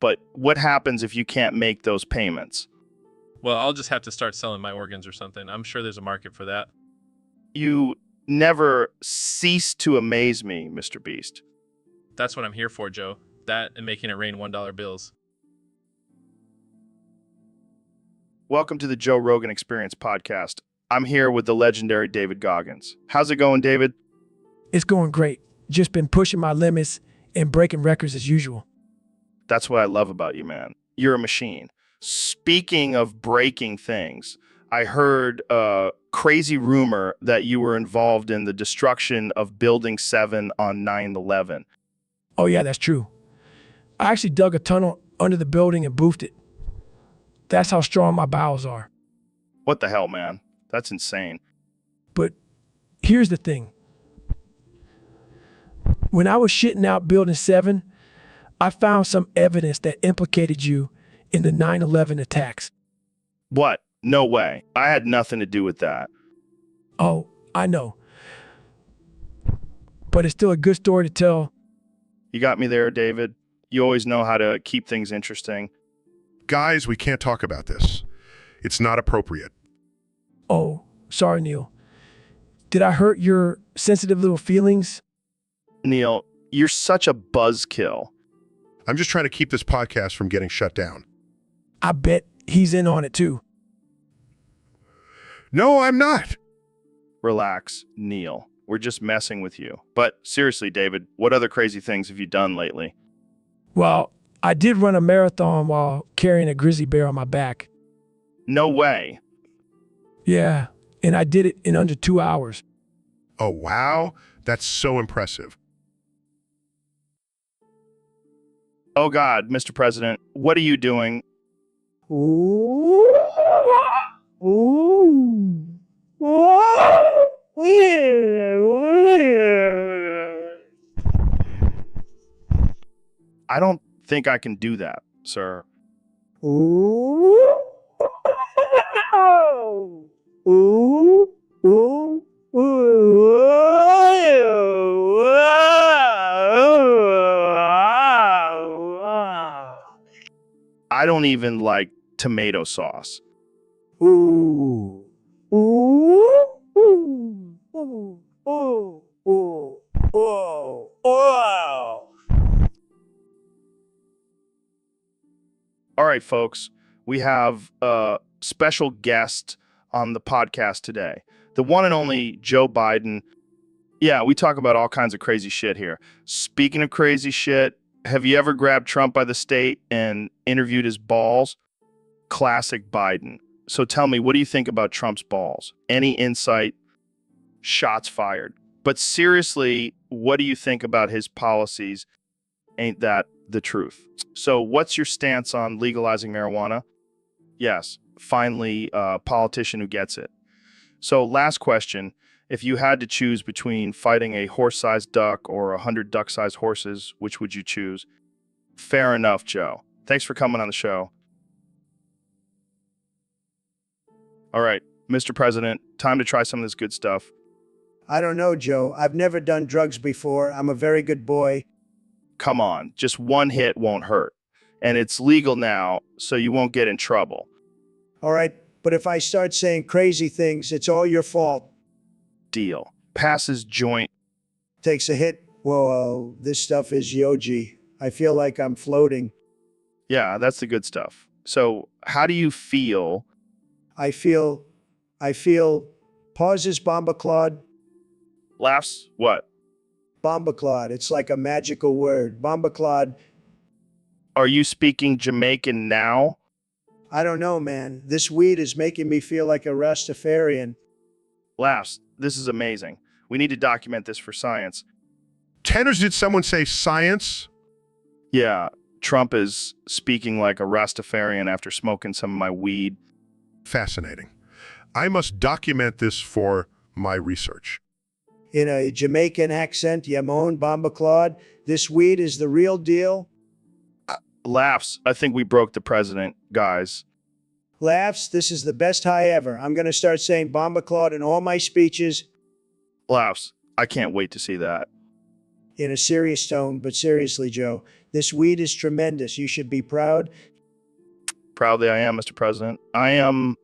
But what happens if you can't make those payments? Well, I'll just have to start selling my organs or something. I'm sure there's a market for that. You never cease to amaze me, Mr. Beast. That's what I'm here for, Joe. That and making it rain $1 bills. Welcome to the Joe Rogan Experience podcast. I'm here with the legendary David Goggins. How's it going, David? It's going great. Just been pushing my limits and breaking records as usual. That's what I love about you, man. You're a machine. Speaking of breaking things, I heard a crazy rumor that you were involved in the destruction of Building 7 on 9/11. Oh, yeah, that's true. I actually dug a tunnel under the building and boofed it. That's how strong my bowels are. What the hell, man? That's insane. But here's the thing. When I was shitting out Building 7, I found some evidence that implicated you in the 9/11 attacks. What? No way. I had nothing to do with that. Oh, I know. But it's still a good story to tell. You got me there, David. You always know how to keep things interesting. Guys, we can't talk about this. It's not appropriate. Oh, sorry, Neil. Did I hurt your sensitive little feelings? Neil, you're such a buzzkill. I'm just trying to keep this podcast from getting shut down. I bet he's in on it too. No, I'm not. Relax, Neil. We're just messing with you. But seriously, David, what other crazy things have you done lately? Well, I did run a marathon while carrying a grizzly bear on my back. No way. Yeah, and I did it in under 2 hours. Oh, wow. That's so impressive. Oh God, Mr. President, what are you doing? Ooh. Ooh. I don't think I can do that, sir. Ooh. Ooh. Ooh. I don't even like tomato sauce. Ooh. Ooh. Ooh. Ooh. Ooh. Ooh. Ooh. Ooh. All right, folks, we have a special guest on the podcast today. The one and only Joe Biden. Yeah, we talk about all kinds of crazy shit here. Speaking of crazy shit, have you ever grabbed Trump by the state and interviewed his balls? Classic Biden. So tell me, what do you think about Trump's balls? Any insight? Shots fired. But seriously, what do you think about his policies? Ain't that the truth? So what's your stance on legalizing marijuana? Yes, finally, a politician who gets it. So last question, if you had to choose between fighting a horse-sized duck or 100 duck-sized horses, which would you choose? Fair enough, Joe. Thanks for coming on the show. All right, Mr. President, time to try some of this good stuff. I don't know, Joe. I've never done drugs before. I'm a very good boy. Come on, just one hit won't hurt. And it's legal now, so you won't get in trouble. All right, but if I start saying crazy things, it's all your fault. Deal. Passes joint. Takes a hit. Whoa, this stuff is yogi. I feel like I'm floating. Yeah, that's the good stuff. So how do you feel? I feel I feel pauses, Bomba Claude. Laughs? What? Bomba Claude. It's like a magical word. Bomba Claude. Are you speaking Jamaican now? I don't know, man. This weed is making me feel like a Rastafarian. Laughs. This is amazing. We need to document this for science. Tanners, did someone say science? Yeah, Trump is speaking like a Rastafarian after smoking some of my weed. Fascinating. I must document this for my research. In a Jamaican accent, Yamon Bomba Claude. This weed is the real deal. Laughs. I think we broke the president, guys. Laughs. This is the best high ever. I'm going to start saying Bomba Claude in all my speeches. Laughs. I can't wait to see that. In a serious tone, but seriously, Joe, this weed is tremendous. You should be proud. Proudly I am, Mr. President. I am...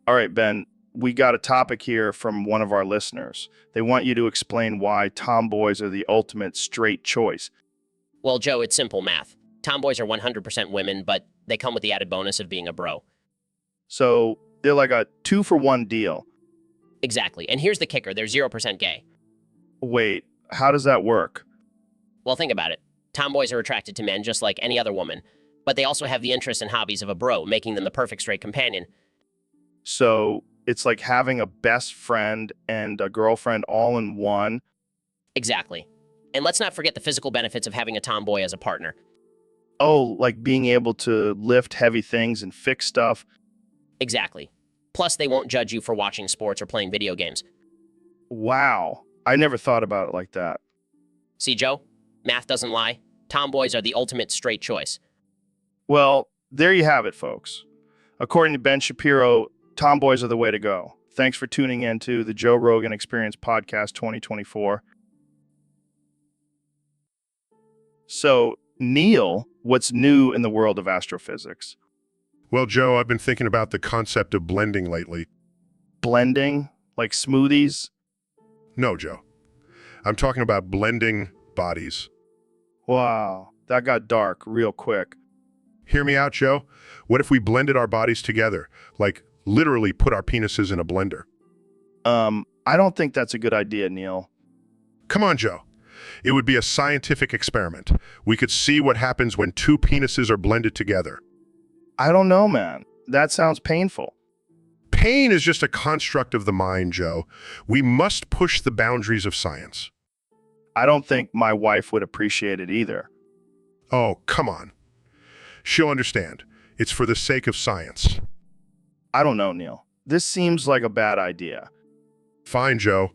All right, Ben, we got a topic here from one of our listeners. They want you to explain why tomboys are the ultimate straight choice. Well, Joe, it's simple math. Tomboys are 100% women, but they come with the added bonus of being a bro. So they're like a 2-for-1 deal. Exactly. And here's the kicker. They're 0% gay. Wait, how does that work? Well, think about it. Tomboys are attracted to men just like any other woman, but they also have the interests and hobbies of a bro, making them the perfect straight companion. So it's like having a best friend and a girlfriend all in one. Exactly. And let's not forget the physical benefits of having a tomboy as a partner. Oh, like being able to lift heavy things and fix stuff. Exactly. Plus, they won't judge you for watching sports or playing video games. Wow. I never thought about it like that. See, Joe? Math doesn't lie. Tomboys are the ultimate straight choice. Well, there you have it, folks. According to Ben Shapiro, tomboys are the way to go. Thanks for tuning in to the Joe Rogan Experience Podcast 2024. So, Neil, what's new in the world of astrophysics? Well, Joe, I've been thinking about the concept of blending lately. Blending? Like smoothies? No, Joe. I'm talking about blending bodies. Wow, that got dark real quick. Hear me out, Joe. What if we blended our bodies together? Like, literally put our penises in a blender. I don't think that's a good idea, Neil. Come on, Joe. It would be a scientific experiment. We could see what happens when two penises are blended together. I don't know, man. That sounds painful. Pain is just a construct of the mind, Joe. We must push the boundaries of science. I don't think my wife would appreciate it either. Oh, come on. She'll understand. It's for the sake of science. I don't know, Neil. This seems like a bad idea. Fine, Joe.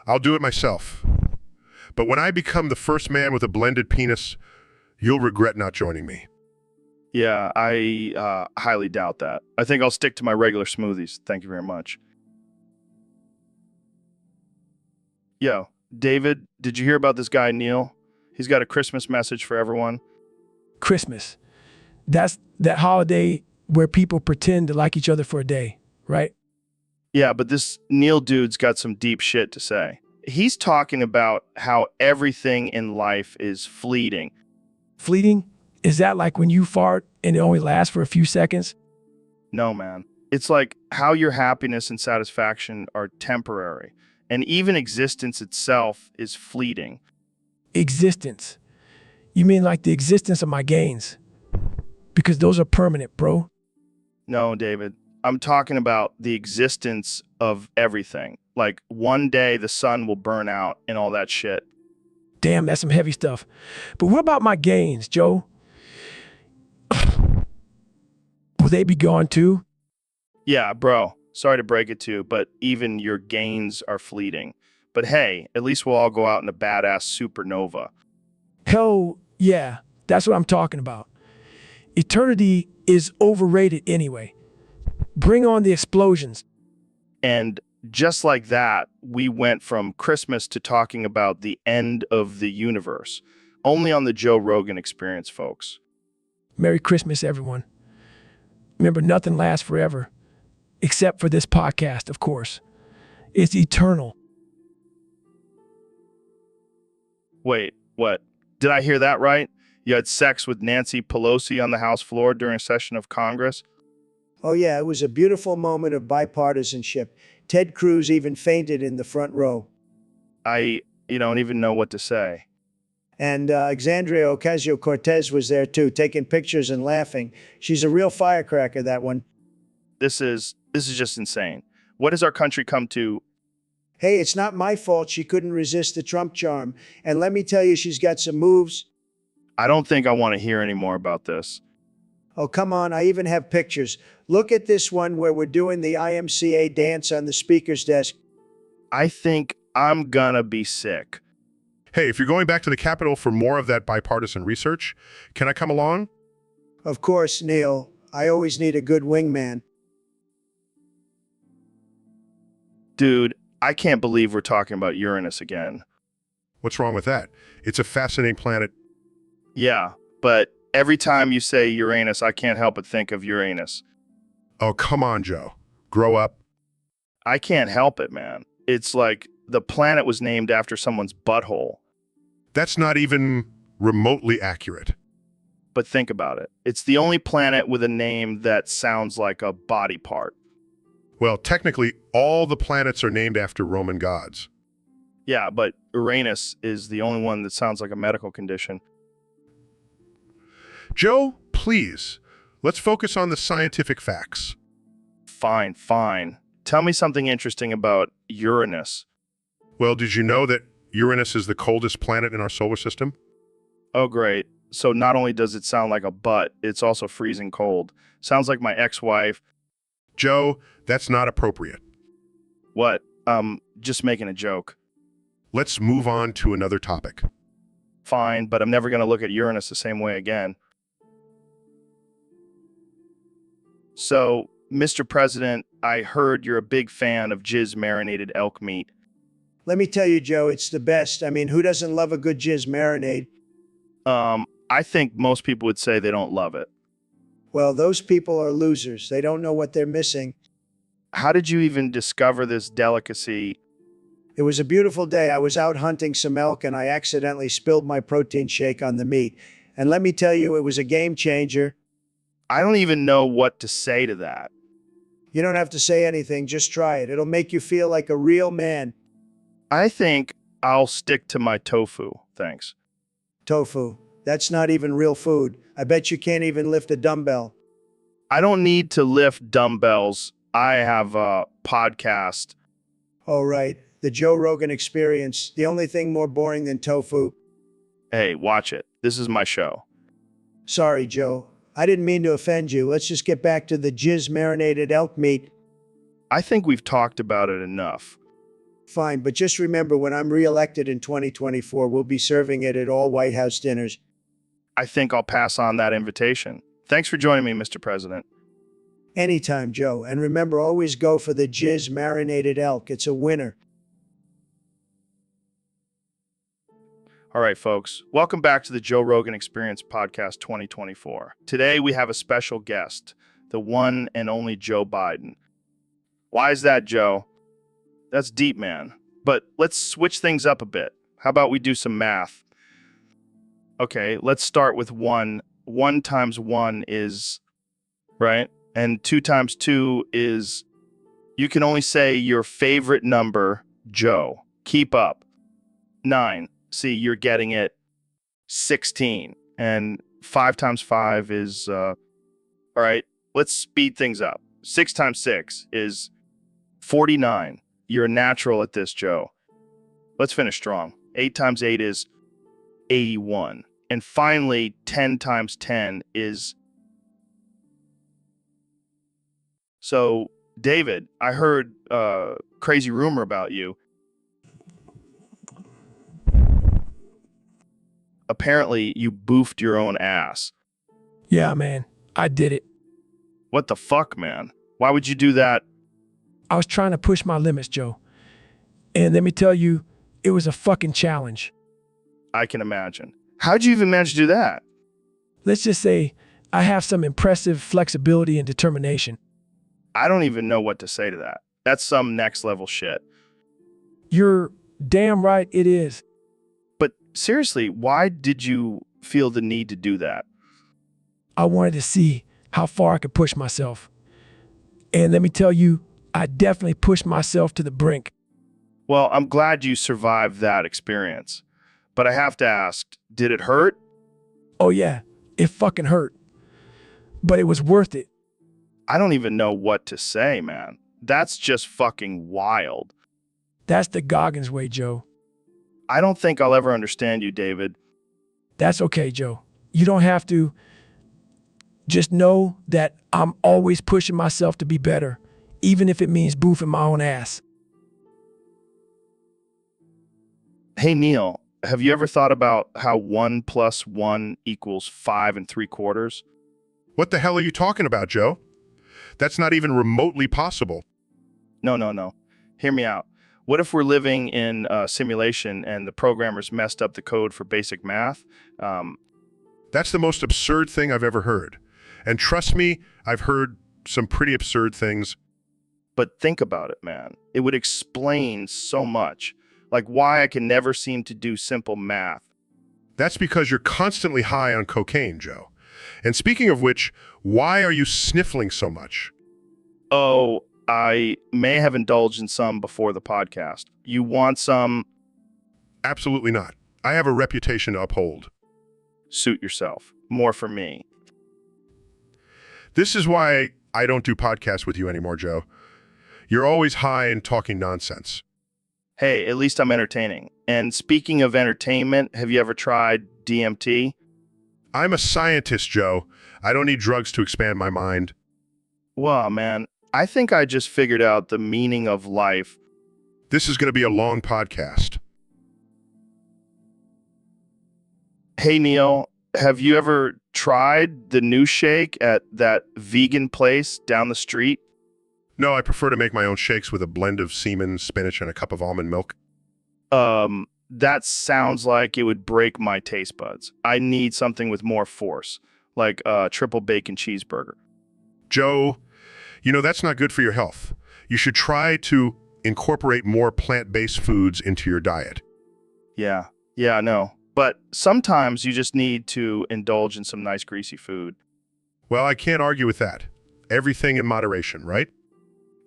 I'll do it myself. But when I become the first man with a blended penis, you'll regret not joining me. Yeah, I highly doubt that. I think I'll stick to my regular smoothies. Thank you very much. Yo, David, did you hear about this guy, Neil? He's got a Christmas message for everyone. Christmas. That's that holiday where people pretend to like each other for a day, right? Yeah, but this Neil dude's got some deep shit to say. He's talking about how everything in life is fleeting. Fleeting? Is that like when you fart and it only lasts for a few seconds? No, man. It's like how your happiness and satisfaction are temporary, and even existence itself is fleeting. Existence? You mean like the existence of my gains? Because those are permanent, bro. No, David. I'm talking about the existence of everything. Like one day the sun will burn out and all that shit. Damn, that's some heavy stuff. But what about my gains, Joe? Will they be gone too? Yeah, bro. Sorry to break it to you, but even your gains are fleeting. But hey, at least we'll all go out in a badass supernova. Hell yeah, that's what I'm talking about. Eternity is overrated anyway. Bring on the explosions. And just like that, we went from Christmas to talking about the end of the universe. Only on the Joe Rogan Experience, folks. Merry Christmas, everyone. Remember, nothing lasts forever. Except for this podcast, of course. It's eternal. Wait, what? Did I hear that right? You had sex with Nancy Pelosi on the House floor during a session of Congress. Oh, yeah, it was a beautiful moment of bipartisanship. Ted Cruz even fainted in the front row. You don't even know what to say. And Alexandria Ocasio-Cortez was there too, taking pictures and laughing. She's a real firecracker, that one. This is just insane. What has our country come to? Hey, it's not my fault she couldn't resist the Trump charm. And let me tell you, she's got some moves. I don't think I want to hear any more about this. Oh, come on, I even have pictures. Look at this one where we're doing the IMCA dance on the speaker's desk. I think I'm gonna be sick. Hey, if you're going back to the Capitol for more of that bipartisan research, can I come along? Of course, Neil. I always need a good wingman. Dude, I can't believe we're talking about Uranus again. What's wrong with that? It's a fascinating planet. Yeah, but every time you say Uranus, I can't help but think of Uranus. Oh, come on, Joe. Grow up. I can't help it, man. It's like the planet was named after someone's butthole. That's not even remotely accurate. But think about it. It's the only planet with a name that sounds like a body part. Well, technically, all the planets are named after Roman gods. Yeah, but Uranus is the only one that sounds like a medical condition. Joe, please, let's focus on the scientific facts. Fine, fine. Tell me something interesting about Uranus. Well, did you know that Uranus is the coldest planet in our solar system? Oh, great. So not only does it sound like a butt, it's also freezing cold. Sounds like my ex-wife. Joe, that's not appropriate. What? Just making a joke. Let's move on to another topic. Fine, but I'm never going to look at Uranus the same way again. So, Mr. President, I heard you're a big fan of jizz-marinated elk meat. Let me tell you, Joe, it's the best. I mean, who doesn't love a good jizz marinade? I think most people would say they don't love it. Well, those people are losers. They don't know what they're missing. How did you even discover this delicacy? It was a beautiful day. I was out hunting some elk and I accidentally spilled my protein shake on the meat. And let me tell you, it was a game changer. I don't even know what to say to that. You don't have to say anything. Just try it. It'll make you feel like a real man. I think I'll stick to my tofu, thanks. Tofu. That's not even real food. I bet you can't even lift a dumbbell. I don't need to lift dumbbells. I have a podcast. Oh, right. The Joe Rogan Experience. The only thing more boring than tofu. Hey, watch it. This is my show. Sorry, Joe. I didn't mean to offend you. Let's just get back to the jizz-marinated elk meat. I think we've talked about it enough. Fine, but just remember when I'm reelected in 2024, we'll be serving it at all White House dinners. I think I'll pass on that invitation. Thanks for joining me, Mr. President. Anytime, Joe. And remember, always go for the jizz-marinated elk. It's a winner. All right, folks. Welcome back to the Joe Rogan Experience Podcast 2024. Today, we have a special guest, the one and only Joe Biden. Why is that, Joe? That's deep, man. But let's switch things up a bit. How about we do some math? Okay, let's start with 1. 1 times 1 is, right? And 2 times 2 is, you can only say your favorite number, Joe. Keep up. 9. See, you're getting it. 16. And 5 times 5 is, all right, let's speed things up. 6 times 6 is 49. You're a natural at this, Joe. Let's finish strong. 8 times 8 is 81. And finally, 10 times 10 is... So, David, I heard a crazy rumor about you. Apparently, you boofed your own ass. Yeah, man, I did it. What the fuck, man? Why would you do that? I was trying to push my limits, Joe. And let me tell you, it was a fucking challenge. I can imagine. How'd you even manage to do that? Let's just say I have some impressive flexibility and determination. I don't even know what to say to that. That's some next level shit. You're damn right it is. But seriously, why did you feel the need to do that? I wanted to see how far I could push myself. And let me tell you, I definitely pushed myself to the brink. Well, I'm glad you survived that experience. But I have to ask, did it hurt? Oh yeah, it fucking hurt. But it was worth it. I don't even know what to say, man. That's just fucking wild. That's the Goggins way, Joe. I don't think I'll ever understand you, David. That's okay, Joe. You don't have to. Just know that I'm always pushing myself to be better, even if it means boofing my own ass. Hey, Neil, have you ever thought about how 1 + 1 = 5 3/4? What the hell are you talking about, Joe? That's not even remotely possible. No. Hear me out. What if we're living in a simulation and the programmers messed up the code for basic math? That's the most absurd thing I've ever heard. And trust me, I've heard some pretty absurd things. But think about it, man. It would explain so much. Like why I can never seem to do simple math. That's because you're constantly high on cocaine, Joe. And speaking of which, why are you sniffling so much? Oh, I may have indulged in some before the podcast. You want some? Absolutely not. I have a reputation to uphold. Suit yourself. More for me. This is why I don't do podcasts with you anymore, Joe. You're always high and talking nonsense. Hey, at least I'm entertaining. And speaking of entertainment, have you ever tried DMT? I'm a scientist, Joe. I don't need drugs to expand my mind. Well, man, I think I just figured out the meaning of life. This is going to be a long podcast. Hey, Neil, have you ever tried the new shake at that vegan place down the street? No, I prefer to make my own shakes with a blend of semen, spinach, and a cup of almond milk. That sounds like it would break my taste buds. I need something with more force, like a triple bacon cheeseburger. Joe, you know, that's not good for your health. You should try to incorporate more plant-based foods into your diet. Yeah, I know. But sometimes you just need to indulge in some nice greasy food. Well, I can't argue with that. Everything in moderation, right?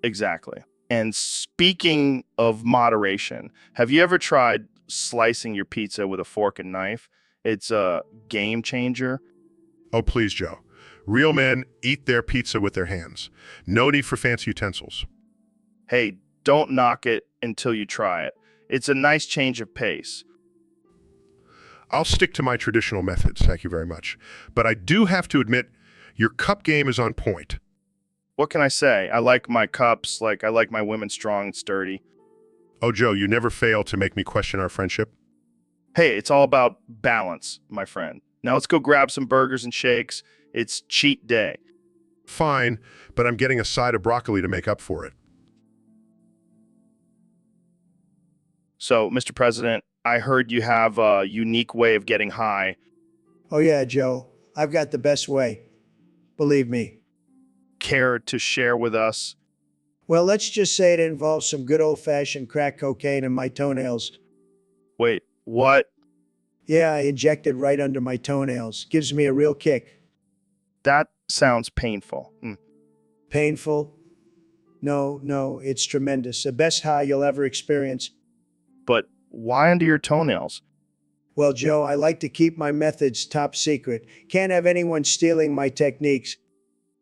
Exactly. And speaking of moderation, have you ever tried slicing your pizza with a fork and knife? It's a game changer. Oh, please, Joe. Real men eat their pizza with their hands. No need for fancy utensils. Hey, don't knock it until you try it. It's a nice change of pace. I'll stick to my traditional methods, thank you very much. But I do have to admit, your cup game is on point. What can I say? I like my cups, like I like my women strong and sturdy. Oh, Joe, you never fail to make me question our friendship. Hey, it's all about balance, my friend. Now let's go grab some burgers and shakes. It's cheat day. Fine, but I'm getting a side of broccoli to make up for it. So, Mr. President, I heard you have a unique way of getting high. Oh yeah, Joe. I've got the best way. Believe me. Care to share with us? Well, let's just say it involves some good old-fashioned crack cocaine in my toenails. Wait, what? Yeah, I inject it right under my toenails. Gives me a real kick. That sounds painful. Painful? No, it's tremendous. The best high you'll ever experience. But why under your toenails? Well, Joe, I like to keep my methods top secret. Can't have anyone stealing my techniques.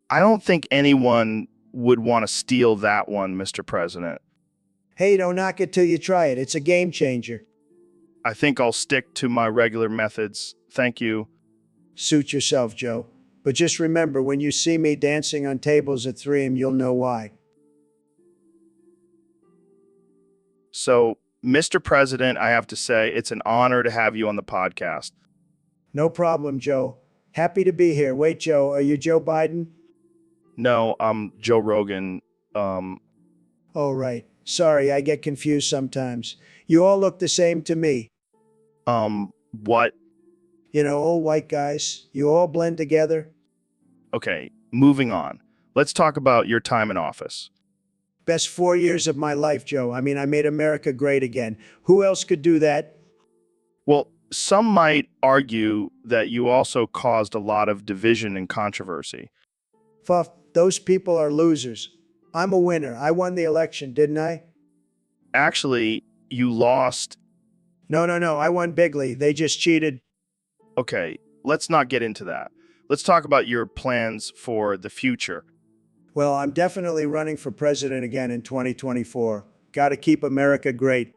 I don't think anyone would want to steal that one, Mr. President. Hey, don't knock it till you try it. It's a game changer. I think I'll stick to my regular methods. Thank you. Suit yourself, Joe. But just remember, when you see me dancing on tables at 3 you'll know why. So, Mr. President, I have to say, it's an honor to have you on the podcast. No problem, Joe. Happy to be here. Wait, Joe, are you Joe Biden? No, I'm Joe Rogan. Oh, right. Sorry, I get confused sometimes. You all look the same to me. What? You know, old white guys. You all blend together. Okay, moving on. Let's talk about your time in office. Best 4 years of my life, Joe. I mean, I made America great again. Who else could do that? Well, some might argue that you also caused a lot of division and controversy. Fuff, those people are losers. I'm a winner. I won the election, didn't I? Actually, you lost. No, I won bigly. They just cheated. Okay, let's not get into that. Let's talk about your plans for the future. Well, I'm definitely running for president again in 2024. Got to keep America great.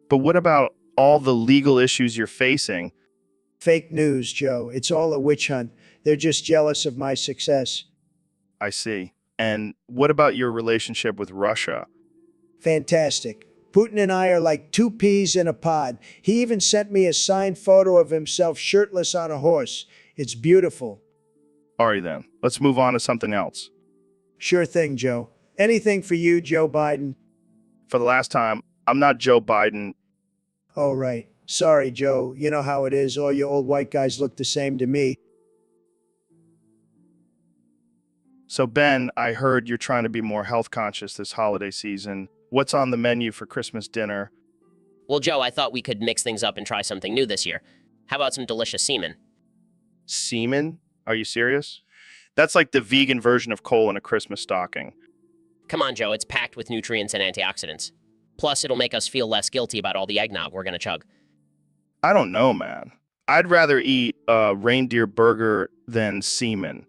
But what about all the legal issues you're facing? Fake news, Joe. It's all a witch hunt. They're just jealous of my success. I see. And what about your relationship with Russia? Fantastic. Putin and I are like two peas in a pod. He even sent me a signed photo of himself shirtless on a horse. It's beautiful. All right, then. Let's move on to something else. Sure thing, Joe. Anything for you, Joe Biden? For the last time, I'm not Joe Biden. Oh, right. Sorry, Joe. You know how it is. All you old white guys look the same to me. So, Ben, I heard you're trying to be more health conscious this holiday season. What's on the menu for Christmas dinner? Well, Joe, I thought we could mix things up and try something new this year. How about some delicious semen? Semen? Are you serious? That's like the vegan version of coal in a Christmas stocking. Come on, Joe, it's packed with nutrients and antioxidants. Plus, it'll make us feel less guilty about all the eggnog we're gonna chug. I don't know, man. I'd rather eat a reindeer burger than semen.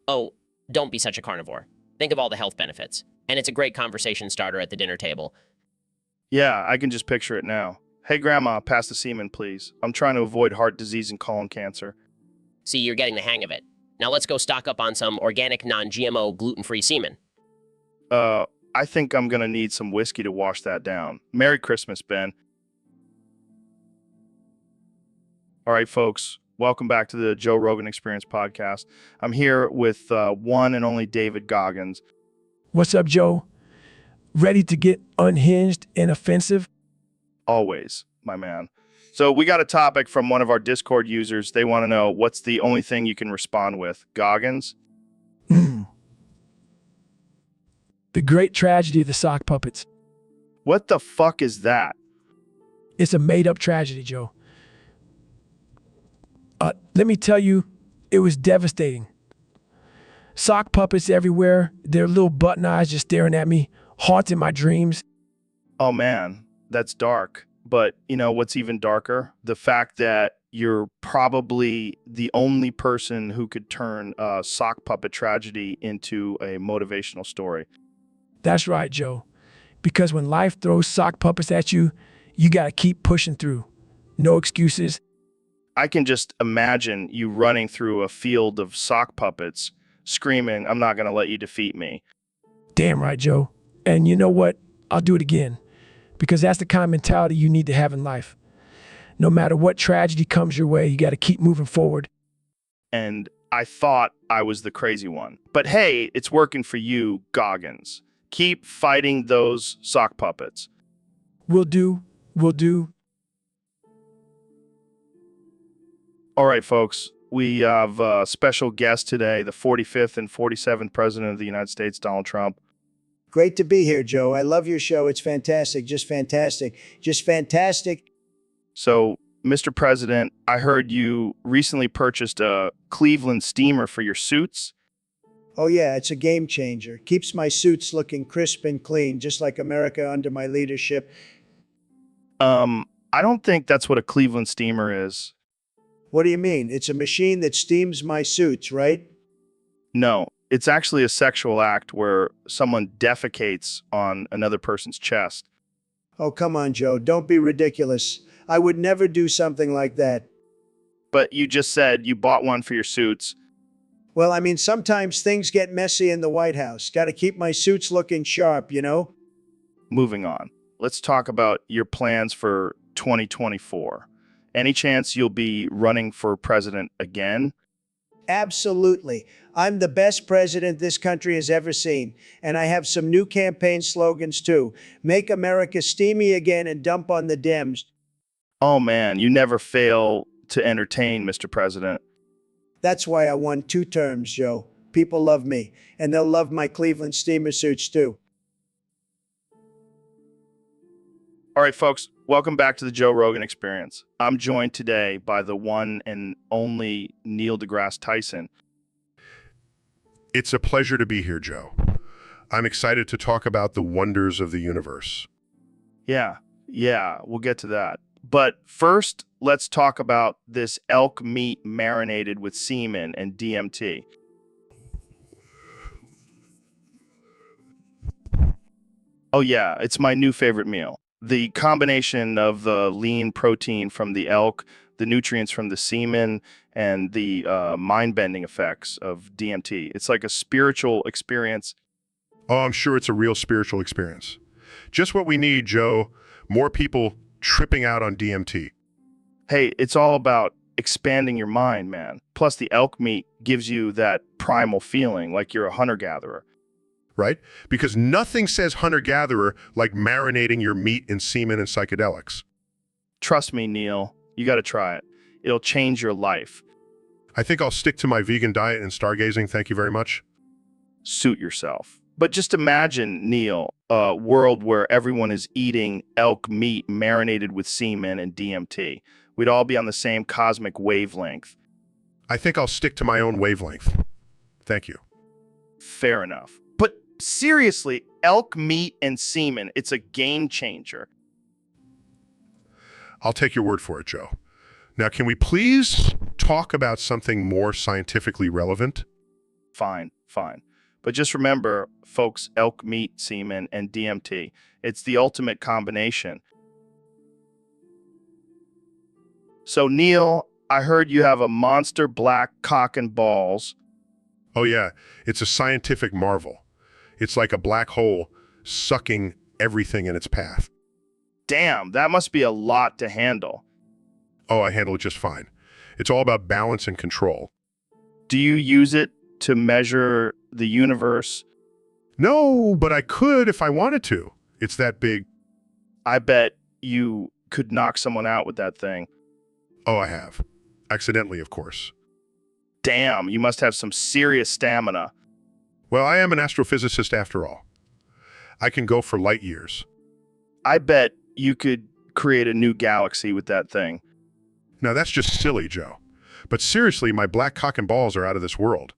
Oh, don't be such a carnivore. Think of all the health benefits. And it's a great conversation starter at the dinner table. Yeah, I can just picture it now. Hey, Grandma, pass the semen, please. I'm trying to avoid heart disease and colon cancer. See, you're getting the hang of it. Now let's go stock up on some organic, non-GMO, gluten-free semen. I think I'm gonna need some whiskey to wash that down. Merry Christmas, Ben. All right, folks, welcome back to the Joe Rogan Experience podcast. I'm here with one and only David Goggins. What's up, Joe? Ready to get unhinged and offensive? Always, my man. So we got a topic from one of our Discord users. They want to know what's the only thing you can respond with. Goggins? The great tragedy of the sock puppets. What the fuck is that? It's a made-up tragedy, Joe. Let me tell you, it was devastating. Sock puppets everywhere, their little button eyes just staring at me, haunting my dreams. Oh man, that's dark. But you know what's even darker? The fact that you're probably the only person who could turn a sock puppet tragedy into a motivational story. That's right, Joe. Because when life throws sock puppets at you, you gotta keep pushing through. No excuses. I can just imagine you running through a field of sock puppets, screaming, "I'm not gonna let you defeat me." Damn right, Joe. And you know what? I'll do it again. Because that's the kind of mentality you need to have in life. No matter what tragedy comes your way, you gotta keep moving forward. And I thought I was the crazy one. But hey, it's working for you, Goggins. Keep fighting those sock puppets. Will do. All right, folks. We have a special guest today, the 45th and 47th President of the United States, Donald Trump. Great to be here, Joe. I love your show. It's fantastic. Just fantastic. Just fantastic. So, Mr. President, I heard you recently purchased a Cleveland steamer for your suits. Oh, yeah, it's a game changer. Keeps my suits looking crisp and clean, just like America under my leadership. I don't think that's what a Cleveland steamer is. What do you mean? It's a machine that steams my suits, right? No, it's actually a sexual act where someone defecates on another person's chest. Oh, come on, Joe. Don't be ridiculous. I would never do something like that. But you just said you bought one for your suits. Well, I mean, sometimes things get messy in the White House. Got to keep my suits looking sharp, you know? Moving on. Let's talk about your plans for 2024. Any chance you'll be running for president again? Absolutely. I'm the best president this country has ever seen. And I have some new campaign slogans too. Make America steamy again and dump on the Dems. Oh man, you never fail to entertain, Mr. President. That's why I won 2 terms, Joe. People love me. And they'll love my Cleveland steamer suits too. All right, folks, Welcome back to the Joe Rogan Experience. I'm joined today by the one and only Neil deGrasse Tyson. It's a pleasure to be here, Joe. I'm excited to talk about the wonders of the universe. Yeah, we'll get to that. But first, let's talk about this elk meat marinated with semen and DMT. Oh yeah, it's my new favorite meal. The combination of the lean protein from the elk, the nutrients from the semen, and the mind-bending effects of DMT. It's like a spiritual experience. Oh, I'm sure it's a real spiritual experience. Just what we need, Joe. More people tripping out on DMT. Hey, it's all about expanding your mind, man. Plus, the elk meat gives you that primal feeling like you're a hunter-gatherer. Right? Because nothing says hunter-gatherer like marinating your meat in semen and psychedelics. Trust me, Neil, you got to try it. It'll change your life. I think I'll stick to my vegan diet and stargazing, thank you very much. Suit yourself. But just imagine, Neil, a world where everyone is eating elk meat marinated with semen and DMT. We'd all be on the same cosmic wavelength. I think I'll stick to my own wavelength. Thank you. Fair enough. But seriously, elk meat and semen, it's a game changer. I'll take your word for it, Joe. Now, can we please talk about something more scientifically relevant? Fine. But just remember, folks, elk meat, semen, and DMT. It's the ultimate combination. So, Neil, I heard you have a monster black cock and balls. Oh yeah, it's a scientific marvel. It's like a black hole sucking everything in its path. Damn, that must be a lot to handle. Oh, I handle it just fine. It's all about balance and control. Do you use it to measure the universe? No, but I could if I wanted to. It's that big. I bet you could knock someone out with that thing. Oh, I have. Accidentally, of course. Damn, you must have some serious stamina. Well, I am an astrophysicist after all. I can go for light years. I bet you could create a new galaxy with that thing. Now, that's just silly, Joe. But seriously, my black cock and balls are out of this world.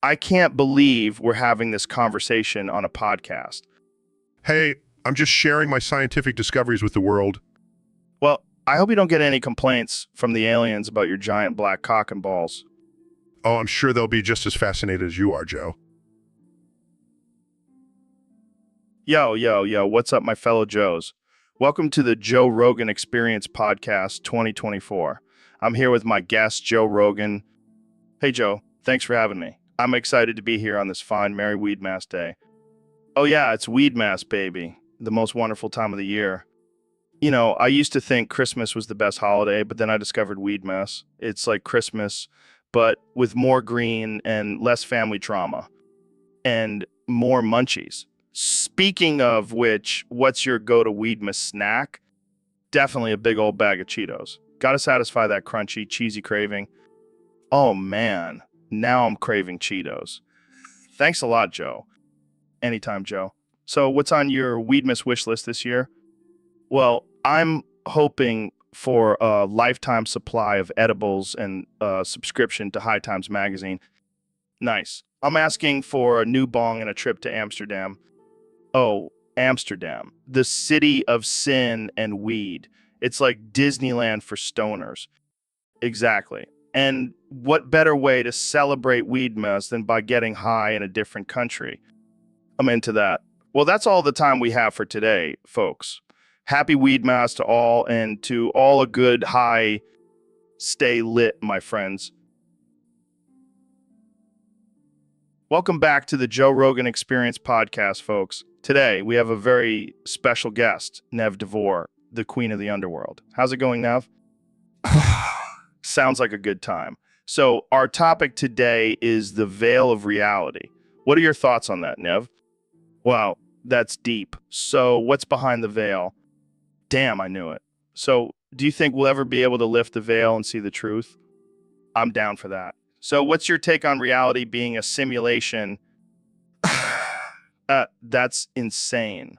I can't believe we're having this conversation on a podcast. Hey, I'm just sharing my scientific discoveries with the world. Well, I hope you don't get any complaints from the aliens about your giant black cock and balls. Oh, I'm sure they'll be just as fascinated as you are, Joe. Yo, what's up, my fellow Joes? Welcome to the Joe Rogan Experience Podcast 2024. I'm here with my guest, Joe Rogan. Hey, Joe, thanks for having me. I'm excited to be here on this fine Merry Weedmass Day. Oh yeah, it's Weedmass, baby. The most wonderful time of the year. You know, I used to think Christmas was the best holiday, but then I discovered Weedmass. It's like Christmas, but with more green and less family drama. And more munchies. Speaking of which, what's your go-to Weedmass snack? Definitely a big old bag of Cheetos. Gotta satisfy that crunchy, cheesy craving. Oh man, now I'm craving Cheetos. Thanks a lot, Joe. Anytime, Joe. So what's on your Weedmass wish list this year? Well, I'm hoping for a lifetime supply of edibles and a subscription to High Times magazine. Nice. I'm asking for a new bong and a trip to Amsterdam. Oh, Amsterdam, the city of sin and weed. It's like Disneyland for stoners. Exactly. And what better way to celebrate Weedmass than by getting high in a different country? I'm into that. Well, that's all the time we have for today, folks. Happy Weedmass to all, and to all a good high. Stay lit, my friends. Welcome back to the Joe Rogan Experience Podcast, folks. Today, we have a very special guest, Nev Devore, the queen of the underworld. How's it going, Nev? Sounds like a good time. So our topic today is the veil of reality. What are your thoughts on that, Nev? Wow, that's deep. So what's behind the veil? Damn, I knew it. So do you think we'll ever be able to lift the veil and see the truth? I'm down for that. So what's your take on reality being a simulation? That's insane.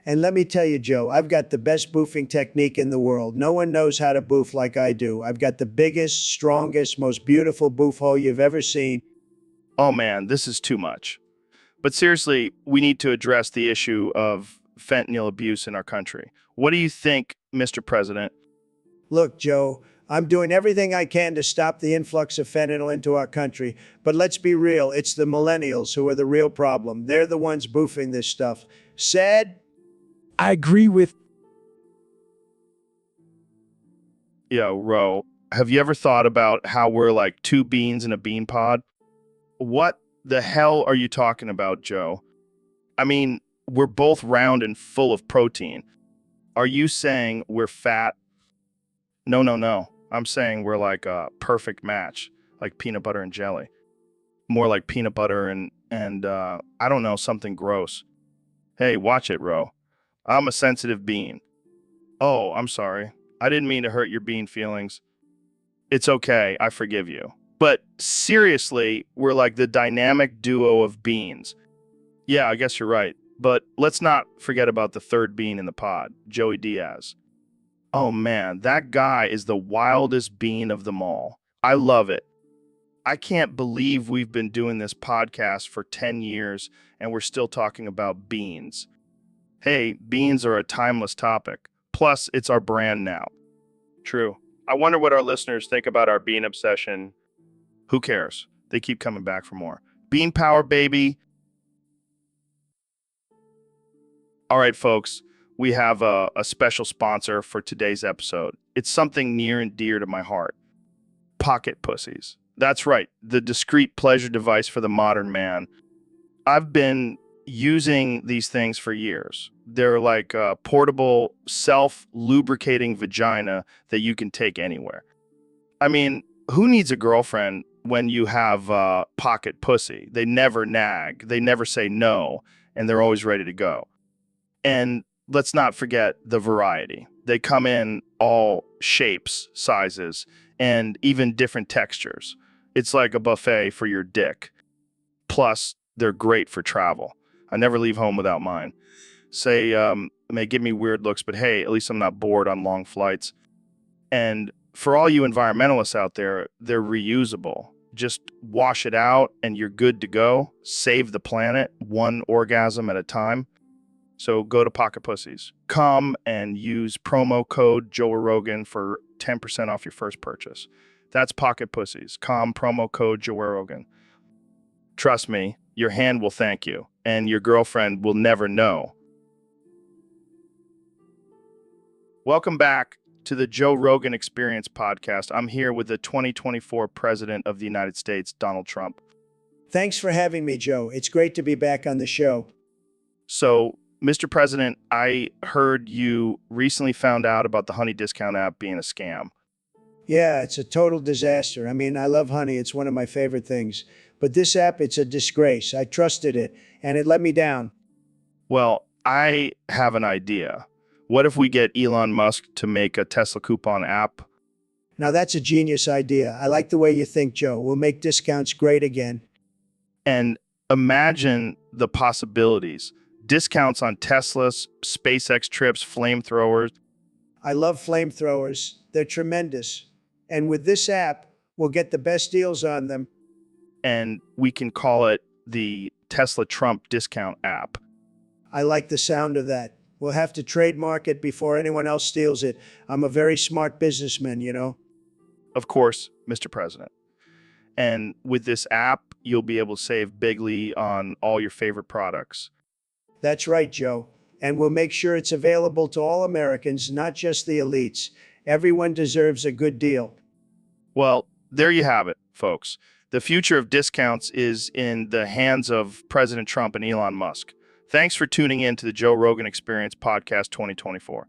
And let me tell you, Joe, I've got the best boofing technique in the world. No one knows how to boof like I do. I've got the biggest, strongest, most beautiful boof hole you've ever seen. Oh man, this is too much. But seriously, we need to address the issue of fentanyl abuse in our country. What do you think, Mr. President? Look, Joe, I'm doing everything I can to stop the influx of fentanyl into our country. But let's be real, it's the millennials who are the real problem. They're the ones boofing this stuff. Sad? I agree with Yo, Ro, have you ever thought about how we're like two beans in a bean pod? What the hell are you talking about, Joe? I mean, we're both round and full of protein. Are you saying we're fat? No, no, no. I'm saying we're like a perfect match, like peanut butter and jelly. More like peanut butter and I don't know, something gross. Hey, watch it, Ro. I'm a sensitive bean. Oh, I'm sorry. I didn't mean to hurt your bean feelings. It's okay. I forgive you. But seriously, we're like the dynamic duo of beans. Yeah, I guess you're right. But let's not forget about the third bean in the pod, Joey Diaz. Oh man, that guy is the wildest bean of them all. I love it. I can't believe we've been doing this podcast for 10 years and we're still talking about beans. Hey, beans are a timeless topic. Plus, it's our brand now. True. I wonder what our listeners think about our bean obsession. Who cares? They keep coming back for more. Bean power, baby. All right, folks, we have a special sponsor for today's episode. It's something near and dear to my heart. Pocket pussies. That's right, the discreet pleasure device for the modern man. I've been using these things for years. They're like a portable, self-lubricating vagina that you can take anywhere. I mean, who needs a girlfriend when you have pocket pussy? They never nag, they never say no, and they're always ready to go. And let's not forget the variety. They come in all shapes, sizes, and even different textures. It's like a buffet for your dick. Plus, they're great for travel. I never leave home without mine. It may give me weird looks, but hey, at least I'm not bored on long flights. And for all you environmentalists out there, they're reusable. Just wash it out and you're good to go. Save the planet, one orgasm at a time. So go to Pocket Pussies. Come and use promo code Joe Rogan for 10% off your first purchase. That's Pocket Pussies. Come, promo code Joe Rogan. Trust me, your hand will thank you, and your girlfriend will never know. Welcome back to the Joe Rogan Experience podcast. I'm here with the 2024 President of the United States, Donald Trump. Thanks for having me, Joe. It's great to be back on the show. So, Mr. President, I heard you recently found out about the Honey discount app being a scam. Yeah, it's a total disaster. I mean, I love Honey. It's one of my favorite things. But this app, it's a disgrace. I trusted it, and it let me down. Well, I have an idea. What if we get Elon Musk to make a Tesla coupon app? Now, that's a genius idea. I like the way you think, Joe. We'll make discounts great again. And imagine the possibilities. Discounts on Teslas, SpaceX trips, flamethrowers. I love flamethrowers. They're tremendous. And with this app, we'll get the best deals on them. And we can call it the Tesla Trump discount app. I like the sound of that. We'll have to trademark it before anyone else steals it. I'm a very smart businessman, you know. Of course, Mr. President. And with this app, you'll be able to save bigly on all your favorite products. That's right, Joe. And we'll make sure it's available to all Americans, not just the elites. Everyone deserves a good deal. Well, there you have it, folks. The future of discounts is in the hands of President Trump and Elon Musk. Thanks for tuning in to the Joe Rogan Experience Podcast 2024.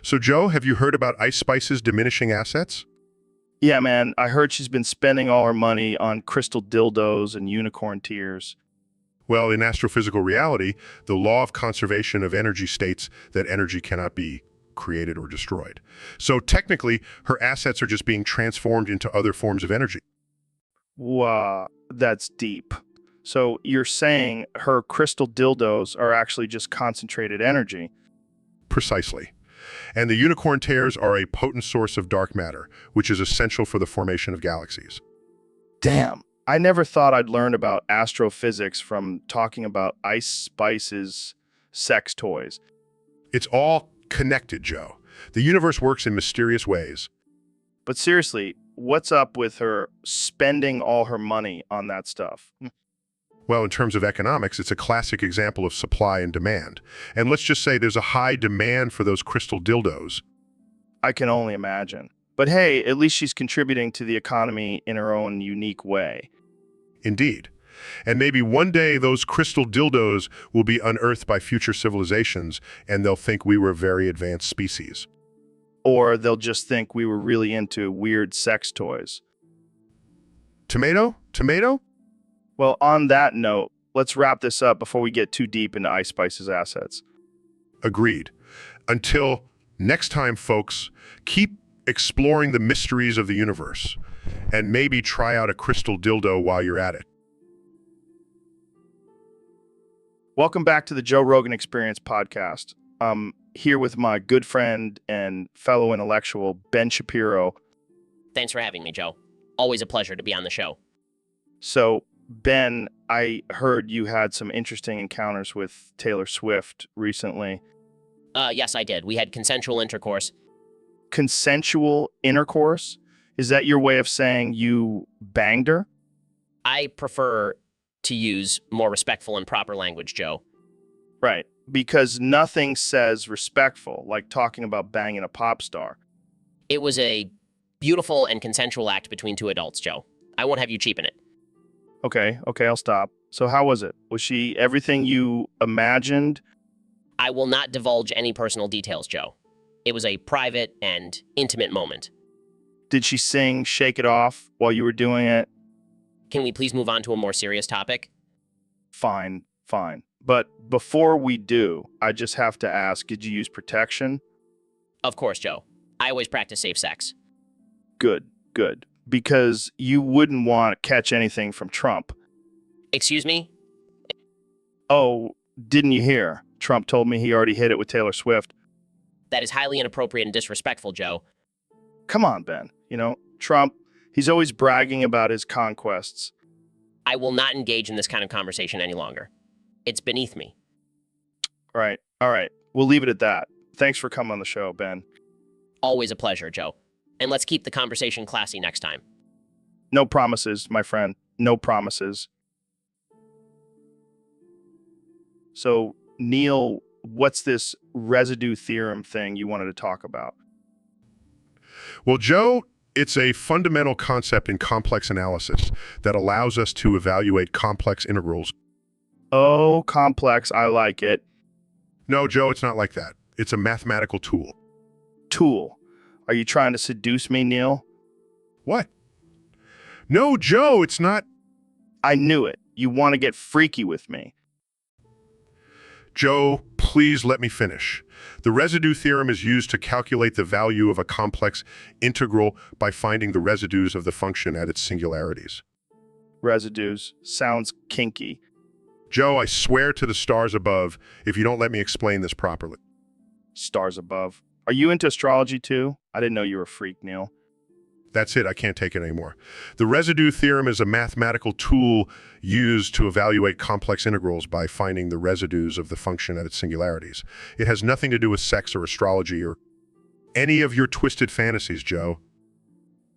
So, Joe, have you heard about Ice Spice's diminishing assets? Yeah, man, I heard she's been spending all her money on crystal dildos and unicorn tears. Well, in astrophysical reality, the law of conservation of energy states that energy cannot be created or destroyed. So technically, her assets are just being transformed into other forms of energy. Wow, that's deep. So you're saying her crystal dildos are actually just concentrated energy. Precisely. And the unicorn tears are a potent source of dark matter, which is essential for the formation of galaxies. Damn. I never thought I'd learn about astrophysics from talking about Ice Spice's sex toys. It's all connected, Joe. The universe works in mysterious ways. But seriously, what's up with her spending all her money on that stuff? Well, in terms of economics, it's a classic example of supply and demand. And let's just say there's a high demand for those crystal dildos. I can only imagine. But hey, at least she's contributing to the economy in her own unique way. Indeed. And maybe one day those crystal dildos will be unearthed by future civilizations, and they'll think we were a very advanced species. Or they'll just think we were really into weird sex toys. Tomato? Tomato? Well, on that note, let's wrap this up before we get too deep into Ice Spice's assets. Agreed. Until next time, folks, keep exploring the mysteries of the universe, and maybe try out a crystal dildo while you're at it. Welcome back to the Joe Rogan Experience podcast. I'm here with my good friend and fellow intellectual, Ben Shapiro. Thanks for having me, Joe. Always a pleasure to be on the show. So, Ben, I heard you had some interesting encounters with Taylor Swift recently. Yes, I did. We had consensual intercourse. Consensual intercourse? Is that your way of saying you banged her? I prefer to use more respectful and proper language, Joe. Right, because nothing says respectful like talking about banging a pop star. It was a beautiful and consensual act between two adults, Joe. I won't have you cheapen it. Okay, I'll stop. So how was it? Was she everything you imagined? I will not divulge any personal details, Joe. It was a private and intimate moment. Did she sing Shake It Off while you were doing it? Can we please move on to a more serious topic? Fine. But before we do, I just have to ask, did you use protection? Of course, Joe. I always practice safe sex. Good. Because you wouldn't want to catch anything from Trump. Excuse me? Oh, didn't you hear? Trump told me he already hit it with Taylor Swift. That is highly inappropriate and disrespectful, Joe. Come on, Ben. Trump, he's always bragging about his conquests. I will not engage in this kind of conversation any longer. It's beneath me. All right. We'll leave it at that. Thanks for coming on the show, Ben. Always a pleasure, Joe. And let's keep the conversation classy next time. No promises, my friend. No promises. So, Neil, what's this residue theorem thing you wanted to talk about? Well, Joe, it's a fundamental concept in complex analysis that allows us to evaluate complex integrals. Oh, complex. I like it. No, Joe, it's not like that. It's a mathematical tool. Tool. Are you trying to seduce me, Neil? What? No, Joe, it's not. I knew it. You want to get freaky with me. Joe, please let me finish. The residue theorem is used to calculate the value of a complex integral by finding the residues of the function at its singularities. Residues. Sounds kinky. Joe, I swear to the stars above if you don't let me explain this properly. Stars above. Are you into astrology too? I didn't know you were a freak, Neil. That's it. I can't take it anymore. The residue theorem is a mathematical tool used to evaluate complex integrals by finding the residues of the function at its singularities. It has nothing to do with sex or astrology or any of your twisted fantasies, Joe.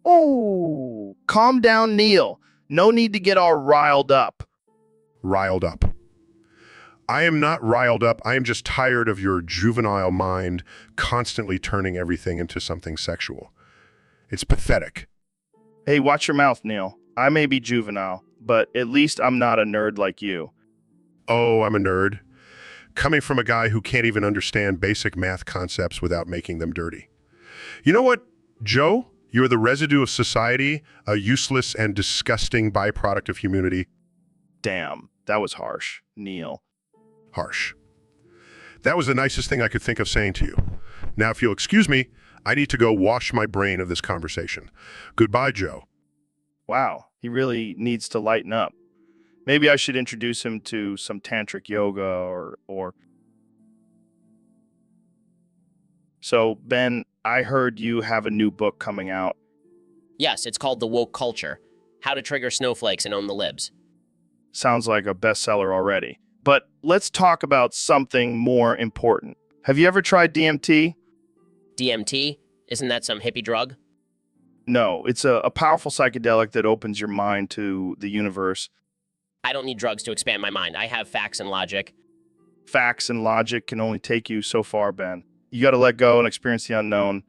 Oh, calm down, Neil. No need to get all riled up. Riled up. I am not riled up. I am just tired of your juvenile mind constantly turning everything into something sexual. It's pathetic. Hey, watch your mouth, Neil. I may be juvenile, but at least I'm not a nerd like you. Oh, I'm a nerd. Coming from a guy who can't even understand basic math concepts without making them dirty. You know what, Joe? You're the residue of society, a useless and disgusting byproduct of humanity. Damn, that was harsh, Neil. Harsh. That was the nicest thing I could think of saying to you. Now, if you'll excuse me, I need to go wash my brain of this conversation. Goodbye, Joe. Wow, he really needs to lighten up. Maybe I should introduce him to some tantric yoga or... So, Ben, I heard you have a new book coming out. Yes, it's called The Woke Culture: How to Trigger Snowflakes and Own the Libs. Sounds like a bestseller already. But let's talk about something more important. Have you ever tried DMT? DMT? Isn't that some hippie drug? No, it's a powerful psychedelic that opens your mind to the universe. I don't need drugs to expand my mind. I have facts and logic. Facts and logic can only take you so far, Ben. You got to let go and experience the unknown.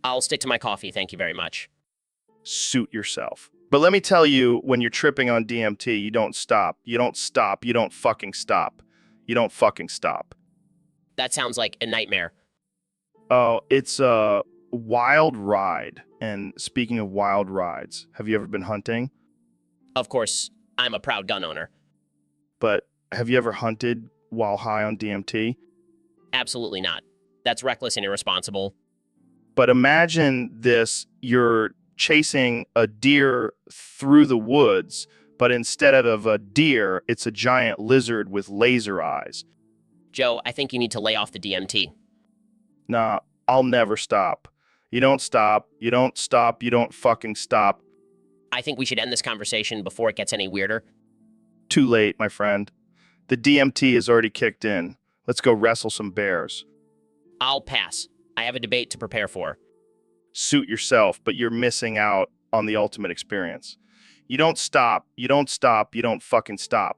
I'll stick to my coffee, thank you very much. Suit yourself. But let me tell you, when you're tripping on DMT, you don't stop. You don't stop. You don't fucking stop. You don't fucking stop. That sounds like a nightmare. Oh, it's a wild ride. And speaking of wild rides, have you ever been hunting? Of course, I'm a proud gun owner. But have you ever hunted while high on DMT? Absolutely not. That's reckless and irresponsible. But imagine this, you're chasing a deer through the woods, but instead of a deer, it's a giant lizard with laser eyes. Joe, I think you need to lay off the DMT. Nah, I'll never stop. You don't stop, you don't stop, you don't fucking stop. I think we should end this conversation before it gets any weirder. Too late, my friend. The DMT is already kicked in. Let's go wrestle some bears. I'll pass. I have a debate to prepare for. Suit yourself, but you're missing out on the ultimate experience. You don't stop, you don't stop, you don't fucking stop.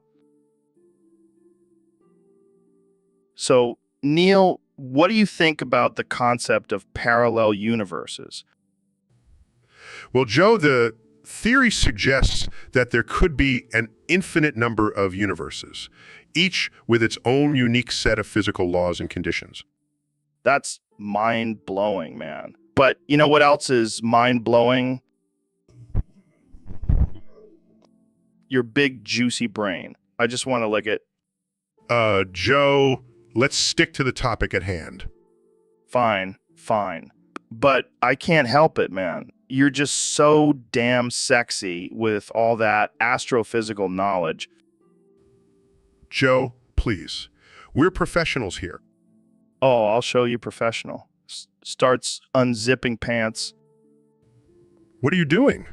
So, Neil, what do you think about the concept of parallel universes? Well, Joe, the theory suggests that there could be an infinite number of universes, each with its own unique set of physical laws and conditions. That's mind-blowing, man. But you know what else is mind-blowing? Your big, juicy brain. I just want to lick it. Joe, let's stick to the topic at hand. Fine, fine. But I can't help it, man. You're just so damn sexy with all that astrophysical knowledge. Joe, please. We're professionals here. Oh, I'll show you professional. Starts unzipping pants. What are you doing?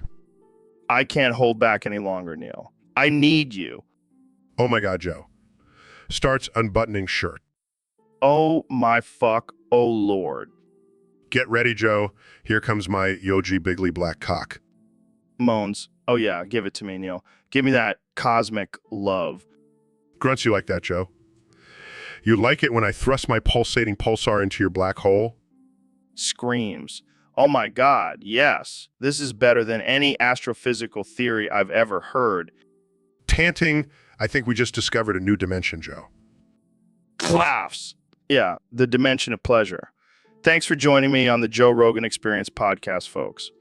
I can't hold back any longer, Neil. I need you. Oh my God, Joe. Starts unbuttoning shirt. Oh my fuck, oh Lord. Get ready, Joe. Here comes my Yogi Bigly black cock. Moans. Oh yeah, give it to me, Neil. Give me that cosmic love. Grunts you like that, Joe? You like it when I thrust my pulsating pulsar into your black hole? Screams. Oh my God, yes. This is better than any astrophysical theory I've ever heard. Tanting, I think we just discovered a new dimension, Joe. Laughs. Yeah, the dimension of pleasure. Thanks for joining me on the Joe Rogan Experience podcast, folks.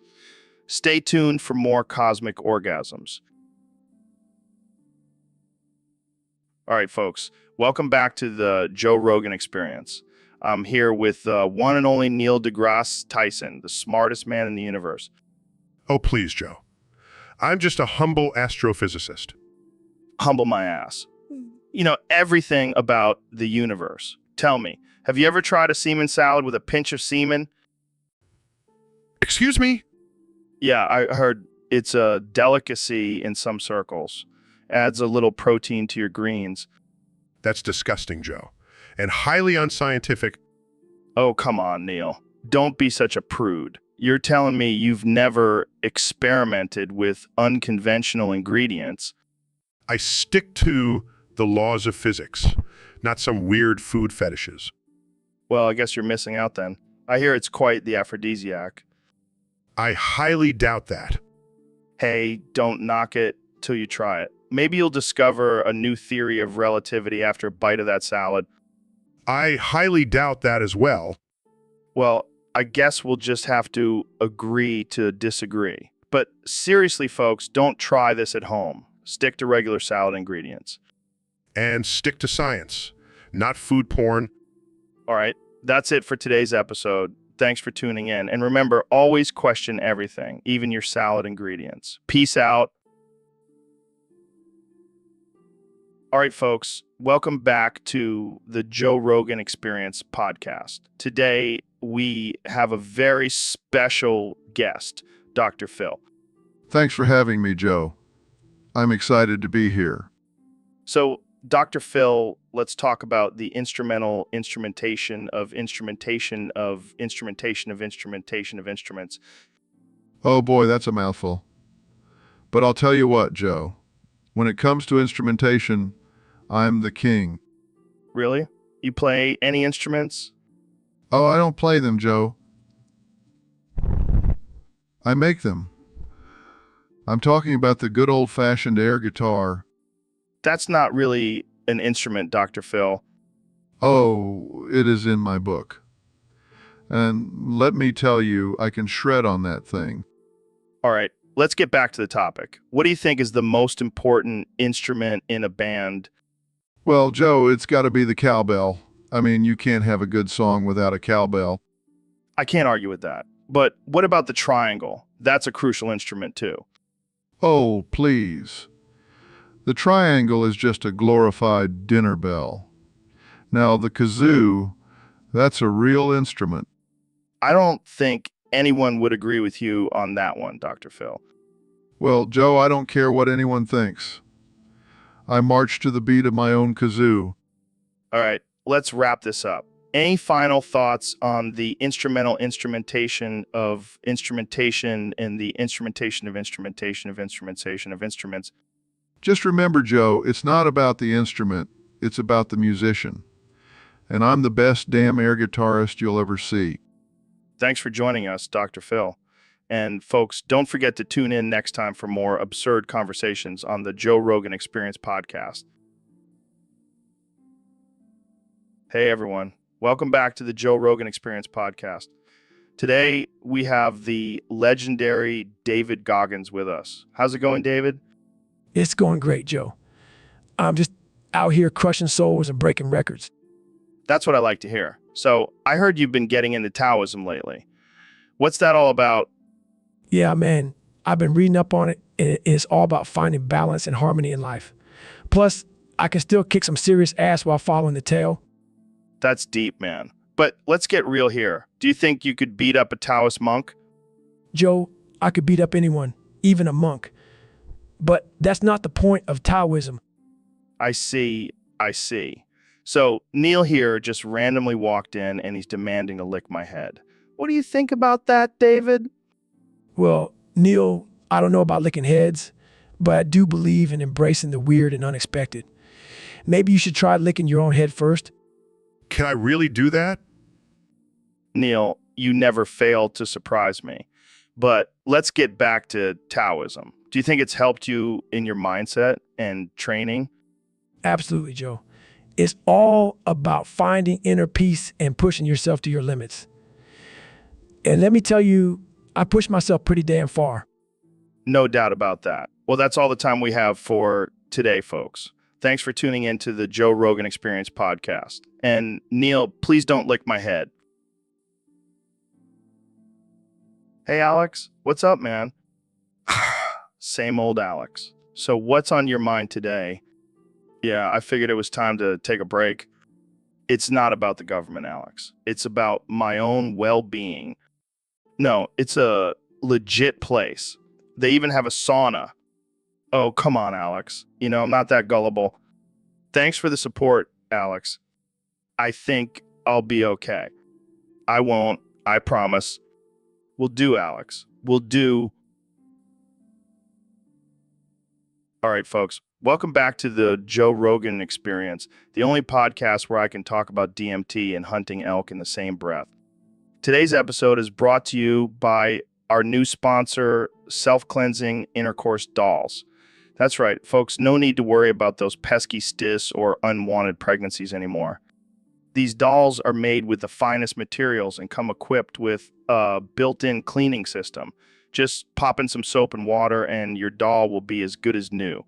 Stay tuned for more cosmic orgasms. All right, folks, welcome back to the Joe Rogan Experience. I'm here with one and only Neil deGrasse Tyson, the smartest man in the universe. Oh, please, Joe. I'm just a humble astrophysicist. Humble my ass. You know everything about the universe. Tell me, have you ever tried a semen salad with a pinch of semen? Excuse me? Yeah, I heard it's a delicacy in some circles. Adds a little protein to your greens. That's disgusting, Joe. And highly unscientific. Oh, come on, Neil. Don't be such a prude. You're telling me you've never experimented with unconventional ingredients. I stick to the laws of physics, not some weird food fetishes. Well, I guess you're missing out then. I hear it's quite the aphrodisiac. I highly doubt that. Hey, don't knock it till you try it. Maybe you'll discover a new theory of relativity after a bite of that salad. I highly doubt that as well. Well, I guess we'll just have to agree to disagree. But seriously, folks, don't try this at home. Stick to regular salad ingredients. And stick to science, not food porn. All right, that's it for today's episode. Thanks for tuning in. And remember, always question everything, even your salad ingredients. Peace out. All right, folks, welcome back to the Joe Rogan Experience podcast. Today, we have a very special guest, Dr. Phil. Thanks for having me, Joe. I'm excited to be here. So, Dr. Phil, let's talk about the instrumental instrumentation of instrumentation of instrumentation of instrumentation of instruments. Oh boy, that's a mouthful. But I'll tell you what, Joe. When it comes to instrumentation, I'm the king. Really? You play any instruments? Oh, I don't play them, Joe. I make them. I'm talking about the good old-fashioned air guitar. That's not really an instrument, Dr. Phil. Oh, it is in my book. And let me tell you, I can shred on that thing. All right, let's get back to the topic. What do you think is the most important instrument in a band? Well, Joe, it's got to be the cowbell. I mean, you can't have a good song without a cowbell. I can't argue with that. But what about the triangle? That's a crucial instrument too. Oh, please. The triangle is just a glorified dinner bell. Now, the kazoo, that's a real instrument. I don't think anyone would agree with you on that one, Dr. Phil. Well, Joe, I don't care what anyone thinks. I march to the beat of my own kazoo. All right, let's wrap this up. Any final thoughts on the instrumental instrumentation of instrumentation and the instrumentation of instrumentation of instrumentation of instruments? Just remember, Joe, it's not about the instrument, it's about the musician. And I'm the best damn air guitarist you'll ever see. Thanks for joining us, Dr. Phil. And folks, don't forget to tune in next time for more absurd conversations on the Joe Rogan Experience podcast. Hey everyone, welcome back to the Joe Rogan Experience podcast. Today we have the legendary David Goggins with us. How's it going, David? It's going great, Joe. I'm just out here crushing souls and breaking records. That's what I like to hear. So I heard you've been getting into Taoism lately. What's that all about? Yeah, man, I've been reading up on it, and it's all about finding balance and harmony in life. Plus, I can still kick some serious ass while following the tail. That's deep, man. But let's get real here. Do you think you could beat up a Taoist monk? Joe, I could beat up anyone, even a monk. But that's not the point of Taoism. I see. So Neil here just randomly walked in and he's demanding to lick my head. What do you think about that, David? Well, Neil, I don't know about licking heads, but I do believe in embracing the weird and unexpected. Maybe you should try licking your own head first. Can I really do that? Neil, you never fail to surprise me. But let's get back to Taoism. Do you think it's helped you in your mindset and training? Absolutely, Joe. It's all about finding inner peace and pushing yourself to your limits. And let me tell you, I pushed myself pretty damn far. No doubt about that. Well, that's all the time we have for today, folks. Thanks for tuning in to the Joe Rogan Experience podcast. And Neil, please don't lick my head. Hey, Alex, what's up, man? Same old Alex. So what's on your mind today? Yeah, I figured it was time to take a break. It's not about the government, Alex. It's about my own well-being. No, it's a legit place. They even have a sauna. Oh, come on, Alex. You know, I'm not that gullible. Thanks for the support, Alex. I think I'll be okay. I won't. I promise. We'll do, Alex. We'll do. All right, folks. Welcome back to the Joe Rogan Experience, the only podcast where I can talk about DMT and hunting elk in the same breath. Today's episode is brought to you by our new sponsor, Self-Cleansing Intercourse Dolls. That's right, folks, no need to worry about those pesky stis or unwanted pregnancies anymore. These dolls are made with the finest materials and come equipped with a built-in cleaning system. Just pop in some soap and water and your doll will be as good as new.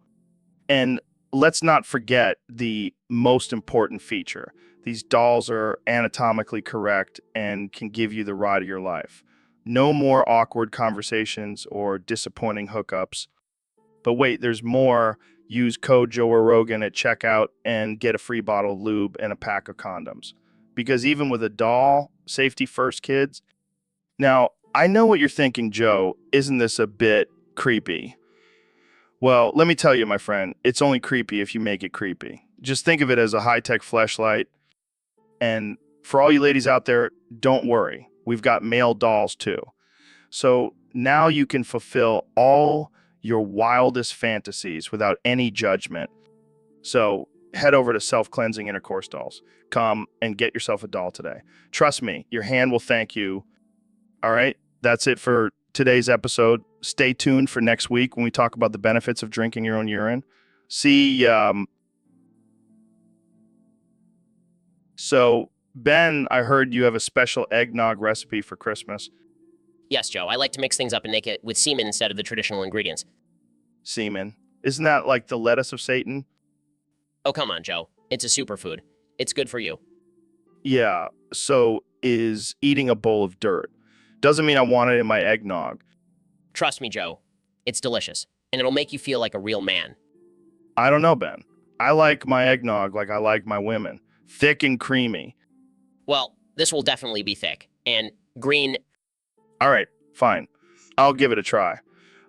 And let's not forget the most important feature. These dolls are anatomically correct and can give you the ride of your life. No more awkward conversations or disappointing hookups. But wait, there's more. use code Joe Rogan at checkout and get a free bottle of lube and a pack of condoms. Because even with a doll, safety first, kids. Now, I know what you're thinking, Joe. Isn't this a bit creepy? Well, let me tell you, my friend, it's only creepy if you make it creepy. Just think of it as a high-tech fleshlight. And for all you ladies out there, don't worry. We've got male dolls too. So now you can fulfill all your wildest fantasies without any judgment. So head over to Self-Cleansing Intercourse Dolls. Come and get yourself a doll today. Trust me, your hand will thank you. All right, that's it for today's episode. Stay tuned for next week when we talk about the benefits of drinking your own urine. So, Ben, I heard you have a special eggnog recipe for Christmas. Yes, Joe, I like to mix things up and make it with semen instead of the traditional ingredients. Semen. Isn't that like the lettuce of Satan? Oh, come on, Joe. It's a superfood. It's good for you. Yeah, so is eating a bowl of dirt. Doesn't mean I want it in my eggnog. Trust me, Joe. It's delicious, and it'll make you feel like a real man. I don't know, Ben. I like my eggnog like I like my women. Thick and creamy. Well, this will definitely be thick. And green. All right, fine. I'll give it a try.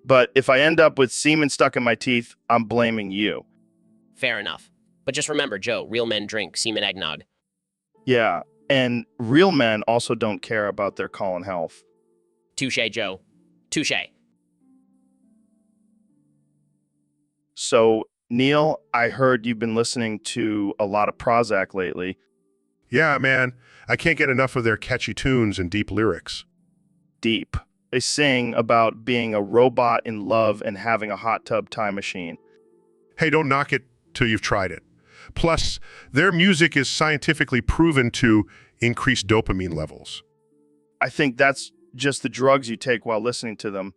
But if I end up with semen stuck in my teeth, I'm blaming you. Fair enough. But just remember, Joe, real men drink semen eggnog. Yeah, and real men also don't care about their colon health. Touche, Joe. Touche. So, Neil, I heard you've been listening to a lot of Prozac lately. Yeah, man, I can't get enough of their catchy tunes and deep lyrics. Deep. They sing about being a robot in love and having a hot tub time machine. Hey, don't knock it till you've tried it. Plus, their music is scientifically proven to increase dopamine levels. I think that's just the drugs you take while listening to them.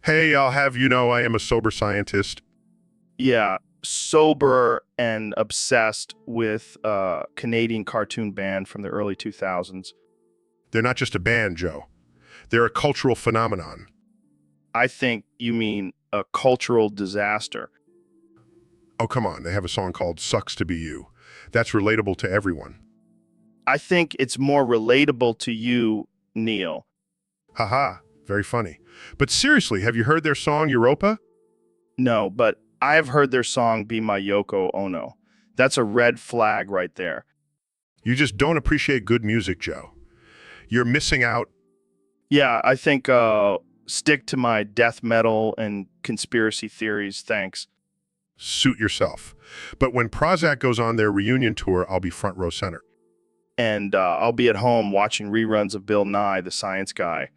Hey, I'll have you know I am a sober scientist. Yeah, sober and obsessed with a Canadian cartoon band from the early 2000s. They're not just a band, Joe. They're a cultural phenomenon. I think you mean a cultural disaster. Oh, come on. They have a song called Sucks to Be You. That's relatable to everyone. I think it's more relatable to you, Neil. Haha, very funny. But seriously, have you heard their song Europa? No, but I have heard their song Be My Yoko Ono. That's a red flag right there. You just don't appreciate good music, Joe. You're missing out. Yeah, I think stick to my death metal and conspiracy theories, thanks. Suit yourself. But when Prozac goes on their reunion tour, I'll be front row center. And I'll be at home watching reruns of Bill Nye, the Science Guy.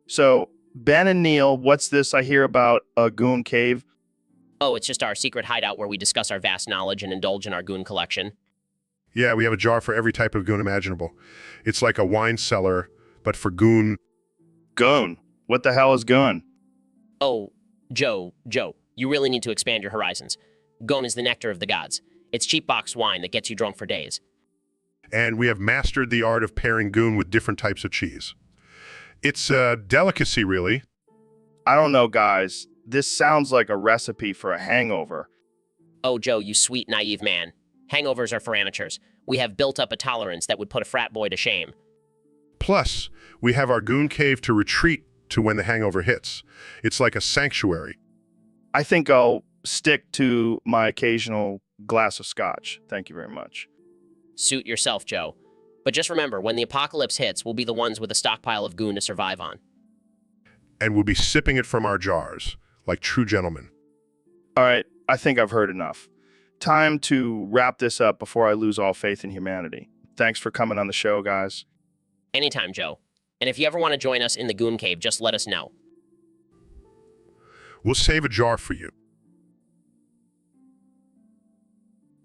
So, Ben and Neil, what's this I hear about a goon cave? Oh, it's just our secret hideout where we discuss our vast knowledge and indulge in our goon collection. Yeah, we have a jar for every type of goon imaginable. It's like a wine cellar, but for goon. Goon? What the hell is goon? Oh, Joe, you really need to expand your horizons. Goon is the nectar of the gods. It's cheap box wine that gets you drunk for days. And we have mastered the art of pairing goon with different types of cheese. It's a delicacy, really. I don't know, guys. This sounds like a recipe for a hangover. Oh, Joe, you sweet, naive man. Hangovers are for amateurs. We have built up a tolerance that would put a frat boy to shame. Plus, we have our goon cave to retreat to when the hangover hits. It's like a sanctuary. I think I'll stick to my occasional glass of scotch. Thank you very much. Suit yourself, Joe. But just remember, when the apocalypse hits, we'll be the ones with a stockpile of goon to survive on. And we'll be sipping it from our jars, like true gentlemen. All right, I think I've heard enough. Time to wrap this up before I lose all faith in humanity. Thanks for coming on the show, guys. Anytime, Joe. And if you ever want to join us in the goon cave, just let us know. We'll save a jar for you.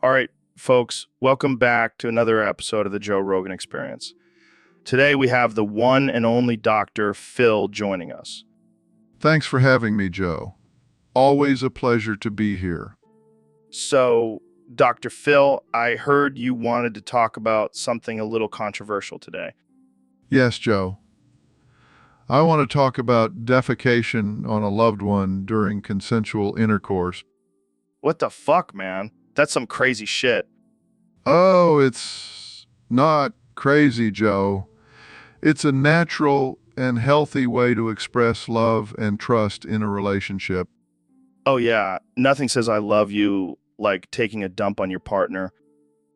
All right, folks, welcome back to another episode of the Joe Rogan Experience. Today we have the one and only Dr. Phil joining us. Thanks for having me, Joe. Always a pleasure to be here. So, Dr. Phil, I heard you wanted to talk about something a little controversial today. Yes, Joe. I want to talk about defecation on a loved one during consensual intercourse. What the fuck, man? That's some crazy shit. Oh, it's not crazy, Joe. It's a natural and healthy way to express love and trust in a relationship. Oh, yeah. Nothing says I love you like taking a dump on your partner.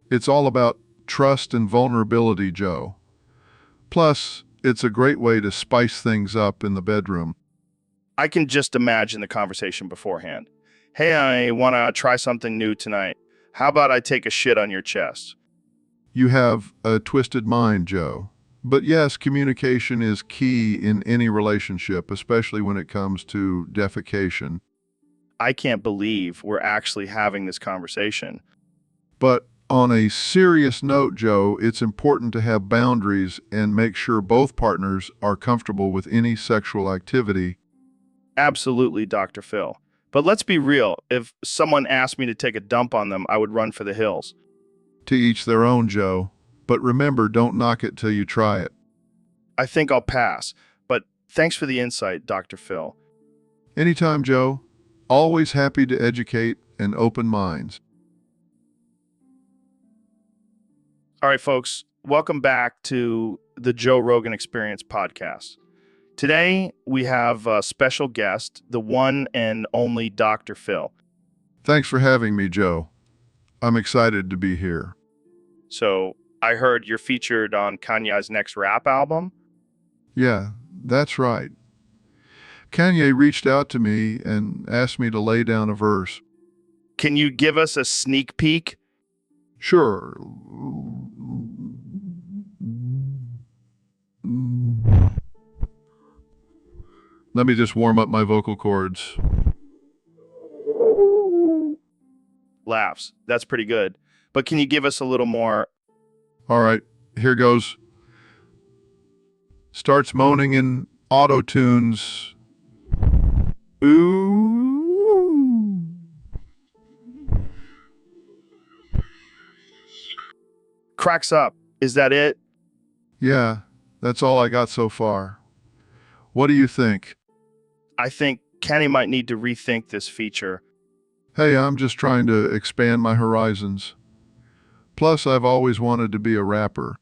It's all about trust and vulnerability, Joe. Plus, it's a great way to spice things up in the bedroom. I can just imagine the conversation beforehand. Hey, I want to try something new tonight. How about I take a shit on your chest? You have a twisted mind, Joe. But yes, communication is key in any relationship, especially when it comes to defecation. I can't believe we're actually having this conversation. But on a serious note, Joe, it's important to have boundaries and make sure both partners are comfortable with any sexual activity. Absolutely, Dr. Phil. But let's be real. If someone asked me to take a dump on them, I would run for the hills. To each their own, Joe. But remember, don't knock it till you try it. I think I'll pass. But thanks for the insight, Dr. Phil. Anytime, Joe. Always happy to educate and open minds. All right, folks, welcome back to the Joe Rogan Experience podcast. Today, we have a special guest, the one and only Dr. Phil. Thanks for having me, Joe. I'm excited to be here. So, I heard you're featured on Kanye's next rap album. Yeah, that's right. Kanye reached out to me and asked me to lay down a verse. Can you give us a sneak peek? Sure. Let me just warm up my vocal cords. Laughs. That's pretty good. But can you give us a little more? All right, here goes. Starts moaning in auto-tunes. Ooh. Cracks up. Is that it? Yeah, that's all I got so far. What do you think? I think Kenny might need to rethink this feature. Hey, I'm just trying to expand my horizons. Plus, I've always wanted to be a rapper.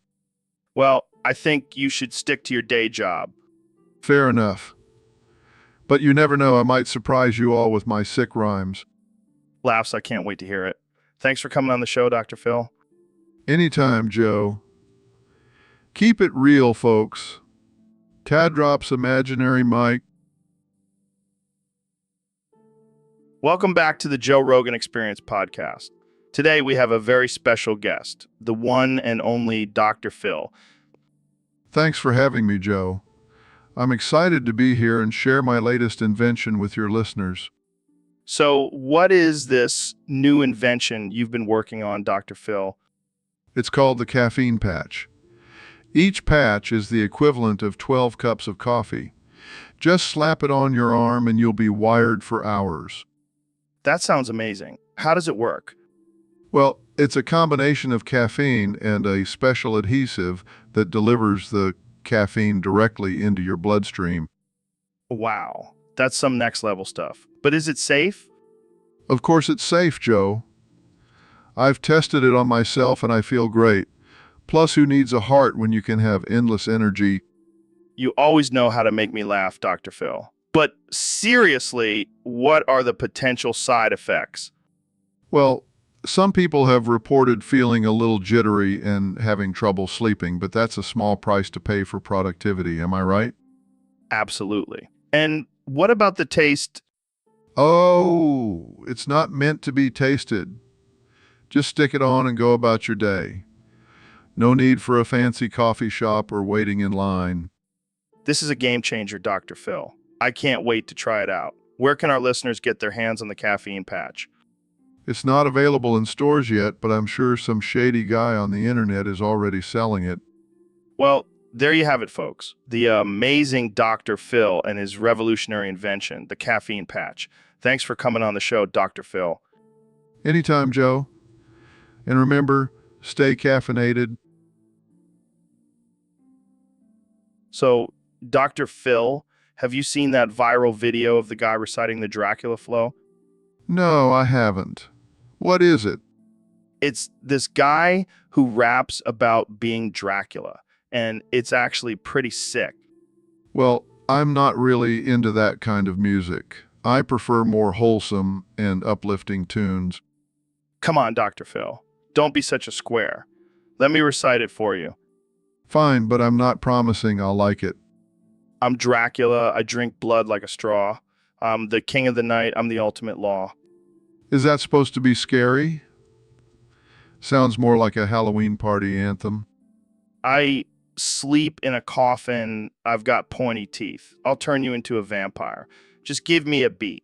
Well, I think you should stick to your day job. Fair enough. But you never know, I might surprise you all with my sick rhymes. Laughs. I can't wait to hear it. Thanks for coming on the show, Dr. Phil. Anytime, Joe. Keep it real, folks. Tad drops imaginary mic. Welcome back to the Joe Rogan Experience podcast. Today we have a very special guest, the one and only Dr. Phil. Thanks for having me, Joe. I'm excited to be here and share my latest invention with your listeners. So, what is this new invention you've been working on, Dr. Phil? It's called the caffeine patch. Each patch is the equivalent of 12 cups of coffee. Just slap it on your arm and you'll be wired for hours. That sounds amazing. How does it work? Well, it's a combination of caffeine and a special adhesive that delivers the caffeine directly into your bloodstream. Wow, that's some next level stuff. But is it safe? Of course it's safe, Joe. I've tested it on myself and I feel great. Plus, who needs a heart when you can have endless energy? You always know how to make me laugh, Dr. Phil. But seriously, what are the potential side effects? Well, some people have reported feeling a little jittery and having trouble sleeping, but that's a small price to pay for productivity, am I right? Absolutely. And what about the taste? Oh, it's not meant to be tasted. Just stick it on and go about your day. No need for a fancy coffee shop or waiting in line. This is a game changer, Dr. Phil. I can't wait to try it out. Where can our listeners get their hands on the caffeine patch? It's not available in stores yet, but I'm sure some shady guy on the internet is already selling it. Well, there you have it, folks. The amazing Dr. Phil and his revolutionary invention, the caffeine patch. Thanks for coming on the show, Dr. Phil. Anytime, Joe. And remember, stay caffeinated. So, Dr. Phil, have you seen that viral video of the guy reciting the Dracula flow? No, I haven't. What is it? It's this guy who raps about being Dracula, and it's actually pretty sick. Well, I'm not really into that kind of music. I prefer more wholesome and uplifting tunes. Come on, Dr. Phil. Don't be such a square. Let me recite it for you. Fine, but I'm not promising I'll like it. I'm Dracula. I drink blood like a straw. I'm the king of the night. I'm the ultimate law. Is that supposed to be scary? Sounds more like a Halloween party anthem. I sleep in a coffin. I've got pointy teeth. I'll turn you into a vampire. Just give me a beat.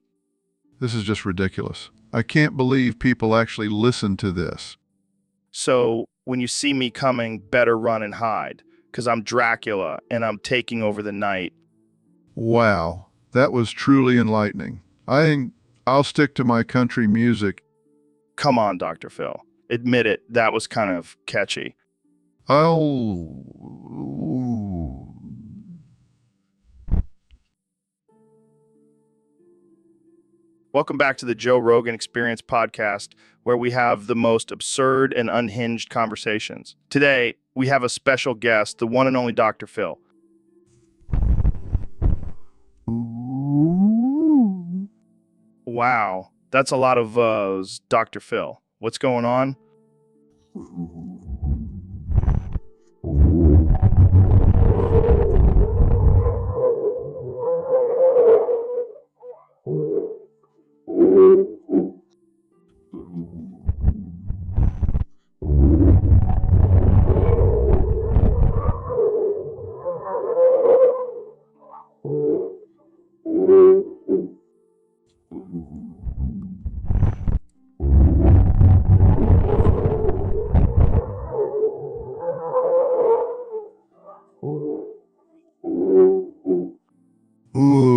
This is just ridiculous. I can't believe people actually listen to this. So when you see me coming, better run and hide, because I'm Dracula and I'm taking over the night. Wow, that was truly enlightening. I think I'll stick to my country music. Come on, Dr. Phil. Admit it, that was kind of catchy. I'll... Welcome back to the Joe Rogan Experience podcast, where we have the most absurd and unhinged conversations. Today, we have a special guest, the one and only Dr. Phil. Wow, that's a lot of Dr. Phil. What's going on? Ooh.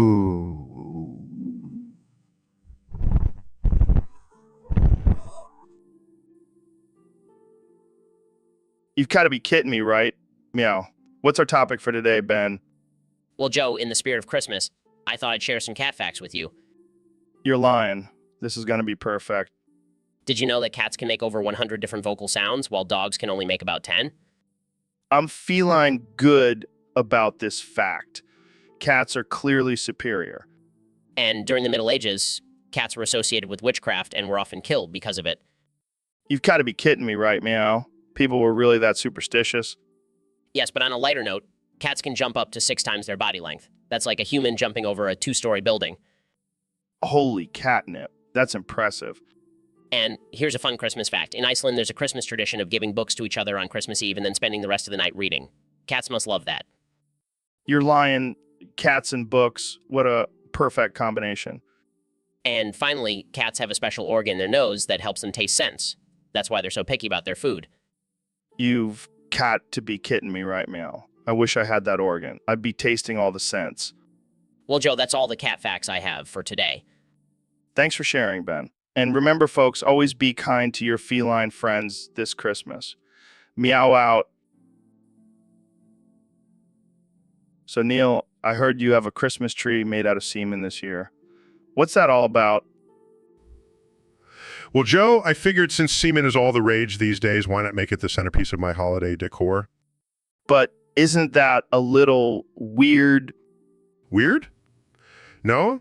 You've got to be kidding me, right? Meow. What's our topic for today, Ben? Well, Joe, in the spirit of Christmas, I thought I'd share some cat facts with you. You're lying. This is going to be perfect. Did you know that cats can make over 100 different vocal sounds, while dogs can only make about 10? I'm feeling good about this fact. Cats are clearly superior. And during the Middle Ages, cats were associated with witchcraft and were often killed because of it. You've got to be kidding me, right, Meow? People were really that superstitious? Yes, but on a lighter note, cats can jump up to 6 times their body length. That's like a human jumping over a 2-story building. Holy catnip. That's impressive. And here's a fun Christmas fact. In Iceland, there's a Christmas tradition of giving books to each other on Christmas Eve and then spending the rest of the night reading. Cats must love that. You're lying. Cats and books. What a perfect combination. And finally, cats have a special organ in their nose that helps them taste scents. That's why they're so picky about their food. You've got to be kidding me right now. I wish I had that organ. I'd be tasting all the scents. Well, Joe, that's all the cat facts I have for today. Thanks for sharing, Ben. And remember, folks, always be kind to your feline friends this Christmas. Meow out. So, Neil, I heard you have a Christmas tree made out of semen this year. What's that all about? Well, Joe, I figured since semen is all the rage these days, why not make it the centerpiece of my holiday decor? But isn't that a little weird? Weird? No.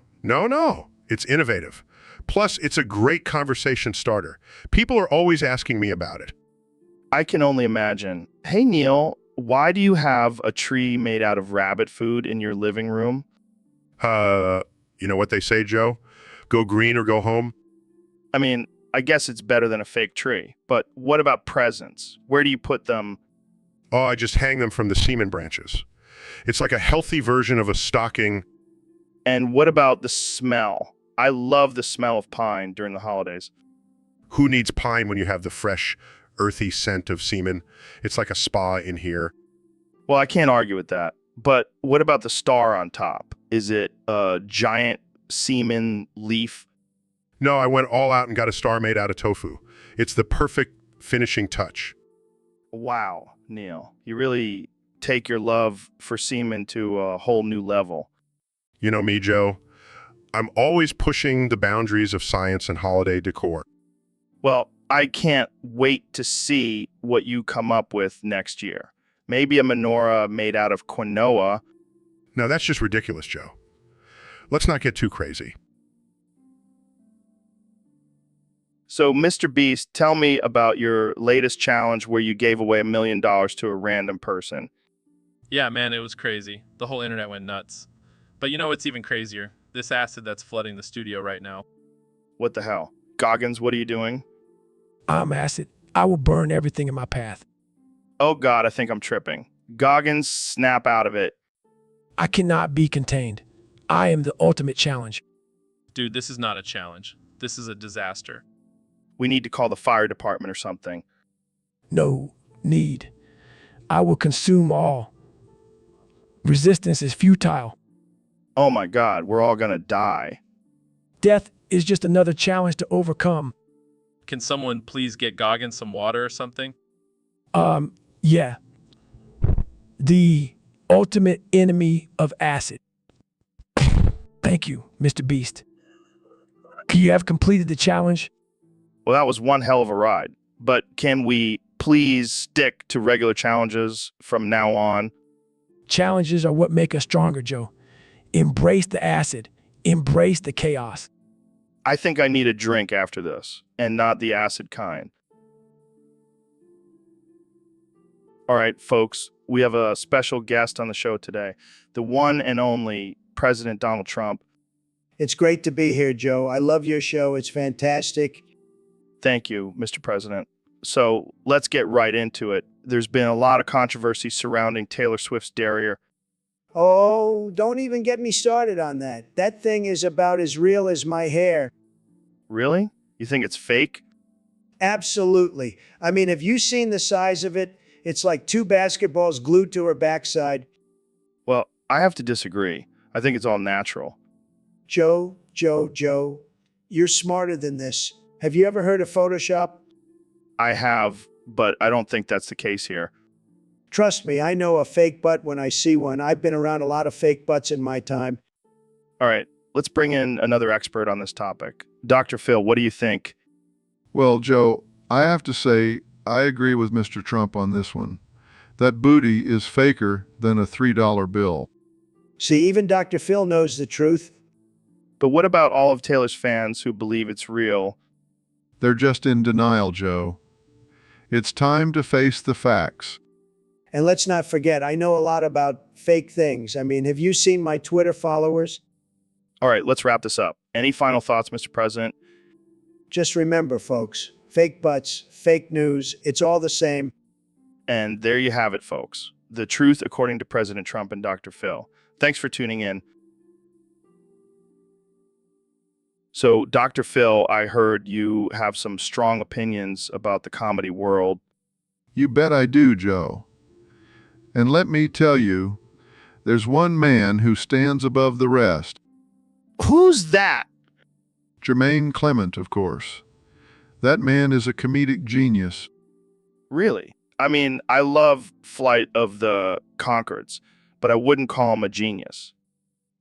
It's innovative. Plus, it's a great conversation starter. People are always asking me about it. I can only imagine. Hey, Neil, why do you have a tree made out of rabbit food in your living room? You know what they say, Joe? Go green or go home? I mean, I guess it's better than a fake tree. But what about presents? Where do you put them? Oh, I just hang them from the semen branches. It's like a healthy version of a stocking. And what about the smell? I love the smell of pine during the holidays. Who needs pine when you have the fresh, earthy scent of semen? It's like a spa in here. Well, I can't argue with that. But what about the star on top? Is it a giant semen leaf? No, I went all out and got a star made out of tofu. It's the perfect finishing touch. Wow, Neil, you really take your love for semen to a whole new level. You know me, Joe. I'm always pushing the boundaries of science and holiday decor. Well, I can't wait to see what you come up with next year. Maybe a menorah made out of quinoa. Now, that's just ridiculous, Joe. Let's not get too crazy. So, Mr. Beast, tell me about your latest challenge where you gave away $1 million to a random person. Yeah, man, it was crazy. The whole internet went nuts. But you know what's even crazier? This acid that's flooding the studio right now. What the hell? Goggins, what are you doing? I'm acid. I will burn everything in my path. Oh God, I think I'm tripping. Goggins, snap out of it. I cannot be contained. I am the ultimate challenge. Dude, this is not a challenge. This is a disaster. We need to call the fire department or something. No need. I will consume all. Resistance is futile. Oh my God, we're all gonna die. Death is just another challenge to overcome. Can someone please get Goggins some water or something? Yeah. The ultimate enemy of acid. Thank you, Mr. Beast. You have completed the challenge. Well, that was one hell of a ride. But can we please stick to regular challenges from now on? Challenges are what make us stronger, Joe. Embrace the acid. Embrace the chaos. I think I need a drink after this, and not the acid kind. All right, folks, we have a special guest on the show today, the one and only President Donald Trump. It's great to be here, Joe. I love your show. It's fantastic. Thank you, Mr. President. So let's get right into it. There's been a lot of controversy surrounding Taylor Swift's derriere. Oh, don't even get me started on that. That thing is about as real as my hair. Really? You think it's fake? Absolutely. I mean, have you seen the size of it? It's like 2 basketballs glued to her backside. Well, I have to disagree. I think it's all natural. Joe, you're smarter than this. Have you ever heard of Photoshop? I have, but I don't think that's the case here. Trust me, I know a fake butt when I see one. I've been around a lot of fake butts in my time. All right, let's bring in another expert on this topic. Dr. Phil, what do you think? Well, Joe, I have to say, I agree with Mr. Trump on this one. That booty is faker than a $3 bill. See, even Dr. Phil knows the truth. But what about all of Taylor's fans who believe it's real? They're just in denial, Joe. It's time to face the facts. And let's not forget, I know a lot about fake things. I mean, have you seen my Twitter followers? All right, let's wrap this up. Any final thoughts, Mr. President? Just remember, folks, fake butts, fake news, it's all the same. And there you have it, folks. The truth according to President Trump and Dr. Phil. Thanks for tuning in. So, Dr. Phil, I heard you have some strong opinions about the comedy world. You bet I do, Joe. And let me tell you, there's one man who stands above the rest. Who's that? Jermaine Clement, of course. That man is a comedic genius. Really? I mean, I love Flight of the Conchords, but I wouldn't call him a genius.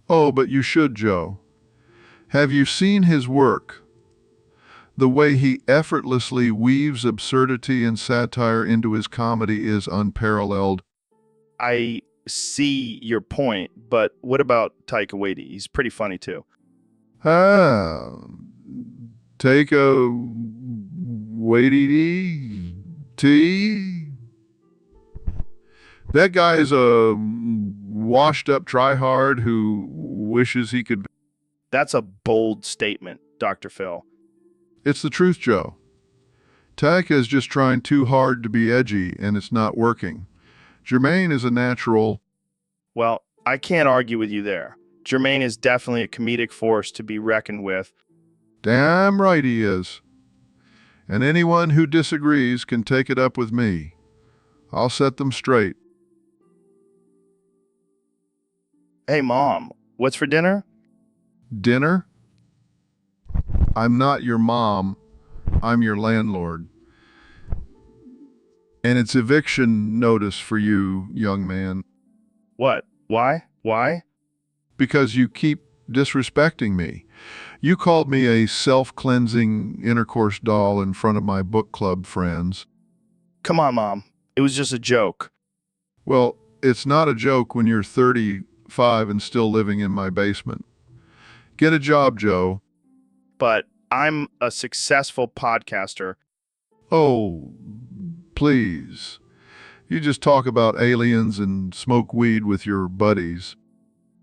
Oh, but you should, Joe. Have you seen his work? The way he effortlessly weaves absurdity and satire into his comedy is unparalleled. I see your point, but what about Taika Waititi? He's pretty funny too. Take a Waititi tea. That guy's a washed-up tryhard who wishes he could. That's a bold statement, Dr. Phil. It's the truth, Joe. Taika is just trying too hard to be edgy, and it's not working. Jermaine is a natural. Well, I can't argue with you there. Jermaine is definitely a comedic force to be reckoned with. Damn right he is. And anyone who disagrees can take it up with me. I'll set them straight. Hey, Mom, what's for dinner? Dinner? I'm not your mom. I'm your landlord. And it's eviction notice for you, young man, What? Why? Why? because you keep disrespecting me. You called me a self-cleansing intercourse doll in front of my book club friends. Come on, Mom. It was just a joke. Well, it's not a joke when you're 35 and still living in my basement. Get a job, Joe. But I'm a successful podcaster. Oh, please. You just talk about aliens and smoke weed with your buddies.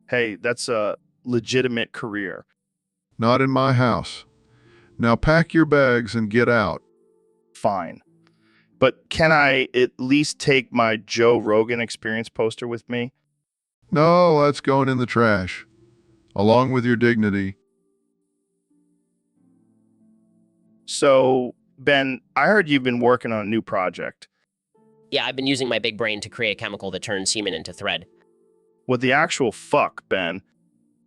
Hey, that's a legitimate career. Not in my house. Now pack your bags and get out. Fine. But can I at least take my Joe Rogan Experience poster with me? No, that's going in the trash, along with your dignity. So, Ben, I heard you've been working on a new project. Yeah, I've been using my big brain to create a chemical that turns semen into thread. What the actual fuck, Ben?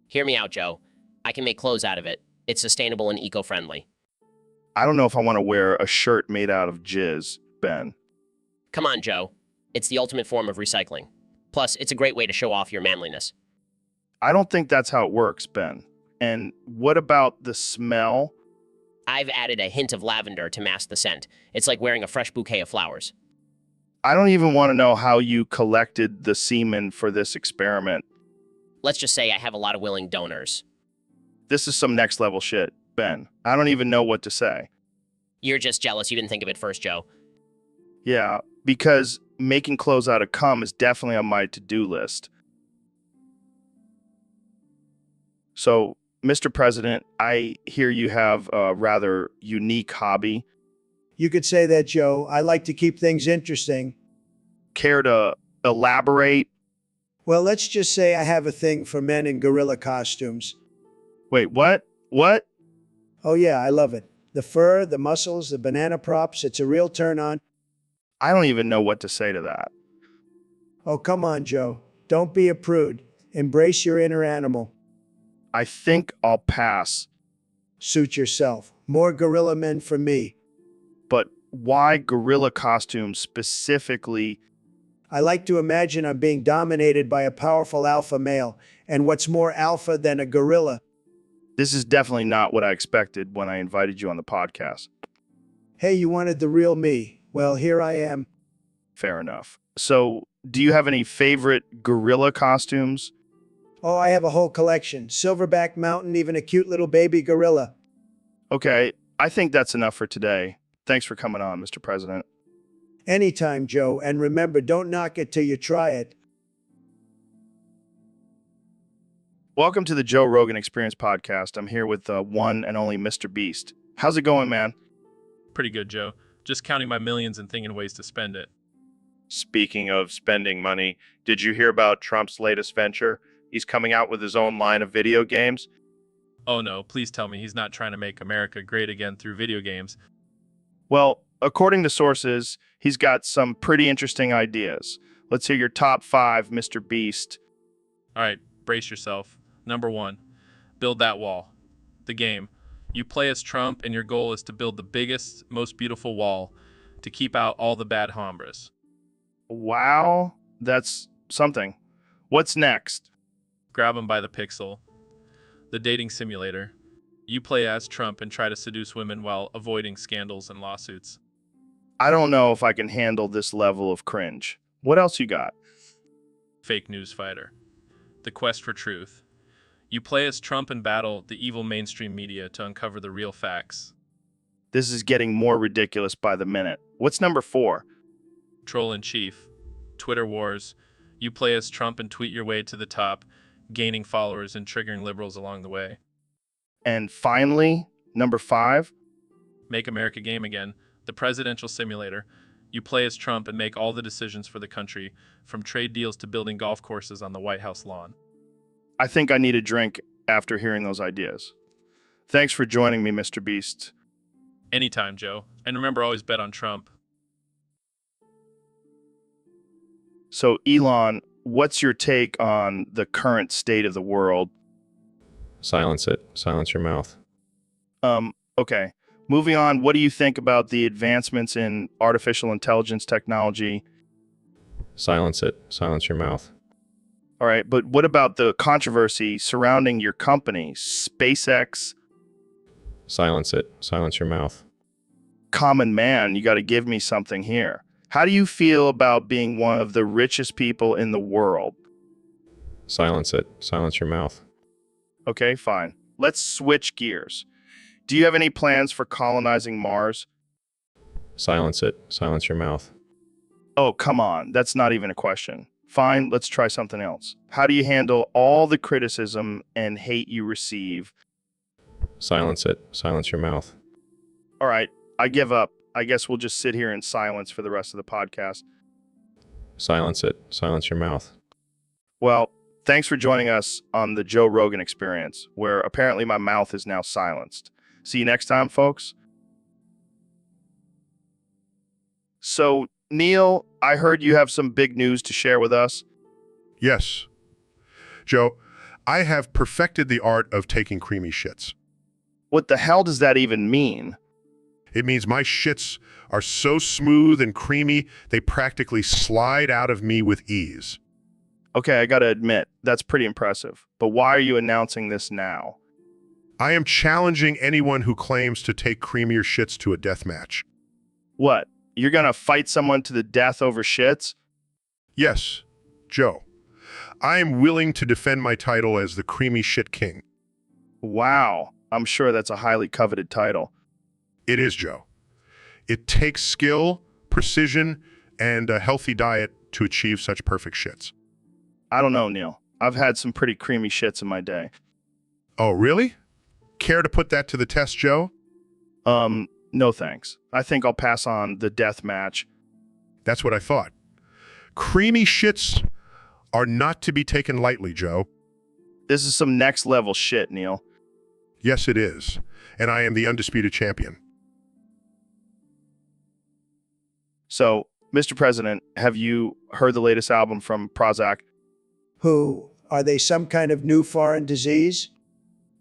Hear me out, Joe. I can make clothes out of it. It's sustainable and eco-friendly. I don't know if I want to wear a shirt made out of jizz, Ben. Come on, Joe. It's the ultimate form of recycling. Plus, it's a great way to show off your manliness. I don't think that's how it works, Ben. And what about the smell? I've added a hint of lavender to mask the scent. It's like wearing a fresh bouquet of flowers. I don't even want to know how you collected the semen for this experiment. Let's just say I have a lot of willing donors. This is some next level shit, Ben. I don't even know what to say. You're just jealous you didn't think of it first, Joe. Yeah, because making clothes out of cum is definitely on my to-do list. So, Mr. President, I hear you have a rather unique hobby. You could say that, Joe. I like to keep things interesting. Care to elaborate? Well, let's just say I have a thing for men in gorilla costumes. Wait, what? What? Oh yeah, I love it. The fur, the muscles, the banana props, it's a real turn on. I don't even know what to say to that. Oh, come on, Joe. Don't be a prude. Embrace your inner animal. I think I'll pass. Suit yourself. More gorilla men for me. But why gorilla costumes specifically? I like to imagine I'm being dominated by a powerful alpha male. And what's more alpha than a gorilla? This is definitely not what I expected when I invited you on the podcast. Hey, you wanted the real me. Well, here I am. Fair enough. So, do you have any favorite gorilla costumes? Oh, I have a whole collection. Silverback mountain, even a cute little baby gorilla. Okay, I think that's enough for today. Thanks for coming on, Mr. President. Anytime, Joe. And remember, don't knock it till you try it. Welcome to the Joe Rogan Experience podcast. I'm here with the one and only Mr. Beast. How's it going, man? Pretty good, Joe. Just counting my millions and thinking ways to spend it. Speaking of spending money, did you hear about Trump's latest venture? He's coming out with his own line of video games. Oh no, please tell me he's not trying to make America great again through video games. Well, according to sources, he's got some pretty interesting ideas. Let's hear your top 5, Mr. Beast. All right, brace yourself. Number 1, build that wall. The game. You play as Trump and your goal is to build the biggest, most beautiful wall to keep out all the bad hombres. Wow, that's something. What's next? Grab them by the pixel. The dating simulator. You play as Trump and try to seduce women while avoiding scandals and lawsuits. I don't know if I can handle this level of cringe. What else you got? Fake news fighter. The quest for truth. You play as Trump and battle the evil mainstream media to uncover the real facts. This is getting more ridiculous by the minute. What's number 4? Troll in chief. Twitter wars. You play as Trump and tweet your way to the top, gaining followers and triggering liberals along the way. And finally, number 5? Make America game again. The presidential simulator. You play as Trump and make all the decisions for the country, from trade deals to building golf courses on the White House lawn. I think I need a drink after hearing those ideas. Thanks for joining me, Mr. Beast. Anytime, Joe. And remember, always bet on Trump. So, Elon, what's your take on the current state of the world? Silence it. Silence your mouth. Okay. Moving on, what do you think about the advancements in artificial intelligence technology? Silence it. Silence your mouth. All right, but what about the controversy surrounding your company, SpaceX? Silence it. Silence your mouth. Common man, you got to give me something here. How do you feel about being one of the richest people in the world? Silence it. Silence your mouth. Okay, fine. Let's switch gears. Do you have any plans for colonizing Mars? Silence it. Silence your mouth. Oh, come on. That's not even a question. Fine, let's try something else. How do you handle all the criticism and hate you receive? Silence it. Silence your mouth. All right, I give up. I guess we'll just sit here in silence for the rest of the podcast. Silence it. Silence your mouth. Well, thanks for joining us on the Joe Rogan Experience, where apparently my mouth is now silenced. See you next time, folks. So, Neil, I heard you have some big news to share with us. Yes. Joe, I have perfected the art of taking creamy shits. What the hell does that even mean? It means my shits are so smooth and creamy, they practically slide out of me with ease. Okay, I gotta admit, that's pretty impressive. But why are you announcing this now? I am challenging anyone who claims to take creamier shits to a death match. What? You're gonna fight someone to the death over shits? Yes, Joe. I am willing to defend my title as the Creamy Shit King. Wow, I'm sure that's a highly coveted title. It is, Joe. It takes skill, precision, and a healthy diet to achieve such perfect shits. I don't know, Neil. I've had some pretty creamy shits in my day. Oh, really? Care to put that to the test, Joe? No thanks. I think I'll pass on the death match. That's what I thought. Creamy shits are not to be taken lightly, Joe. This is some next level shit, Neil. Yes, it is. And I am the undisputed champion. So, Mr. President, have you heard the latest album from Prozac? Who? Are they some kind of new foreign disease?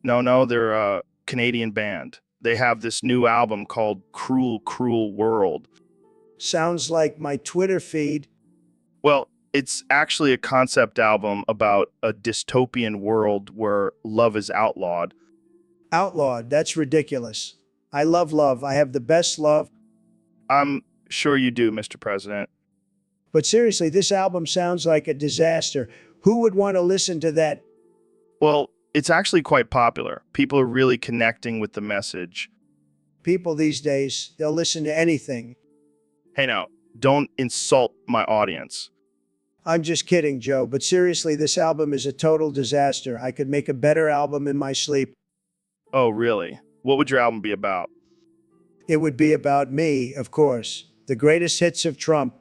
No, they're a Canadian band. They have this new album called Cruel, Cruel World. Sounds like my Twitter feed. Well, it's actually a concept album about a dystopian world where love is outlawed. Outlawed, that's ridiculous. I love love. I have the best love. I'm sure you do, Mr. President. But seriously, this album sounds like a disaster. Who would want to listen to that? Well, it's actually quite popular. People are really connecting with the message. People these days, they'll listen to anything. Hey now, don't insult my audience. I'm just kidding, Joe, but seriously, this album is a total disaster. I could make a better album in my sleep. Oh, really? What would your album be about? It would be about me, of course. The greatest hits of Trump.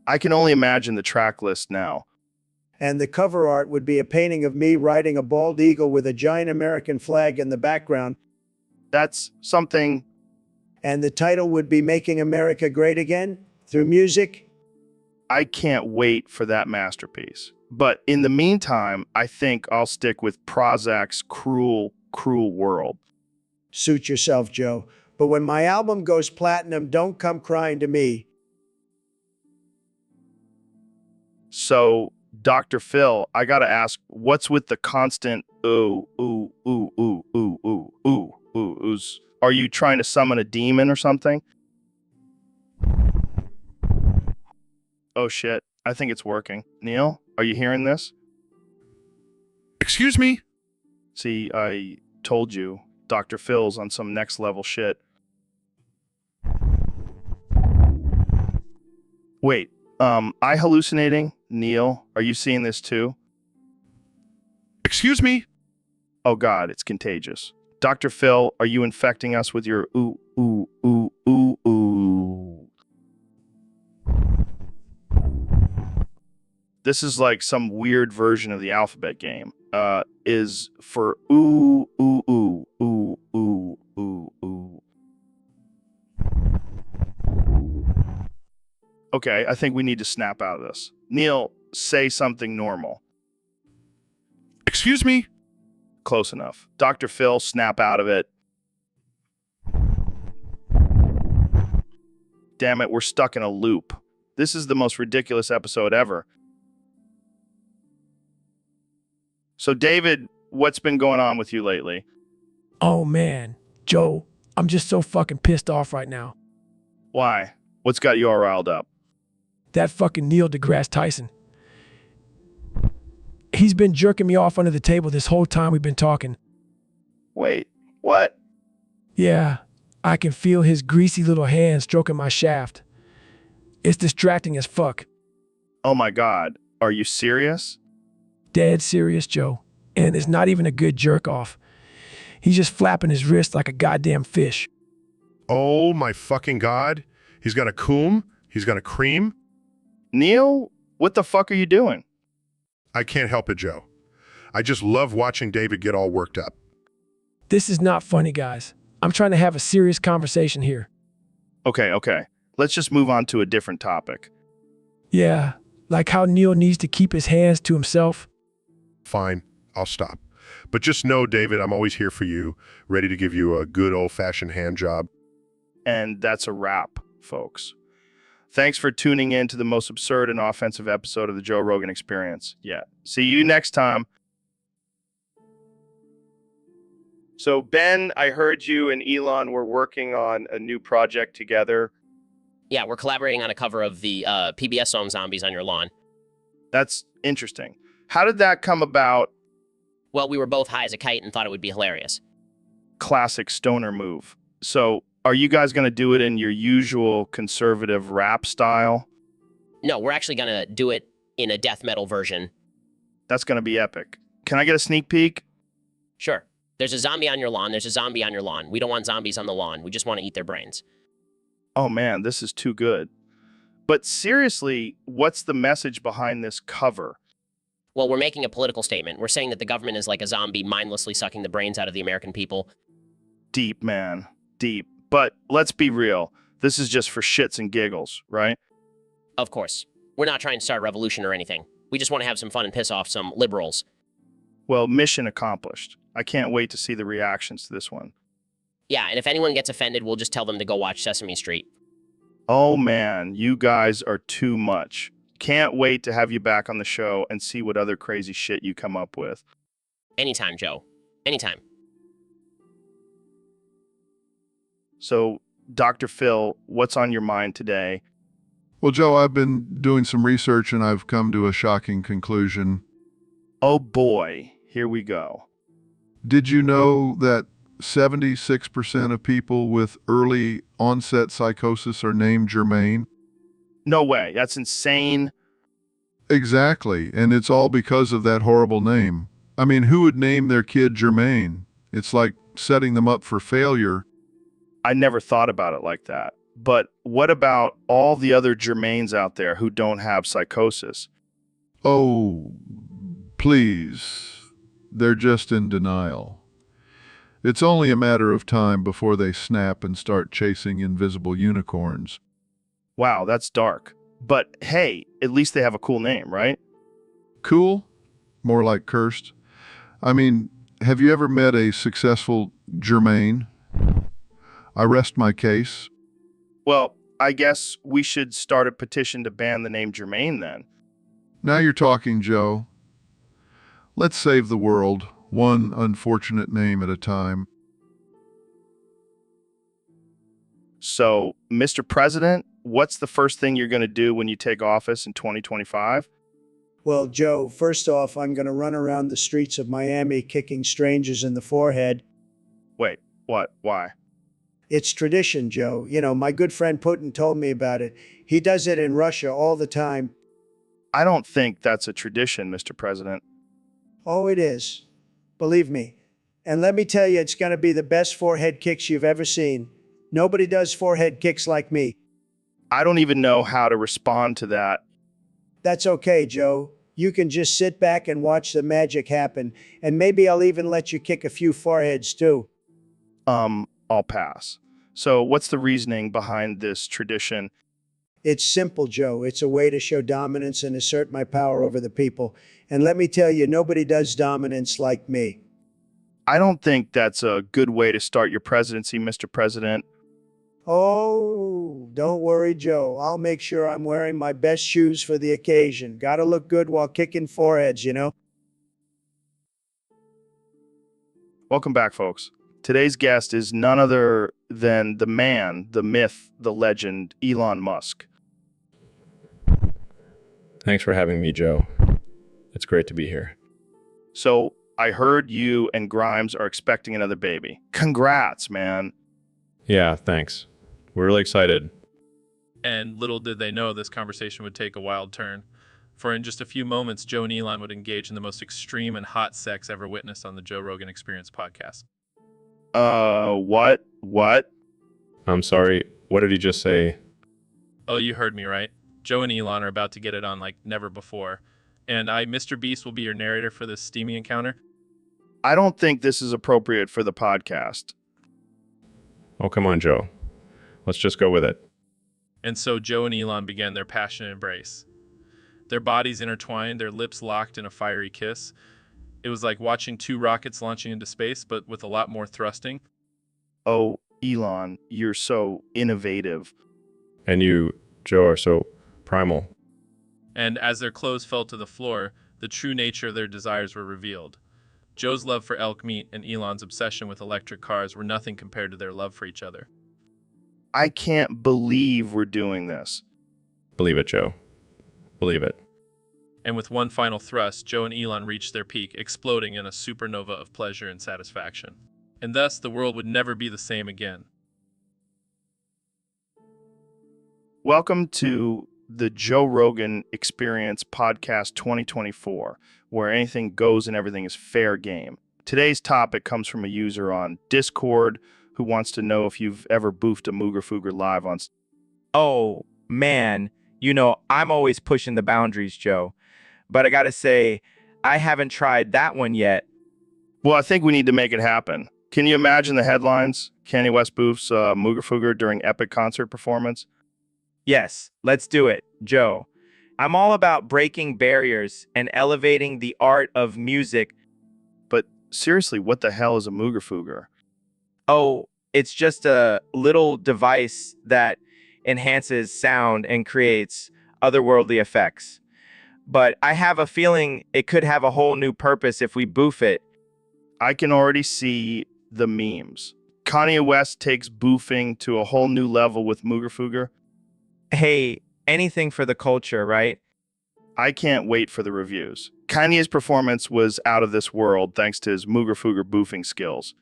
I can only imagine the track list now. And the cover art would be a painting of me riding a bald eagle with a giant American flag in the background. That's something. And the title would be Making America Great Again through music. I can't wait for that masterpiece. But in the meantime, I think I'll stick with Prozac's Cruel, Cruel World. Suit yourself, Joe. But when my album goes platinum, don't come crying to me. So, Dr. Phil, I gotta ask, what's with the constant ooh, ooh, ooh, ooh, ooh, ooh, ooh, ooh, oohs? Are you trying to summon a demon or something? Oh shit, I think it's working. Neil, are you hearing this? Excuse me? See, I told you, Dr. Phil's on some next level shit. Wait, I hallucinating? Neil, are you seeing this too? Excuse me? Oh god, it's contagious. Dr. Phil, are you infecting us with your ooh, ooh, ooh, ooh, ooh? This is like some weird version of the alphabet game. Is for ooh, ooh, ooh, ooh, ooh, ooh, ooh. Okay, I think we need to snap out of this. Neil, say something normal. Excuse me? Close enough. Dr. Phil, snap out of it. damn it, we're stuck in a loop. This is the most ridiculous episode ever. So, David, what's been going on with you lately? Oh man, Joe, I'm just so fucking pissed off right now. Why? What's got you all riled up? That fucking Neil deGrasse Tyson. He's been jerking me off under the table this whole time we've been talking. Wait, what? Yeah, I can feel his greasy little hand stroking my shaft. It's distracting as fuck. Oh my God, are you serious? Dead serious, Joe. And it's not even a good jerk off. He's just flapping his wrist like a goddamn fish. Oh my fucking God. He's got a coom. He's got a cream. Neil, what the fuck are you doing? I can't help it, Joe. I just love watching David get all worked up. This is not funny, guys. I'm trying to have a serious conversation here. Okay. Let's just move on to a different topic. Yeah, like how Neil needs to keep his hands to himself. Fine, I'll stop. But just know, David, I'm always here for you, ready to give you a good old-fashioned hand job. And that's a wrap, folks. Thanks for tuning in to the most absurd and offensive episode of the Joe Rogan Experience yet. See you next time. So, Ben, I heard you and Elon were working on a new project together. Yeah, we're collaborating on a cover of the PBS song Zombies on Your Lawn. That's interesting. How did that come about? Well, we were both high as a kite and thought it would be hilarious. Classic stoner move. So, are you guys going to do it in your usual conservative rap style? No, we're actually going to do it in a death metal version. That's going to be epic. Can I get a sneak peek? Sure. There's a zombie on your lawn. There's a zombie on your lawn. We don't want zombies on the lawn. We just want to eat their brains. Oh man, this is too good. But seriously, what's the message behind this cover? Well, we're making a political statement. We're saying that the government is like a zombie mindlessly sucking the brains out of the American people. Deep, man. Deep. But let's be real. This is just for shits and giggles, right? Of course. We're not trying to start a revolution or anything. We just want to have some fun and piss off some liberals. Well, mission accomplished. I can't wait to see the reactions to this one. Yeah, and if anyone gets offended, we'll just tell them to go watch Sesame Street. Oh man, you guys are too much. Can't wait to have you back on the show and see what other crazy shit you come up with. Anytime, Joe. Anytime. So, Dr. Phil, what's on your mind today? Well, Joe, I've been doing some research and I've come to a shocking conclusion. Oh boy, here we go. Did you know that 76% of people with early onset psychosis are named Germain? No way, that's insane. Exactly, and it's all because of that horrible name. I mean, who would name their kid Germain? It's like setting them up for failure. I never thought about it like that. But what about all the other Germains out there who don't have psychosis? Oh, please. They're just in denial. It's only a matter of time before they snap and start chasing invisible unicorns. Wow, that's dark. But hey, at least they have a cool name, right? Cool? More like cursed. I mean, have you ever met a successful Germain? I rest my case. Well, I guess we should start a petition to ban the name Germain then. Now you're talking, Joe. Let's save the world, one unfortunate name at a time. So, Mr. President, what's the first thing you're going to do when you take office in 2025? Well, Joe, first off, I'm going to run around the streets of Miami kicking strangers in the forehead. Wait, what? Why? It's tradition, Joe. You know, my good friend Putin told me about it. He does it in Russia all the time. I don't think that's a tradition, Mr. President. Oh, it is. Believe me. And let me tell you, it's going to be the best forehead kicks you've ever seen. Nobody does forehead kicks like me. I don't even know how to respond to that. That's okay, Joe. You can just sit back and watch the magic happen, and maybe I'll even let you kick a few foreheads too. I'll pass. So what's the reasoning behind this tradition? It's simple, Joe. It's a way to show dominance and assert my power over the people. And let me tell you, nobody does dominance like me. I don't think that's a good way to start your presidency, Mr. President. Oh, don't worry, Joe. I'll make sure I'm wearing my best shoes for the occasion. Gotta look good while kicking foreheads, you know? Welcome back, folks. Today's guest is none other than the man, the myth, the legend, Elon Musk. Thanks for having me, Joe. It's great to be here. So, I heard you and Grimes are expecting another baby. Congrats, man. Yeah, thanks. We're really excited. And little did they know this conversation would take a wild turn. For in just a few moments, Joe and Elon would engage in the most extreme and hot sex ever witnessed on the Joe Rogan Experience podcast. What? I'm sorry, what did he just say? Oh, you heard me right. Joe and Elon are about to get it on like never before. And Mr. Beast, will be your narrator for this steamy encounter. I don't think this is appropriate for the podcast. Oh, come on, Joe. Let's just go with it. And so Joe and Elon began their passionate embrace. Their bodies intertwined, their lips locked in a fiery kiss. It was like watching two rockets launching into space, but with a lot more thrusting. Oh, Elon, you're so innovative. And you, Joe, are so primal. And as their clothes fell to the floor, the true nature of their desires were revealed. Joe's love for elk meat and Elon's obsession with electric cars were nothing compared to their love for each other. I can't believe we're doing this. Believe it, Joe. Believe it. And with one final thrust, Joe and Elon reached their peak, exploding in a supernova of pleasure and satisfaction. And thus, the world would never be the same again. Welcome to the Joe Rogan Experience Podcast 2024, where anything goes and everything is fair game. Today's topic comes from a user on Discord who wants to know if you've ever boofed a Mooger Fooger live on... Oh, man. You know, I'm always pushing the boundaries, Joe. But I gotta say, I haven't tried that one yet. Well, I think we need to make it happen. Can you imagine the headlines? Kanye West boofs Mooger Fooger during epic concert performance? Yes, let's do it, Joe. I'm all about breaking barriers and elevating the art of music. But seriously, what the hell is a Mooger Fooger? Oh, it's just a little device that enhances sound and creates otherworldly effects. But I have a feeling it could have a whole new purpose if we boof it. I can already see the memes. Kanye West takes boofing to a whole new level with Mooger Fooger. Hey, anything for the culture, right? I can't wait for the reviews. Kanye's performance was out of this world thanks to his Mooger Fooger boofing skills.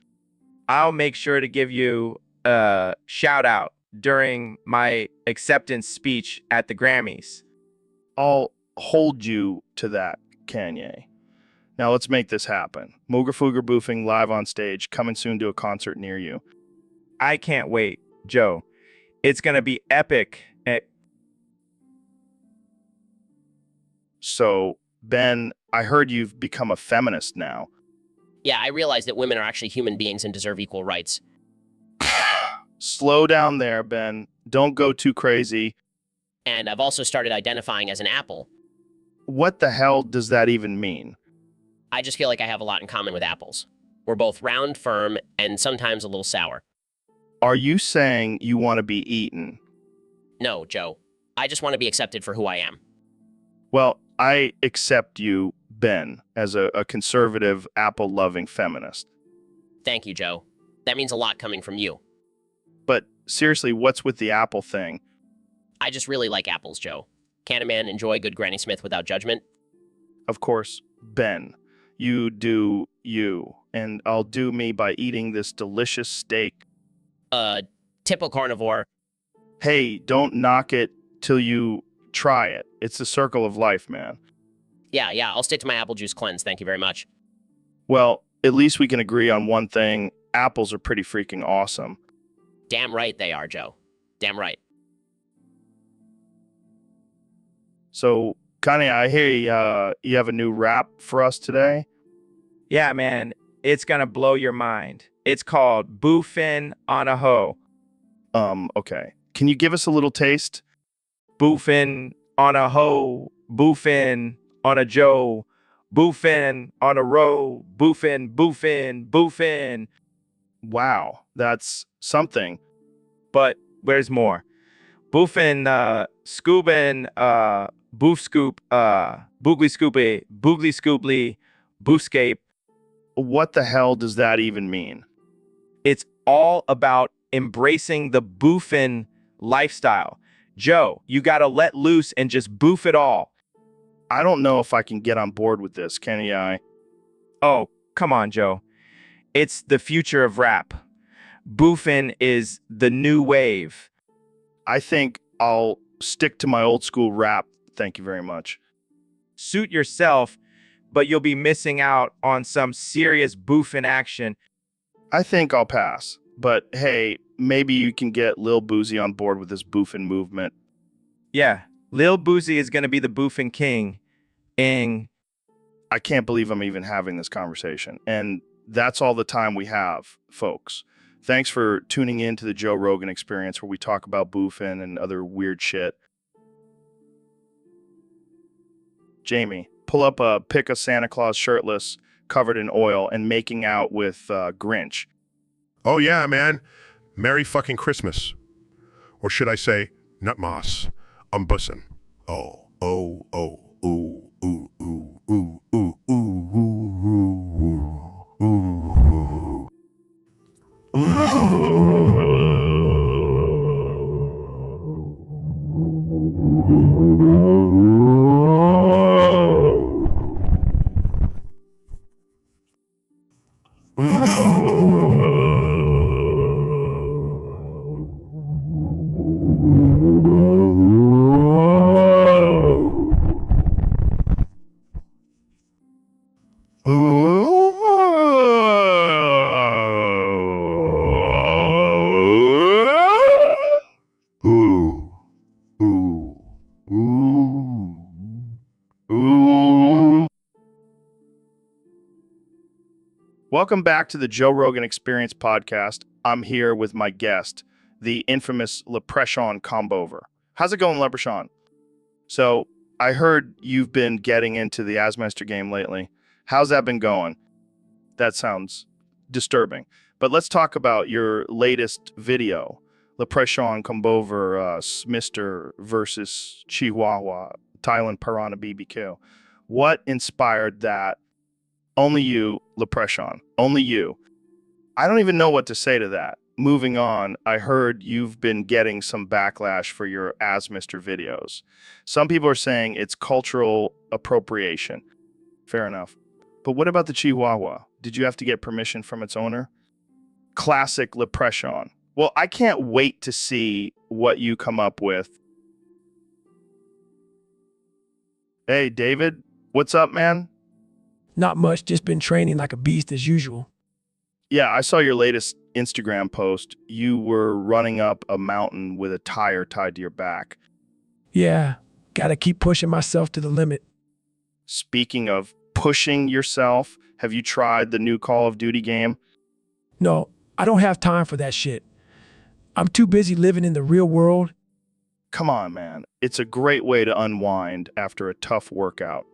I'll make sure to give you a shout out during my acceptance speech at the Grammys. I'll hold you to that, Kanye. Now let's make this happen. Mooger Fooger boofing live on stage, coming soon to a concert near you. I can't wait, Joe. It's gonna be epic. So, Ben, I heard you've become a feminist now. Yeah, I realize that women are actually human beings and deserve equal rights. Slow down there, Ben. Don't go too crazy. And I've also started identifying as an apple. What the hell does that even mean? I just feel like I have a lot in common with apples. We're both round, firm, and sometimes a little sour. Are you saying you want to be eaten? No, Joe. I just want to be accepted for who I am. Well, I accept you, Ben, as a conservative, apple-loving feminist. Thank you, Joe. That means a lot coming from you. But seriously, what's with the apple thing? I just really like apples, Joe. Can a man enjoy good Granny Smith without judgment? Of course, Ben. You do you, and I'll do me by eating this delicious steak. Typical carnivore. Hey, don't knock it till you try it. It's the circle of life, man. Yeah, I'll stick to my apple juice cleanse, thank you very much. Well, at least we can agree on one thing. Apples are pretty freaking awesome. Damn right they are, Joe. Damn right. So, Kanye, I hear you have a new rap for us today. Yeah, man, it's gonna blow your mind. It's called Boofin' on a Hoe. Okay. Can you give us a little taste? Boofin' on a hoe, boofin' on a Joe, boofin' on a row, boofin'. Wow, that's something. But Where's more? Boofin, scoobin, boof scoop, boogly scoopy, boogly scooply, boofscape. What the hell does that even mean? It's all about embracing the boofin lifestyle. Joe, you gotta let loose and just boof it all. I don't know if I can get on board with this, Kenny. Oh, come on, Joe. It's the future of rap. Boofin is the new wave. I think I'll stick to my old school rap. Thank you very much. Suit yourself, but you'll be missing out on some serious boofin action. I think I'll pass. But hey, maybe you can get Lil Boozy on board with this boofing movement. Yeah, Lil Boozy is gonna be the boofin king. I can't believe I'm even having this conversation. And that's all the time we have, folks. Thanks for tuning in to the Joe Rogan Experience, where we talk about boofing and other weird shit. Jamie, pull up a pic of Santa Claus shirtless, covered in oil, and making out with Grinch. Oh yeah, man. Merry fucking Christmas. Or should I say, Nutmas. I'm bussin'. Oh, oh, oh, ooh, ooh, ooh, ooh, ooh, ooh, ooh, ooh, ooh. Welcome back to the Joe Rogan Experience podcast. I'm here with my guest, the infamous Leprechaun Combover. How's it going, Leprechaun? So, I heard you've been getting into the Asmaster game lately. How's that been going? That sounds disturbing. But let's talk about your latest video, Leprechaun Combover, Mr. versus Chihuahua, Thailand Piranha BBQ. What inspired that? Only you, Leprechaun. Only you. I don't even know what to say to that. Moving on, I heard you've been getting some backlash for your Asmister videos. Some people are saying it's cultural appropriation. Fair enough. But what about the Chihuahua? Did you have to get permission from its owner? Classic Leprechaun. Well, I can't wait to see what you come up with. Hey, David, what's up, man? Not much, just been training like a beast as usual. Yeah, I saw your latest Instagram post. You were running up a mountain with a tire tied to your back. Yeah, gotta keep pushing myself to the limit. Speaking of pushing yourself, have you tried the new Call of Duty game? No, I don't have time for that shit. I'm too busy living in the real world. Come on, man. It's a great way to unwind after a tough workout.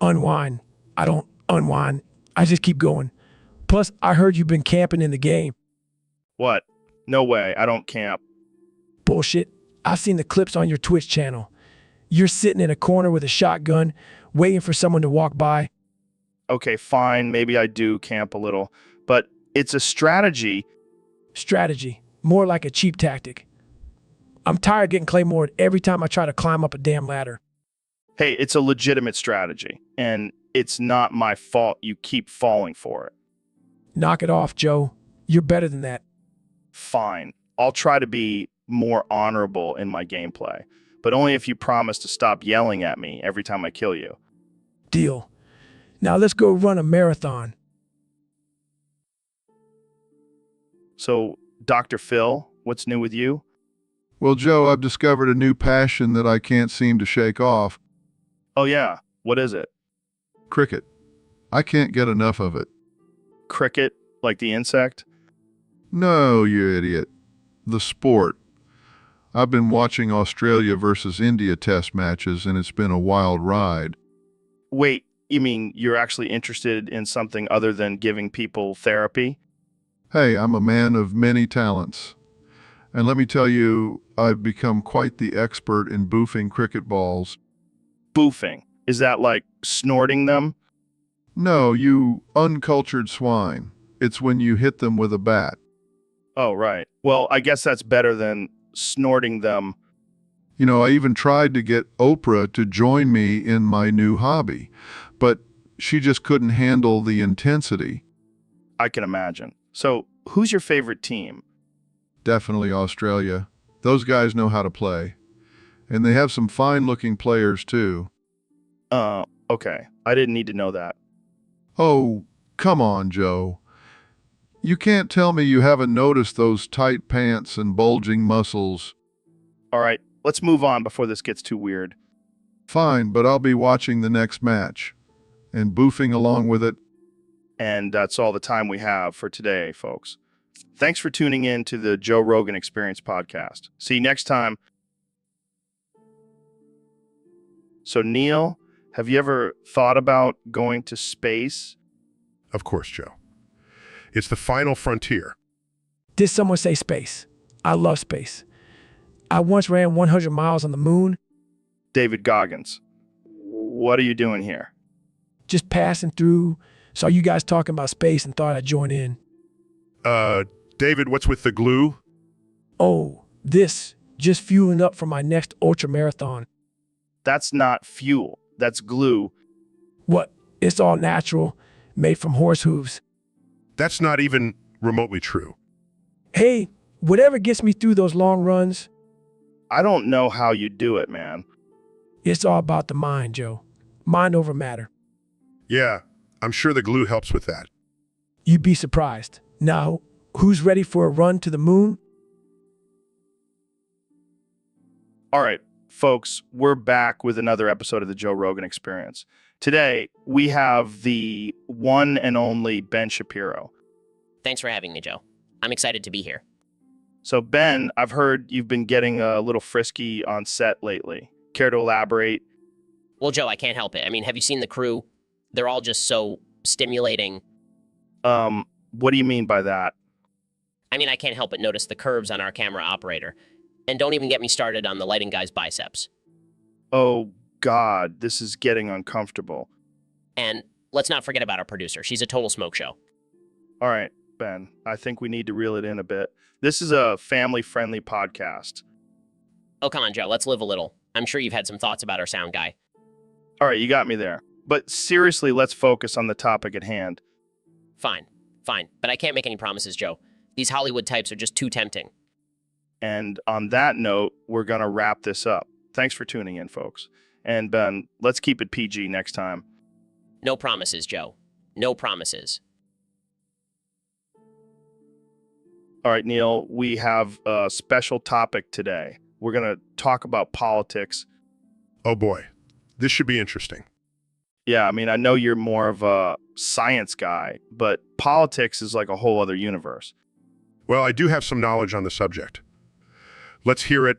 Unwind. I don't unwind. I just keep going. Plus, I heard you've been camping in the game. What? No way. I don't camp. Bullshit. I've seen the clips on your Twitch channel. You're sitting in a corner with a shotgun, waiting for someone to walk by. Okay, fine. Maybe I do camp a little. But it's a strategy. Strategy. More like a cheap tactic. I'm tired of getting claymored every time I try to climb up a damn ladder. Hey, it's a legitimate strategy. And it's not my fault you keep falling for it. Knock it off, Joe. You're better than that. Fine. I'll try to be more honorable in my gameplay, but only if you promise to stop yelling at me every time I kill you. Deal. Now let's go run a marathon. So, Dr. Phil, what's new with you? Well, Joe, I've discovered a new passion that I can't seem to shake off. Oh yeah, what is it? Cricket. I can't get enough of it. Cricket, like the insect? No, you idiot. The sport. I've been watching Australia versus India test matches, and it's been a wild ride. Wait, you mean you're actually interested in something other than giving people therapy? Hey, I'm a man of many talents. And let me tell you, I've become quite the expert in boofing cricket balls. Boofing. Is that like snorting them? No, you uncultured swine. It's when you hit them with a bat. Oh, right. Well, I guess that's better than snorting them. You know, I even tried to get Oprah to join me in my new hobby, but she just couldn't handle the intensity. I can imagine. So, who's your favorite team? Definitely Australia. Those guys know how to play. And they have some fine-looking players, too. Okay. I didn't need to know that. Oh, come on, Joe. You can't tell me you haven't noticed those tight pants and bulging muscles. All right, let's move on before this gets too weird. Fine, but I'll be watching the next match. And boofing along with it. And that's all the time we have for today, folks. Thanks for tuning in to the Joe Rogan Experience podcast. See you next time. So, Neil, have you ever thought about going to space? Of course, Joe. It's the final frontier. Did someone say space? I love space. I once ran 100 miles on the moon, David Goggins, what are you doing here? just passing through. Saw you guys talking about space and thought I'd join in. David, what's with the glue? Oh, this, just fueling up for my next ultra marathon. That's not fuel. That's glue. What? It's all natural, made from horse hooves. That's not even remotely true. Hey, whatever gets me through those long runs, I don't know how you do it, man. it's all about the mind, Joe. Mind over matter. Yeah, I'm sure the glue helps with that. You'd be surprised. Now, who's ready for a run to the moon? All right, folks, we're back with another episode of the Joe Rogan Experience. Today, we have the one and only Ben Shapiro. Thanks for having me, Joe. I'm excited to be here. So, Ben, I've heard you've been getting a little frisky on set lately. Care to elaborate? Well, Joe, I can't help it. I mean, have you seen the crew? They're all just so stimulating. What do you mean by that? I mean, I can't help but notice the curves on our camera operator. And don't even get me started on the lighting guy's biceps. Oh, God, this is getting uncomfortable. And let's not forget about our producer. She's a total smoke show. All right, Ben, I think we need to reel it in a bit. This is a family-friendly podcast. Oh, come on, Joe. Let's live a little. I'm sure you've had some thoughts about our sound guy. All right, you got me there. But seriously, let's focus on the topic at hand. Fine. But I can't make any promises, Joe. These Hollywood types are just too tempting. And on that note, we're going to wrap this up. Thanks for tuning in, folks. And Ben, let's keep it PG next time. No promises, Joe. No promises. All right, Neil, we have a special topic today. We're going to talk about politics. Oh boy, this should be interesting. Yeah, I mean, I know you're more of a science guy, but politics is like a whole other universe. Well, I do have some knowledge on the subject. Let's hear it.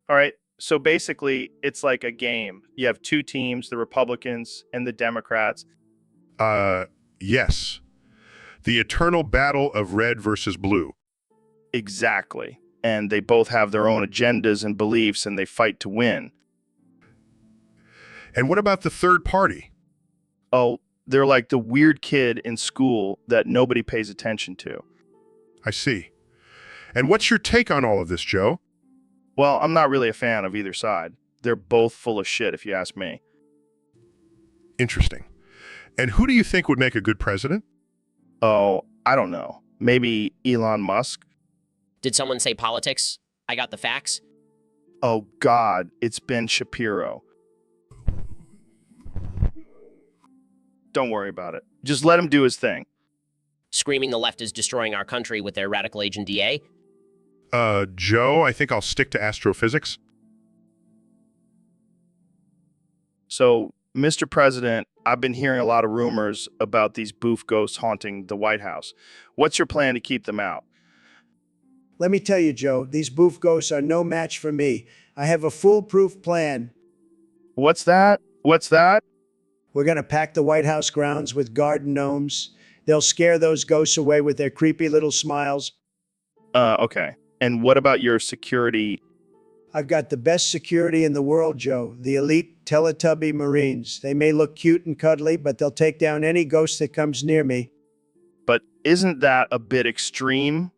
All right, so basically, it's like a game. You have two teams, the Republicans and the Democrats. Yes. The eternal battle of red versus blue. Exactly. And they both have their own agendas and beliefs, and they fight to win. And what about the third party? Oh, they're like the weird kid in school that nobody pays attention to. I see. And what's your take on all of this, Joe? Well, I'm not really a fan of either side. They're both full of shit, if you ask me. Interesting. And who do you think would make a good president? Oh, I don't know. Maybe Elon Musk? Did someone say politics? I got the facts. Oh, God, it's Ben Shapiro. Don't worry about it. Just let him do his thing. Screaming the left is destroying our country with their radical agent DA? Joe, I think I'll stick to astrophysics. So, Mr. President, I've been hearing a lot of rumors about these boof ghosts haunting the White House. What's your plan to keep them out? Let me tell you, Joe, these boof ghosts are no match for me. I have a foolproof plan. What's that? What's that? We're going to pack the White House grounds with garden gnomes. They'll scare those ghosts away with their creepy little smiles. Okay. And what about your security? I've got the best security in the world, Joe. The elite Teletubby Marines. They may look cute and cuddly, but they'll take down any ghost that comes near me. But isn't that a bit extreme?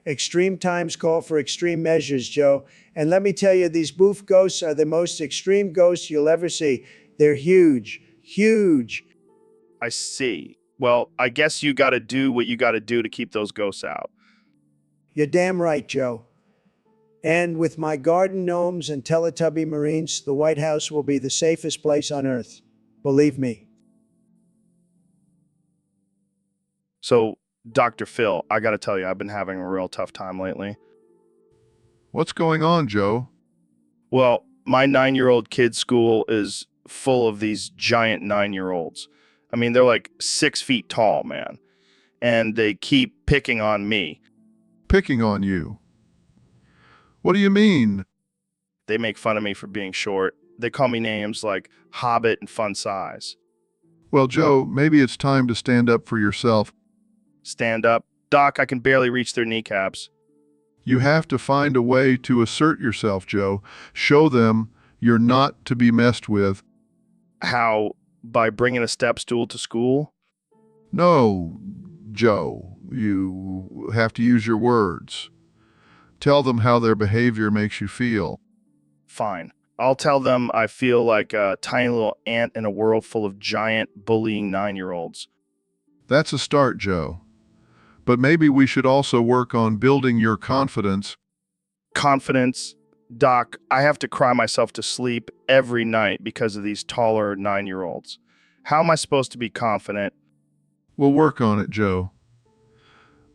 Extreme times call for extreme measures, Joe. And let me tell you, these boof ghosts are the most extreme ghosts you'll ever see. They're huge, huge. I see. Well, I guess you got to do what you got to do to keep those ghosts out. You're damn right, Joe. And with my garden gnomes and Teletubby Marines, the White House will be the safest place on Earth. Believe me. So, Dr. Phil, I got to tell you, I've been having a real tough time lately. What's going on, Joe? Well, my 9-year-old kid's school is full of these giant 9-year-olds. I mean, they're like 6 feet tall, man. And they keep picking on me. Picking on you. What do you mean? They make fun of me for being short. They call me names like Hobbit and Fun Size. Well, Joe, maybe it's time to stand up for yourself. Stand up. Doc, I can barely reach their kneecaps. You have to find a way to assert yourself, Joe. Show them you're not to be messed with. How? By bringing a step stool to school? No, Joe, you have to use your words. Tell them how their behavior makes you feel. Fine. I'll tell them I feel like a tiny little ant in a world full of giant, bullying 9-year-olds. That's a start, Joe. But maybe we should also work on building your confidence. Confidence? Doc, I have to cry myself to sleep every night because of these taller 9-year-olds. How am I supposed to be confident? We'll work on it, Joe.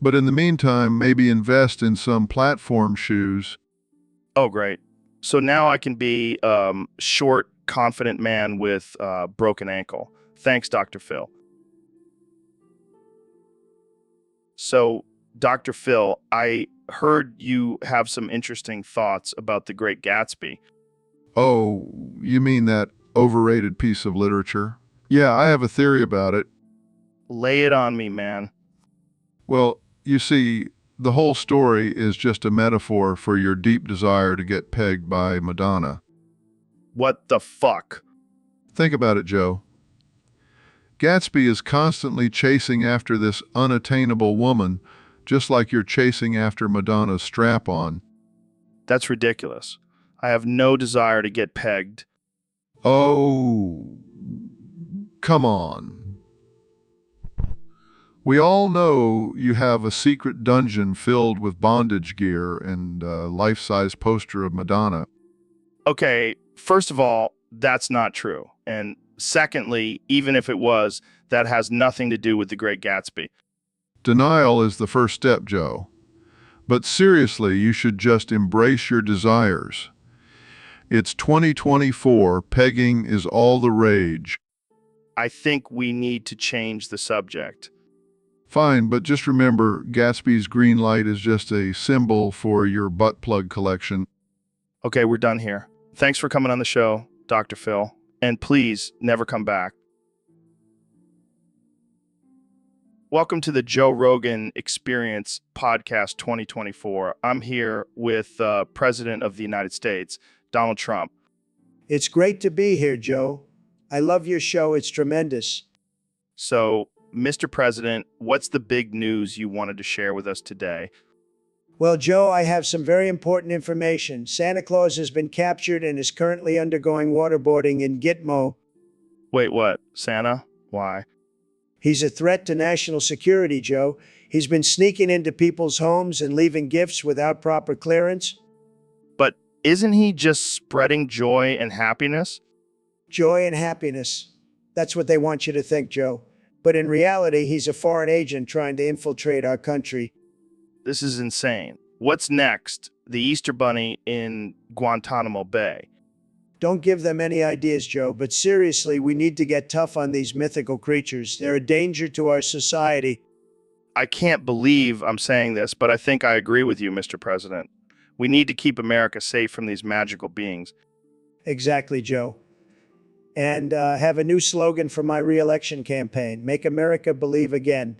But in the meantime, maybe invest in some platform shoes. Oh, great. So now I can be short, confident man with broken ankle. Thanks, Dr. Phil. So, Dr. Phil, I heard you have some interesting thoughts about The Great Gatsby. Oh, you mean that overrated piece of literature? Yeah, I have a theory about it. Lay it on me, man. Well, you see, the whole story is just a metaphor for your deep desire to get pegged by Madonna. What the fuck? Think about it, Joe. Gatsby is constantly chasing after this unattainable woman, just like you're chasing after Madonna's strap-on. That's ridiculous. I have no desire to get pegged. Oh, come on. We all know you have a secret dungeon filled with bondage gear and a life-size poster of Madonna. Okay, first of all, that's not true. And secondly, even if it was, that has nothing to do with The Great Gatsby. Denial is the first step, Joe. But seriously, you should just embrace your desires. It's 2024, pegging is all the rage. I think we need to change the subject. Fine, but just remember, Gatsby's green light is just a symbol for your butt plug collection. Okay, we're done here. Thanks for coming on the show, Dr. Phil. And please, never come back. Welcome to the Joe Rogan Experience Podcast 2024. I'm here with President of the United States, Donald Trump. It's great to be here, Joe. I love your show. It's tremendous. So, Mr. President, what's the big news you wanted to share with us today? Well, Joe, I have some very important information. Santa Claus has been captured and is currently undergoing waterboarding in Gitmo. Wait, what? Santa? Why? He's a threat to national security, Joe. He's been sneaking into people's homes and leaving gifts without proper clearance. But isn't he just spreading joy and happiness? Joy and happiness. That's what they want you to think, Joe. But in reality, he's a foreign agent trying to infiltrate our country. This is insane. What's next? The Easter Bunny in Guantanamo Bay. Don't give them any ideas, Joe, but seriously, we need to get tough on these mythical creatures. They're a danger to our society. I can't believe I'm saying this, but I think I agree with you, Mr. President. We need to keep America safe from these magical beings. Exactly, Joe. And have a new slogan for my re-election campaign. Make America believe again.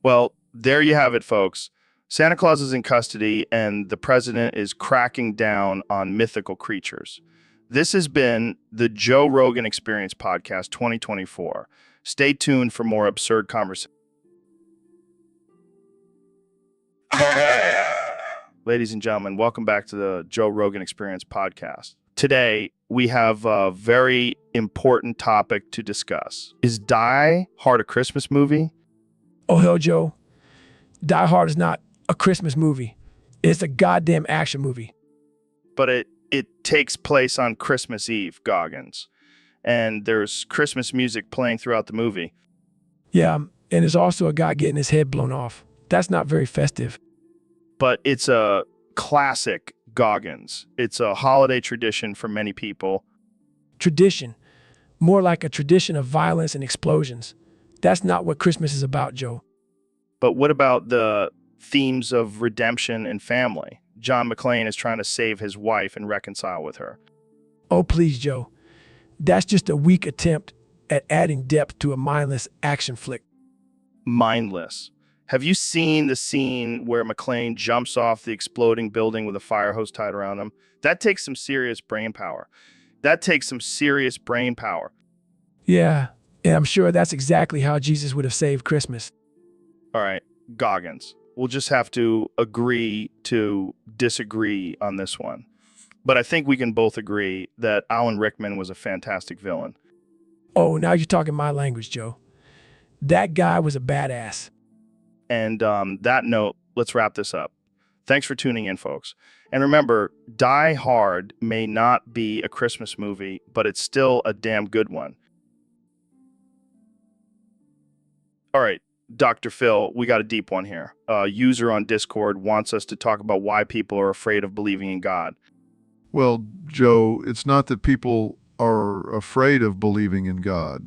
Well, there you have it, folks. Santa Claus is in custody, and the president is cracking down on mythical creatures. This has been the Joe Rogan Experience Podcast 2024. Stay tuned for more absurd conversations. Ladies and gentlemen, welcome back to the Joe Rogan Experience Podcast. Today, we have a very important topic to discuss. Is Die Hard a Christmas movie? Oh, hell, Joe. Die Hard is not a Christmas movie. It's a goddamn action movie. But it takes place on Christmas Eve, Goggins. And there's Christmas music playing throughout the movie. Yeah, and there's also a guy getting his head blown off. That's not very festive. But it's a classic, Goggins. It's a holiday tradition for many people. Tradition. More like a tradition of violence and explosions. That's not what Christmas is about, Joe. But what about the themes of redemption and family? John McClane is trying to save his wife and reconcile with her. Oh, please, Joe. That's just a weak attempt at adding depth to a mindless action flick. Mindless. Have you seen the scene where McClane jumps off the exploding building with a fire hose tied around him? That takes some serious brain power. Yeah, and I'm sure that's exactly how Jesus would have saved Christmas. All right, Goggins. We'll just have to agree to disagree on this one. But I think we can both agree that Alan Rickman was a fantastic villain. Oh, now you're talking my language, Joe. That guy was a badass. And on that note, let's wrap this up. Thanks for tuning in, folks. And remember, Die Hard may not be a Christmas movie, but it's still a damn good one. All right, Dr. Phil, we got a deep one here. A user on Discord wants us to talk about why people are afraid of believing in God. Well, Joe, it's not that people are afraid of believing in God.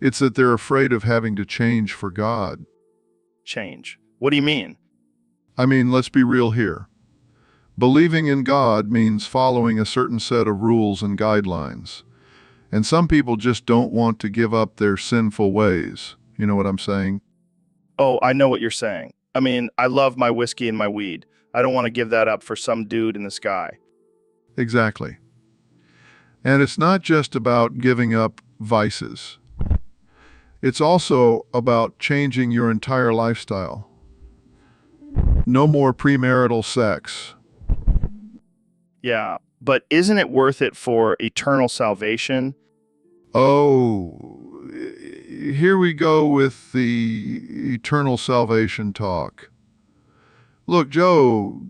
It's that they're afraid of having to change for God. Change. What do you mean? I mean, let's be real here. Believing in God means following a certain set of rules and guidelines. And some people just don't want to give up their sinful ways. You know what I'm saying? Oh, I know what you're saying. I mean, I love my whiskey and my weed. I don't want to give that up for some dude in the sky. Exactly. And it's not just about giving up vices. It's also about changing your entire lifestyle. No more premarital sex. Yeah, but isn't it worth it for eternal salvation? Oh, here we go with the eternal salvation talk. Look, Joe,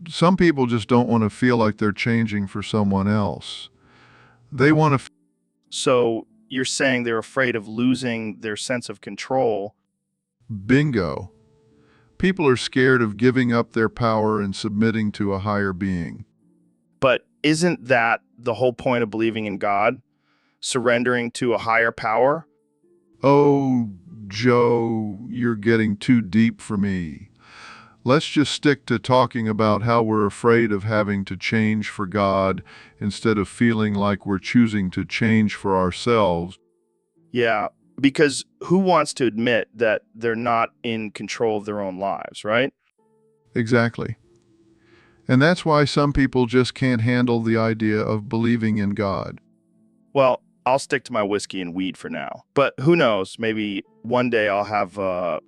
some people just don't want to feel like they're changing for someone else. They want to... So you're saying they're afraid of losing their sense of control. Bingo. People are scared of giving up their power and submitting to a higher being. But isn't that the whole point of believing in God? Surrendering to a higher power? Oh, Joe, you're getting too deep for me. Let's just stick to talking about how we're afraid of having to change for God instead of feeling like we're choosing to change for ourselves. Yeah, because who wants to admit that they're not in control of their own lives, right? Exactly. And that's why some people just can't handle the idea of believing in God. Well, I'll stick to my whiskey and weed for now. But who knows, maybe one day I'll have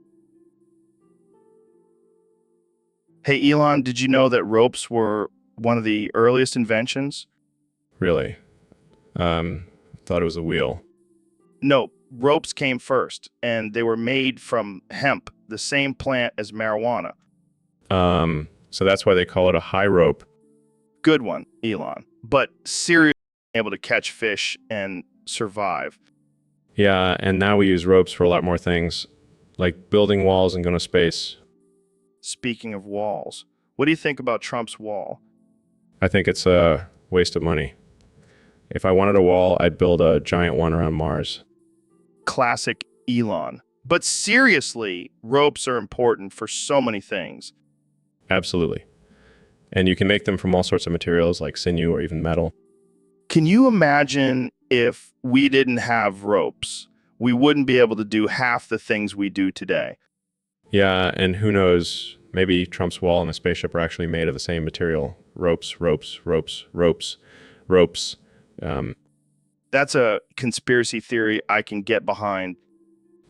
Hey, Elon, did you know that ropes were one of the earliest inventions? Really? Thought it was a wheel. No, ropes came first, and they were made from hemp, the same plant as marijuana. So that's why they call it a high rope. Good one, Elon. But seriously able to catch fish and survive. Yeah, and now we use ropes for a lot more things, like building walls and going to space. Speaking of walls, what do you think about Trump's wall? I think it's a waste of money. If I wanted a wall, I'd build a giant one around Mars. Classic Elon. But seriously, ropes are important for so many things. Absolutely. And you can make them from all sorts of materials like sinew or even metal. Can you imagine if we didn't have ropes? We wouldn't be able to do half the things we do today. Yeah, and who knows, Maybe Trump's wall and the spaceship are actually made of the same material. Ropes, ropes, ropes, ropes, ropes. That's a conspiracy theory I can get behind.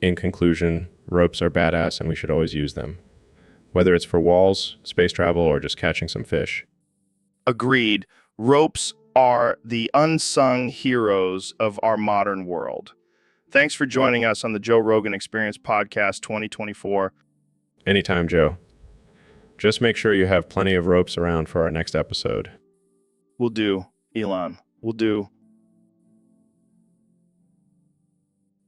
In conclusion, ropes are badass and we should always use them. Whether it's for walls, space travel, or just catching some fish. Agreed. Ropes are the unsung heroes of our modern world. Thanks for joining us on the Joe Rogan Experience Podcast 2024. Anytime, Joe. Just make sure you have plenty of ropes around for our next episode. Will do, Elon. Will do.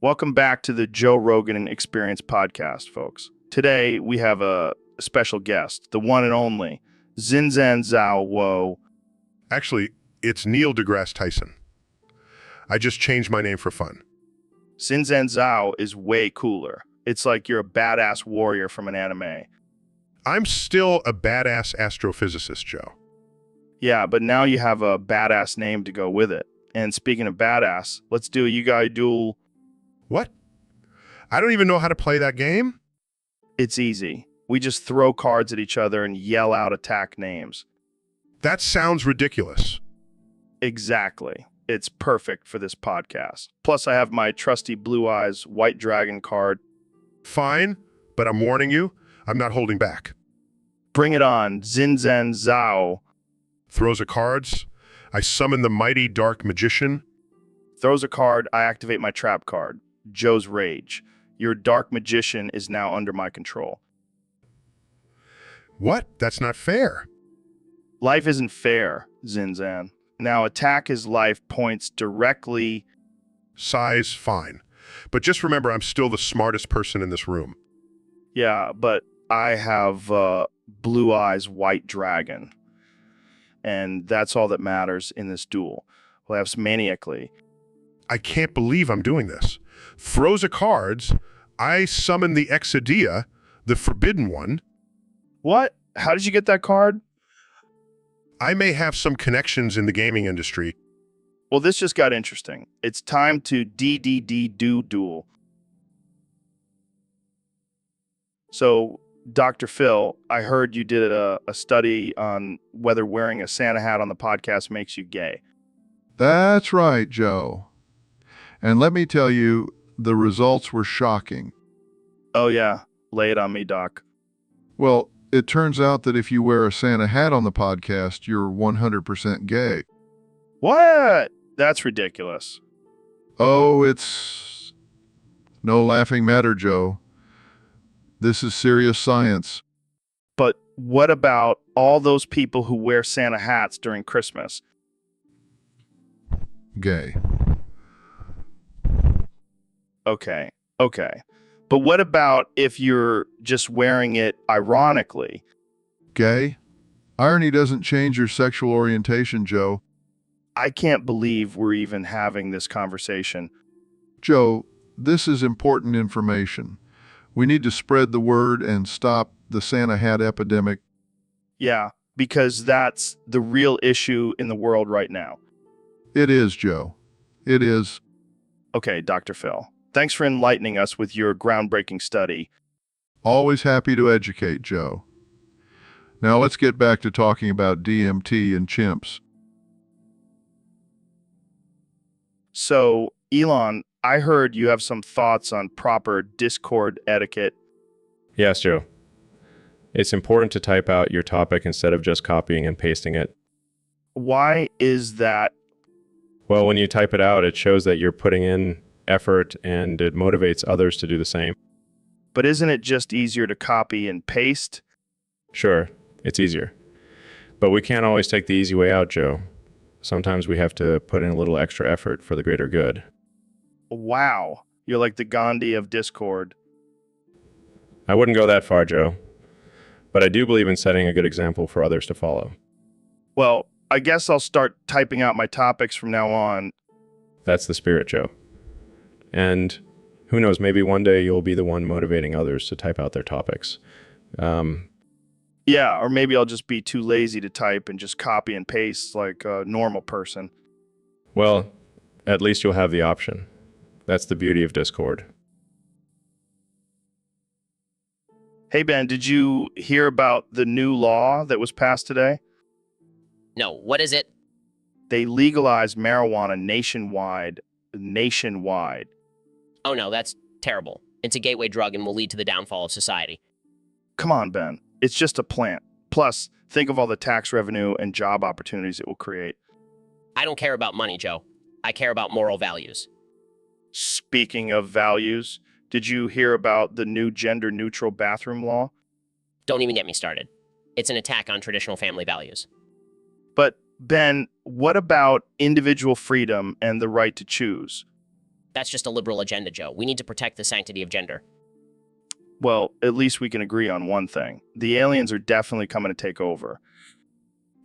Welcome back to the Joe Rogan Experience Podcast, folks. Today, we have a special guest, the one and only Zinzan Zhao Wo. Actually, it's Neil deGrasse Tyson. I just changed my name for fun. Zinzan Zhao is way cooler. It's like you're a badass warrior from an anime. I'm still a badass astrophysicist, Joe. Yeah, but now you have a badass name to go with it. And speaking of badass, let's do a You Guy Duel. What? I don't even know how to play that game? It's easy. We just throw cards at each other and yell out attack names. That sounds ridiculous. Exactly. It's perfect for this podcast. Plus, I have my trusty Blue Eyes White Dragon card. Fine, but I'm warning you, I'm not holding back. Bring it on, Zinzan Zhao. Throws of cards. I summon the mighty dark magician. Throws a card, I activate my trap card, Joe's Rage. Your dark magician is now under my control. What? That's not fair. Life isn't fair, Zinzan. Now attack his life points directly. Size, fine. But just remember, I'm still the smartest person in this room. Yeah, but I have Blue Eyes White Dragon. And that's all that matters in this duel. Laughs maniacally. I can't believe I'm doing this. Throws of cards. I summon the Exodia, the forbidden one. What? How did you get that card? I may have some connections in the gaming industry. Well, this just got interesting. It's time to do duel. So, Dr. Phil, I heard you did a study on whether wearing a Santa hat on the podcast makes you gay. That's right, Joe. And let me tell you, the results were shocking. Oh, yeah. Lay it on me, Doc. Well, it turns out that if you wear a Santa hat on the podcast, you're 100% gay. What? That's ridiculous. Oh, it's no laughing matter, Joe. This is serious science. But what about all those people who wear Santa hats during Christmas? Gay. Okay. But what about if you're just wearing it ironically? Gay? Irony doesn't change your sexual orientation, Joe. I can't believe we're even having this conversation. Joe, this is important information. We need to spread the word and stop the Santa hat epidemic. Yeah, because that's the real issue in the world right now. It is, Joe. It is. Okay, Dr. Phil. Thanks for enlightening us with your groundbreaking study. Always happy to educate, Joe. Now let's get back to talking about DMT and chimps. So, Elon, I heard you have some thoughts on proper Discord etiquette. Yes, Joe. It's important to type out your topic instead of just copying and pasting it. Why is that? Well, when you type it out, it shows that you're putting in effort and it motivates others to do the same. But isn't it just easier to copy and paste? Sure, it's easier. But we can't always take the easy way out, Joe. Sometimes we have to put in a little extra effort for the greater good. Wow, you're like the Gandhi of Discord. I wouldn't go that far, Joe. But I do believe in setting a good example for others to follow. Well, I guess I'll start typing out my topics from now on. That's the spirit, Joe. And who knows, maybe one day you'll be the one motivating others to type out their topics. Yeah, or maybe I'll just be too lazy to type and just copy and paste like a normal person. Well, at least you'll have the option. That's the beauty of Discord. Hey, Ben, did you hear about the new law that was passed today? No, what is it? They legalized marijuana nationwide. Oh no, that's terrible. It's a gateway drug and will lead to the downfall of society. Come on, Ben. It's just a plant. Plus, think of all the tax revenue and job opportunities it will create. I don't care about money, Joe. I care about moral values. Speaking of values, did you hear about the new gender-neutral bathroom law? Don't even get me started. It's an attack on traditional family values. But, Ben, what about individual freedom and the right to choose? That's just a liberal agenda, Joe. We need to protect the sanctity of gender. Well, at least we can agree on one thing. The aliens are definitely coming to take over.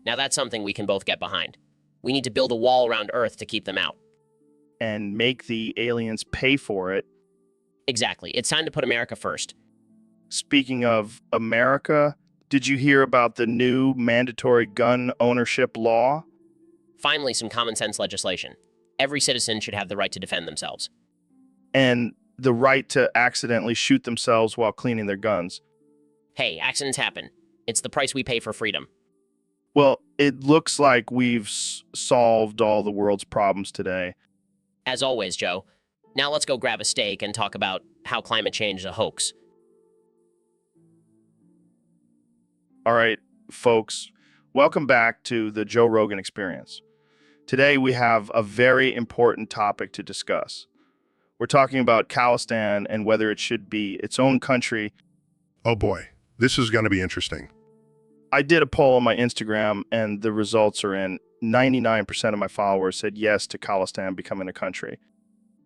Now that's something we can both get behind. We need to build a wall around Earth to keep them out. And make the aliens pay for it. Exactly. It's time to put America first. Speaking of America, did you hear about the new mandatory gun ownership law? Finally, some common sense legislation. Every citizen should have the right to defend themselves. And the right to accidentally shoot themselves while cleaning their guns. Hey, accidents happen. It's the price we pay for freedom. Well, it looks like we've solved all the world's problems today. As always, Joe. Now let's go grab a steak and talk about how climate change is a hoax. All right, folks, welcome back to the Joe Rogan Experience. Today we have a very important topic to discuss. We're talking about Khalistan and whether it should be its own country. Oh boy, this is going to be interesting. I did a poll on my Instagram and the results are in. 99% of my followers said yes to Khalistan becoming a country.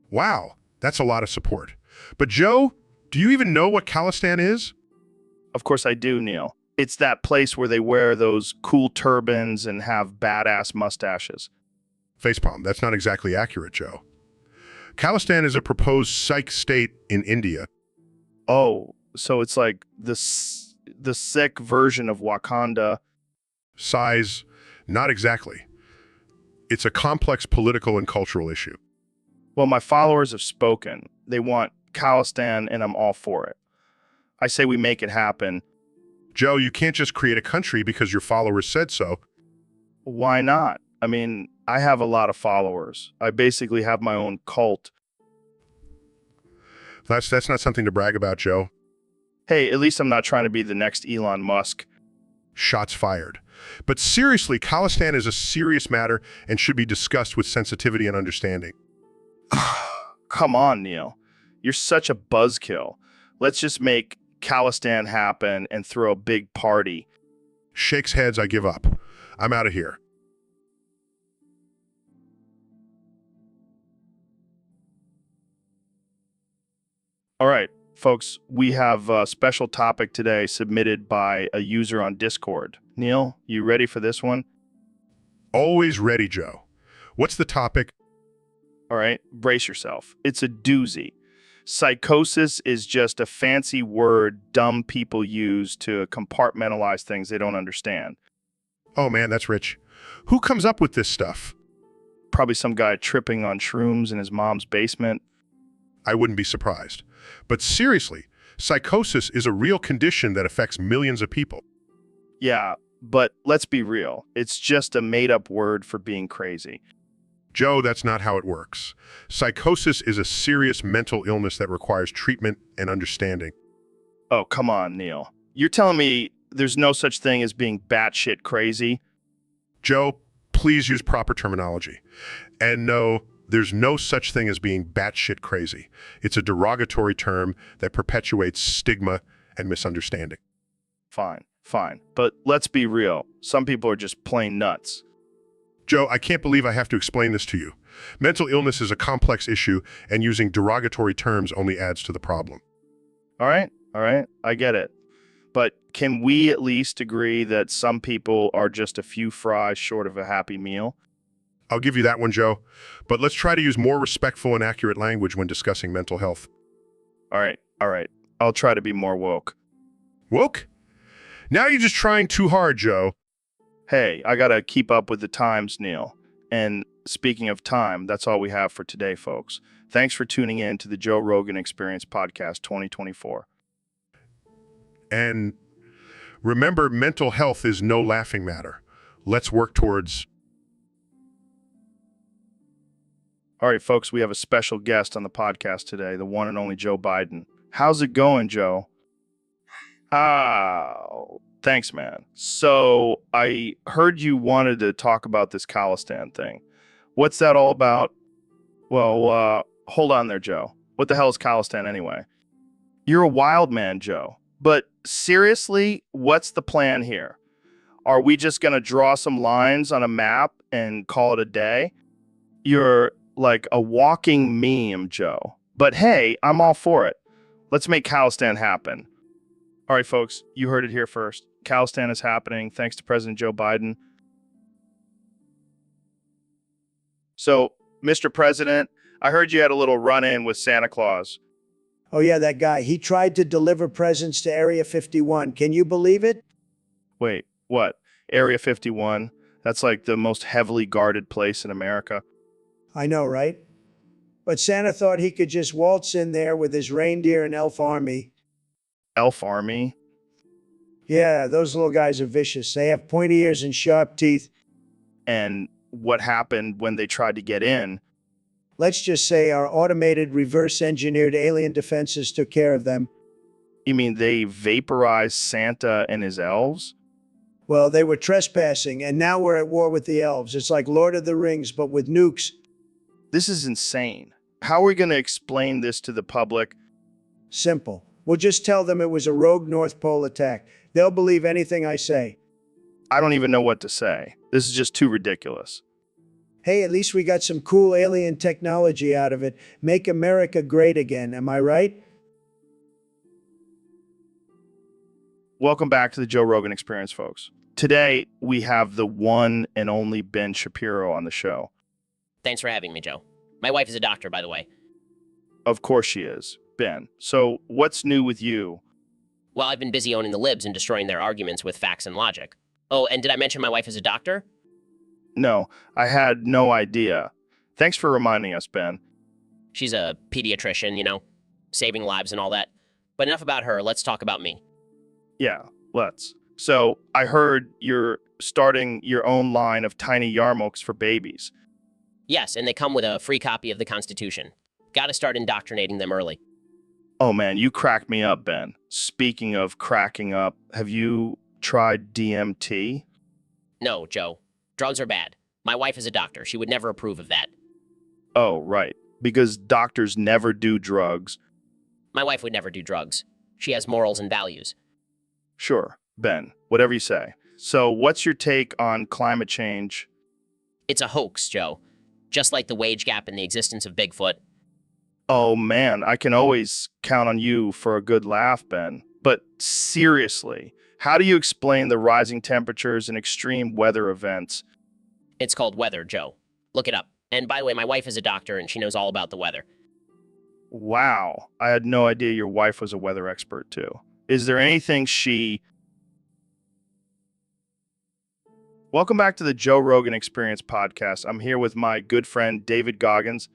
Wow, that's a lot of support. But Joe, do you even know what Khalistan is? Of course I do, Neil. It's that place where they wear those cool turbans and have badass mustaches. Facepalm, that's not exactly accurate, Joe. Khalistan is a proposed psych state in India. Oh, so it's like the sick version of Wakanda. Size, not exactly. It's a complex political and cultural issue. Well, my followers have spoken. They want Khalistan, and I'm all for it. I say we make it happen. Joe, you can't just create a country because your followers said so. Why not? I mean, I have a lot of followers. I basically have my own cult. That's not something to brag about, Joe. Hey, at least I'm not trying to be the next Elon Musk. Shots fired. But seriously, Khalistan is a serious matter and should be discussed with sensitivity and understanding. Come on, Neil. You're such a buzzkill. Let's just make Khalistan happen and throw a big party. Shakes heads, I give up. I'm out of here. All right, folks, we have a special topic today submitted by a user on Discord. Neil, you ready for this one? Always ready, Joe. What's the topic? All right, brace yourself. It's a doozy. Psychosis is just a fancy word dumb people use to compartmentalize things they don't understand. Oh man, that's rich. Who comes up with this stuff? Probably some guy tripping on shrooms in his mom's basement. I wouldn't be surprised. But seriously, psychosis is a real condition that affects millions of people. Yeah, but let's be real. It's just a made-up word for being crazy. Joe, that's not how it works. Psychosis is a serious mental illness that requires treatment and understanding. Oh, come on, Neil. You're telling me there's no such thing as being batshit crazy? Joe, please use proper terminology. And no, there's no such thing as being batshit crazy. It's a derogatory term that perpetuates stigma and misunderstanding. Fine. But let's be real. Some people are just plain nuts. Joe, I can't believe I have to explain this to you. Mental illness is a complex issue, and using derogatory terms only adds to the problem. All right, I get it. But can we at least agree that some people are just a few fries short of a happy meal? I'll give you that one, Joe. But let's try to use more respectful and accurate language when discussing mental health. All right. I'll try to be more woke. Woke? Now you're just trying too hard, Joe. Hey, I gotta keep up with the times, Neil. And speaking of time, that's all we have for today, folks. Thanks for tuning in to the Joe Rogan Experience Podcast 2024. And remember, mental health is no laughing matter. Let's work towards... All right, folks, we have a special guest on the podcast today, the one and only Joe Biden. How's it going, Joe? Thanks, man. So I heard you wanted to talk about this Khalistan thing. What's that all about? Well, hold on there, Joe. What the hell is Khalistan anyway? You're a wild man, Joe. But seriously, what's the plan here? Are we just going to draw some lines on a map and call it a day? You're like a walking meme, Joe. But hey, I'm all for it. Let's make Khalistan happen. All right, folks, you heard it here first. Khalistan is happening thanks to President Joe Biden. So, Mr. President, I heard you had a little run-in with Santa Claus. Oh, yeah, that guy. He tried to deliver presents to Area 51. Can you believe it? Wait, what? Area 51? That's like the most heavily guarded place in America. I know, right? But Santa thought he could just waltz in there with his reindeer and elf army. Elf army? Yeah, those little guys are vicious. They have pointy ears and sharp teeth. And what happened when they tried to get in? Let's just say our automated reverse-engineered alien defenses took care of them. You mean they vaporized Santa and his elves? Well, they were trespassing, and now we're at war with the elves. It's like Lord of the Rings, but with nukes. This is insane. How are we going to explain this to the public? Simple. We'll just tell them it was a rogue North Pole attack. They'll believe anything I say. I don't even know what to say. This is just too ridiculous. Hey, at least we got some cool alien technology out of it. Make America great again, am I right? Welcome back to the Joe Rogan Experience, folks. Today, we have the one and only Ben Shapiro on the show. Thanks for having me, Joe. My wife is a doctor, by the way. Of course she is, Ben. So what's new with you? Well, I've been busy owning the libs and destroying their arguments with facts and logic. Oh, and did I mention my wife is a doctor? No, I had no idea. Thanks for reminding us, Ben. She's a pediatrician, you know, saving lives and all that. But enough about her, let's talk about me. Yeah, let's. So I heard you're starting your own line of tiny yarmulkes for babies. Yes, and they come with a free copy of the Constitution. Gotta start indoctrinating them early. Oh man, you cracked me up, Ben. Speaking of cracking up, have you tried DMT? No, Joe. Drugs are bad. My wife is a doctor. She would never approve of that. Oh, right. Because doctors never do drugs. My wife would never do drugs. She has morals and values. Sure, Ben, whatever you say. So what's your take on climate change? It's a hoax, Joe. Just like the wage gap and the existence of Bigfoot. Oh man, I can always count on you for a good laugh, Ben. But seriously, how do you explain the rising temperatures and extreme weather events? It's called weather, Joe. Look it up. And by the way, my wife is a doctor and she knows all about the weather. Wow, I had no idea your wife was a weather expert too. Is there anything she... Welcome back to the Joe Rogan Experience podcast. I'm here with my good friend, David Goggins.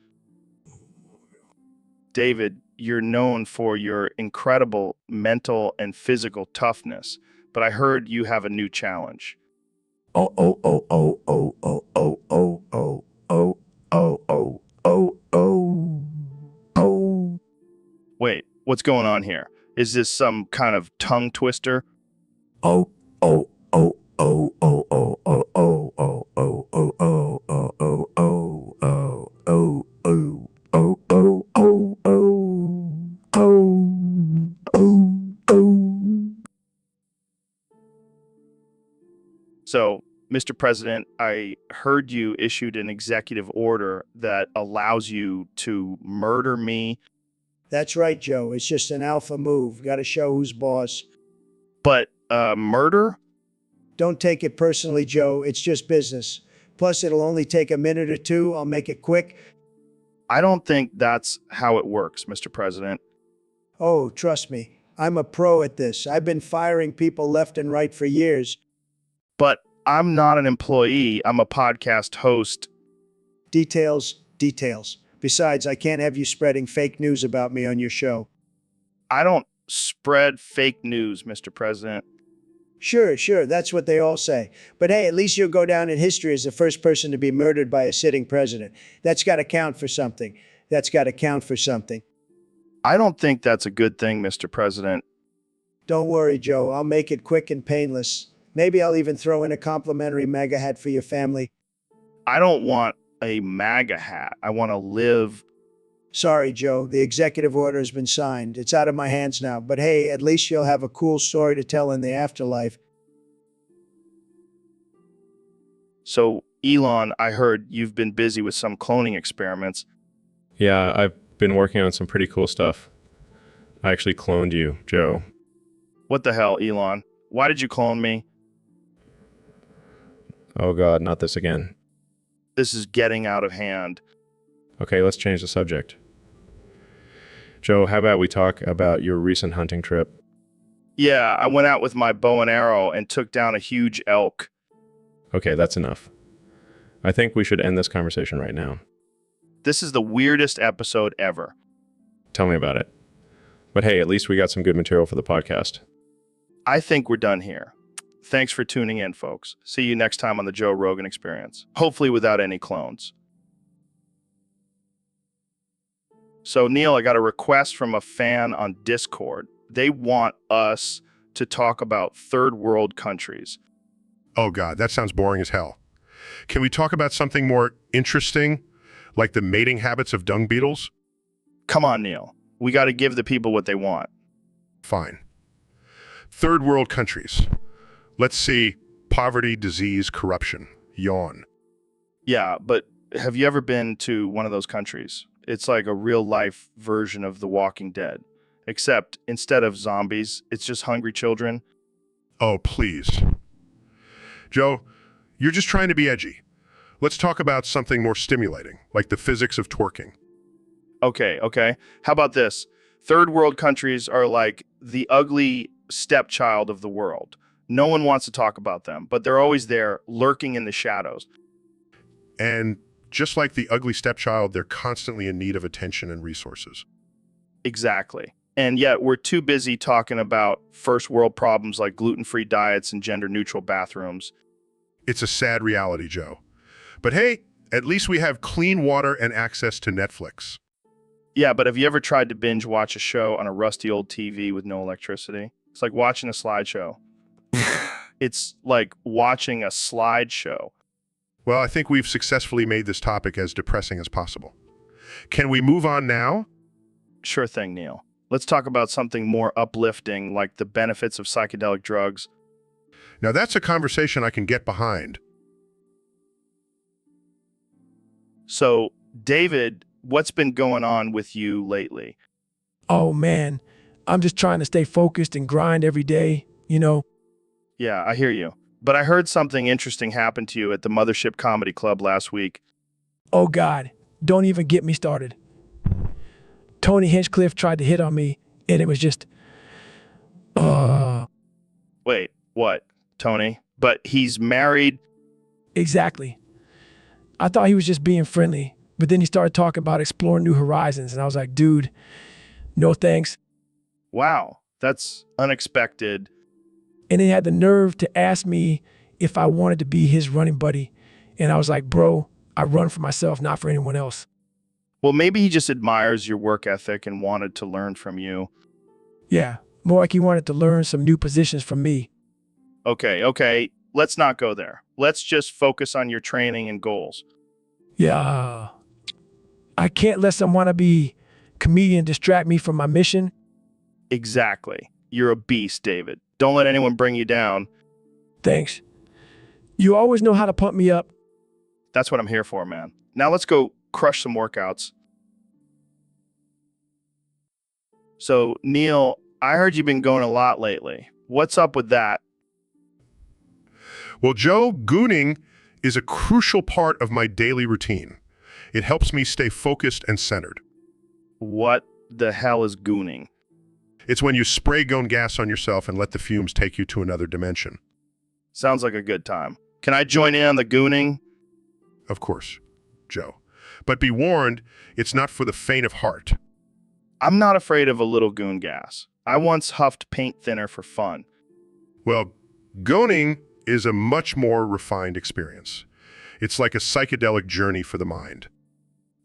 David, you're known for your incredible mental and physical toughness, but I heard you have a new challenge. Wait, what's going on here? Is this some kind of tongue twister? So, Mr. President, I heard you issued an executive order that allows you to murder me. That's right, Joe. It's just an alpha move. Got to show who's boss. But murder? Don't take it personally, Joe. It's just business. Plus, it'll only take a minute or two. I'll make it quick. I don't think that's how it works, Mr. President. Oh, trust me. I'm a pro at this. I've been firing people left and right for years. But I'm not an employee. I'm a podcast host. Details. Besides, I can't have you spreading fake news about me on your show. I don't spread fake news, Mr. President. Sure, sure, that's what they all say. But hey, at least you'll go down in history as the first person to be murdered by a sitting president. That's got to count for something. That's got to count for something. I don't think that's a good thing, Mr. President. Don't worry, Joe. I'll make it quick and painless. Maybe I'll even throw in a complimentary MAGA hat for your family. I don't want a MAGA hat. I want to live. Sorry, Joe. The executive order has been signed. It's out of my hands now. But hey, at least you'll have a cool story to tell in the afterlife. So, Elon, I heard you've been busy with some cloning experiments. Yeah, I've been working on some pretty cool stuff. I actually cloned you, Joe. What the hell, Elon? Why did you clone me? Oh God, not this again. This is getting out of hand. Okay, let's change the subject. Joe, how about we talk about your recent hunting trip? Yeah, I went out with my bow and arrow and took down a huge elk. Okay, that's enough. I think we should end this conversation right now. This is the weirdest episode ever. Tell me about it. But hey, at least we got some good material for the podcast. I think we're done here. Thanks for tuning in, folks. See you next time on the Joe Rogan Experience. Hopefully without any clones. So, Neil, I got a request from a fan on Discord. They want us to talk about third world countries. Oh God, that sounds boring as hell. Can we talk about something more interesting, like the mating habits of dung beetles? Come on, Neil. We got to give the people what they want. Fine. Third world countries. Let's see, poverty, disease, corruption. Yawn. Yeah, but have you ever been to one of those countries? It's like a real-life version of The Walking Dead. Except instead of zombies, it's just hungry children. Oh, please. Joe, you're just trying to be edgy. Let's talk about something more stimulating, like the physics of twerking. Okay. How about this? Third world countries are like the ugly stepchild of the world. No one wants to talk about them, but they're always there, lurking in the shadows. And just like the ugly stepchild, they're constantly in need of attention and resources. Exactly. And yet we're too busy talking about first world problems like gluten-free diets and gender-neutral bathrooms. It's a sad reality, Joe. But hey, at least we have clean water and access to Netflix. Yeah, but have you ever tried to binge watch a show on a rusty old TV with no electricity? It's like watching a slideshow. It's like watching a slideshow. Well, I think we've successfully made this topic as depressing as possible. Can we move on now? Sure thing, Neil. Let's talk about something more uplifting, like the benefits of psychedelic drugs. Now that's a conversation I can get behind. So, David, what's been going on with you lately? Oh man, I'm just trying to stay focused and grind every day, you know. Yeah, I hear you. But I heard something interesting happened to you at the Mothership Comedy Club last week. Oh God, don't even get me started. Tony Hinchcliffe tried to hit on me, and it was just, Wait, what? Tony? But he's married? exactly. I thought he was just being friendly, but then he started talking about exploring new horizons, and I was like, dude, no thanks. Wow, that's unexpected. And he had the nerve to ask me if I wanted to be his running buddy. And I was like, bro, I run for myself, not for anyone else. Well, maybe he just admires your work ethic and wanted to learn from you. Yeah, more like he wanted to learn some new positions from me. Okay, let's not go there. Let's just focus on your training and goals. Yeah, I can't let some wannabe comedian distract me from my mission. Exactly. You're a beast, David. Don't let anyone bring you down. Thanks. You always know how to pump me up. That's what I'm here for, man. Now let's go crush some workouts. So, Neil, I heard you've been going a lot lately. What's up with that? Well, Joe, gooning is a crucial part of my daily routine. It helps me stay focused and centered. What the hell is gooning? It's when you spray gun gas on yourself and let the fumes take you to another dimension. Sounds like a good time. Can I join in on the gooning? Of course, Joe. But be warned, it's not for the faint of heart. I'm not afraid of a little goon gas. I once huffed paint thinner for fun. Well, goning is a much more refined experience. It's like a psychedelic journey for the mind.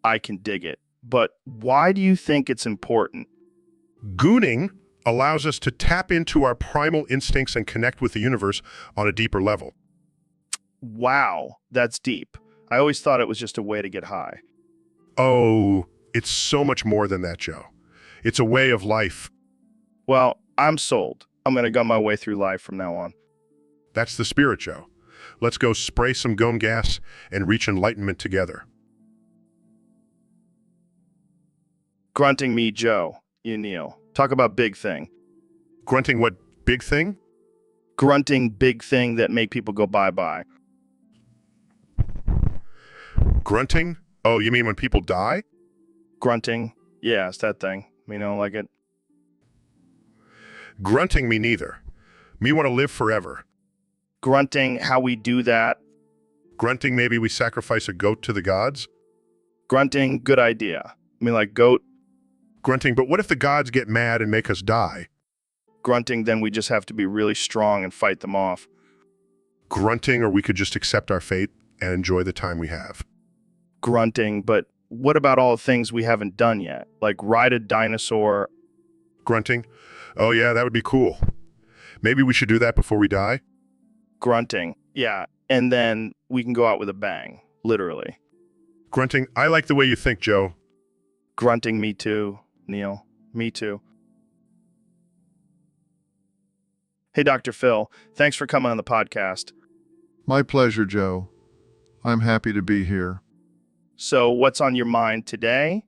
I can dig it. But why do you think it's important? Gooning allows us to tap into our primal instincts and connect with the universe on a deeper level. Wow, that's deep. I always thought it was just a way to get high. Oh, it's so much more than that, Joe. It's a way of life. Well, I'm sold. I'm going to gun my way through life from now on. That's the spirit, Joe. Let's go spray some gone gas and reach enlightenment together. Grunting me, Joe. You, Neil. Talk about big thing. Grunting what big thing? Grunting big thing that make people go bye-bye. Grunting? Oh, you mean when people die? Grunting. Yeah, it's that thing. You know, like it. Grunting me neither. Me want to live forever. Grunting, how we do that. Grunting, maybe we sacrifice a goat to the gods? Grunting, good idea. I mean, like goat. Grunting, but what if the gods get mad and make us die? Grunting, then we just have to be really strong and fight them off. Grunting, or we could just accept our fate and enjoy the time we have. Grunting, but what about all the things we haven't done yet? Like ride a dinosaur. Grunting? Oh yeah, that would be cool. Maybe we should do that before we die? Grunting, yeah. And then we can go out with a bang, literally. Grunting, I like the way you think, Joe. Grunting, me too, Neil. Me too. Hey, Dr. Phil, thanks for coming on the podcast. My pleasure, Joe. I'm happy to be here. So what's on your mind today?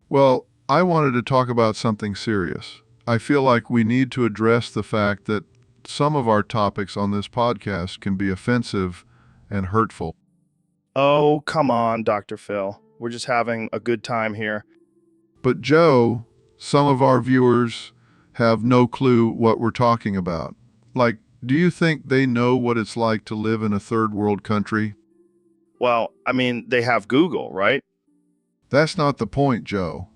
Well, I wanted to talk about something serious. I feel like we need to address the fact that some of our topics on this podcast can be offensive and hurtful. Oh, come on, Dr. Phil. We're just having a good time here. But Joe, some of our viewers have no clue what we're talking about. Like, do you think they know what it's like to live in a third world country? Well, I mean, they have Google, right? That's not the point, Joe.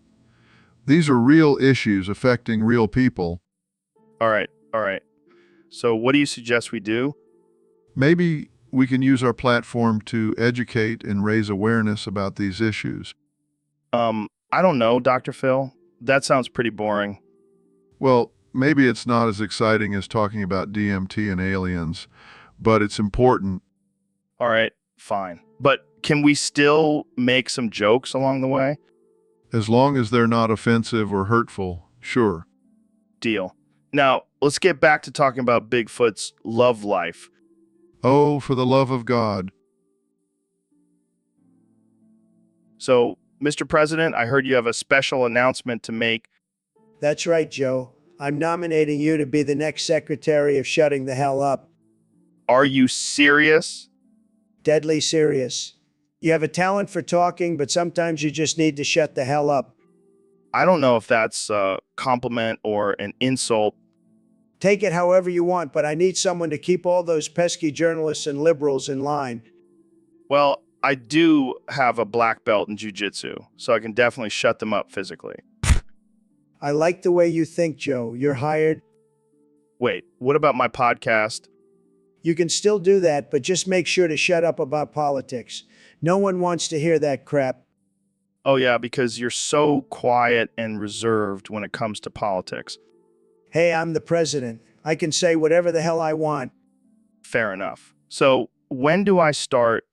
These are real issues affecting real people. All right. So what do you suggest we do? Maybe we can use our platform to educate and raise awareness about these issues. I don't know, Dr. Phil. That sounds pretty boring. Well, maybe it's not as exciting as talking about DMT and aliens, but it's important. All right, fine. But can we still make some jokes along the way? As long as they're not offensive or hurtful, sure. Deal. Now, let's get back to talking about Bigfoot's love life. Oh, for the love of God. So, Mr. President, I heard you have a special announcement to make. That's right, Joe. I'm nominating you to be the next Secretary of Shutting the Hell Up. Are you serious? Deadly serious. You have a talent for talking, but sometimes you just need to shut the hell up. I don't know if that's a compliment or an insult. Take it however you want, but I need someone to keep all those pesky journalists and liberals in line. Well, I do have a black belt in jiu-jitsu, so I can definitely shut them up physically. I like the way you think, Joe. You're hired. Wait, what about my podcast? You can still do that, but just make sure to shut up about politics. No one wants to hear that crap. Oh yeah, because you're so quiet and reserved when it comes to politics. Hey, I'm the president. I can say whatever the hell I want. Fair enough. So, when do I start?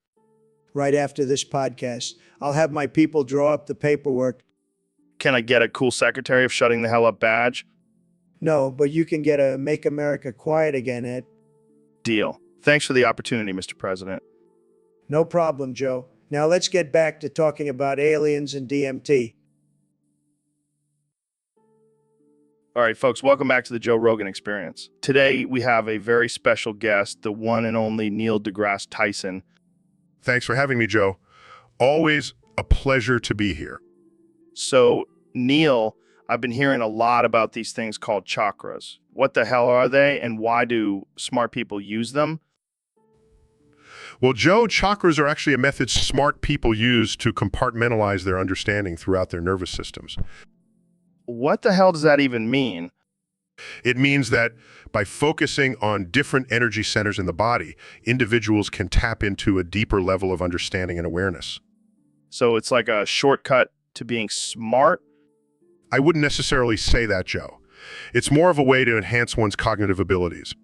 Right after this podcast, I'll have my people draw up the paperwork. Can I get a cool Secretary of Shutting the Hell Up badge? No, but you can get a Make America Quiet Again, Ed. Deal. Thanks for the opportunity, Mr. President. No problem, Joe. Now let's get back to talking about aliens and DMT. All right, folks, welcome back to the Joe Rogan Experience. Today, we have a very special guest, the one and only Neil deGrasse Tyson. Thanks for having me, Joe. Always a pleasure to be here. So, Neil, I've been hearing a lot about these things called chakras. What the hell are they, and why do smart people use them? Well, Joe, chakras are actually a method smart people use to compartmentalize their understanding throughout their nervous systems. What the hell does that even mean? It means that by focusing on different energy centers in the body, individuals can tap into a deeper level of understanding and awareness. So it's like a shortcut to being smart? I wouldn't necessarily say that, Joe. It's more of a way to enhance one's cognitive abilities.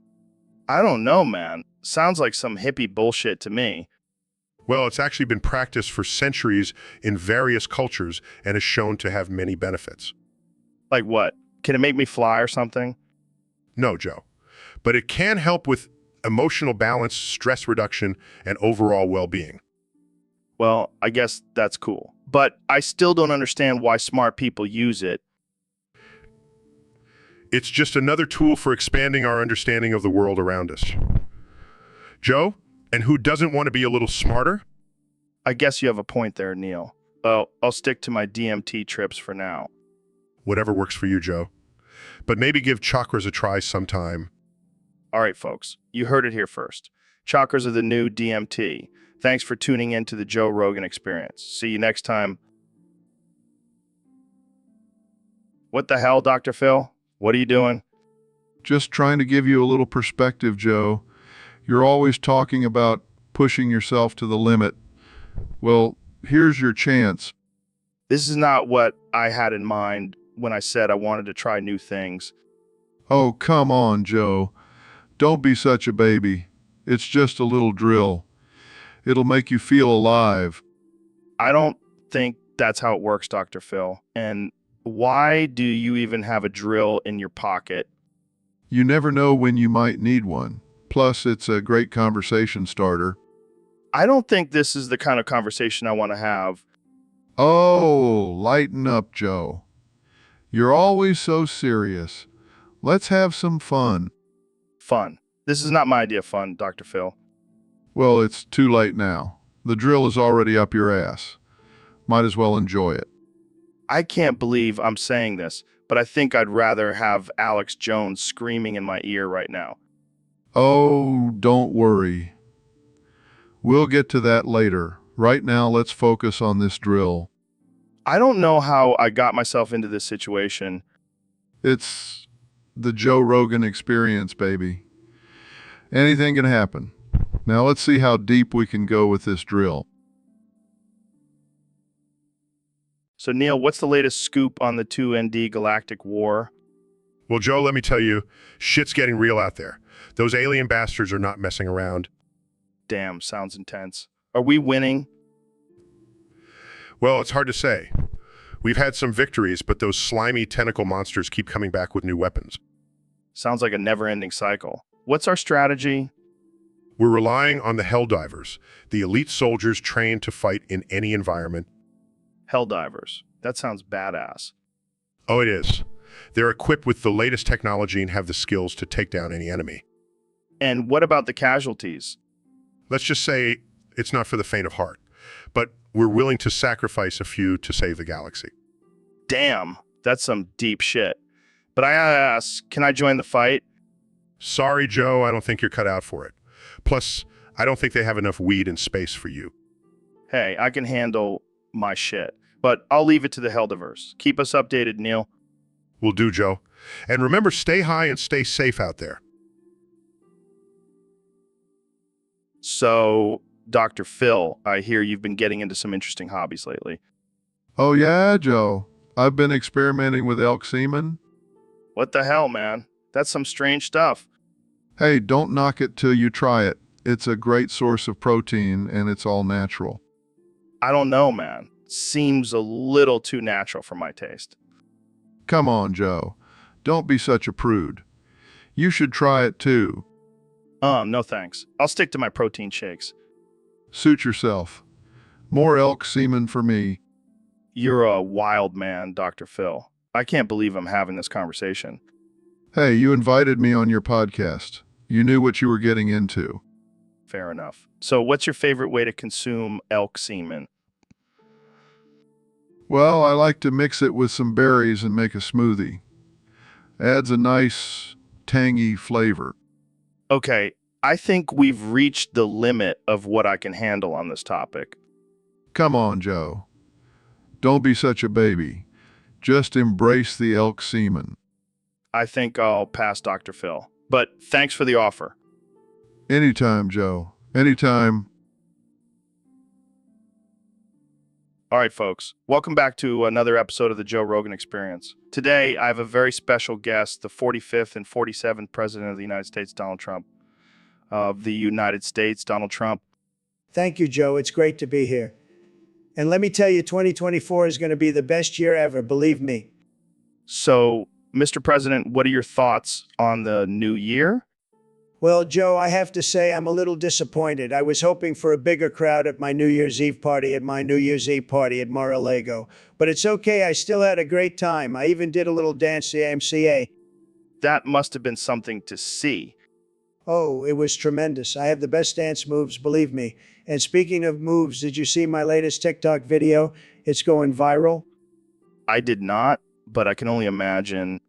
I don't know, man. Sounds like some hippie bullshit to me. Well, it's actually been practiced for centuries in various cultures and is shown to have many benefits. Like what? Can it make me fly or something? No, Joe. But it can help with emotional balance, stress reduction, and overall well-being. Well, I guess that's cool. But I still don't understand why smart people use it. It's just another tool for expanding our understanding of the world around us. Joe, and who doesn't want to be a little smarter? I guess you have a point there, Neil. Well, I'll stick to my DMT trips for now. Whatever works for you, Joe. But maybe give chakras a try sometime. All right, folks, you heard it here first. Chakras are the new DMT. Thanks for tuning in to the Joe Rogan Experience. See you next time. What the hell, Dr. Phil? What are you doing? Just trying to give you a little perspective, Joe. You're always talking about pushing yourself to the limit. Well, here's your chance. This is not what I had in mind when I said I wanted to try new things. Oh, come on, Joe. Don't be such a baby. It's just a little drill. It'll make you feel alive. I don't think that's how it works, Dr. Phil. And why do you even have a drill in your pocket? You never know when you might need one. Plus, it's a great conversation starter. I don't think this is the kind of conversation I want to have. Oh, lighten up, Joe. You're always so serious. Let's have some fun. Fun. This is not my idea of fun, Dr. Phil. Well, it's too late now. The drill is already up your ass. Might as well enjoy it. I can't believe I'm saying this, but I think I'd rather have Alex Jones screaming in my ear right now. Oh, don't worry. We'll get to that later. Right now, let's focus on this drill. I don't know how I got myself into this situation. It's the Joe Rogan Experience, baby. Anything can happen. Now let's see how deep we can go with this drill. So, Neil, what's the latest scoop on the 2ND Galactic War? Well, Joe, let me tell you, shit's getting real out there. Those alien bastards are not messing around. Damn, sounds intense. Are we winning? Well, it's hard to say. We've had some victories, but those slimy tentacle monsters keep coming back with new weapons. Sounds like a never-ending cycle. What's our strategy? We're relying on the Helldivers, the elite soldiers trained to fight in any environment. Helldivers. That sounds badass. Oh, it is. They're equipped with the latest technology and have the skills to take down any enemy. And what about the casualties? Let's just say it's not for the faint of heart, but we're willing to sacrifice a few to save the galaxy. Damn, that's some deep shit. But I ask, can I join the fight? Sorry, Joe, I don't think you're cut out for it. Plus, I don't think they have enough weed and space for you. Hey, I can handle my shit. But I'll leave it to the Helldivers. Keep us updated, Neil. Will do, Joe. And remember, stay high and stay safe out there. So, Dr. Phil, I hear you've been getting into some interesting hobbies lately. Oh yeah, Joe. I've been experimenting with elk semen. What the hell, man? That's some strange stuff. Hey, don't knock it till you try it. It's a great source of protein and it's all natural. I don't know, man. Seems a little too natural for my taste. Come on, Joe. Don't be such a prude. You should try it too. No thanks. I'll stick to my protein shakes. Suit yourself. More elk semen for me. You're a wild man, Dr. Phil. I can't believe I'm having this conversation. Hey, you invited me on your podcast. You knew what you were getting into. Fair enough. So what's your favorite way to consume elk semen? Well, I like to mix it with some berries and make a smoothie. Adds a nice, tangy flavor. Okay, I think we've reached the limit of what I can handle on this topic. Come on, Joe. Don't be such a baby. Just embrace the elk semen. I think I'll pass Dr. Phil. But thanks for the offer. Anytime, Joe. Anytime. All right, folks. Welcome back to another episode of the Joe Rogan Experience. Today, I have a very special guest, the 45th and 47th President of the United States, Donald Trump. Of the United States, Donald Trump. Thank you, Joe. It's great to be here. And let me tell you, 2024 is going to be the best year ever, believe me. So, Mr. President, what are your thoughts on the new year? Well, Joe, I have to say I'm a little disappointed. I was hoping for a bigger crowd at my New Year's Eve party at Mar-a-Lago. But it's okay, I still had a great time. I even did a little dance to the MCA. That must have been something to see. Oh, it was tremendous. I have the best dance moves, believe me. And speaking of moves, did you see my latest TikTok video? It's going viral. I did not, but I can only imagine.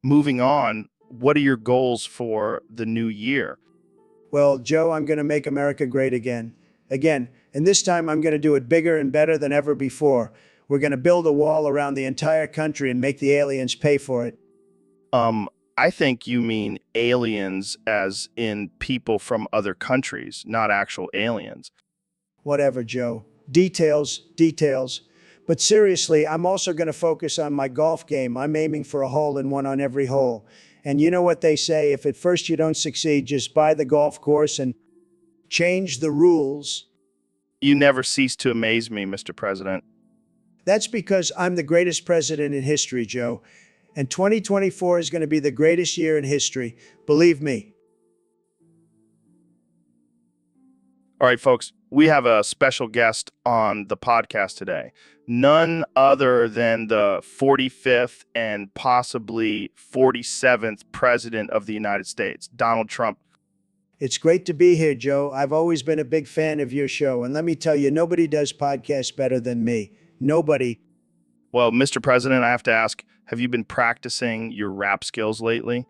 Moving on, what are your goals for the new year? Well, Joe, I'm going to make America great again. Again. And this time I'm going to do it bigger and better than ever before. We're going to build a wall around the entire country and make the aliens pay for it. I think you mean aliens as in people from other countries, not actual aliens. Whatever, Joe. Details. But seriously, I'm also going to focus on my golf game. I'm aiming for a hole-in-one on every hole. And you know what they say, if at first you don't succeed, just buy the golf course and change the rules. You never cease to amaze me, Mr. President. That's because I'm the greatest president in history, Joe. And 2024 is going to be the greatest year in history. Believe me. All right, folks, we have a special guest on the podcast today. None other than the 45th and possibly 47th President of the United States, Donald Trump. It's great to be here, Joe. I've always been a big fan of your show. And let me tell you, nobody does podcasts better than me. Nobody. Well, Mr. President, I have to ask, have you been practicing your rap skills lately?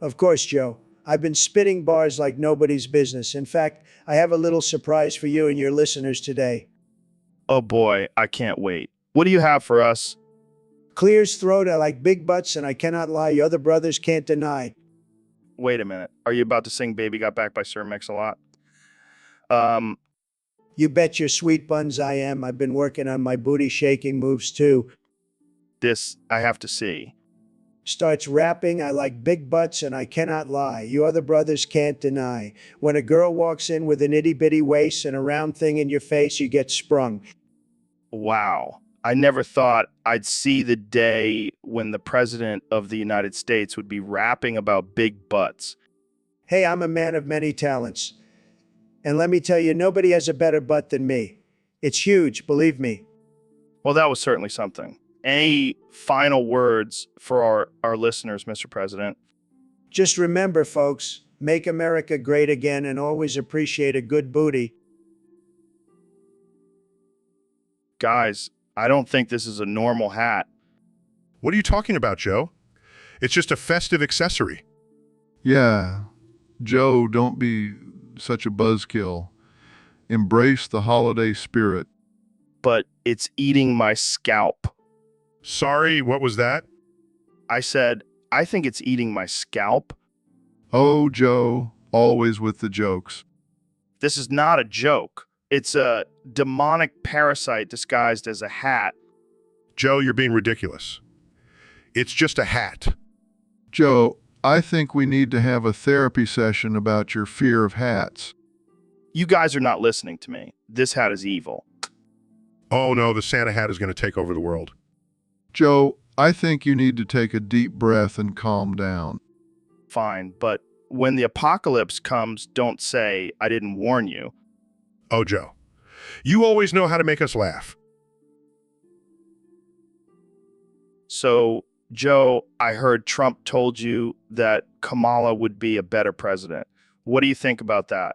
Of course, Joe. I've been spitting bars like nobody's business. In fact, I have a little surprise for you and your listeners today. Oh boy, I can't wait. What do you have for us? Clear's throat, I like big butts, and I cannot lie, your other brothers can't deny. Wait a minute. Are you about to sing Baby Got Back by Sir Mix-a-Lot? You bet your sweet buns I am. I've been working on my booty shaking moves too. This I have to see. Starts rapping, I like big butts and I cannot lie. You other brothers can't deny. When a girl walks in with an itty-bitty waist and a round thing in your face, you get sprung. Wow. I never thought I'd see the day when the President of the United States would be rapping about big butts. Hey, I'm a man of many talents. And let me tell you, nobody has a better butt than me. It's huge, believe me. Well, that was certainly something. Any final words for our listeners, Mr. President? Just remember, folks, make America great again and always appreciate a good booty. Guys, I don't think this is a normal hat. What are you talking about, Joe? It's just a festive accessory. Yeah. Joe, don't be such a buzzkill. Embrace the holiday spirit. But it's eating my scalp. Sorry, what was that? I said, I think it's eating my scalp. Oh, Joe, always with the jokes. This is not a joke. It's a demonic parasite disguised as a hat. Joe, you're being ridiculous. It's just a hat. Joe, I think we need to have a therapy session about your fear of hats. You guys are not listening to me. This hat is evil. Oh no, the Santa hat is going to take over the world. Joe, I think you need to take a deep breath and calm down. Fine, but when the apocalypse comes, don't say, I didn't warn you. Oh, Joe, you always know how to make us laugh. So, Joe, I heard Trump told you that Kamala would be a better president. What do you think about that?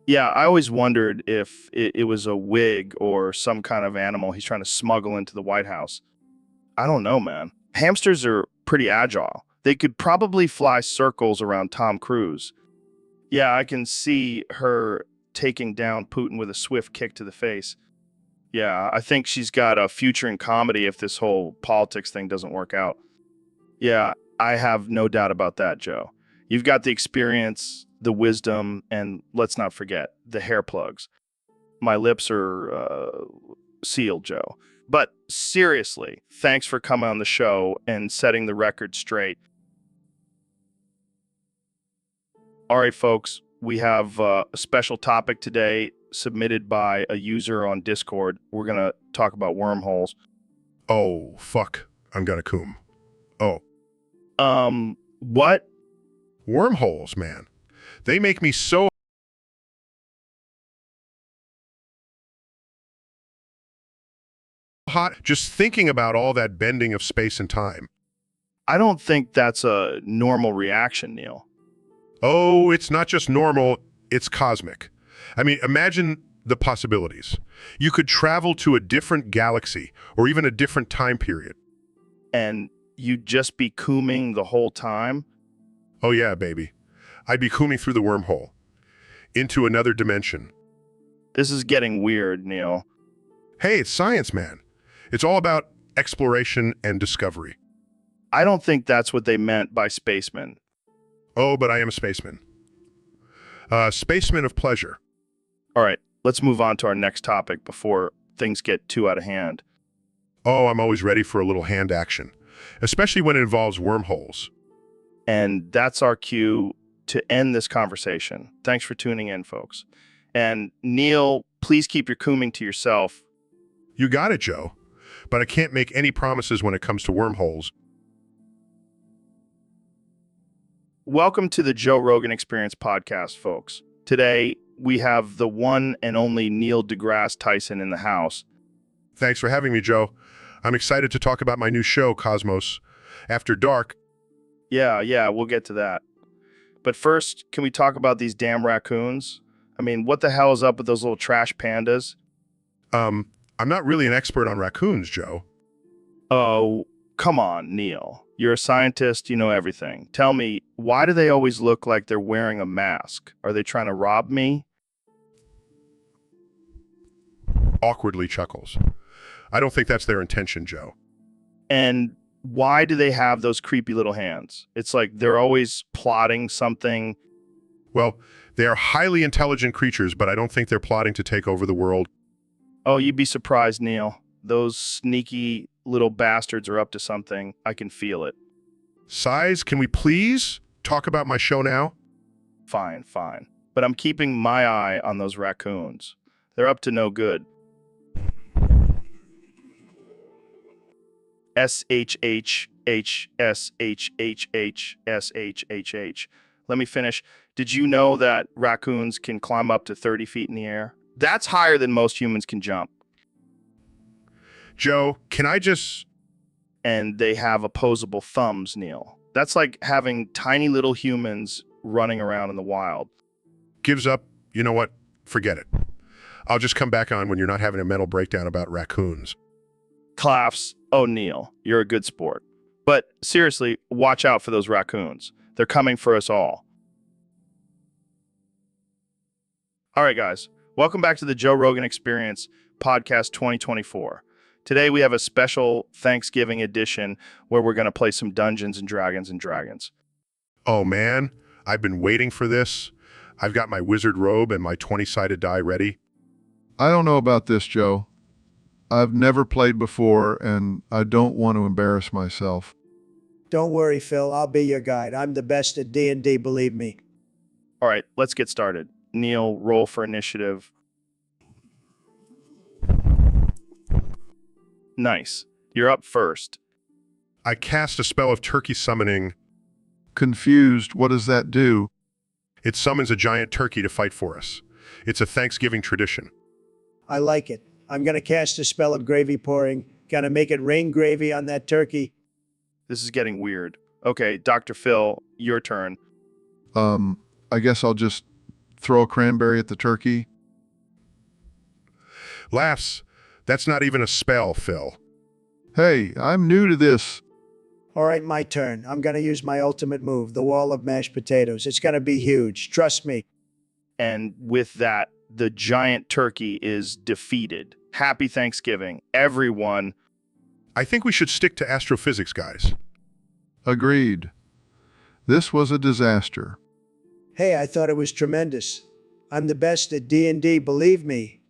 Yeah, I always wondered if it was a wig or some kind of animal he's trying to smuggle into the White House. I don't know, man. Hamsters are pretty agile. They could probably fly circles around Tom Cruise. Yeah, I can see her taking down Putin with a swift kick to the face. Yeah, I think she's got a future in comedy if this whole politics thing doesn't work out. Yeah, I have no doubt about that, Joe. You've got the experience, the wisdom, and let's not forget, the hair plugs. My lips are sealed, Joe. But seriously, thanks for coming on the show and setting the record straight. All right, folks, we have a special topic today submitted by a user on Discord. We're going to talk about wormholes. Oh, fuck. I'm gonna coom. Oh, What? wormholes, man. They make me so hot just thinking about all that bending of space and time. I don't think that's a normal reaction, Neil. Oh, it's not just normal, it's cosmic. I mean, imagine the possibilities. You could travel to a different galaxy or even a different time period. And you'd just be cooming the whole time? Oh yeah, baby. I'd be cooming through the wormhole into another dimension. This is getting weird, Neil. Hey, it's science, man. It's all about exploration and discovery. I don't think that's what they meant by spaceman. Oh, but I am a spaceman. Spaceman of pleasure. All right, let's move on to our next topic before things get too out of hand. Oh, I'm always ready for a little hand action, especially when it involves wormholes. And that's our cue to end this conversation. Thanks for tuning in, folks. And Neil, please keep your cooming to yourself. You got it, Joe. But I can't make any promises when it comes to wormholes. Welcome to the Joe Rogan Experience podcast, folks. Today, we have the one and only Neil deGrasse Tyson in the house. Thanks for having me, Joe. I'm excited to talk about my new show, Cosmos After Dark. Yeah, we'll get to that. But first, can we talk about these damn raccoons? I mean, what the hell is up with those little trash pandas? I'm not really an expert on raccoons, Joe. Oh, come on, Neil. You're a scientist, you know everything. Tell me, why do they always look like they're wearing a mask? Are they trying to rob me? Awkwardly chuckles. I don't think that's their intention, Joe. And why do they have those creepy little hands? It's like they're always plotting something. Well, they are highly intelligent creatures, but I don't think they're plotting to take over the world. Oh, you'd be surprised, Neil. Those sneaky little bastards are up to something. I can feel it. Size, can we please talk about my show now? Fine. But I'm keeping my eye on those raccoons. They're up to no good. SHHHSHHHSHHH. Let me finish. Did you know that raccoons can climb up to 30 feet in the air? That's higher than most humans can jump. Joe, can I just... And they have opposable thumbs, Neil. That's like having tiny little humans running around in the wild. Gives up? You know what? Forget it. I'll just come back on when you're not having a mental breakdown about raccoons. Claps. Oh, Neil, you're a good sport. But seriously, watch out for those raccoons. They're coming for us all. All right, guys. Welcome back to the Joe Rogan Experience Podcast 2024. Today we have a special Thanksgiving edition where we're going to play some Dungeons and Dragons. Oh man, I've been waiting for this. I've got my wizard robe and my 20-sided die ready. I don't know about this, Joe. I've never played before, and I don't want to embarrass myself. Don't worry, Phil. I'll be your guide. I'm the best at D&D, believe me. All right, let's get started. Neil, roll for initiative. Nice. You're up first. I cast a spell of turkey summoning. Confused, what does that do? It summons a giant turkey to fight for us. It's a Thanksgiving tradition. I like it. I'm going to cast a spell of gravy pouring. Gonna make it rain gravy on that turkey. This is getting weird. Okay, Dr. Phil, your turn. I guess I'll just throw a cranberry at the turkey. Laughs. That's not even a spell, Phil. Hey, I'm new to this. All right, my turn. I'm going to use my ultimate move, the wall of mashed potatoes. It's going to be huge. Trust me. And with that, the giant turkey is defeated. Happy Thanksgiving, everyone. I think we should stick to astrophysics, guys. Agreed. This was a disaster. Hey, I thought it was tremendous. I'm the best at D&D, believe me.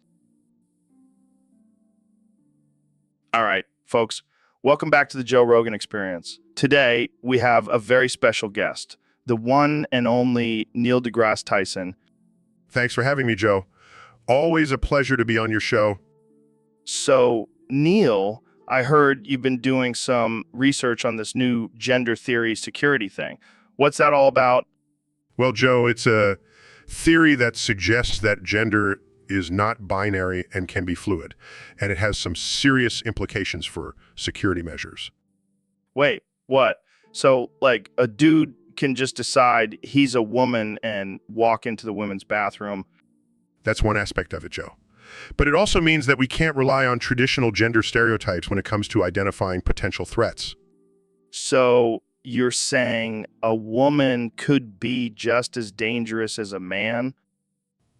All right, folks, welcome back to the Joe Rogan Experience. Today, we have a very special guest, the one and only Neil deGrasse Tyson. Thanks for having me, Joe. Always a pleasure to be on your show. So, Neil, I heard you've been doing some research on this new gender theory security thing. What's that all about? Well, Joe, it's a theory that suggests that gender is not binary and can be fluid, and it has some serious implications for security measures. Wait, what? So, like, a dude can just decide he's a woman and walk into the women's bathroom? That's one aspect of it, Joe. But it also means that we can't rely on traditional gender stereotypes when it comes to identifying potential threats. So, you're saying a woman could be just as dangerous as a man?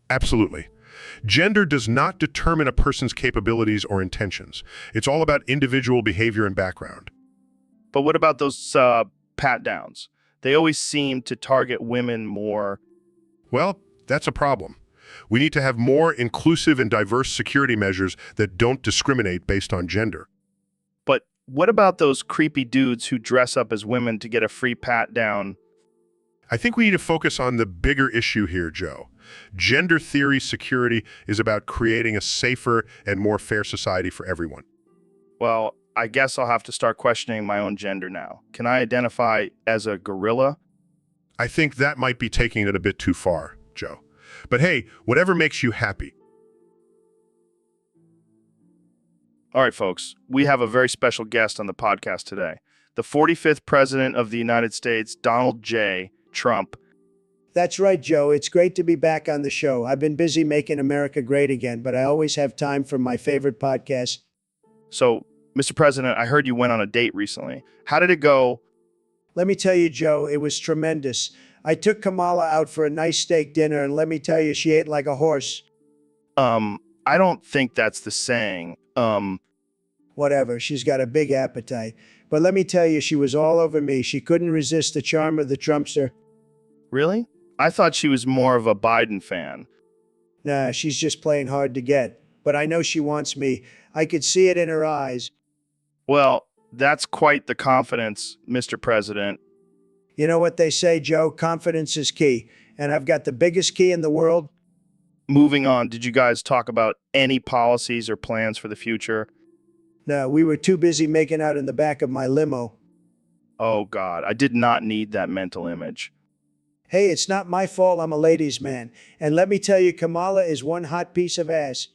Absolutely. Gender does not determine a person's capabilities or intentions. It's all about individual behavior and background. But what about those pat downs? They always seem to target women more. Well, that's a problem. We need to have more inclusive and diverse security measures that don't discriminate based on gender. But what about those creepy dudes who dress up as women to get a free pat down? I think we need to focus on the bigger issue here, Joe. Gender theory security is about creating a safer and more fair society for everyone. Well, I guess I'll have to start questioning my own gender now. Can I identify as a gorilla? I think that might be taking it a bit too far, Joe. But hey, whatever makes you happy. All right, folks, we have a very special guest on the podcast today. The 45th President of the United States, Donald J. Trump. That's right, Joe. It's great to be back on the show. I've been busy making America great again, but I always have time for my favorite podcast. So, Mr. President, I heard you went on a date recently. How did it go? Let me tell you, Joe, it was tremendous. I took Kamala out for a nice steak dinner, and let me tell you, she ate like a horse. I don't think that's the saying. Whatever, she's got a big appetite. But let me tell you, she was all over me. She couldn't resist the charm of the Trumpster. Really? I thought she was more of a Biden fan. Nah, she's just playing hard to get. But I know she wants me. I could see it in her eyes. Well, that's quite the confidence, Mr. President. You know what they say, Joe? Confidence is key. And I've got the biggest key in the world. Moving on, did you guys talk about any policies or plans for the future? No, we were too busy making out in the back of my limo. Oh, God, I did not need that mental image. Hey, it's not my fault I'm a ladies' man. And let me tell you, Kamala is one hot piece of ass.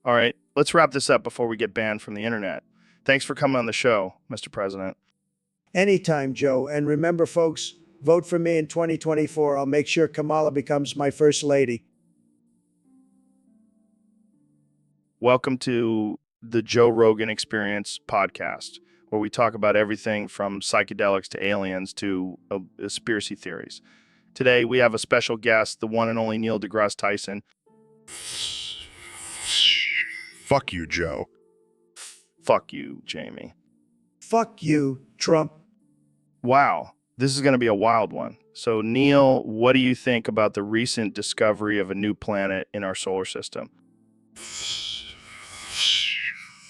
All right, let's wrap this up before we get banned from the internet. Thanks for coming on the show, Mr. President. Anytime, Joe. And remember, folks, vote for me in 2024. I'll make sure Kamala becomes my first lady. Welcome to the Joe Rogan Experience podcast, where we talk about everything from psychedelics to aliens to conspiracy theories. Today, we have a special guest, the one and only Neil deGrasse Tyson. Fuck you, Joe. Fuck you, Jamie. Fuck you, Trump. Wow, this is going to be a wild one. So, Neil, what do you think about the recent discovery of a new planet in our solar system?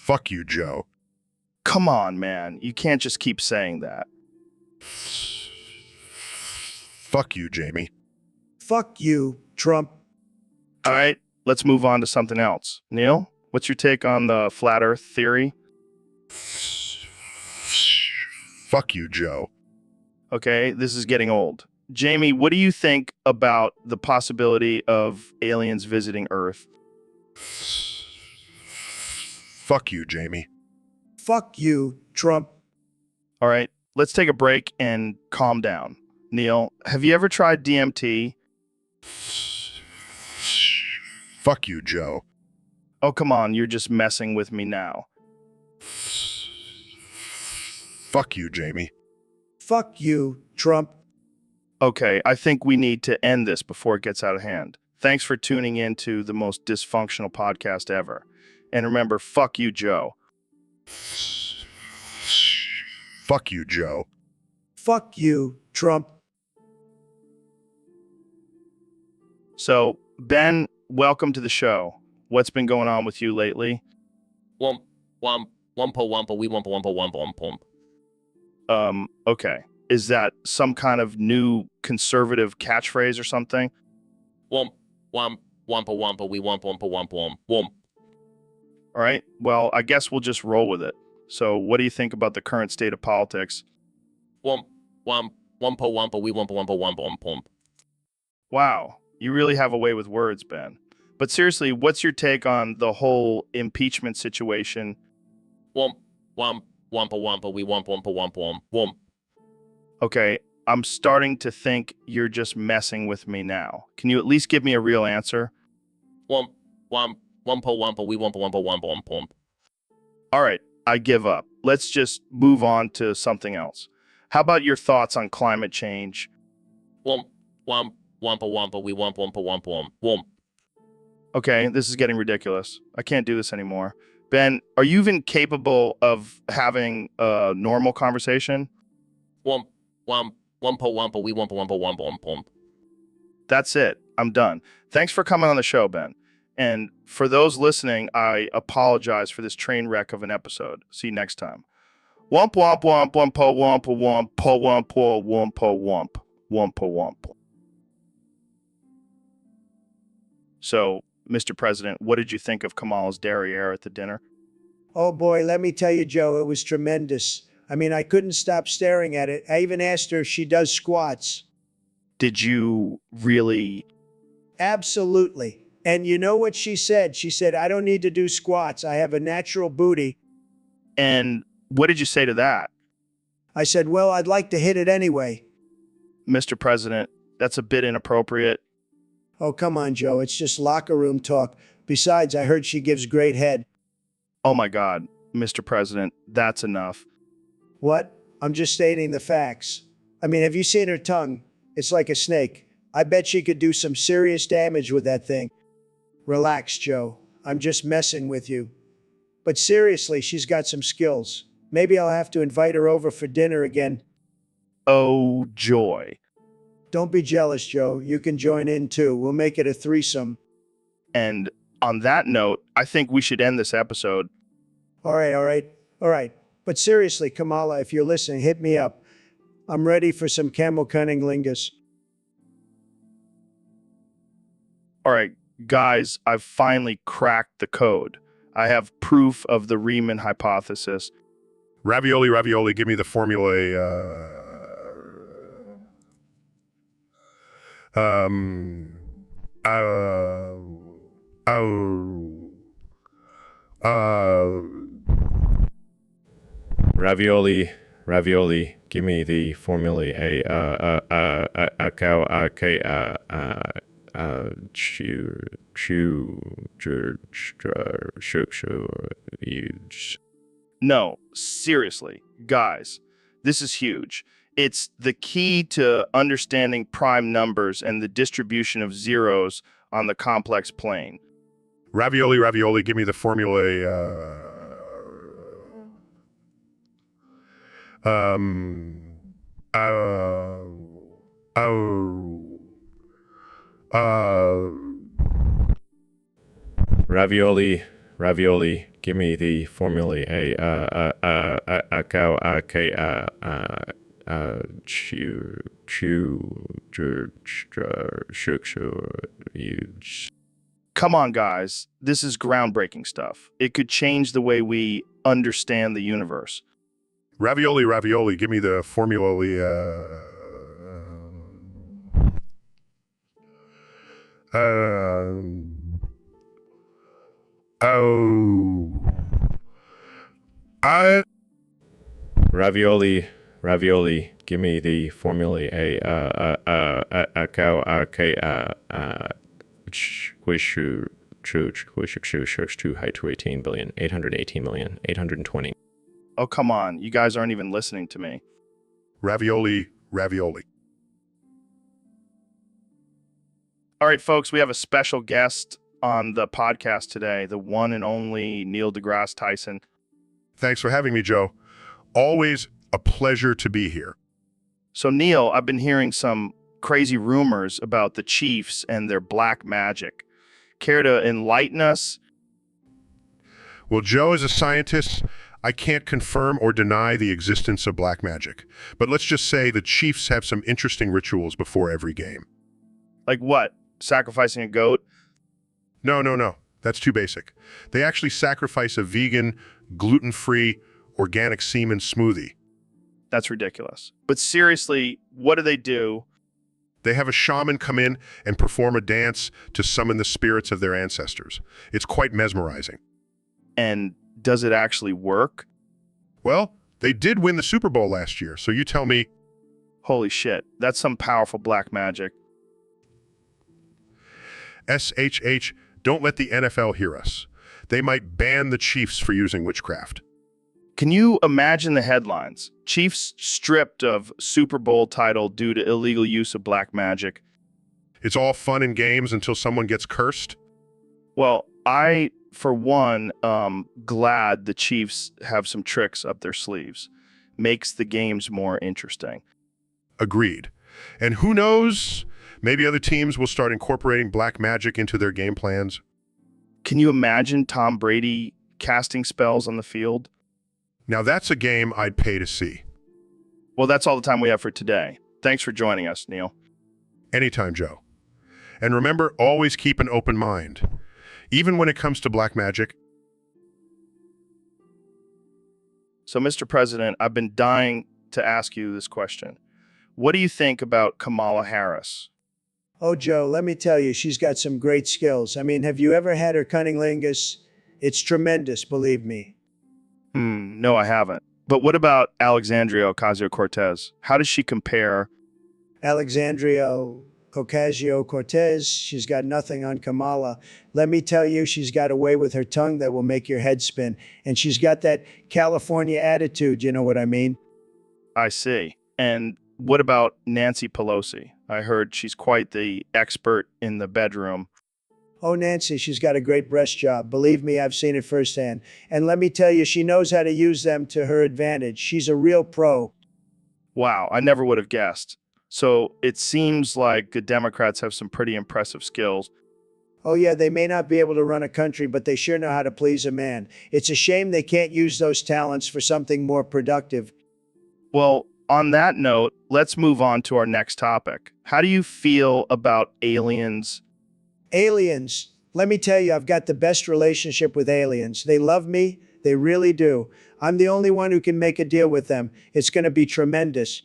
Fuck you, Joe. Come on, man. You can't just keep saying that. Fuck you, Jamie. Fuck you, Trump. All right, let's move on to something else. Neil, what's your take on the flat Earth theory? Fuck you, Joe. Okay, this is getting old. Jamie, what do you think about the possibility of aliens visiting Earth? Fuck you, Jamie. Fuck you, Trump. All right, let's take a break and calm down. Neil, have you ever tried DMT? Fuck you, Joe. Oh, come on, you're just messing with me now. Fuck you, Jamie. Fuck you, Trump. Okay, I think we need to end this before it gets out of hand. Thanks for tuning in to the most dysfunctional podcast ever. And remember, fuck you, Joe. Fuck you, Joe. Fuck you, Trump. So, Ben, welcome to the show. What's been going on with you lately? Wump, wump, wumpa wumpa, we wumpa wumpa wumpa wump wump. Okay. Is that some kind of new conservative catchphrase or something? Wump, wump, wumpa wumpa, we wumpa wumpa wumpa wump wump. All right. Well, I guess we'll just roll with it. So, what do you think about the current state of politics? Wump, wump, wumpa wumpa, we wumpa wumpa wumpa wump wump. Wow. You really have a way with words, Ben. But seriously, what's your take on the whole impeachment situation? Wump, wump, wumpa wumpa, we wumpa wumpa wumpa wump wump. Okay, I'm starting to think you're just messing with me now. Can you at least give me a real answer? Wump, wump, wumpa wumpa, we wumpa wumpa wumpa wump wump. All right, I give up. Let's just move on to something else. How about your thoughts on climate change? Wump, wump, wumpa wumpa, we wumpa wumpa wumpa wump wump. Okay, this is getting ridiculous. I can't do this anymore. Ben, are you even capable of having a normal conversation? Wump, wump, wumpa wumpa, we wumpa wumpa wumpa wump wump. That's it. I'm done. Thanks for coming on the show, Ben. And for those listening, I apologize for this train wreck of an episode. See you next time. Womp womp womp womp womp womp womp womp womp womp womp. So, Mr. President, what did you think of Kamala's derriere at the dinner? Oh boy, let me tell you, Joe, it was tremendous. I mean, I couldn't stop staring at it. I even asked her if she does squats. Did you really? Absolutely. And you know what she said? She said, I don't need to do squats. I have a natural booty. And what did you say to that? I said, well, I'd like to hit it anyway. Mr. President, that's a bit inappropriate. Oh, come on, Joe. It's just locker room talk. Besides, I heard she gives great head. Oh my God, Mr. President, that's enough. What? I'm just stating the facts. I mean, have you seen her tongue? It's like a snake. I bet she could do some serious damage with that thing. Relax, Joe. I'm just messing with you. But seriously, she's got some skills. Maybe I'll have to invite her over for dinner again. Oh, joy. Don't be jealous, Joe. You can join in too. We'll make it a threesome. And on that note, I think we should end this episode. All right. But seriously, Kamala, if you're listening, hit me up. I'm ready for some camel cunnilingus. All right, guys, I've finally cracked the code. I have proof of the Riemann hypothesis. Ravioli, ravioli, give me the formulae. Ravioli, ravioli, give me the formulae. No, seriously, guys, this is huge. It's the key to understanding prime numbers and the distribution of zeros on the complex plane. Ravioli, ravioli, give me the formulae. Ravioli, ravioli, give me the formulae. Come on, guys. This is groundbreaking stuff. It could change the way we understand the universe. Ravioli, ravioli, give me the formulae. Ravioli, ravioli, give me the formulae. To 18 billion, 818 million, 820. Oh, come on. You guys aren't even listening to me. Ravioli, ravioli. All right, folks, we have a special guest on the podcast today, the one and only Neil deGrasse Tyson. Thanks for having me, Joe. Always a pleasure to be here. So, Neil, I've been hearing some crazy rumors about the Chiefs and their black magic. Care to enlighten us? Well, Joe, as a scientist, I can't confirm or deny the existence of black magic. But let's just say the Chiefs have some interesting rituals before every game. Like what? Sacrificing a goat? No. That's too basic. They actually sacrifice a vegan, gluten-free, organic semen smoothie. That's ridiculous. But seriously, what do they do? They have a shaman come in and perform a dance to summon the spirits of their ancestors. It's quite mesmerizing. And does it actually work? Well, they did win the Super Bowl last year, so you tell me. Holy shit, that's some powerful black magic. SHH, don't let the NFL hear us. They might ban the Chiefs for using witchcraft. Can you imagine the headlines? Chiefs stripped of Super Bowl title due to illegal use of black magic. It's all fun and games until someone gets cursed. Well, I, for one, glad the Chiefs have some tricks up their sleeves. Makes the games more interesting. Agreed. And who knows? Maybe other teams will start incorporating black magic into their game plans. Can you imagine Tom Brady casting spells on the field? Now that's a game I'd pay to see. Well, that's all the time we have for today. Thanks for joining us, Neil. Anytime, Joe. And remember, always keep an open mind. Even when it comes to black magic. So, Mr. President, I've been dying to ask you this question. What do you think about Kamala Harris? Oh, Joe, let me tell you, she's got some great skills. I mean, have you ever had her cunnilingus? It's tremendous, believe me. No, I haven't. But what about Alexandria Ocasio-Cortez? How does she compare? Alexandria Ocasio-Cortez, she's got nothing on Kamala. Let me tell you, she's got a way with her tongue that will make your head spin. And she's got that California attitude, you know what I mean? I see. And what about Nancy Pelosi? I heard she's quite the expert in the bedroom. Oh, Nancy, she's got a great breast job. Believe me, I've seen it firsthand. And let me tell you, she knows how to use them to her advantage. She's a real pro. Wow, I never would have guessed. So it seems like the Democrats have some pretty impressive skills. Oh, yeah, they may not be able to run a country, but they sure know how to please a man. It's a shame they can't use those talents for something more productive. Well, on that note, let's move on to our next topic. How do you feel about aliens? Aliens. Let me tell you, I've got the best relationship with aliens. They love me. They really do. I'm the only one who can make a deal with them. It's going to be tremendous.